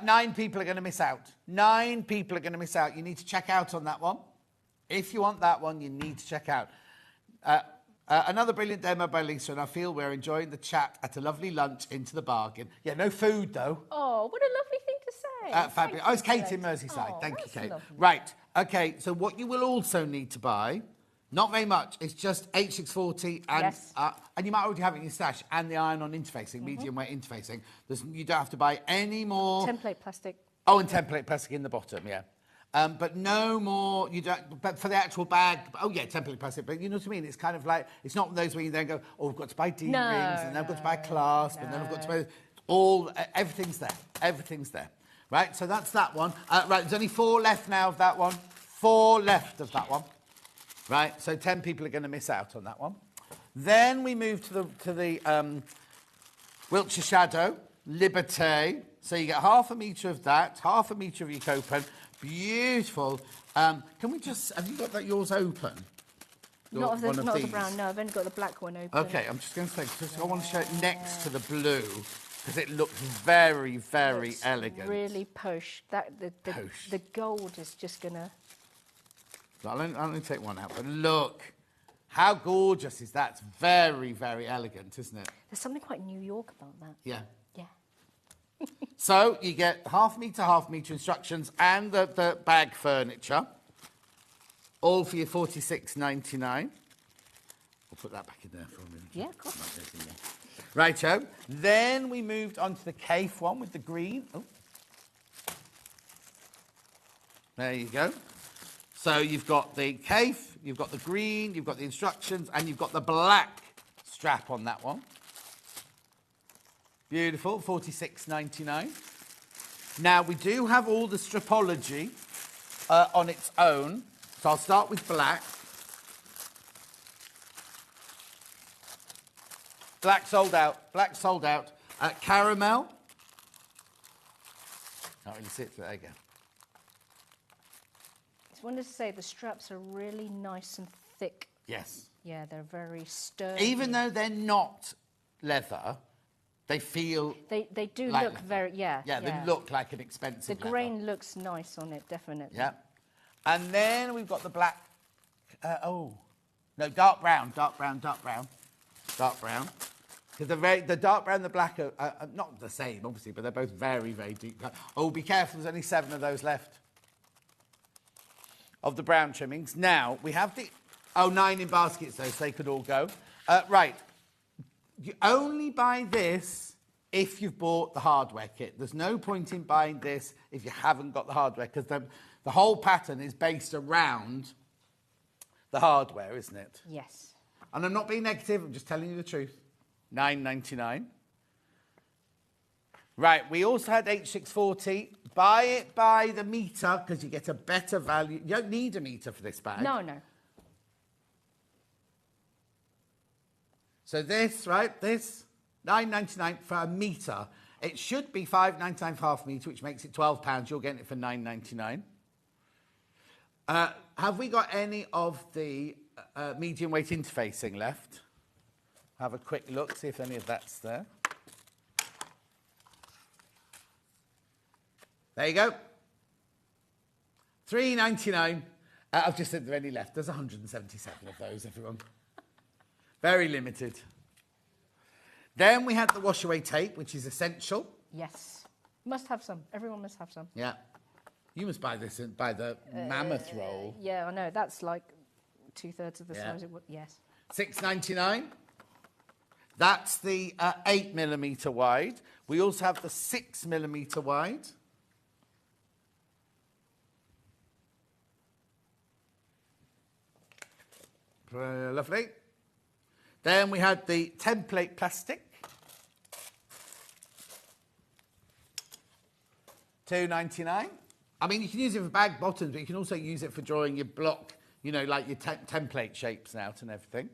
9 people are going to miss out. 9 people are going to miss out. You need to check out on that one. If you want that one, you need to check out. Another brilliant demo by Lisa, and I feel we're enjoying the chat at a lovely lunch into the bargain. Yeah, no food, though. Oh, what a lovely thing to say. Fabulous. Thank Oh, it's you, Kate in Merseyside. Oh, Thank you, that's Kate. lovely. Right. Okay, so what you will also need to buy, not very much, it's just H640 and Yes. and you might already have it in your stash, and the iron-on interfacing, medium weight interfacing. You don't have to buy any more. Template plastic. Oh, and template plastic in the bottom, yeah. But no more, you don't, but for the actual bag, oh yeah, template plastic, but you know what I mean? It's kind of like, it's not those where you then go, oh, I've got to buy D-rings, and then I've got to buy a clasp, and then I've got to buy, everything's there, right? So that's that one. Right, there's only 4 left now of that one. 4 left of that one, right? So 10 people are going to miss out on that one. Then we move to the Wiltshire Shadow, Liberté. So you get half a metre of that, half a metre of your copen. Beautiful. Can we just, have you got that yours open? Not of the these? brown, no, I've only got the black one open. Okay, I'm just going to say, because I want to show it next to the blue, because it looks very, very It's elegant. really posh. Posh. The gold is just going to... I'll only take one out, but look, how gorgeous is that? It's very, very elegant, isn't it? There's something quite New York about that. Yeah. Yeah. So you get half metre instructions and the bag furniture. all for your $46.99. I'll put that back in there for a minute. Yeah, of course. Righto. Then we moved on to the Kaffe one with the green. Oh. There you go. So you've got the Kaffe, you've got the green, you've got the instructions, and you've got the black strap on that one. Beautiful, $46.99. Now, we do have all the strapology on its own. So I'll start with black. Black sold out. Black sold out. Caramel. Can't really see it. There you go. Just wanted to say the straps are really nice and thick. Yes. Yeah, they're very sturdy. Even though they're not leather, they feel... They do like look leather. very... Yeah, they look like an expensive The leather. grain looks nice on it, definitely. Yeah. And then we've got the black... dark brown. Dark brown. Because the dark brown and the black are not the same, obviously, but they're both very, very deep. Oh, be careful, there's only 7 of those left. Of the brown trimmings. Now, we have the... 9 in baskets, though, so they could all go. Right. You only buy this if you've bought the hardware kit. There's no point in buying this if you haven't got the hardware, because the whole pattern is based around the hardware, isn't it? Yes. And I'm not being negative, I'm just telling you the truth. $9.99. Right, we also had H640. Buy it by the metre, because you get a better value. You don't need a metre for this bag. No. So this, right, this, $9.99 for a metre. It should be $5.99 for half a metre, which makes it £12. You're getting it for $9.99. Have we got any of the medium weight interfacing left? Have a quick look, see if any of that's there. There you go. $3.99. I've just said, are there any left? There's 177 of those, everyone. Very limited. Then we had the wash away tape, which is essential. Yes. Must have some. Everyone must have some. Yeah. You must buy this by the mammoth roll. Yeah, I know. That's like 2/3 of the size it would. Yes. $6.99. That's the 8mm wide. We also have the 6mm wide. Lovely. Then we had the template plastic. $2.99. I mean, you can use it for bag bottoms, but you can also use it for drawing your block, like your template shapes out and everything.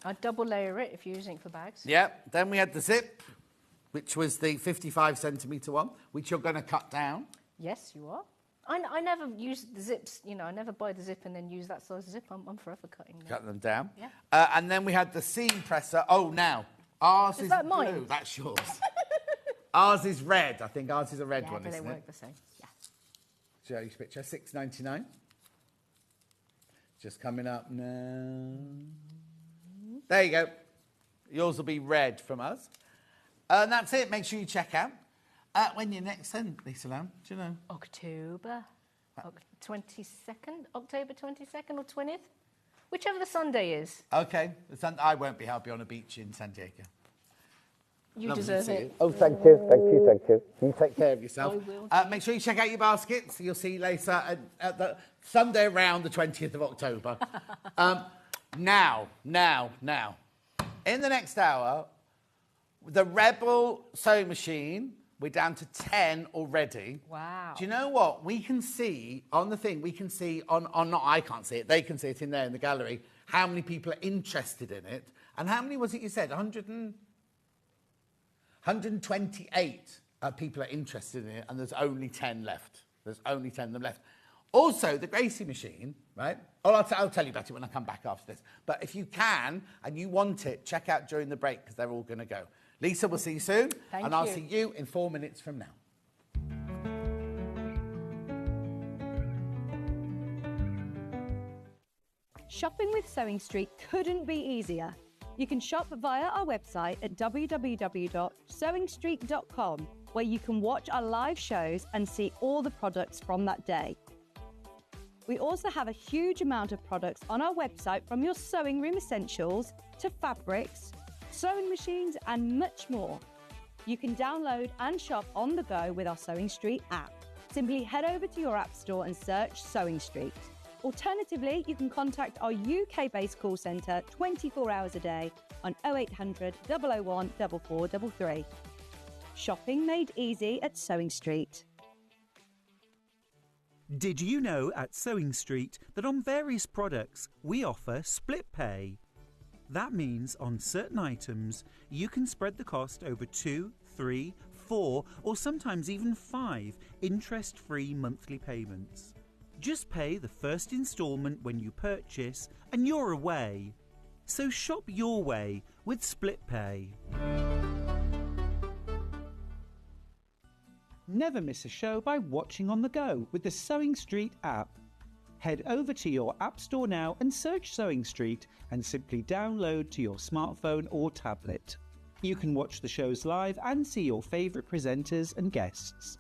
I'd double layer it if you're using it for bags. Yeah. Then we had the zip, which was the 55cm one, which you're going to cut down. Yes, you are. I never use the zips, I never buy the zip and then use that size zip. I'm forever cutting them. Cut them down. Yeah. And then we had the seam presser. Oh, now, ours is that blue. mine? That's yours. Ours is red. I think ours is a red one, but isn't they it? work the same. Yeah. Show you a picture. $6.99. Just coming up now. There you go. Yours will be red from us. And that's it. Make sure you check out. When you're next in, Lisa Lamb, do you know? October 22nd, October 22nd or 20th, whichever the Sunday is. Okay. I won't be. I'll be on a beach in San Diego. You Lovely deserve to see it. you. Oh, thank you. You take care of yourself. I will. Make sure you check out your baskets. You'll see later at the Sunday around the 20th of October. Now. In the next hour, the Rebel sewing machine, we're down to 10 already. Wow. Do you know what? We can see on the thing, not I can't see it, they can see it in there in the gallery, how many people are interested in it. And how many was it you said? 128 people are interested in it, and there's only 10 left. There's only 10 of them left. Also, the Gracie machine, right? Oh, I'll tell you about it when I come back after this. But if you can and you want it, check out during the break, because they're all going to go. Lisa, we'll see you soon. Thank and I'll you. see you in 4 minutes from now. Shopping with Sewing Street couldn't be easier. You can shop via our website at www.sewingstreet.com, where you can watch our live shows and see all the products from that day. We also have a huge amount of products on our website, from your sewing room essentials to fabrics, sewing machines and much more. You can download and shop on the go with our Sewing Street app. Simply head over to your app store and search Sewing Street. Alternatively, you can contact our UK-based call centre 24 hours a day on 0800 001 4433. Shopping made easy at Sewing Street. Did you know at Sewing Street that on various products we offer split pay? That means on certain items you can spread the cost over 2, 3, 4 or sometimes even 5 interest-free monthly payments. Just pay the first instalment when you purchase and you're away. So shop your way with split pay. Never miss a show by watching on the go with the Sewing Street app. Head over to your app store now and search Sewing Street and simply download to your smartphone or tablet. You can watch the shows live and see your favourite presenters and guests.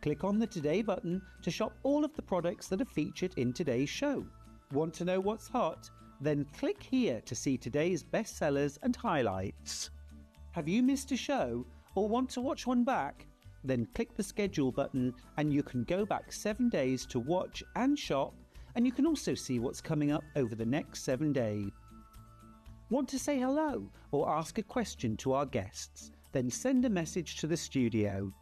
Click on the Today button to shop all of the products that are featured in today's show. Want to know what's hot? Then click here to see today's bestsellers and highlights. Have you missed a show or want to watch one back? Then click the schedule button and you can go back 7 days to watch and shop, and you can also see what's coming up over the next 7 days. Want to say hello or ask a question to our guests? Then send a message to the studio.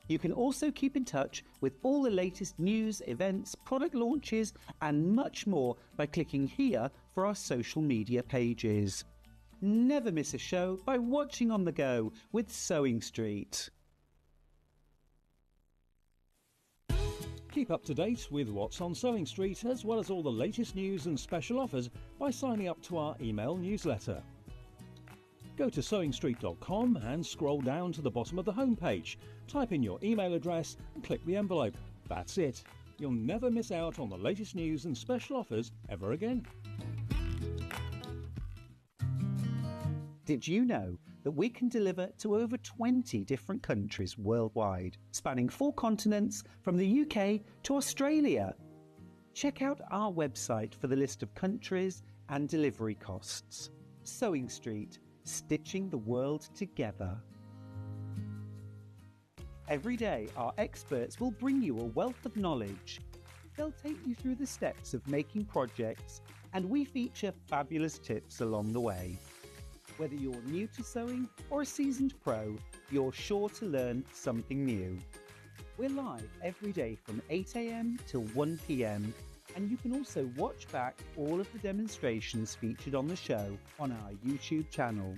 You can also keep in touch with all the latest news, events, product launches and much more by clicking here for our social media pages. Never miss a show by watching on the go with Sewing Street. Keep up to date with what's on Sewing Street, as well as all the latest news and special offers by signing up to our email newsletter. Go to sewingstreet.com and scroll down to the bottom of the homepage. Type in your email address and click the envelope. That's it. You'll never miss out on the latest news and special offers ever again. Did you know that we can deliver to over 20 different countries worldwide, spanning 4 continents from the UK to Australia? Check out our website for the list of countries and delivery costs. Sewing Street, stitching the world together. Every day, our experts will bring you a wealth of knowledge. They'll take you through the steps of making projects, and we feature fabulous tips along the way. Whether you're new to sewing or a seasoned pro, you're sure to learn something new. We're live every day from 8 AM till 1 PM, and you can also watch back all of the demonstrations featured on the show on our YouTube channel.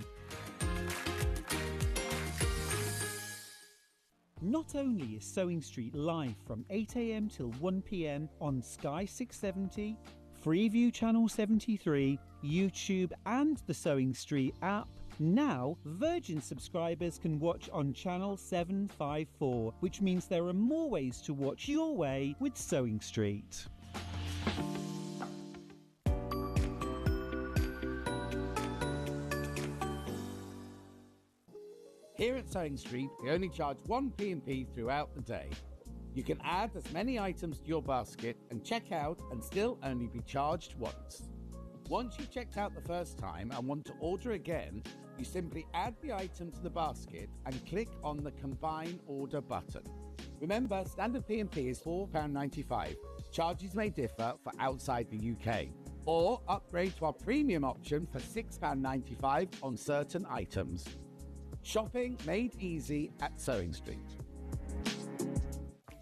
Not only is Sewing Street live from 8 AM till 1 PM on Sky 670, Freeview Channel 73, YouTube and the Sewing Street app, now Virgin subscribers can watch on Channel 754, which means there are more ways to watch your way with Sewing Street. Here at Sewing Street, we only charge 1 P&P throughout the day. You can add as many items to your basket and check out and still only be charged once. Once you've checked out the first time and want to order again, you simply add the item to the basket and click on the Combine Order button. Remember, standard P&P is £4.95. Charges may differ for outside the UK. Or upgrade to our premium option for £6.95 on certain items. Shopping made easy at Sewing Street.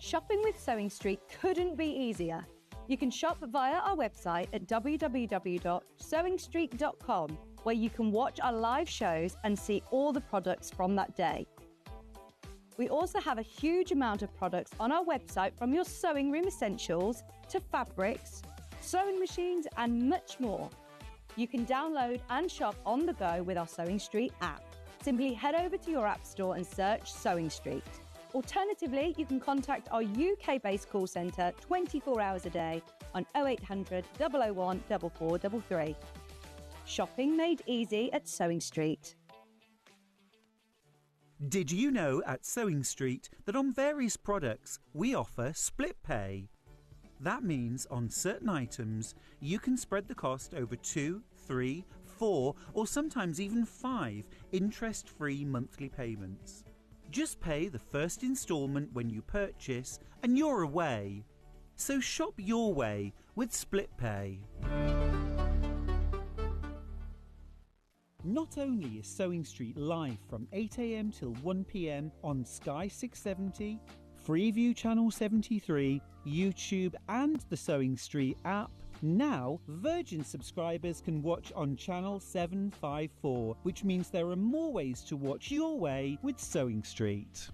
Shopping with Sewing Street couldn't be easier. You can shop via our website at www.sewingstreet.com, where you can watch our live shows and see all the products from that day. We also have a huge amount of products on our website, from your sewing room essentials to fabrics, sewing machines and much more. You can download and shop on the go with our Sewing Street app. Simply head over to your app store and search Sewing Street. Alternatively, you can contact our UK-based call centre 24 hours a day on 0800 001 4433. Shopping made easy at Sewing Street. Did you know at Sewing Street that on various products we offer split pay? That means on certain items, you can spread the cost over 2, 3, 4, or sometimes even 5 interest-free monthly payments. Just pay the first instalment when you purchase and you're away. So shop your way with Split Pay. Not only is Sewing Street live from 8 a.m. till 1 p.m. on Sky 670, Freeview Channel 73, YouTube and the Sewing Street app, now Virgin subscribers can watch on Channel 754, which means there are more ways to watch your way with Sewing Street.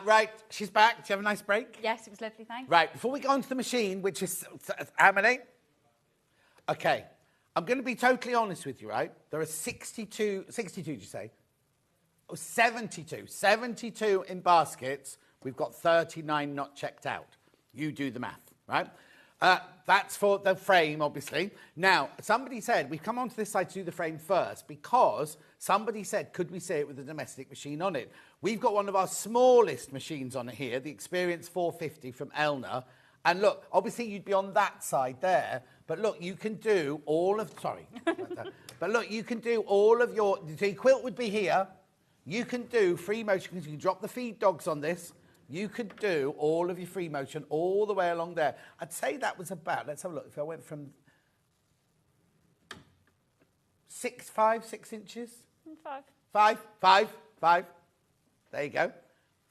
Right, she's back. Did you have a nice break? Yes, it was lovely, thanks. Right, before we go on to the machine, which is how many? Okay, I'm going to be totally honest with you, right? There are 62, did you say? Oh, 72 in baskets. We've got 39 not checked out. You do the math, right? That's for the frame, obviously. Now, somebody said, we've come onto this side to do the frame first because somebody said, could we see it with a domestic machine on it? We've got one of our smallest machines on it here, the Experience 450 from Elna. And look, obviously you'd be on that side there, but look, you can do all of, but look, you can do all of your, the quilt would be here. You can do free motion, you can drop the feed dogs on this. You could do all of your free motion all the way along there. I'd say that was about, let's have a look, if I went from 6 inches? 5. There you go.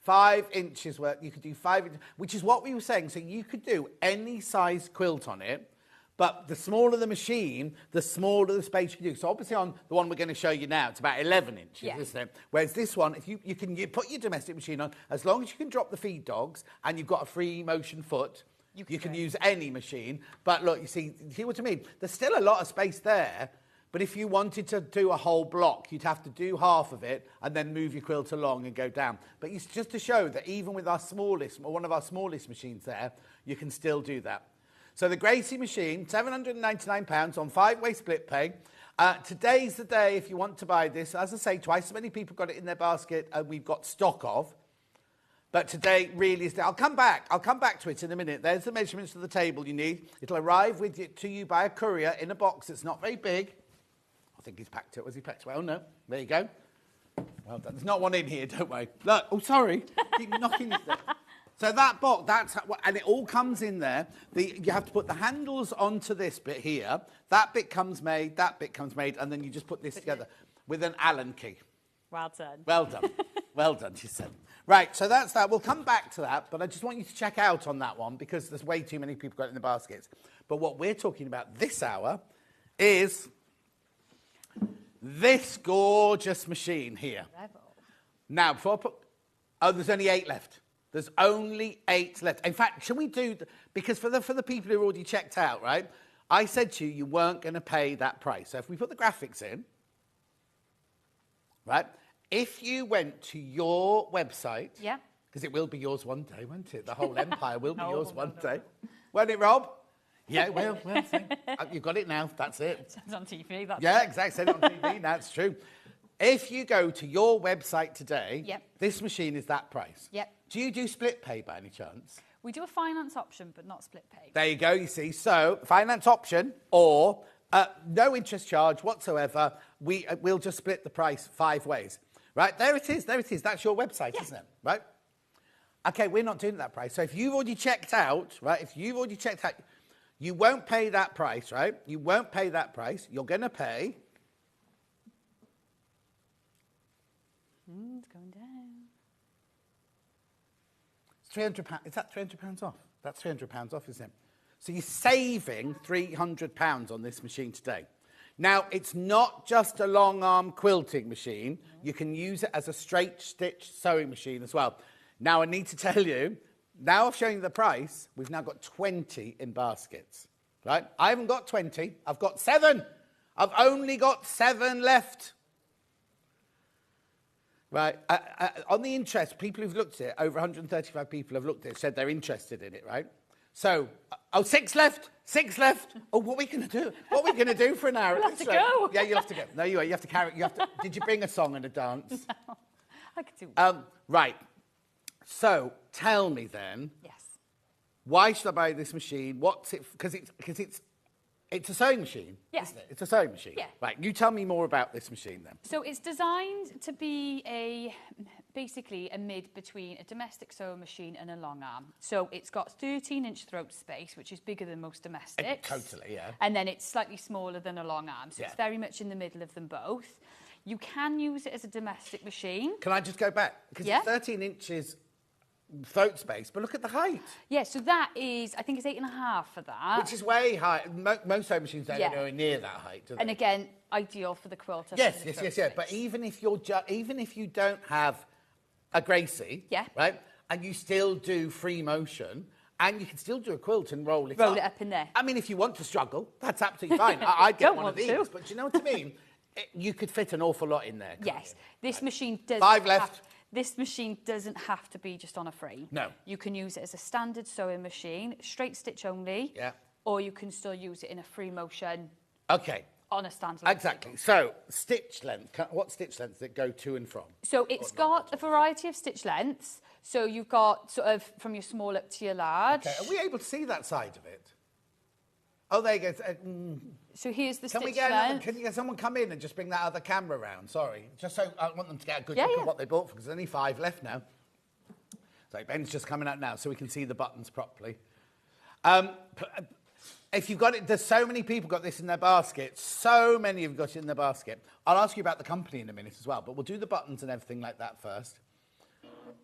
5 inches worth. You could do 5 inches, which is what we were saying. So you could do any size quilt on it, but the smaller the machine, the smaller the space you can do. So obviously on the one we're going to show you now, it's about 11 inches, isn't it? Whereas this one, if you put your domestic machine on, as long as you can drop the feed dogs and you've got a free motion foot, you can use any machine. But look, you see what I mean? There's still a lot of space there. But if you wanted to do a whole block, you'd have to do half of it and then move your quilt along and go down. But it's just to show that even with our smallest, or one of our smallest machines there, you can still do that. So the Gracie machine, £799 on 5-way split pay. Today's the day if you want to buy this. As I say, twice as many people got it in their basket and we've got stock of. But today really is the day. I'll come back to it in a minute. There's the measurements of the table you need. It'll arrive to you by a courier in a box that's not very big. I think he's packed it. Was he packed it? Well, no. There you go. Well done. There's not one in here, don't worry. Look. Oh, sorry. Keep knocking it. So that box, and it all comes in there. You have to put the handles onto this bit here. That bit comes made, and then you just put this together with an Allen key. Well done. Well done. Well done, she said. Right, so that's that. We'll come back to that, but I just want you to check out on that one because there's way too many people got it in the baskets. But what we're talking about this hour is this gorgeous machine here. Now, before I put... Oh, there's only 8 left. There's only 8 left. In fact, shall we do... Because for the people who already checked out, right, I said to you, you weren't going to pay that price. So if we put the graphics in, right, if you went to your website... Yeah. Because it will be yours one day, won't it? The whole empire will be yours one day. Won't it, Rob? Yeah, well, see. You've got it now. That's it. It's on TV. That's exactly. Said it on TV. That's true. If you go to your website today, this machine is that price. Yep. Do you do split pay by any chance? We do a finance option, but not split pay. There you go, you see. So, finance option or no interest charge whatsoever. We'll just split the price 5 ways. Right, there it is. That's your website, isn't it? Right? Okay, we're not doing that price. So, if you've already checked out, you won't pay that price, right? You won't pay that price. You're going to pay... It's going down. It's £300. Is that £300 off? That's £300 off, isn't it? So you're saving £300 on this machine today. Now, it's not just a long-arm quilting machine. You can use it as a straight-stitch sewing machine as well. Now, I need to tell you... Now I've shown you the price, we've now got 20 in baskets, right? I haven't got 20, I've got 7. I've only got 7 left. Right, on the interest, people who've looked at it, over 135 people have looked at it, said they're interested in it, right? So, 6 left. 6 left. Oh, what are we going to do? What are we going to do for an hour? We'll have to go. Yeah, you'll have to go. No, you have to carry. Did you bring a song and a dance? No, I could do. Right. So, tell me then. Yes. Why should I buy this machine? What's it? Because it's a sewing machine. Yeah. Isn't it? It's a sewing machine. Yeah. Right. You tell me more about this machine then. So it's designed to be basically a mid between a domestic sewing machine and a long arm. So it's got 13-inch throat space, which is bigger than most domestics. Totally, yeah. And then it's slightly smaller than a long arm. So Yeah. it's very much in the middle of them both. You can use it as a domestic machine. Can I just go back? Because Yeah. it's 13 inches throat space, but look at the height. Yeah, so that is, I think it's 8.5 for that. Which is way high. Most sewing machines don't Yeah. go near that height, do they? And again, ideal for the quilter. Yes. But even if you don't have a Gracie, Yeah. right, and you still do free motion, and you can still do a quilt and roll it Roll it up in there. I mean, if you want to struggle, that's absolutely fine. I'd get Don't one of want these, to. but do you know what I mean? You could fit an awful lot in there. Can't Yes, you? this machine does. 5 left. This machine doesn't have to be just on a frame. No. You can use it as a standard sewing machine, straight stitch only. Yeah. Or you can still use it in a free motion Okay. on a standalone. Exactly. So, stitch length. What stitch lengths that go to and from? So it's got a variety of stitch lengths. So you've got sort of from your small up to your large. Okay. Are we able to see that side of it? Oh, there you go. So here's the Can we stitch get length. can you get someone come in and just bring that other camera round? Sorry, just so I want them to get a good Yeah, look yeah. at what they bought because there's only 5 left now. So Ben's just coming out now, so we can see the buttons properly. If you've got it, there's so many people got this in their basket. So many have got it in their basket. I'll ask you about the company in a minute as well, but we'll do the buttons and everything like that first.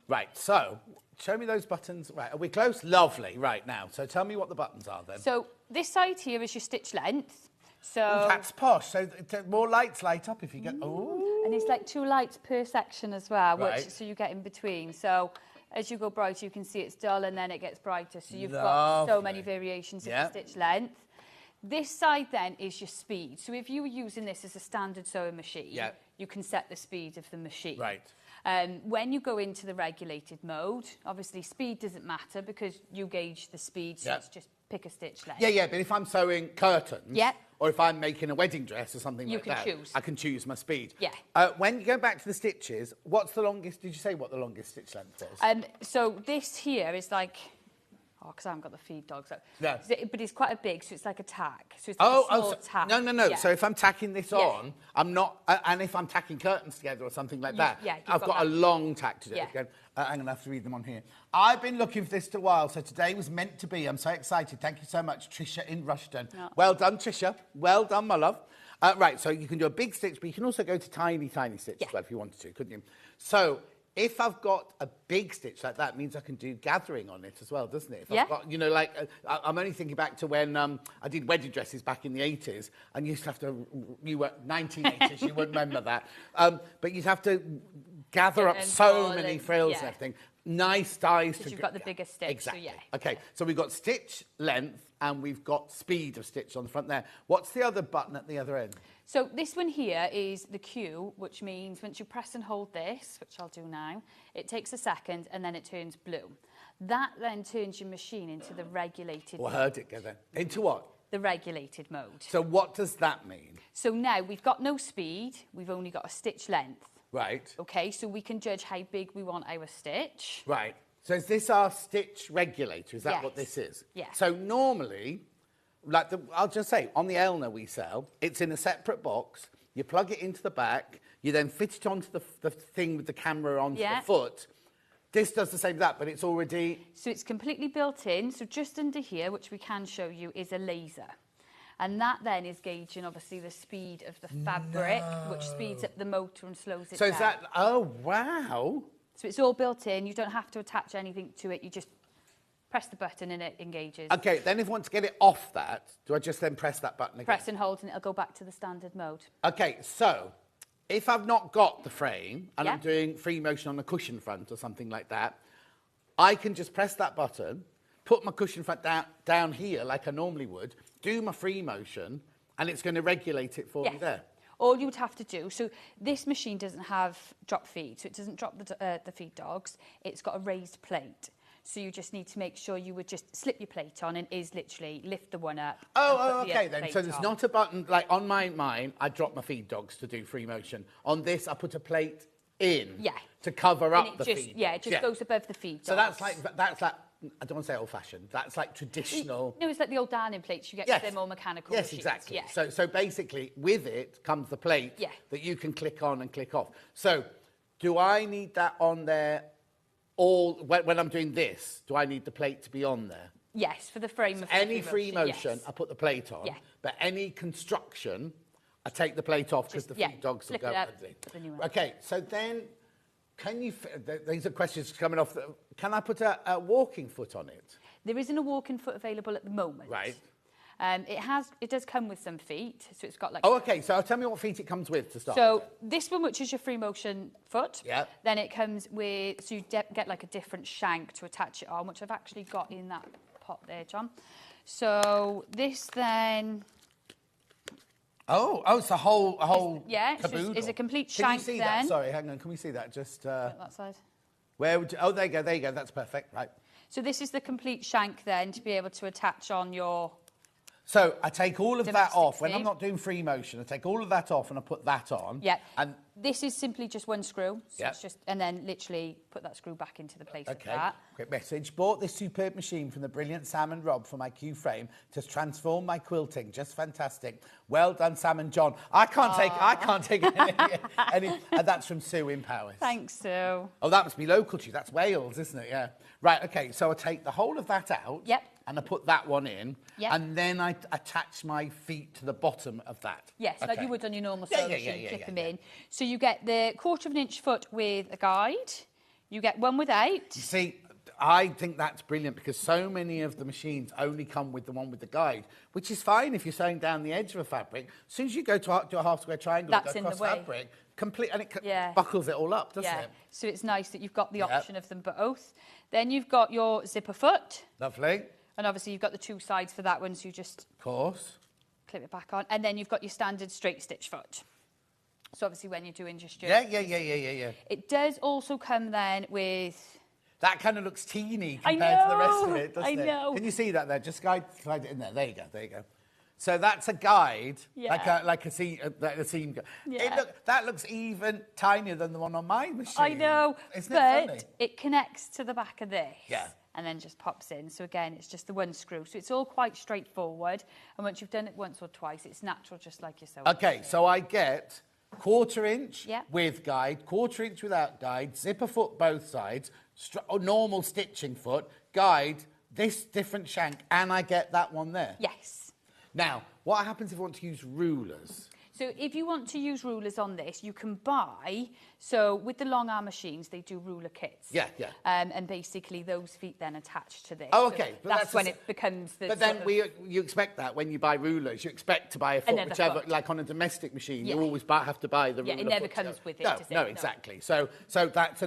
Right. So show me those buttons. Right. Are we close? Lovely. Right now. So tell me what the buttons are then. So this side here is your stitch length. So Ooh, that's posh. So more lights light up if you get. Ooh. and it's like 2 lights per section as well, Right. which so you get in between. So as you go brighter, you can see it's dull and then it gets brighter. So you've got so Lovely. many variations Yeah. of the stitch length. This side then is your speed. So if you were using this as a standard sewing machine, Yeah. you can set the speed of the machine. Right. When you go into the regulated mode, obviously speed doesn't matter because you gauge the speed, so Yeah. it's just pick a stitch length. Yeah, but if I'm sewing curtains, Yeah. or if I'm making a wedding dress or something You like can that, choose. I can choose my speed. Yeah. When you go back to the stitches, what's the longest? Did you say what the longest stitch length was? So this here is like, because I haven't got the feed dogs out. Yeah. But it's quite a big, so it's like a tack. So it's like a small tack. No. Yeah. So if I'm tacking this Yeah. on, I'm not, and if I'm tacking curtains together or something like that, yeah, you've I've got got a that. long tack to do. Yeah. Again, I'm going to have to read them on here. I've been looking for this for a while, so today was meant to be. I'm so excited. Thank you so much, Trisha in Rushden. No. Well done, Trisha. Well done, my love. Right, so you can do a big stitch, but you can also go to tiny, tiny stitch Yeah. as well if you wanted to, couldn't you? So if I've got a big stitch like that, it means I can do gathering on it as well, doesn't it? If Yeah. I've got, you know, like, I'm only thinking back to when I did wedding dresses back in the 80s, and you used to have to, you were 1980s, you wouldn't remember that. But you'd have to gather up And so pull many and- frills yeah. and everything. Nice dies to you've got the bigger stitch, so Exactly. yeah. Okay, so we've got stitch length and we've got speed of stitch on the front there. What's the other button at the other end? So this one here is the Q, which means once you press and hold this, which I'll do now, it takes a second and then it turns blue. That then turns your machine into the regulated Or mode. heard it go then. Into what? The regulated mode. So what does that mean? So now we've got no speed, we've only got a stitch length. Right. Okay, so we can judge how big we want our stitch. Right. So is this our stitch regulator? Is that what Yes. this is? Yeah. So normally, like I'll just say, on the Elna we sell, it's in a separate box. You plug it into the back. You then fit it onto the thing with the camera onto Yeah. the foot. This does the same as that, but it's already... So it's completely built in. So just under here, which we can show you, is a laser. And that then is gauging, obviously, the speed of the fabric, which speeds up the motor and slows it So down. is that... Oh, wow. So it's all built in. You don't have to attach anything to it. You just press the button and it engages. Okay, then if I want to get it off that, do I just then press that button again? Press and hold and it'll go back to the standard mode. Okay, so if I've not got the frame and I'm Yeah. doing free motion on a cushion front or something like that, I can just press that button, put my cushion front down here like I normally would, do my free motion, and it's going to regulate it for me Yes. there. All you would have to do, so this machine doesn't have drop feed, so it doesn't drop the feed dogs. It's got a raised plate. So you just need to make sure you would just slip your plate on, and is literally lift the one up. Okay then. So there's not a button, like on mine, I drop my feed dogs to do free motion. On this, I put a plate in to cover up the feed. Yeah, it just goes above the feed dogs. So that's like, I don't want to say old-fashioned, that's like traditional. No, it's like the old dining plates you get with them all mechanical Yes, machines. exactly. Yeah. So basically, with it comes the plate that you can click on and click off. So do I need that on there when I'm doing this? Do I need the plate to be on there? Yes, for the frame of any free motion, I put the plate on. Yeah. But any construction, I take the plate off because the feed dogs will go underneath. Okay, so then, can you? These are questions coming off. Can I put a walking foot on it? There isn't a walking foot available at the moment. Right. It does come with some feet, so it's got like. Oh, okay. So tell me what feet it comes with to start. So this one, which is your free motion foot. Yeah. Then it comes with, so you get like a different shank to attach it on, which I've actually got in that pot there, John. So this then. Oh, it's a whole caboodle. It's a complete shank. Can you see then. that? Sorry, hang on. Can we see that? Just that side. Where would you? Oh, there you go. There you go. That's perfect. Right. So this is the complete shank then to be able to attach on your. So I take all of that off. When I'm not doing free motion, I take all of that off and I put that on. Yeah. And this is simply just one screw. So it's just, and then literally put that screw back into the place of that. Quick message. Bought this superb machine from the brilliant Sam and Rob for my Q frame to transform my quilting. Just fantastic. Well done, Sam and John. I can't take any and that's from Sue in Powys. Thanks, Sue. Oh, that must be local to you. That's Wales, isn't it? Yeah. Right, okay. So I take the whole of that out. Yep. And I put that one in. Yep. And then I attach my feet to the bottom of that. Yes, like you would on your normal sewing machine, clip them in. So you get the 1/4 of an inch foot with a guide. You get one without. You see, I think that's brilliant because so many of the machines only come with the one with the guide, which is fine if you're sewing down the edge of a fabric. As soon as you go to do a half square triangle, that's go in across the way. Fabric, complete, and it buckles it all up, doesn't it? So it's nice that you've got the option of them both. Then you've got your zipper foot. Lovely. And obviously you've got the 2 sides for that one, so you just clip it back on. And then you've got your standard straight stitch foot. So obviously when you're doing just your... Yeah. It does also come then with... That kind of looks teeny compared to the rest of it, doesn't it? I know. Can you see that there? Just slide it in there. There you go. So that's a guide, like a seam. Yeah. That looks even tinier than the one on my machine. I know, Isn't it funny? but it connects to the back of this. Yeah. And then just pops in. So again, it's just the one screw. So it's all quite straightforward. And once you've done it once or twice, it's natural, just like you're sewing. Okay, so I get 1/4 inch with guide, 1/4 inch without guide, zipper foot both sides, normal stitching foot, guide, this different shank, and I get that one there. Yes. Now, what happens if I want to use rulers? So if you want to use rulers on this, you can buy, so with the long arm machines, they do ruler kits. Yeah. And basically those feet then attach to this. Oh, okay. So that's when it becomes the But then you expect that when you buy rulers, you expect to buy a foot, whichever, like on a domestic machine, you always have to buy the ruler. Yeah, it never comes with it, does it? No, exactly. So that's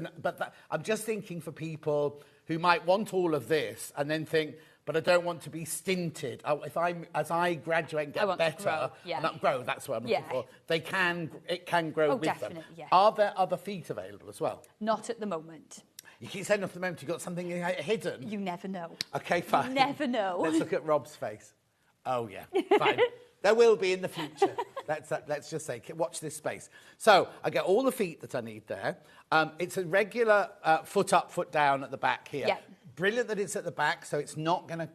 I'm just thinking for people who might want all of this and then think, but I don't want to be stinted. As I graduate and get better, grow. That's what I'm looking for. It can grow with them. Yeah. Are there other feet available as well? Not at the moment. You keep saying off the moment you've got something hidden. You never know. Okay, fine. You never know. Let's look at Rob's face. Oh yeah, fine. There will be in the future. Let's just say, watch this space. So I get all the feet that I need there. It's a regular foot up, foot down at the back here. Yeah. Brilliant that it's at the back, so it's not going to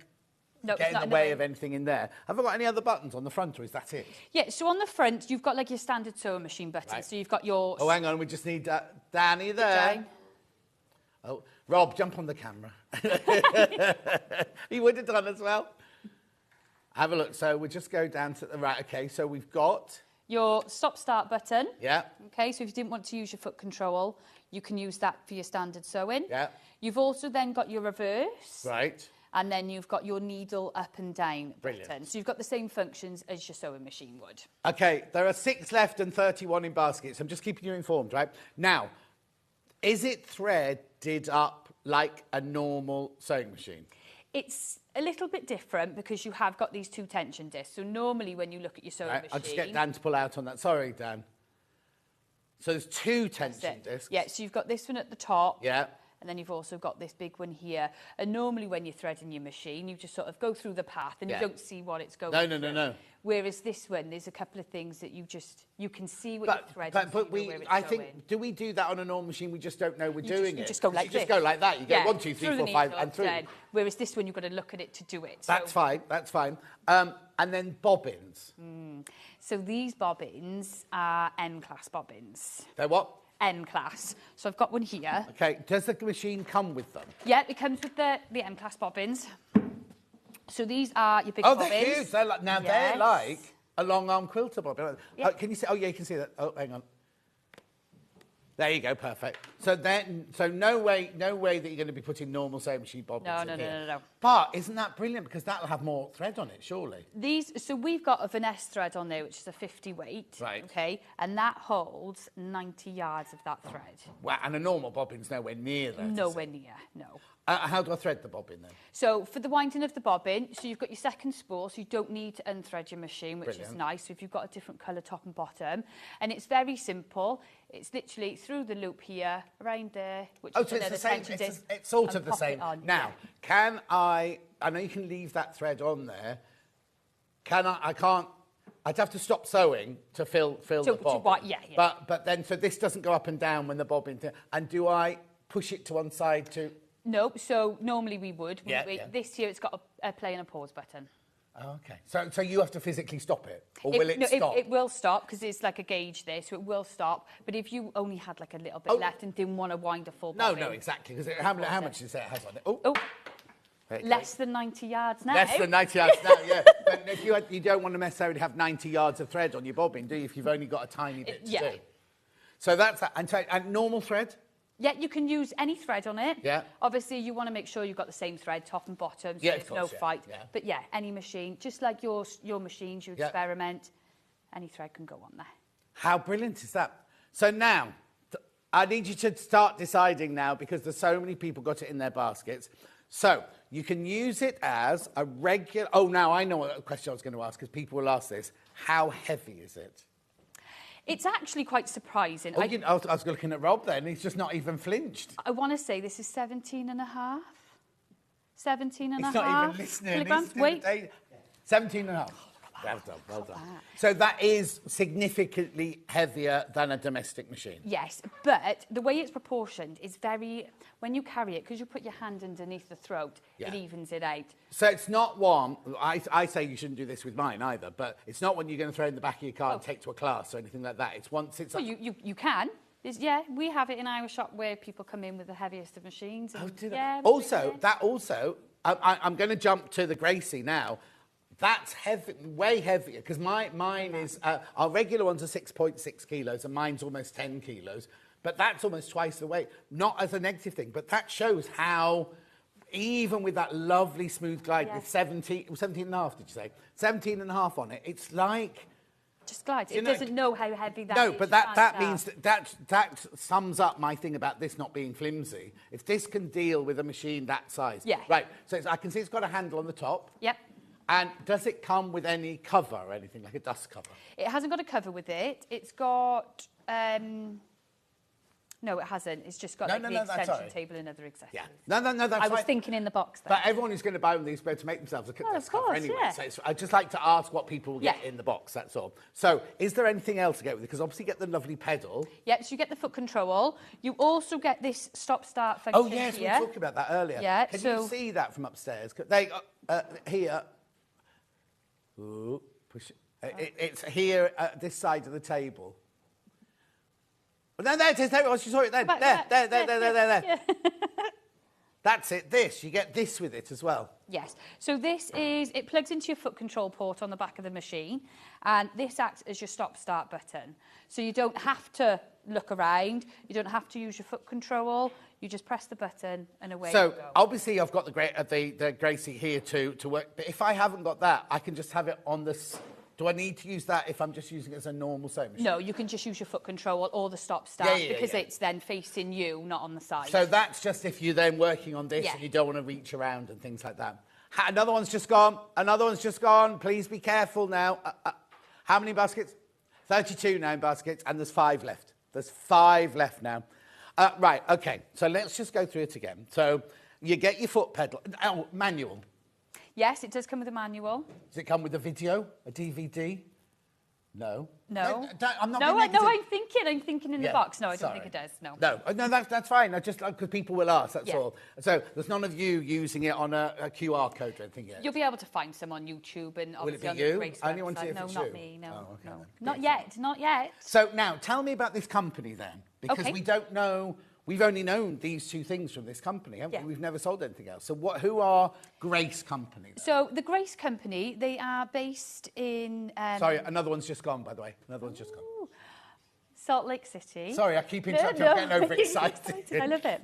get in the way of anything in there. Have I got any other buttons on the front, or is that it? Yeah, so on the front, you've got like your standard sewing machine buttons. Right. So you've got your... Oh, hang on, we just need Danny there. Jane. Oh, Rob, jump on the camera. He would have done as well. Have a look. So we'll just go down to the right. Okay, so we've got... Your stop-start button. Yeah. Okay, so if you didn't want to use your foot control, you can use that for your standard sewing. Yeah. You've also then got your reverse. Right. And then you've got your needle up and down Brilliant. button. So you've got the same functions as your sewing machine would. Okay, there are 6 left and 31 in baskets. I'm just keeping you informed, right? Now, is it threaded up like a normal sewing machine? It's a little bit different because you have got these 2 tension discs. So normally when you look at your sewing machine... I'll just get Dan to pull out on that. Sorry, Dan. So there's 2 tension discs. Yeah, so you've got this one at the top. Yeah. and then you've also got this big one here. And normally when you're threading your machine, you just sort of go through the path and you don't see what it's going through. No. Whereas this one, there's a couple of things that you can see what you're threading. I think, do we do that on a normal machine? We just don't know we're doing it. You just go like this. You just go like that. You go 1, 2, 3, 4, 5, and through. Whereas this one, you've got to look at it to do it. That's fine. And then bobbins. So these bobbins are N-class bobbins. They're what? N-class. So I've got one here. Okay. Does the machine come with them? Yeah, it comes with the N-class bobbins. So these are your big bobbins. Oh, they're huge. They're like a long arm quilter bobbin. Yep. Can you see? Oh, yeah, you can see that. Oh, hang on. There you go, perfect. So no way that you're going to be putting normal sewing machine bobbins in here. No. But isn't that brilliant? Because that'll have more thread on it, surely. So we've got a Vanessa thread on there, which is a 50 weight. Right. Okay, and that holds 90 yards of that thread. Wow, and a normal bobbin's nowhere near that. Nowhere near, no. How do I thread the bobbin then? So for the winding of the bobbin, so you've got your second spool, so you don't need to unthread your machine, which is nice. So if you've got a different colour top and bottom, and it's very simple. It's literally through the loop here, around there, which is it's the same. It's sort of the same. Now, can I know you can leave that thread on there. I'd have to stop sewing to fill the bobbin. Yeah. But then, so this doesn't go up and down when the bobbin. And do I push it to one side to? No, so normally we would. Yeah. This here, it's got a play and a pause button. Oh, okay. So you have to physically stop it? Or will it stop? It will stop because it's like a gauge there, so it will stop. But if you only had like a little bit left and didn't want to wind a full bobbin... No, exactly. Because how much does it has on it? Oh. Less than 90 yards now. Less than 90 yards now, yeah. But if you don't want to necessarily have 90 yards of thread on your bobbin, do you, if you've only got a tiny bit to do? So that's that. And normal thread? Yeah, you can use any thread on it. Yeah. Obviously, you want to make sure you've got the same thread, top and bottom, so there's no fight. Yeah. But yeah, any machine, just like your machines, you experiment, any thread can go on there. How brilliant is that? So now, I need you to start deciding now, because there's so many people got it in their baskets. So you can use it as a regular... Oh, now I know what question I was going to ask, because people will ask this. How heavy is it? It's actually quite surprising. I was looking at Rob then, he's just not even flinched. I want to say this is 17 and a half. 17 and a half. He's not even listening. Wait. 17 and a half. Well done. So that is significantly heavier than a domestic machine? Yes, but the way it's proportioned is very... When you carry it, because you put your hand underneath the throat, it evens it out. So it's not one... I say you shouldn't do this with mine either, but it's not one you're going to throw in the back of your car and take to a class or anything like that. It's once it's... Well, you can. We have it in our shop where people come in with the heaviest of machines. And, I'm going to jump to the Gracie now. That's heavy, way heavier, because mine is... our regular ones are 6.6 kilos, and mine's almost 10 kilos. But that's almost twice the weight. Not as a negative thing, but that shows how, even with that lovely smooth glide with 17 and a half, did you say? 17 and a half on it, it's like... Just glides. It doesn't know how heavy that is. No, but that means that sums up my thing about this not being flimsy. If this can deal with a machine that size. Yeah. Right, so I can see it's got a handle on the top. Yep. And does it come with any cover or anything, like a dust cover? It hasn't got a cover with it. It's got... No, it hasn't. It's just got the extension table and other accessories. Yeah. No, that's I was thinking in the box there. But everyone who's going to buy one of these better to make themselves a of course, anyway. Yeah. So I'd just like to ask what people get in the box, that's all. So is there anything else to get with it? Because obviously you get the lovely pedal. Yeah, so you get the foot control. You also get this stop-start function here. Oh, yes, we were talking about that earlier. Yeah, Can you see that from upstairs? They here. Ooh, push it. It's here at this side of the table. No, there it is. There it was. You saw it then. There. Yeah. That's it. You get this with it as well. Yes. So it plugs into your foot control port on the back of the machine, and this acts as your stop-start button. So you don't have to look around. You don't have to use your foot control. You just press the button and away you go. So obviously I've got the Gracie here to work, but if I haven't got that, I can just have it on this. Do I need to use that if I'm just using it as a normal sewing machine? No, you can just use your foot control or the stop-start because it's then facing you, not on the side. So that's just if you're then working on this and you don't want to reach around and things like that. Another one's just gone. Please be careful now. How many baskets? 32 now in baskets, and there's 5 left. There's 5 left now. Right, OK. So let's just go through it again. So you get your foot pedal. Oh, manual. Yes, it does come with a manual. Does it come with a video, a DVD? No. No. I'm not no, being negative. I'm thinking in the box. No, I don't think it does. No. No, that's fine. I just because people will ask. That's all. So there's none of you using it on a QR code or anything yet. You'll be able to find some on YouTube and obviously on the Grace website. Only want to see if No, it's not you. me. No, Oh, okay. no, not yet. So now tell me about this company then, because we don't know. We've only known these two things from this company, haven't we? We've never sold anything else. So who are Grace Company then? So the Grace Company, they are based in... Sorry, another one's just gone, by the way. Another one's just gone. Salt Lake City. Sorry, I keep interrupting. I'm getting overexcited. I love it.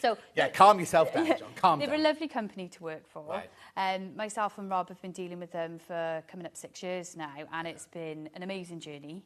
So calm yourself down, John. Calm down. They're a lovely company to work for. Right. Myself and Rob have been dealing with them for coming up 6 years now, and it's been an amazing journey.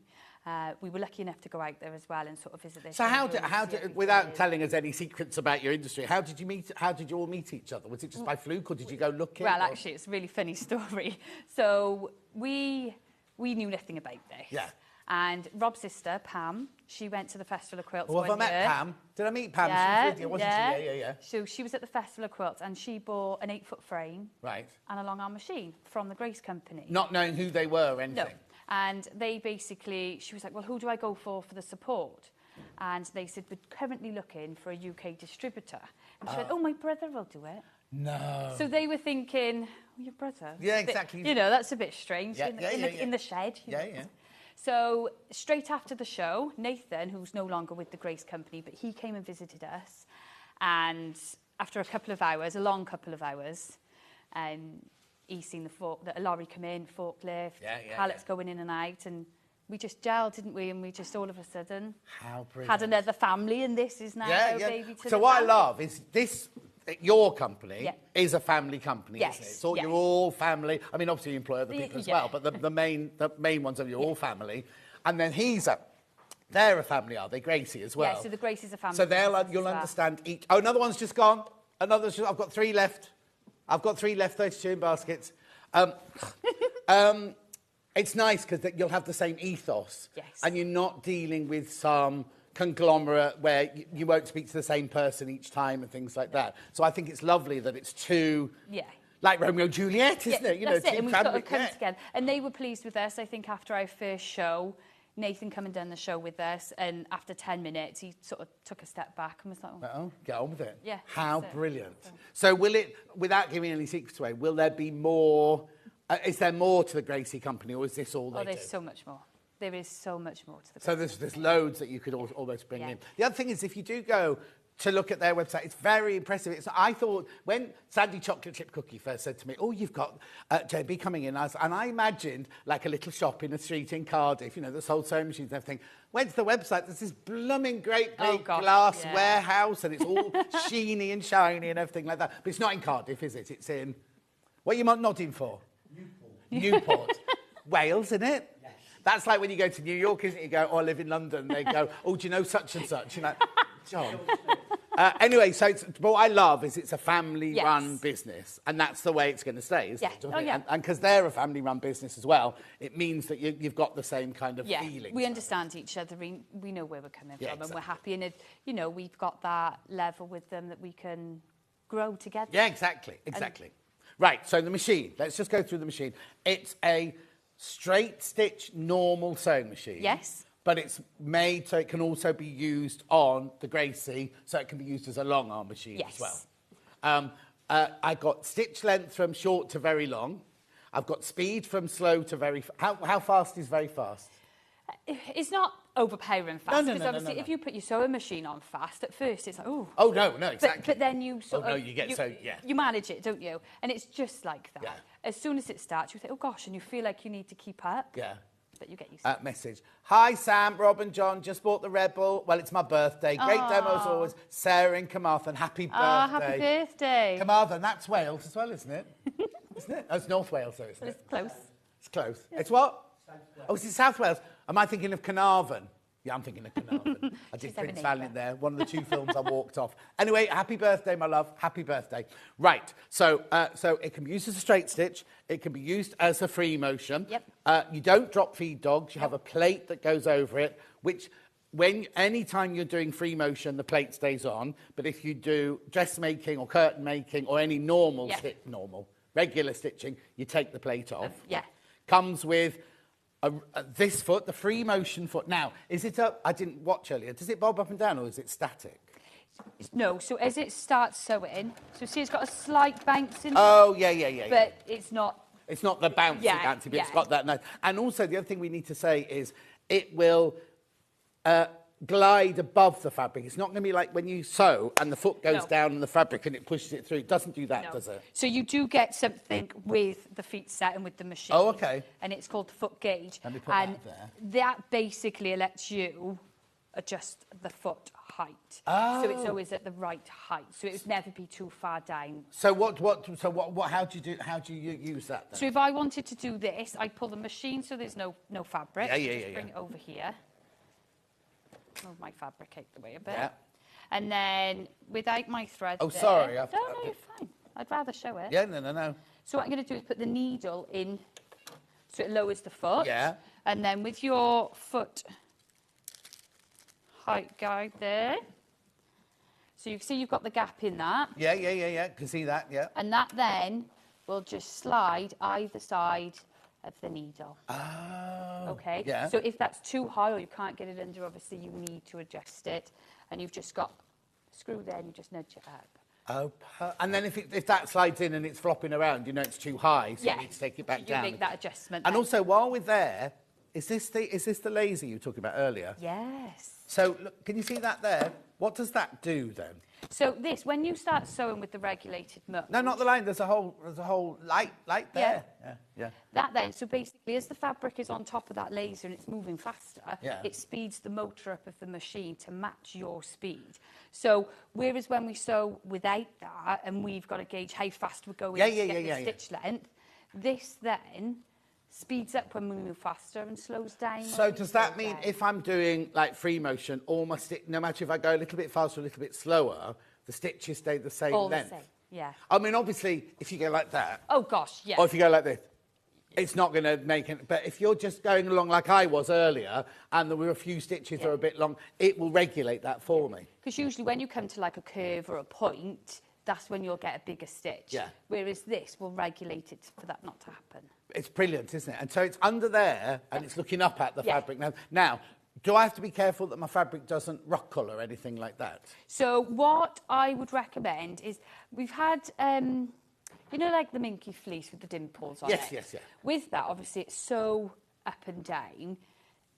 We were lucky enough to go out there as well and sort of visit this. So how did, without telling us any secrets about your industry, how did you all meet each other? Was it just by fluke, or did you go looking? Well, actually, it's a really funny story. So we knew nothing about this. Yeah. And Rob's sister, Pam, she went to the Festival of Quilts one year. Have I met Pam? Did I meet Pam? Yeah, she was with you, wasn't she? Yeah. So she was at the Festival of Quilts and she bought an 8-foot frame. Right. And a long arm machine from the Grace Company. Not knowing who they were or anything? No. And they basically, she was like, well, who do I go for the support? And they said, we're currently looking for a UK distributor. And she went, oh, my brother will do it. No. So they were thinking, oh, your brother? Yeah, exactly. That's a bit strange Yeah, in the shed. Yeah. So straight after the show, Nathan, who's no longer with the Grace Company, but he came and visited us. And after a long couple of hours, he's seen the lorry come in, forklift, pallets going in and out, and we just gelled, didn't we? And we just all of a sudden had another family, and this is now our baby to So what I love is this. Your company is a family company, isn't it? So you're all family. I mean, obviously you employ other people as well, but the main ones are you're all family. And then they're a family, are they? Gracie as well. Yeah, so the Gracie's a family. So you'll understand each. Oh, another one's just gone. I've got 3 left. 32 in baskets. It's nice because you'll have the same ethos. Yes. And you're not dealing with some conglomerate where you won't speak to the same person each time and things like that. So I think it's lovely that it's two... Yeah. Like Romeo and Juliet, isn't it? That's it. And we've sort of come together. And they were pleased with us. I think after our first show, Nathan come and done the show with us, and after 10 minutes, he sort of took a step back and was like, oh, get on with it. Yeah. How brilliant. So will it, without giving any secrets away, will there be more... is there more to the Gracie Company, or is this all they do? There's so much more. There is so much more to the Gracie Company. There's loads that you could almost bring in. The other thing is, if you do go to look at their website, it's very impressive. I thought, when Sandy Chocolate Chip Cookie first said to me, oh, you've got JB coming in, and I imagined like a little shop in a street in Cardiff, that sold sewing machines and everything. Went to the website, there's this blooming great big glass warehouse, and it's all sheeny and shiny and everything like that. But it's not in Cardiff, is it? It's in... What are you nodding for? Newport. Wales, isn't it? Yes. That's like when you go to New York, isn't it? You go, oh, I live in London. They go, oh, do you know such and such? You're like, John. Anyway, so what I love is it's a family-run business, and that's the way it's going to stay, isn't it? Oh, yeah. And because they're a family-run business as well, it means that you've got the same kind of feeling. We understand each other. We know where we're coming from, and we're happy. And, we've got that level with them that we can grow together. Yeah, exactly. Right, so the machine. Let's just go through the machine. It's a straight-stitch normal sewing machine. Yes. But it's made so it can also be used on the Gracie, so it can be used as a long arm machine as well. I got stitch length from short to very long. I've got speed from slow to very... How fast is very fast? It's not overpowering fast. Because obviously, if you put your sewing machine on fast, at first it's like, oh. Oh, no, exactly. But then you you manage it, don't you? And it's just like that. Yeah. As soon as it starts, you think, oh, gosh, and you feel like you need to keep up. Yeah. But you get used to it. Message. Hi, Sam, Rob and John. Just bought the Rebel. Well, it's my birthday. Great demo as always. Sarah in Carmarthen. Happy birthday. Happy birthday. Carmarthen, that's Wales as well, isn't it? Isn't it? Oh, it's North Wales, though, isn't it? It's close. It's close. Yeah. It's what? Oh, it's in South Wales. Am I thinking of Carnarvon? Yeah, I'm thinking of Carnarvon. I did Prince Valiant there. One of the 2 films I walked off. Anyway, happy birthday, my love. Happy birthday. Right. So it can be used as a straight stitch. It can be used as a free motion. Yep. You don't drop feed dogs. You have a plate that goes over it, which anytime you're doing free motion, the plate stays on. But if you do dressmaking or curtain making or any regular stitching, you take the plate off. Comes with this foot, the free motion foot. Now, is it up? I didn't watch earlier. Does it bob up and down or is it static? No, so as it starts sewing, so see it's got a slight bounce in it. Oh, yeah. But it's not... It's not the bouncy, but it's got that nice. And also, the other thing we need to say is it will glide above the fabric. It's not going to be like when you sew and the foot goes down in the fabric and it pushes it through. It doesn't do that, does it? So you do get something with the feet set and with the machine. Oh, okay. And it's called the foot gauge. Let me put that there. That basically lets you adjust the foot height. Oh. So it's always at the right height. So it would never be too far down. So how do you use that then? So if I wanted to do this, I'd pull the machine so there's no fabric. Yeah. Bring it over here. Move my fabric out the way a bit. Yeah. And then without my thread Oh, there, sorry. No, you're fine. I'd rather show it. Yeah, no. So what I'm going to do is put the needle in so it lowers the foot. Yeah. And then with your foot height guide there. So you can see you've got the gap in that. Yeah. Can see that, yeah. And that then will just slide either side of the needle. Oh. Okay. Yeah. So if that's too high or you can't get it under, obviously you need to adjust it. And you've just got a screw there and you just nudge it up. Oh, and then if that slides in and it's flopping around, you know it's too high, so you need to take it back down. You make that adjustment. And then. also, while we're there, is this the laser you were talking about earlier? Yes. So, look, can you see that there? What does that do then? So this, when you start sewing with the regulated mode... No, not the line. There's a whole light there. Yeah. That then, so basically, as the fabric is on top of that laser and it's moving faster, it speeds the motor up of the machine to match your speed. So, whereas when we sew without that, and we've got to gauge how fast we're going to get the stitch length, this then speeds up when we move faster and slows down. So does that mean if I'm doing like free motion, all my no matter if I go a little bit faster or a little bit slower, the stitches stay the same length? All the same, yeah. I mean, obviously, if you go like that... Oh, gosh, yeah. Or if you go like this, it's not going to make it... But if you're just going along like I was earlier, and there were a few stitches that are a bit long, it will regulate that for me. Because usually when you come to like a curve or a point, that's when you'll get a bigger stitch. Yeah. Whereas this will regulate it for that not to happen. It's brilliant, isn't it? And so it's under there, and it's looking up at the fabric. Now, do I have to be careful that my fabric doesn't ruckle or anything like that? So what I would recommend is we've had, you know, like the minky fleece with the dimples on it? Yes. With that, obviously, it's so up and down.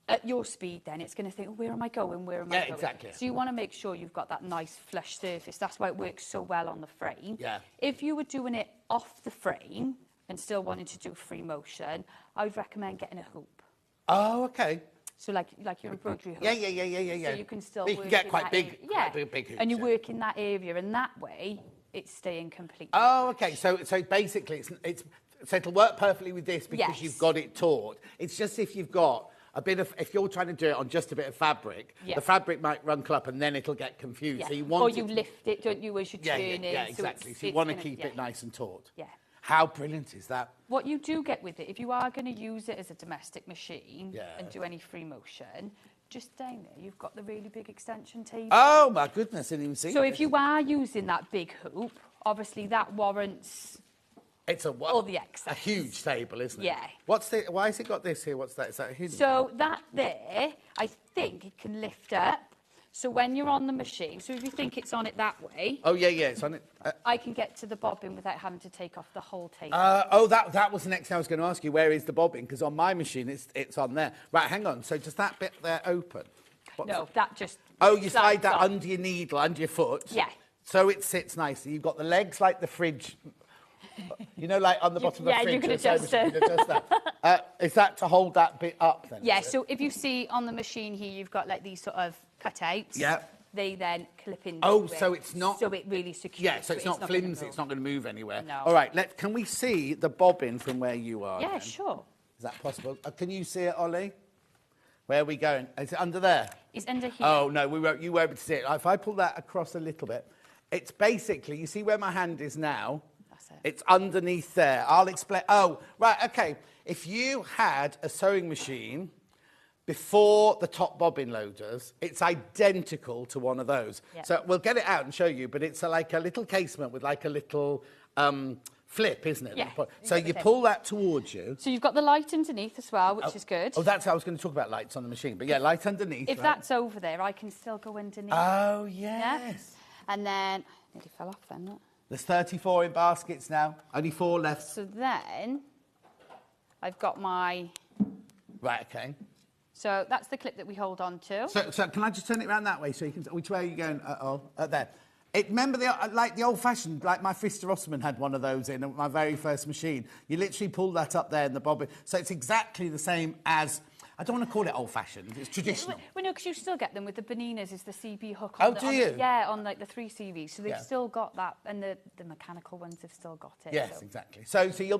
At your speed, then, it's going to think, oh, where am I going? Where am I going? Exactly. So you want to make sure you've got that nice flush surface. That's why it works so well on the frame. Yeah. If you were doing it off the frame and still wanting to do free motion, I would recommend getting a hoop. Oh, okay. So like your embroidery hoop. Yeah. So you can still you work can get in quite that big, area. big hoops. And you work in that area, and that way it's staying complete. Oh, okay. So basically, it's so it'll work perfectly with this because you've got it taut. It's just if you've got a bit of, if you're trying to do it on just a bit of fabric, the fabric might runkle up and then it'll get confused. So you want or you lift it, don't you, as you turn it? Yeah, exactly. So you want to keep it nice and taut. Yeah. How brilliant is that? What you do get with it, if you are going to use it as a domestic machine and do any free motion, just down there, you've got the really big extension table. Oh, my goodness, I didn't even see So if you are using that big hoop, obviously that warrants all the excess. A huge table, isn't it? Yeah. Why has it got this here? What's that? Is that a hidden? So that there, I think it can lift up. So when you're on the machine, so if you think it's on it that way... Oh, yeah, it's on it. I can get to the bobbin without having to take off the whole table. That was the next thing I was going to ask you. Where is the bobbin? Because on my machine, it's on there. Right, hang on. So does that bit there open? That just... Oh, you slide that under your needle, under your foot? Yeah. So it sits nicely. You've got the legs like the fridge... You know, like on the bottom of the fridge. Yeah, you can adjust it. You can adjust that. Is that to hold that bit up then? Yeah, so if you see on the machine here, you've got like these sort of cutouts. Yeah. They then clip into it. So it's not... So it really secures. Yeah, so it's not flimsy, it's not going to move anywhere. No. All right, can we see the bobbin from where you are? Yeah, then? sure. Is that possible? Can you see it, Ollie? Where are we going? Is it under there? It's under here. Oh, no, you won't be able to see it. If I pull that across a little bit, it's basically, you see where my hand is now? It's underneath there. I'll explain. Oh, right, okay. If you had a sewing machine before the top bobbin loaders. It's identical to one of those. Yep. So we'll get it out and show you, but it's like a little casement with like a little flip, isn't it? Yeah. So you pull that towards you. So you've got the light underneath as well, which is good. Oh, that's how I was going to talk about lights on the machine. But yeah, light underneath. If that's over there, I can still go underneath. Oh, yes. Yeah? And then, nearly fell off then, look. There's 34 in baskets now. Only 4 left. So then, I've got my... Right, okay. So that's the clip that we hold on to. So can I just turn it around that way so you can... Which way are you going? There. Remember, the old-fashioned, like my Frister Osman had one of those in my very first machine. You literally pull that up there in the bobbin. So it's exactly the same as... I don't want to call it old-fashioned. It's traditional. Well, no, because you still get them with the Boninas is the CB hook. Oh, do you? Yeah, on like the 3 CVs. So they've still got that, and the mechanical ones have still got it. Yes, exactly. So you'll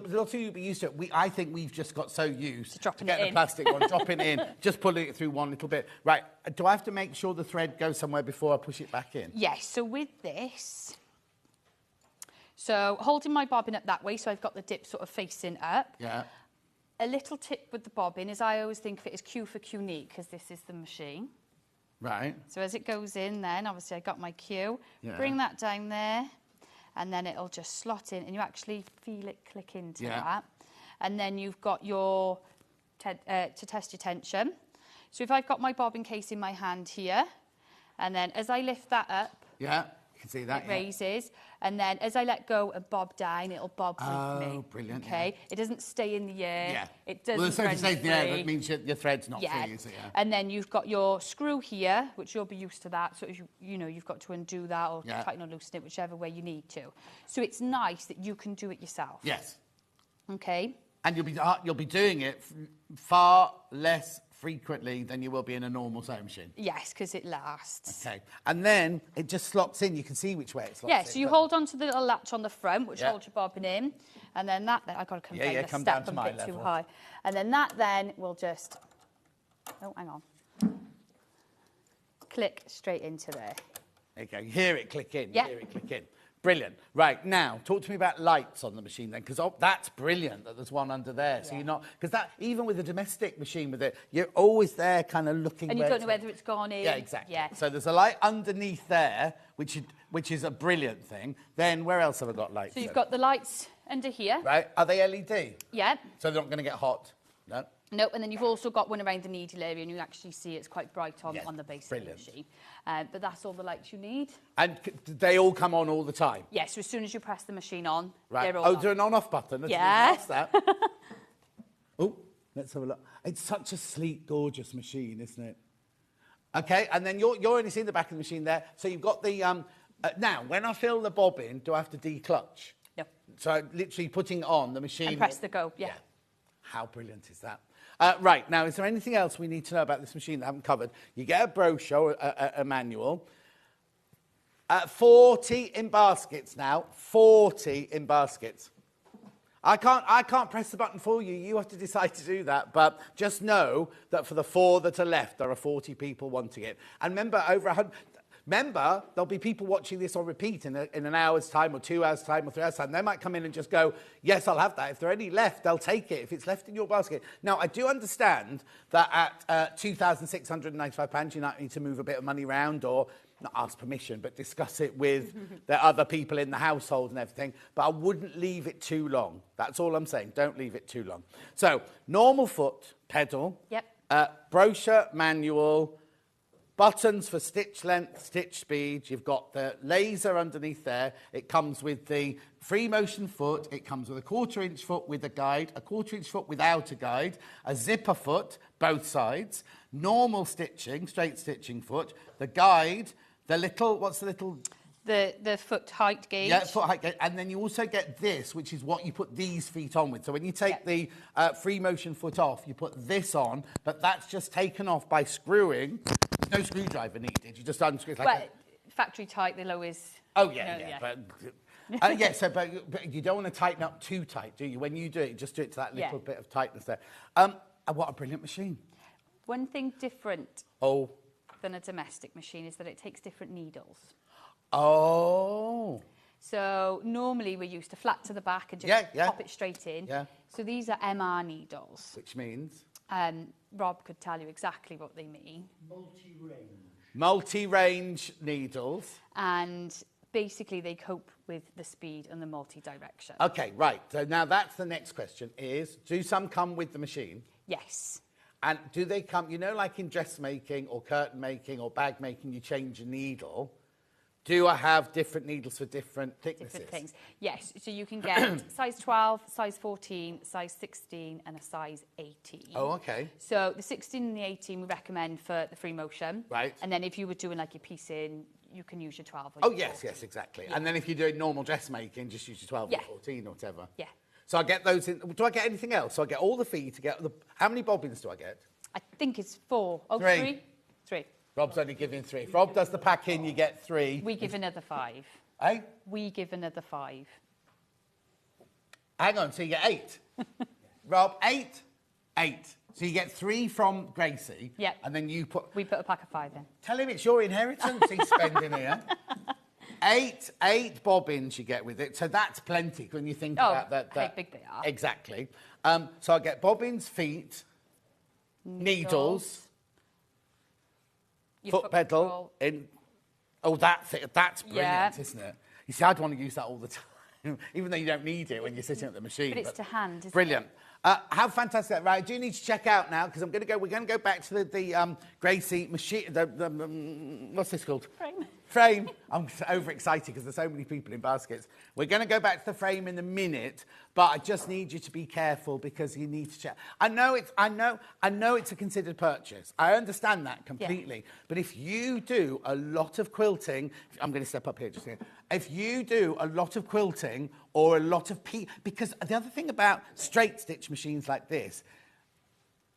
be used to it. I think we've just got so used to dropping get it the in. plastic one, dropping it in, just pulling it through one little bit. Right, do I have to make sure the thread goes somewhere before I push it back in? Yes, so with this... So holding my bobbin up that way, so I've got the dip sort of facing up. Yeah. A little tip with the bobbin is I always think of it as Q for Qnique, because this is the machine. Right. So as it goes in then, obviously I got my Q. Yeah. Bring that down there, and then it'll just slot in, and you actually feel it click into that. And then you've got your, to test your tension. So if I've got my bobbin case in my hand here, and then as I lift that up, Yeah. You can see that, it raises, and then as I let go and bob down, it'll bob with me. Oh, brilliant. Okay, it doesn't stay in the air. Yeah. It doesn't Well, so if it stays in the air, free. that means your thread's not free, is it? Yeah. And then you've got your screw here, which you'll be used to that. So as you know, you've got to undo that or tighten or loosen it, whichever way you need to. So it's nice that you can do it yourself. Yes. Okay. And you'll be doing it far less frequently than you will be in a normal sewing machine. Yes, because it lasts. Okay. And then it just slots in. You can see which way it slots in. Yeah, so you hold on to the little latch on the front, which holds your bobbin in, and then that, I've got to come down the come step down to a my bit too level. high. And then that then will just, oh, hang on, click straight into there. There you go. You hear it click in. Yeah. You hear it click in. Brilliant. Right, now, talk to me about lights on the machine then, because that's brilliant that there's one under there. So you're not... Because that, even with a domestic machine with it, you're always there kind of looking... And you don't know whether it's gone in. Yeah, exactly. Yeah. So there's a light underneath there, which is a brilliant thing. Then where else have I got lights? So you've got the lights under here. Right, are they LED? Yeah. So they're not going to get hot? No? No, and then you've also got one around the needle area, and you actually see it's quite bright on the base of the brilliant. machine. But that's all the lights you need. And they all come on all the time? Yes, so as soon as you press the machine on, Right. they're all on. Is there an on-off button? Yeah. That. Oh, let's have a look. It's such a sleek, gorgeous machine, isn't it? Okay, and then you're only seeing the back of the machine there. So you've got the... now, when I fill the bobbin, do I have to declutch? No. So literally putting on the machine... And press the go, yeah. How brilliant is that? Right, now, is there anything else we need to know about this machine that I haven't covered? You get a brochure, a manual. 40 in baskets now. 40 in baskets. I can't press the button for you. You have to decide to do that. But just know that for the 4 that are left, there are 40 people wanting it. And remember, Remember, there'll be people watching this on repeat in an hour's time or 2 hours' time or 3 hours' time. They might come in and just go, yes, I'll have that. If there are any left, they'll take it if it's left in your basket. Now, I do understand that at £2,695, you might need to move a bit of money around or not ask permission, but discuss it with the other people in the household and everything. But I wouldn't leave it too long. That's all I'm saying. Don't leave it too long. So, normal foot, pedal. Yep. Brochure, manual. Buttons for stitch length, stitch speed. You've got the laser underneath there. It comes with the free motion foot. It comes with a 1/4 inch foot with a guide, a 1/4 inch foot without a guide, a zipper foot, both sides, normal stitching, straight stitching foot, the guide, the little, what's the little... The foot height gauge. Yeah, foot height gauge. And then you also get this, which is what you put these feet on with. So when you take the free motion foot off, you put this on, but that's just taken off by screwing. There's no screwdriver needed. You just unscrew it like factory tight, they'll always... Oh, yeah. But you don't want to tighten up too tight, do you? When you do it, just do it to that little bit of tightness there. What a brilliant machine. One thing different than a domestic machine is that it takes different needles. Oh. So normally we're used to flat to the back and just pop it straight in. Yeah. So these are MR needles. Which means? Rob could tell you exactly what they mean. Multi-range needles. And basically they cope with the speed and the multi-direction. Okay, right. So now that's the next question is, do some come with the machine? Yes. And do they come, you know, like in dressmaking or curtain making or bag making, you change a needle? Do I have different needles for different thicknesses? Different things. Yes, so you can get size 12, size 14, size 16 and a size 18. Oh, okay. So the 16 and the 18 we recommend for the free motion. Right. And then if you were doing like your piecing, you can use your 12 or Oh, your yes, 14. yes, exactly. Yeah. And then if you're doing normal dressmaking, just use your 12 Yeah. or 14 or whatever. Yeah. So I get those in. Do I get anything else? So I get all the feet to get the... How many bobbins do I get? I think it's 4. Oh, Three. 3? 3. Rob's only giving 3. If Rob does the packing, you get 3. We give another 5. Eh? We give another 5. Hang on, so you get 8. Rob, 8? 8. So you get 3 from Gracie. Yeah. And then you put... We put a pack of 5 in. Tell him it's your inheritance he's spending here. 8 bobbins you get with it. So that's plenty when you think about that. How big they are. Exactly. So I get bobbins, feet, needles Your foot pedal in... Oh, that's it. That's brilliant, isn't it? You see, I'd want to use that all the time, even though you don't need it when you're sitting at the machine. But it's to hand, isn't brilliant. it? How fantastic! Right, I do need to check out now because we're going to go back to the Gracie machine. What's this called? Frame. I'm overexcited because there's so many people in baskets. We're going to go back to the frame in a minute, but I just need you to be careful because you need to check. I know it's a considered purchase. I understand that completely. Yeah. But if you do a lot of quilting, I'm going to step up here just here. If you do a lot of quilting or a lot of because the other thing about straight stitch machines like this,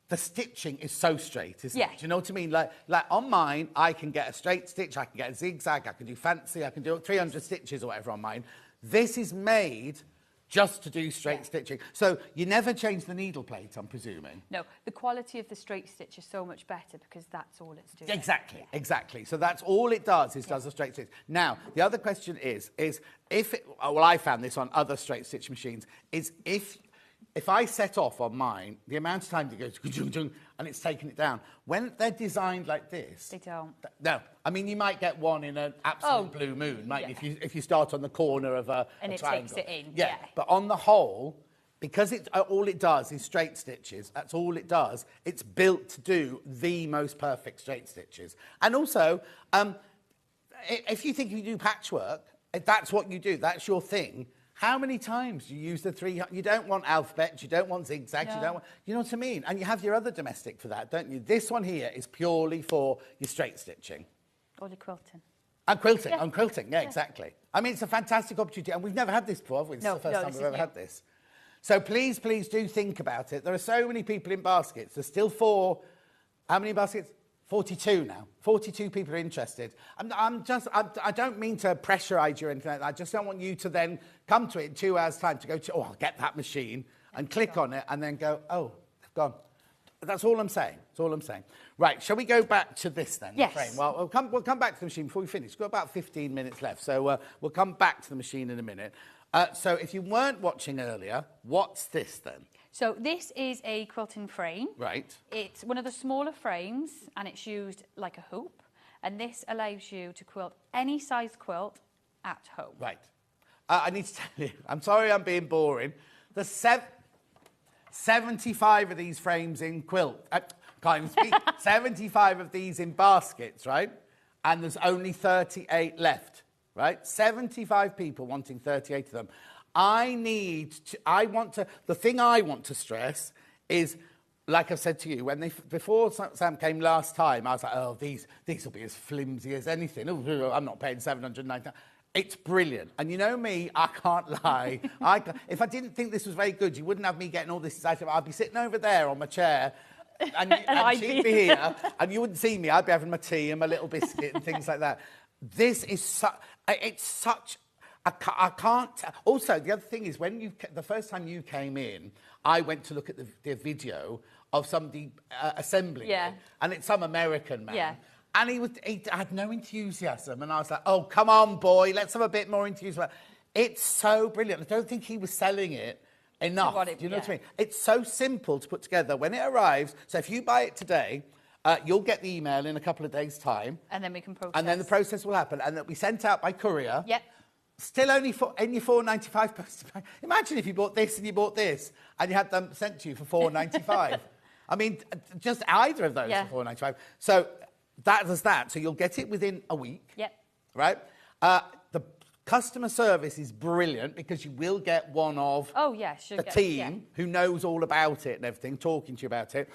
the stitching is so straight, isn't it? Do you know what I mean? Like on mine, I can get a straight stitch, I can get a zigzag, I can do fancy, I can do 300 stitches or whatever on mine. This is made just to do straight stitching. So you never change the needle plate, I'm presuming. No, the quality of the straight stitch is so much better because that's all it's doing. Exactly, exactly. So that's all it does is does a straight stitch. Now, the other question is if it, well, I found this on other straight stitch machines, is if I set off on mine, the amount of time it goes and it's taking it down. When they're designed like this... They don't. No. I mean, you might get one in an absolute blue moon, mightn't you? If you start on the corner of a triangle. Takes it in, Yeah. But on the whole, because all it does is straight stitches, that's all it does, it's built to do the most perfect straight stitches. And also, if you think you do patchwork, if that's what you do, that's your thing... How many times do you use the 3? You don't want alphabet, you don't want zigzags, you don't want... You know what I mean? And you have your other domestic for that, don't you? This one here is purely for your straight stitching. Or the quilting. And quilting, and quilting, exactly. I mean, it's a fantastic opportunity, and we've never had this before, have we? This is the first time we've ever had this. So please, please do think about it. There are so many people in baskets. There's still 4... How many baskets? 42 now. 42 people are interested. I don't mean to pressurise you or anything like that. I just don't want you to then come to it in 2 hours' time to go to, I'll get that machine and click on it and then go, oh, they've gone. That's all I'm saying. That's all I'm saying. Right, shall we go back to this then? Yes. The frame? Well, we'll come back to the machine before we finish. We've got about 15 minutes left, so we'll come back to the machine in a minute. So if you weren't watching earlier, what's this then? So this is a quilting frame. Right. It's one of the smaller frames and it's used like a hoop. And this allows you to quilt any size quilt at home. Right. I need to tell you, I'm sorry I'm being boring. There's 75 of these frames in quilt. Can't even speak. 75 of these in baskets, right? And there's only 38 left, right? 75 people wanting 38 of them. The thing I want to stress is, like I said to you, before Sam came last time, I was like, oh, these will be as flimsy as anything. Oh, I'm not paying $790. It's brilliant. And you know me, I can't lie. If I didn't think this was very good, you wouldn't have me getting all this excited. I'd be sitting over there on my chair, and she'd be here, and you wouldn't see me. I'd be having my tea and my little biscuit and things like that. This is it's such... I can't... Also, the other thing is, the first time you came in, I went to look at the video of somebody assembling it, and it's some American man. Yeah. And he had no enthusiasm, and I was like, oh, come on, boy, let's have a bit more enthusiasm. It's so brilliant. I don't think he was selling it enough. Do you know what I mean? It's so simple to put together. When it arrives, so if you buy it today, you'll get the email in a couple of days' time. And then we can process. And then the process will happen. And it'll be sent out by courier. Yep. Still only in your £4.95 postage. Imagine if you bought this and you bought this and you had them sent to you for £4.95. I mean, just either of those for £4.95. So that does that. So you'll get it within a week. Yep. Right? The customer service is brilliant because you will get one of a team who knows all about it and everything, talking to you about it.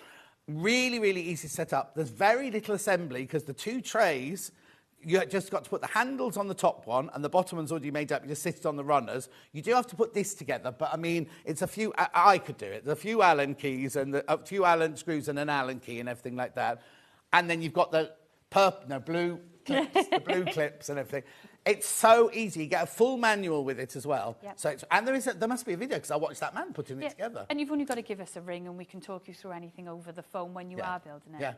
Really, really easy to set up. There's very little assembly because the 2 trays, you just got to put the handles on the top one and the bottom one's already made up. You just sit it on the runners. You do have to put this together, but I mean, it's a few, I could do it. There's a few Allen keys and a few Allen screws and an Allen key and everything like that. And then you've got the blue clips, the blue clips and everything. It's so easy. You get a full manual with it as well. Yep. So and there must be a video because I watched that man putting it together. And you've only got to give us a ring and we can talk you through anything over the phone when you are building it. Yeah.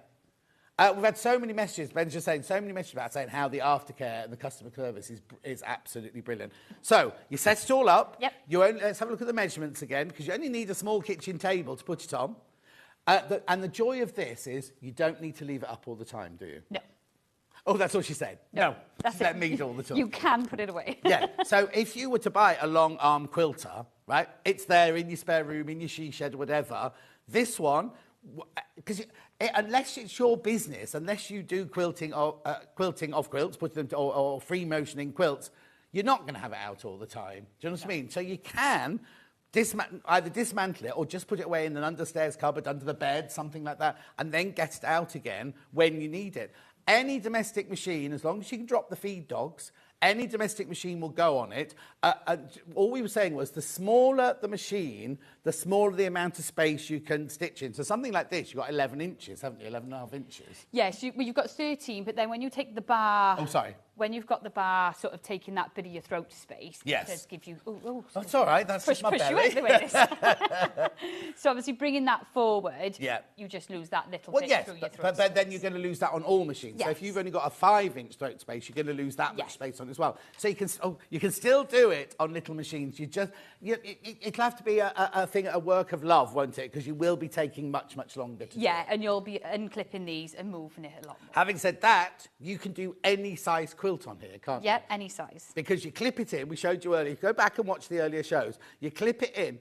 We've had so many messages, Ben's just saying, so many messages about saying how the aftercare and the customer service is absolutely brilliant. So, you set it all up. Yep. Let's have a look at the measurements again, because you only need a small kitchen table to put it on. And the joy of this is you don't need to leave it up all the time, do you? No. Oh, that's all she said. No, that's let me do all the time. You can put it away. Yeah, so if you were to buy a long arm quilter, right, it's there in your spare room, in your she shed, whatever. This one, because unless it's your business, unless you do quilting of quilts, putting them or free motioning quilts, you're not going to have it out all the time. Do you know what I mean? So you can either dismantle it or just put it away in an understairs cupboard, under the bed, something like that, and then get it out again when you need it. Any domestic machine, as long as you can drop the feed dogs, any domestic machine will go on it. All we were saying was the smaller the machine, the smaller the amount of space you can stitch in. So something like this, you've got 11 inches, haven't you? 11 and a half inches. Yes, you've got 13, but then when you take the bar... Oh, sorry. When you've got the bar sort of taking that bit of your throat space, yes, it does give you... That's all right, that's just my belly. So obviously bringing that forward, you just lose that little bit through your throat but then you're going to lose that on all machines. Yes. So if you've only got a 5-inch throat space, you're going to lose that much space on it as well. So you can still do it on little machines. It'll have to be a work of love, won't it? Because you will be taking much, much longer to do it. And you'll be unclipping these and moving it a lot more. Having said that, you can do any size quilt on here, can't you? Yep, any size. Because you clip it in. We showed you earlier. If you go back and watch the earlier shows, you clip it in.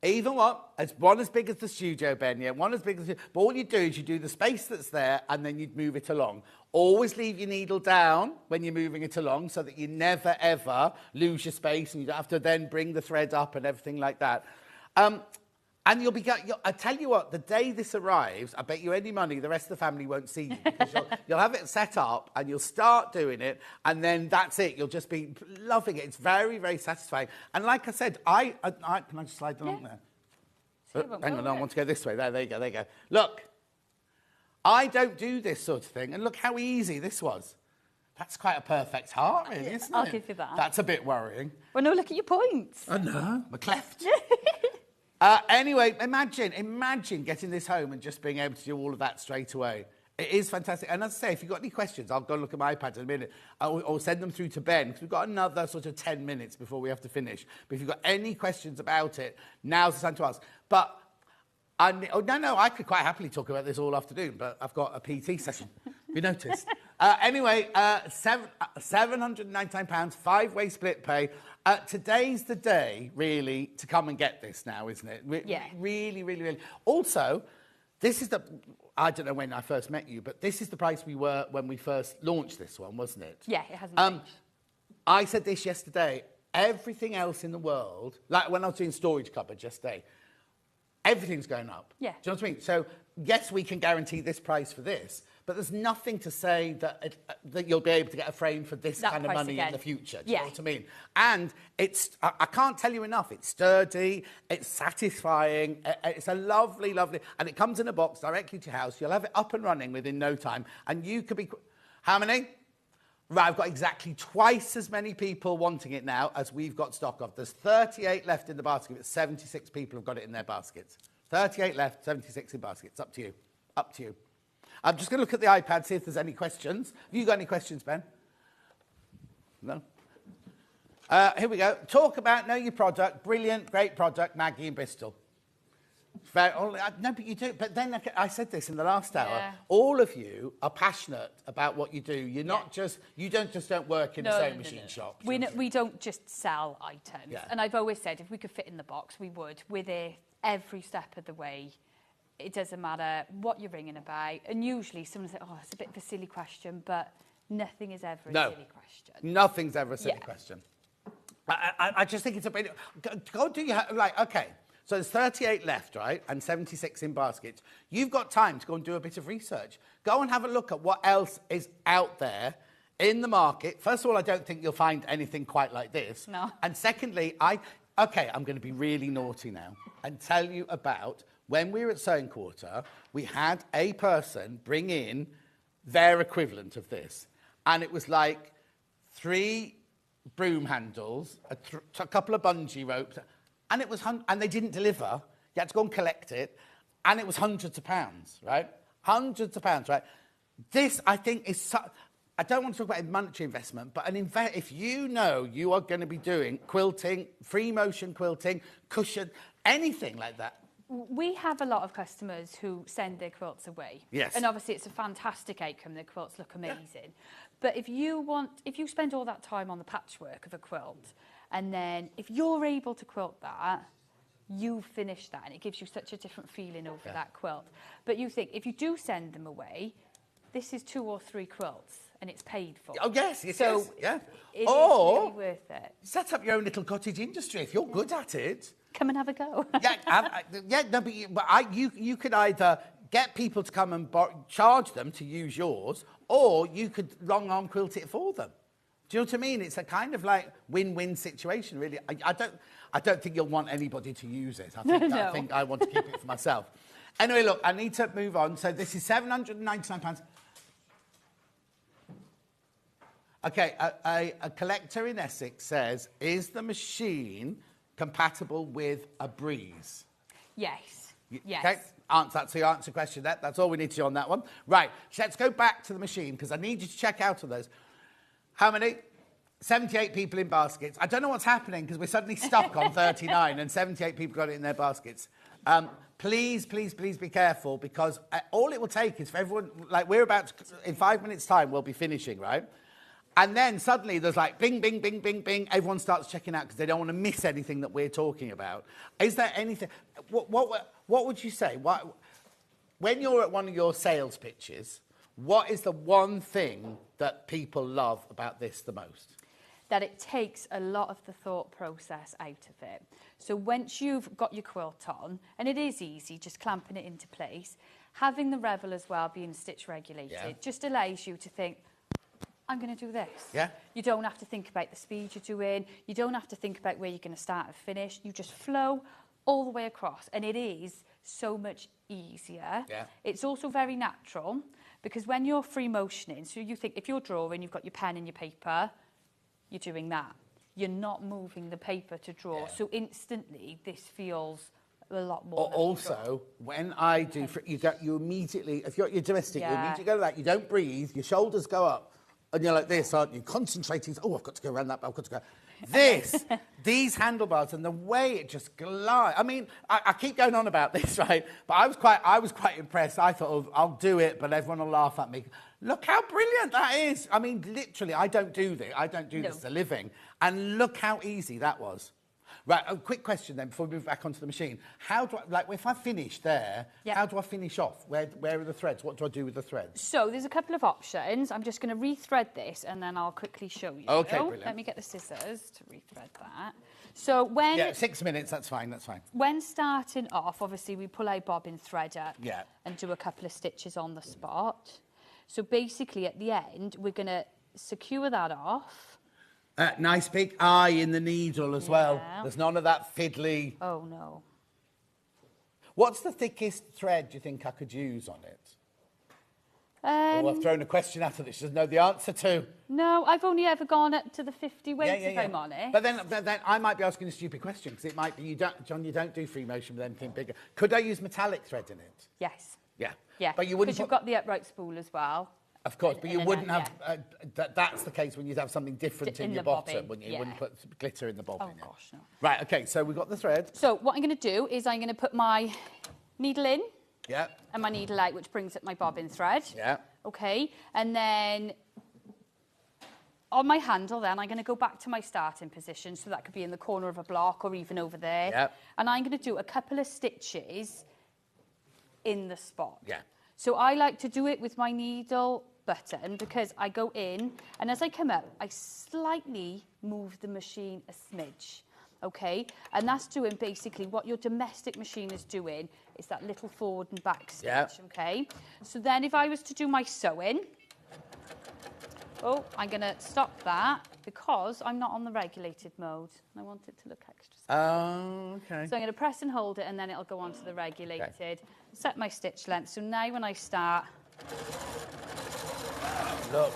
Even it's one as big as the studio, Ben, one as big as... But all you do is you do the space that's there and then you'd move it along. Always leave your needle down when you're moving it along so that you never, ever lose your space and you don't have to then bring the thread up and everything like that. And I tell you what, the day this arrives, I bet you any money the rest of the family won't see you because you'll have it set up and you'll start doing it and then that's it. You'll just be loving it. It's very, very satisfying. And like I said, can I just slide along there? Hang on, I want to go this way. There you go. Look, I don't do this sort of thing. And look how easy this was. That's quite a perfect heart, really, isn't it? I'll give you that. That's a bit worrying. Well, no, look at your points. I know, my cleft. Anyway, imagine getting this home and just being able to do all of that straight away. It is fantastic. And as I say, if you've got any questions, I'll go and look at my iPad in a minute. Or send them through to Ben, because we've got another sort of 10 minutes before we have to finish. But if you've got any questions about it, now's the time to ask. But, I could quite happily talk about this all afternoon, but I've got a PT session. You noticed? Anyway, £799, 5-way split pay. Today's the day, really, to come and get this now, isn't it? Really, really, really. Also, this is I don't know when I first met you, but this is the price we were when we first launched this one, wasn't it? Yeah, it hasn't changed. I said this yesterday. Everything else in the world, like when I was doing storage cupboards yesterday, everything's going up. Yeah. Do you know what I mean? So, yes, we can guarantee this price for this, but there's nothing to say that you'll be able to get a frame for this kind of money in the future. Do you know what I mean? And I can't tell you enough. It's sturdy, it's satisfying, it's a lovely, lovely... And it comes in a box directly to your house. You'll have it up and running within no time. And you could be... How many? Right, I've got exactly twice as many people wanting it now as we've got stock of. There's 38 left in the basket, but 76 people have got it in their baskets. 38 left, 76 in baskets. Up to you. Up to you. I'm just going to look at the iPad, see if there's any questions. Have you got any questions, Ben? No? Here we go. Talk about know your product. Brilliant, great product, Maggie in Bristol. No, but you do. But then I said this in the last hour. Yeah. All of you are passionate about what you do. You're not just, you don't work in a sewing machine shop. We don't just sell items. Yeah. And I've always said if we could fit in the box, we would. With it, every step of the way. It doesn't matter what you're ringing about. And usually someone says, oh, it's a bit of a silly question, but nothing is ever a silly question. Nothing's ever a silly question. I just think it's a bit... Go do you like, okay, so there's 38 left, right? And 76 in baskets. You've got time to go and do a bit of research. Go and have a look at what else is out there in the market. First of all, I don't think you'll find anything quite like this. No. And secondly, I'm going to be really naughty now and tell you about... When we were at Sewing Quarter, we had a person bring in their equivalent of this. And it was like 3 broom handles, a couple of bungee ropes, and it was and they didn't deliver. You had to go and collect it, and it was hundreds of pounds, right? Hundreds of pounds, right? This, I think, is... I don't want to talk about a monetary investment, but if you know you are going to be doing quilting, free motion quilting, cushion, anything like that, we have a lot of customers who send their quilts away. Yes. And obviously it's a fantastic outcome. Their quilts look amazing. Yeah. But if you spend all that time on the patchwork of a quilt, and then if you're able to quilt that, you finish that, and it gives you such a different feeling over that quilt. But you think, if you do send them away, this is 2 or 3 quilts, and it's paid for. Oh, yes, so yeah. It is really worth it. Set up your own little cottage industry if you're good at it. Come and have a go. You could either get people to come and charge them to use yours, or you could long-arm quilt it for them. Do you know what I mean? It's a kind of like win-win situation, really. I don't think you'll want anybody to use it. I think I want to keep it for myself. Anyway, look, I need to move on. So this is £799. Okay, a collector in Essex says, is the machine compatible with a breeze? Yes. Yes. Okay, so you answer the question. That's all we need to do on that one. Right, let's go back to the machine, because I need you to check out of those. How many? 78 people in baskets. I don't know what's happening, because we're suddenly stuck on 39 and 78 people got it in their baskets. Please, please, please be careful, because all it will take is for everyone, like we're about to, in 5 minutes' time, we'll be finishing, right? And then suddenly there's like bing, bing, bing, bing, bing. Everyone starts checking out because they don't want to miss anything that we're talking about. Is there anything... What would you say? When you're at one of your sales pitches, what is the one thing that people love about this the most? That it takes a lot of the thought process out of it. So once you've got your quilt on, and it is easy, just clamping it into place, having the revel as well being stitch regulated just allows you to think, I'm going to do this. Yeah. You don't have to think about the speed you're doing. You don't have to think about where you're going to start and finish. You just flow all the way across. And it is so much easier. Yeah. It's also very natural, because when you're free motioning, so you think if you're drawing, you've got your pen and your paper, you're doing that. You're not moving the paper to draw. Yeah. So instantly, this feels a lot more natural. Also, when I do... You immediately... If you're domestic, you immediately go to that. You don't breathe. Your shoulders go up. And you're like this, aren't you? Concentrating. Oh, I've got to go around that. I've got to go. These handlebars and the way it just glides. I mean, I keep going on about this, right? But I was quite impressed. I thought, oh, I'll do it, but everyone will laugh at me. Look how brilliant that is. I mean, literally, I don't do this. I don't do this as a living. And look how easy that was. Right, a quick question then before we move back onto the machine. How do I, like, if I finish there, how do I finish off? Where are the threads? What do I do with the threads? So there's a couple of options. I'm just going to rethread this and then I'll quickly show you. Okay, brilliant. Let me get the scissors to rethread that. So when... Yeah, 6 minutes, that's fine. When starting off, obviously we pull our bobbin threader Yeah. and do a couple of stitches on the spot. So basically at the end, we're going to secure that off. Nice big eye in the needle as well. There's none of that fiddly... Oh, no. What's the thickest thread do you think I could use on it? I've thrown a question at her that she doesn't know the answer to. No, I've only ever gone up to the 50 weight, if I'm honest. But then I might be asking a stupid question, because it might be, John, you don't do free motion with anything bigger. Could I use metallic thread in it? Yes. Yeah. Yeah, but you wouldn't... Because you've got the upright spool as well. Of course, but you wouldn't have... that's the case when you'd have something different in your bottom, bobbin, wouldn't you? You wouldn't put glitter in the bobbin. Oh, gosh, no. Right, OK, so we've got the thread. So what I'm going to do is I'm going to put my needle in. Yeah. And my needle out, which brings up my bobbin thread. Yeah. OK, and then on my handle then, I'm going to go back to my starting position. So that could be in the corner of a block or even over there. Yeah. And I'm going to do a couple of stitches in the spot. Yeah. So I like to do it with my needle button because I go in and as I come up, I slightly move the machine a smidge. Okay, and that's doing basically what your domestic machine is doing. It's that little forward and back stitch. Yeah. Okay, so then if I was to do my sewing, I'm going to stop that because I'm not on the regulated mode. I want it to look extra. Oh, okay. So I'm going to press and hold it, and then it'll go on to the regulated. Okay. Set my stitch length. So now when I start, look.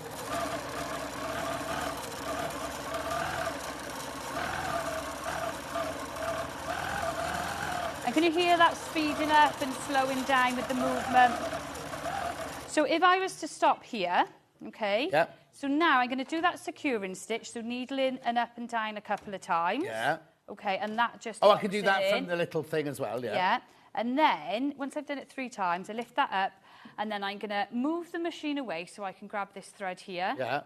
and can you hear that speeding up and slowing down with the movement? So if I was to stop here, okay. Yeah. So now I'm going to do that securing stitch. So needle in and up and down a couple of times. Yeah. Okay, and that just... Oh, I can do that from the little thing as well, yeah. Yeah, and then, once I've done it 3 times, I lift that up, and then I'm going to move the machine away so I can grab this thread here. Yeah.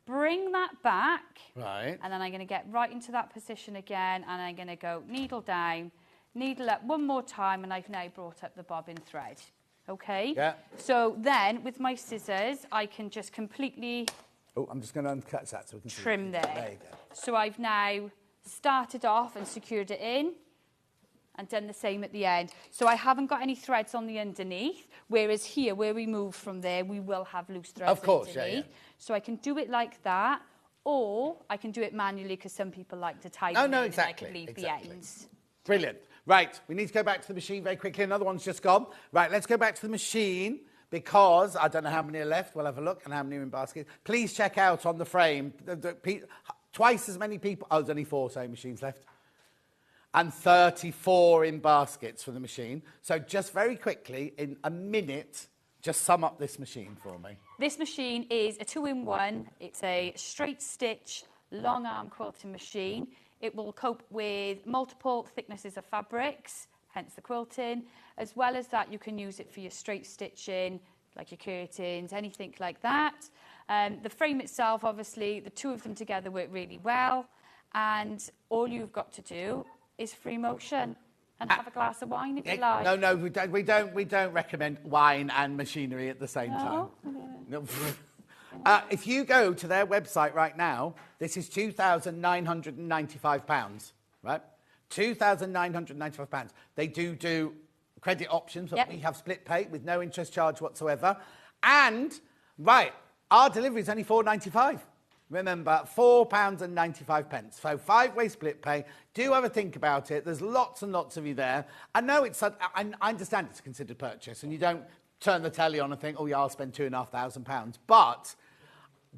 Bring that back. Right. And then I'm going to get right into that position again, and I'm going to go needle down, needle up one more time, and I've now brought up the bobbin thread. Okay? Yeah. So then, with my scissors, I can just completely... Oh, I'm just going to uncut that so we can trim see. there. There you go. So I've now started off and secured it in and done the same at the end. So I haven't got any threads on the underneath, whereas here, where we move from there, we will have loose threads of course, underneath. Yeah. So I can do it like that, or I can do it manually because some people like to tie them in and I can leave the ends. Brilliant. Right, we need to go back to the machine very quickly. Another one's just gone. Right, let's go back to the machine because I don't know how many are left. We'll have a look and how many are in baskets. Please check out on the frame. Twice as many people. Oh, there's only 4 sewing machines left. And 34 in baskets for the machine. So just very quickly, in a minute, just sum up this machine for me. This machine is a 2-in-1. It's a straight stitch, long arm quilting machine. It will cope with multiple thicknesses of fabrics, hence the quilting. As well as that, you can use it for your straight stitching, like your curtains, anything like that. The frame itself, obviously, the 2 of them together work really well. And all you've got to do is free motion and have a glass of wine if you like. No, we don't recommend wine and machinery at the same time. No. If you go to their website right now, this is £2,995, right? £2,995. They do credit options, but we have split pay with no interest charge whatsoever. And, right, our delivery is only £4.95. Remember, £4.95. So 5-way split pay. Do have a think about it. There's lots and lots of you there. I know I understand it's a considered purchase, and you don't turn the telly on and think, oh yeah, I'll spend £2,500. But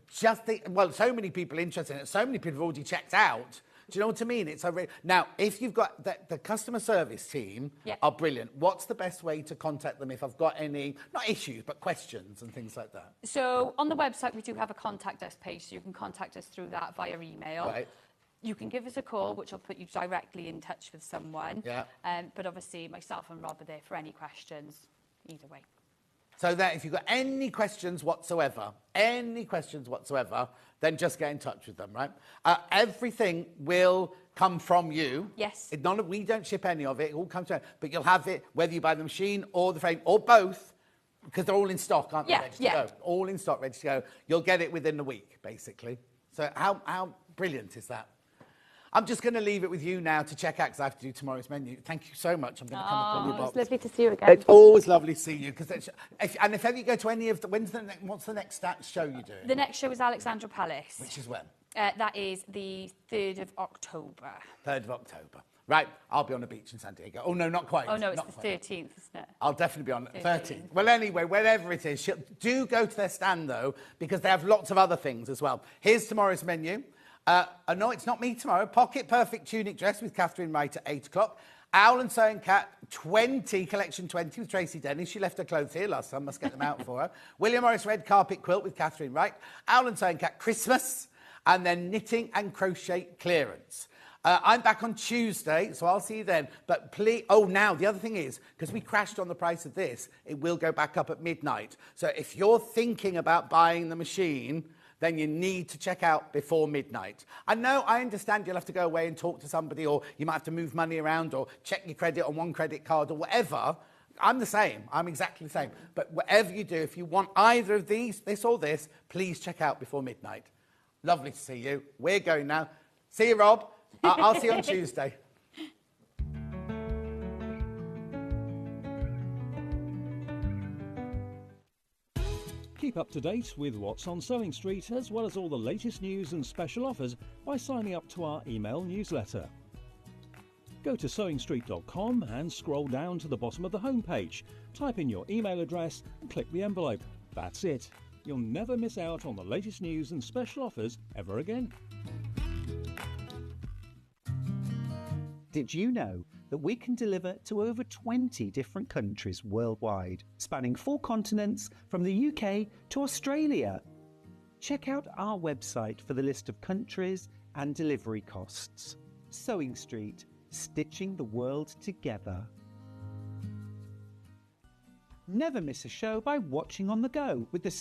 just think, well, so many people interested in it. So many people have already checked out. Do you know what I mean? Now, if you've got the customer service team are brilliant. What's the best way to contact them if I've got any, not issues, but questions and things like that? So on the website, we do have a contact us page, so you can contact us through that via email. Right. You can give us a call, which will put you directly in touch with someone. Yeah. But obviously, myself and Rob are there for any questions, either way. So that if you've got any questions whatsoever, then just get in touch with them, right? Everything will come from you. Yes. We don't ship any of it. It all comes from you. But you'll have it whether you buy the machine or the frame or both, because they're all in stock, aren't they? Ready to go. All in stock, ready to go. You'll get it within a week, basically. So how brilliant is that? I'm just going to leave it with you now to check out because I have to do tomorrow's menu. Thank you so much. I'm going to come up on your box. It's lovely to see you again. It's always lovely to see you. If ever you go to any of the... What's the next show you're doing? The next show is Alexandra Palace. Which is when? That is the 3rd of October. 3rd of October. Right, I'll be on the beach in San Diego. Oh, no, not quite. Oh, no, it's the 13th, isn't it? I'll definitely be on 13th. Well, anyway, wherever it is, do go to their stand, though, because they have lots of other things as well. Here's tomorrow's menu. No, it's not me tomorrow. Pocket Perfect Tunic Dress with Catherine Wright at 8 o'clock. Owl and Sewing Cat 20, collection 20 with Tracy Dennis. She left her clothes here last time, must get them out for her. William Morris Red Carpet Quilt with Catherine Wright. Owl and Sewing Cat Christmas, and then Knitting and Crochet Clearance. I'm back on Tuesday, so I'll see you then. But please, now the other thing is, because we crashed on the price of this, it will go back up at midnight. So if you're thinking about buying the machine, then you need to check out before midnight. I understand you'll have to go away and talk to somebody, or you might have to move money around, or check your credit on one credit card, or whatever. I'm the same. I'm exactly the same. But whatever you do, if you want either of these, this or this, please check out before midnight. Lovely to see you. We're going now. See you, Rob. I'll see you on Tuesday. Keep up to date with what's on Sewing Street, as well as all the latest news and special offers by signing up to our email newsletter. Go to sewingstreet.com and scroll down to the bottom of the homepage. Type in your email address and click the envelope. That's it. You'll never miss out on the latest news and special offers ever again. Did you know that we can deliver to over 20 different countries worldwide, spanning 4 continents from the UK to Australia? Check out our website for the list of countries and delivery costs. Sewing Street, stitching the world together. Never miss a show by watching on the go with the